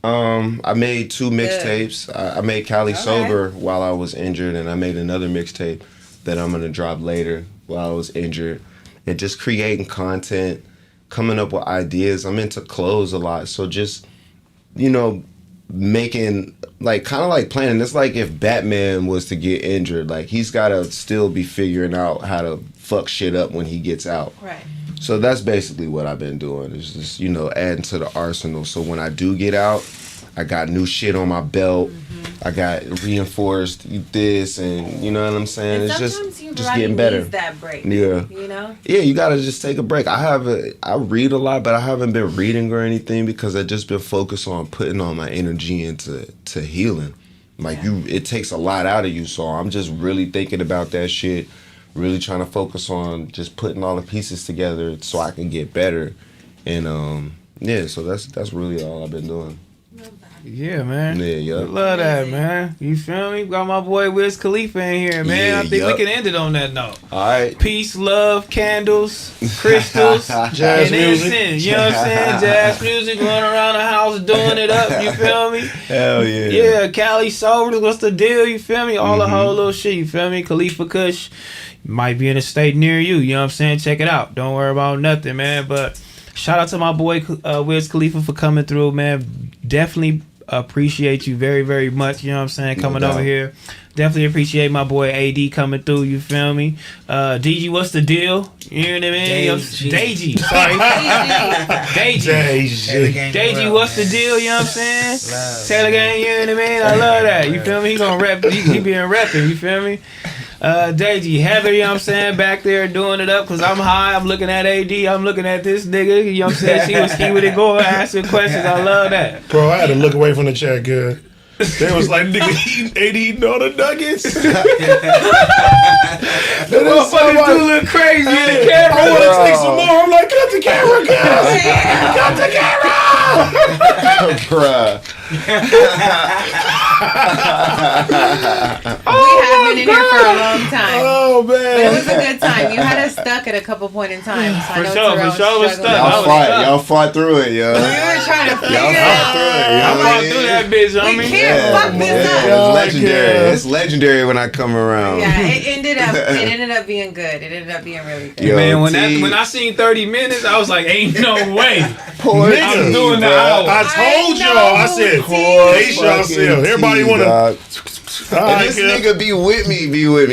Speaker 4: I made 2 mixtapes. I made Khali Sober while I was injured, and I made another mixtape that I'm gonna drop later while I was injured. And just creating content, coming up with ideas. I'm into clothes a lot, so just, you know, making, like, kind of like planning. It's like if Batman was to get injured, like, he's gotta still be figuring out how to fuck shit up when he gets out.
Speaker 5: Right.
Speaker 4: So that's basically what I've been doing, is just, you know, adding to the arsenal. So when I do get out, I got new shit on my belt. I got reinforced this, and you know what I'm saying?
Speaker 5: And
Speaker 4: It's
Speaker 5: sometimes your
Speaker 4: just
Speaker 5: body
Speaker 4: getting better.
Speaker 5: needs that break.
Speaker 4: Yeah.
Speaker 5: You know?
Speaker 4: Yeah, you gotta just take a break. I read a lot, but I haven't been reading or anything because I just been focused on putting all my energy into healing. Like it takes a lot out of you, so I'm just really thinking about that shit. Really trying to focus on just putting all the pieces together so I can get better. And yeah, so that's really all I've been doing.
Speaker 1: Yeah, man.
Speaker 4: Yeah, yeah.
Speaker 1: Love that, man. You feel me? Got my boy Wiz Khalifa in here, man.
Speaker 4: Yeah,
Speaker 1: I think
Speaker 4: yup.
Speaker 1: we can end it on that note.
Speaker 4: All right.
Speaker 1: Peace, love, candles, crystals,
Speaker 3: Jazz
Speaker 1: and
Speaker 3: music.
Speaker 1: incense. You know what I'm saying? Jazz music, running around the house doing it up. You feel me?
Speaker 4: Hell yeah.
Speaker 1: Yeah, Khali Sober, what's the deal? You feel me? All the whole little shit. You feel me? Khalifa Kush might be in a state near you. You know what I'm saying? Check it out. Don't worry about nothing, man. But shout out to my boy Wiz Khalifa for coming through, man. Definitely appreciate you very, very much. You know what I'm saying? Coming
Speaker 4: doubt.
Speaker 1: over here. Definitely appreciate my boy AD coming through. You feel me? Deji, what's the deal? You know what I mean? Deji. Sorry. Deji. Deji, what's the deal? You know what I'm saying? Taylor Gang, you know what I mean? I love that. You feel me? He gonna rap. He being rapping. You feel me? Deji, Heather, you know what I'm saying? Back there doing it up because I'm high. I'm looking at AD. I'm looking at this nigga. You know what I'm saying? She was keeping it going, asking questions. I love that.
Speaker 3: Bro, I had to look away from the chat, good. They was like, nigga, eating all the nuggets.
Speaker 1: The motherfuckers do look crazy in the camera.
Speaker 3: I want to take some more. I'm like, cut the camera, guys. Cut the camera.
Speaker 4: Bruh.
Speaker 5: We have been in here for a long time.
Speaker 3: Oh,
Speaker 5: But it
Speaker 3: man.
Speaker 5: was a good time. You had us stuck at a couple point in time. So I
Speaker 1: For
Speaker 5: know
Speaker 1: sure,
Speaker 5: T-Rell
Speaker 1: for sure was
Speaker 5: struggling.
Speaker 1: stuck.
Speaker 4: Y'all fought through it, yo.
Speaker 5: We were trying to figure
Speaker 4: Y'all
Speaker 5: it
Speaker 4: fought
Speaker 5: out.
Speaker 4: through it, you know
Speaker 1: I
Speaker 4: what I
Speaker 1: walked
Speaker 4: mean?
Speaker 1: through that bitch, I
Speaker 5: We
Speaker 1: mean.
Speaker 5: can't fuck this up.
Speaker 4: It's legendary. It's legendary when I come around.
Speaker 5: Yeah, it ended up being good. It ended up being really good.
Speaker 4: Yo,
Speaker 1: Man, when
Speaker 4: T-
Speaker 1: I seen 30 minutes, I was like, ain't no way.
Speaker 4: Poor
Speaker 1: I'm
Speaker 4: T,
Speaker 1: doing the
Speaker 4: bruh.
Speaker 1: hour.
Speaker 3: I told y'all. I said, pace yourself. Everybody want to.
Speaker 4: Dog.
Speaker 3: All
Speaker 4: And
Speaker 3: right,
Speaker 4: this
Speaker 3: kid.
Speaker 4: nigga be with me.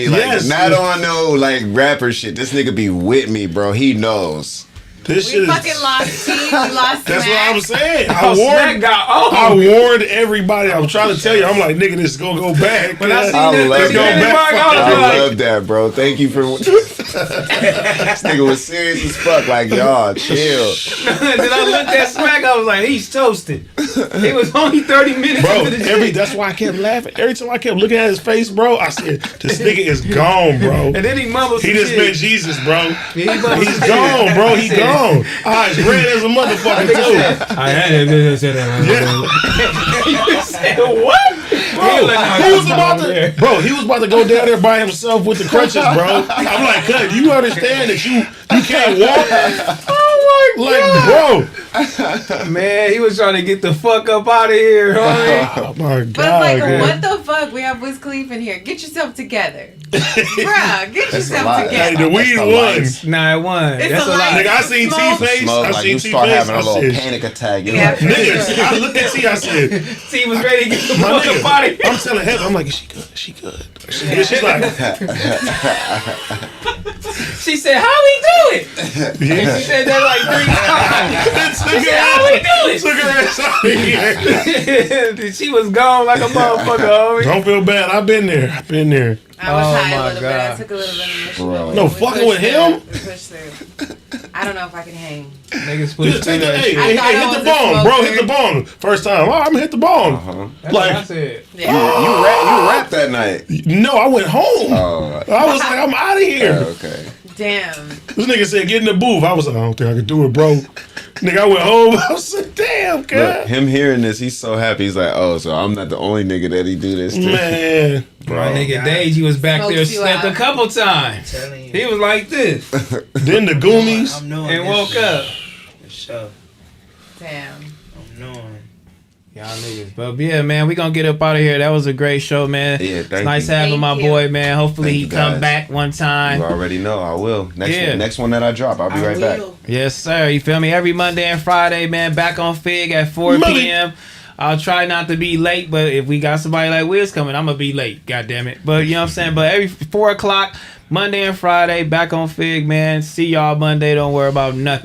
Speaker 4: Like,
Speaker 3: Yes.
Speaker 4: not on no, like, rapper shit. This nigga be with me, bro. He knows.
Speaker 3: This shit
Speaker 5: We
Speaker 3: is.
Speaker 5: fucking lost T. We lost
Speaker 3: That's
Speaker 5: Smac.
Speaker 3: what I'm saying.
Speaker 1: Oh, Smac got
Speaker 3: I
Speaker 1: on.
Speaker 3: warned everybody. I was trying to tell you. I'm like, nigga, this is gonna go back.
Speaker 1: When I
Speaker 3: man.
Speaker 1: seen
Speaker 4: I
Speaker 1: that
Speaker 4: love
Speaker 1: 30
Speaker 4: that.
Speaker 1: minute mark, I
Speaker 4: I
Speaker 1: was like,
Speaker 4: love that, bro. Thank you for. This nigga was serious as fuck. Like, y'all, chill.
Speaker 1: then I looked at Smac, I was like, he's toasted. It was only 30 minutes.
Speaker 3: Bro,
Speaker 1: into the shit.
Speaker 3: that's why I kept laughing. Every time I kept looking at his face, bro, I said, this nigga is gone, bro.
Speaker 1: And then he mumbled some
Speaker 3: He just
Speaker 1: shit.
Speaker 3: met Jesus, bro.
Speaker 1: He mumbled
Speaker 3: He's
Speaker 1: some
Speaker 3: gone,
Speaker 1: shit.
Speaker 3: bro. He gone. Eyes red as a motherfucker, too.
Speaker 1: You said what?
Speaker 3: He was about to go down there by himself with the crutches, bro. I'm like, cuz, you understand that you can't walk?
Speaker 1: Oh my
Speaker 3: God.
Speaker 1: Like, bro. Man, he was trying to get the fuck up out of here, homie.
Speaker 3: Oh my God.
Speaker 5: But it's like,
Speaker 3: man.
Speaker 5: what the fuck? We have Wiz Khalifa in here. Get yourself together. Bruh, get
Speaker 4: That's a
Speaker 5: yourself
Speaker 4: lot.
Speaker 5: together.
Speaker 3: Hey, the weed won.
Speaker 1: Nah, it won.
Speaker 5: It's
Speaker 1: That's
Speaker 5: a
Speaker 1: a lot.
Speaker 5: lot.
Speaker 3: Nigga, I seen
Speaker 5: Smoke.
Speaker 3: T-Face.
Speaker 4: Smoke,
Speaker 3: I
Speaker 4: like
Speaker 3: seen
Speaker 4: you start
Speaker 3: T-Face.
Speaker 4: having a
Speaker 3: I
Speaker 4: little
Speaker 3: said,
Speaker 4: panic attack. You're
Speaker 5: Yeah.
Speaker 4: like,
Speaker 3: niggas, I looked at T, I said,
Speaker 1: T was ready to get the
Speaker 3: my
Speaker 1: fuck up out of
Speaker 3: nigga,
Speaker 1: here.
Speaker 3: I'm telling Heather, I'm like, is she good? Is she good? She's like,
Speaker 1: She said, how we do it? And
Speaker 3: yeah.
Speaker 1: she said that like 3 times. She said, how we do
Speaker 3: Took her ass out of here.
Speaker 1: it? She was gone like a motherfucker, homie.
Speaker 3: Don't feel bad. I've been there.
Speaker 5: I was
Speaker 1: Oh
Speaker 5: high
Speaker 1: my
Speaker 5: a little bit. I
Speaker 1: God.
Speaker 5: took a little bit of mission.
Speaker 4: Bro.
Speaker 3: No,
Speaker 5: We
Speaker 3: fucking
Speaker 5: pushed
Speaker 3: with him?
Speaker 5: through. We pushed through. I don't know if I can hang.
Speaker 1: Niggas
Speaker 3: Just
Speaker 1: pushed
Speaker 3: take
Speaker 1: through
Speaker 3: the,
Speaker 1: that
Speaker 3: hey,
Speaker 1: shit.
Speaker 5: I
Speaker 3: hey,
Speaker 5: thought I
Speaker 3: hit the
Speaker 5: was a
Speaker 3: bong, bro.
Speaker 5: smoker.
Speaker 3: Hit the bong. First time. Oh, I'm gonna hit the bong.
Speaker 1: That's
Speaker 3: Like,
Speaker 1: what I said.
Speaker 5: Yeah.
Speaker 4: you rap that night.
Speaker 3: no, I went home.
Speaker 4: Oh,
Speaker 3: I was like, I'm out of here.
Speaker 4: okay.
Speaker 5: Damn.
Speaker 3: This nigga said, get in the booth. I was like, I don't think I can do it, bro. Nigga, I went home. I was like, damn,
Speaker 4: Look,
Speaker 3: God.
Speaker 4: him hearing this, he's so happy. He's like, oh, so I'm not the only nigga that he do this to.
Speaker 3: Man.
Speaker 1: My nigga Deji was back there,
Speaker 5: Smokes you
Speaker 1: slept a
Speaker 5: out.
Speaker 1: couple times.
Speaker 8: Telling you.
Speaker 1: He was like this
Speaker 3: Then the Goonies.
Speaker 8: I'm knowing
Speaker 1: and
Speaker 8: this
Speaker 1: woke
Speaker 8: shit.
Speaker 1: up.
Speaker 8: For sure.
Speaker 5: Damn.
Speaker 8: I'm knowing.
Speaker 1: Y'all niggas. But yeah, man, we gonna get up out of here. That was a great show, man.
Speaker 4: Yeah,
Speaker 1: It's
Speaker 4: thank
Speaker 1: nice
Speaker 4: you.
Speaker 1: having
Speaker 5: Thank
Speaker 1: my
Speaker 5: you.
Speaker 1: boy, man. Hopefully
Speaker 4: Thank
Speaker 1: he
Speaker 4: you,
Speaker 1: come
Speaker 4: guys.
Speaker 1: back one time.
Speaker 4: You already know. I will.
Speaker 1: Yeah.
Speaker 4: Next one that I drop, I'll be right back.
Speaker 1: Yes, sir. You feel me? Every Monday and Friday, man. Back on Fig at 4
Speaker 3: Money.
Speaker 1: p.m. I'll try not to be late, but if we got somebody like Wiz coming, I'm gonna be late. God damn it. But you know what I'm saying? But every 4 o'clock, Monday and Friday, back on Fig, man. See y'all Monday. Don't worry about nothing.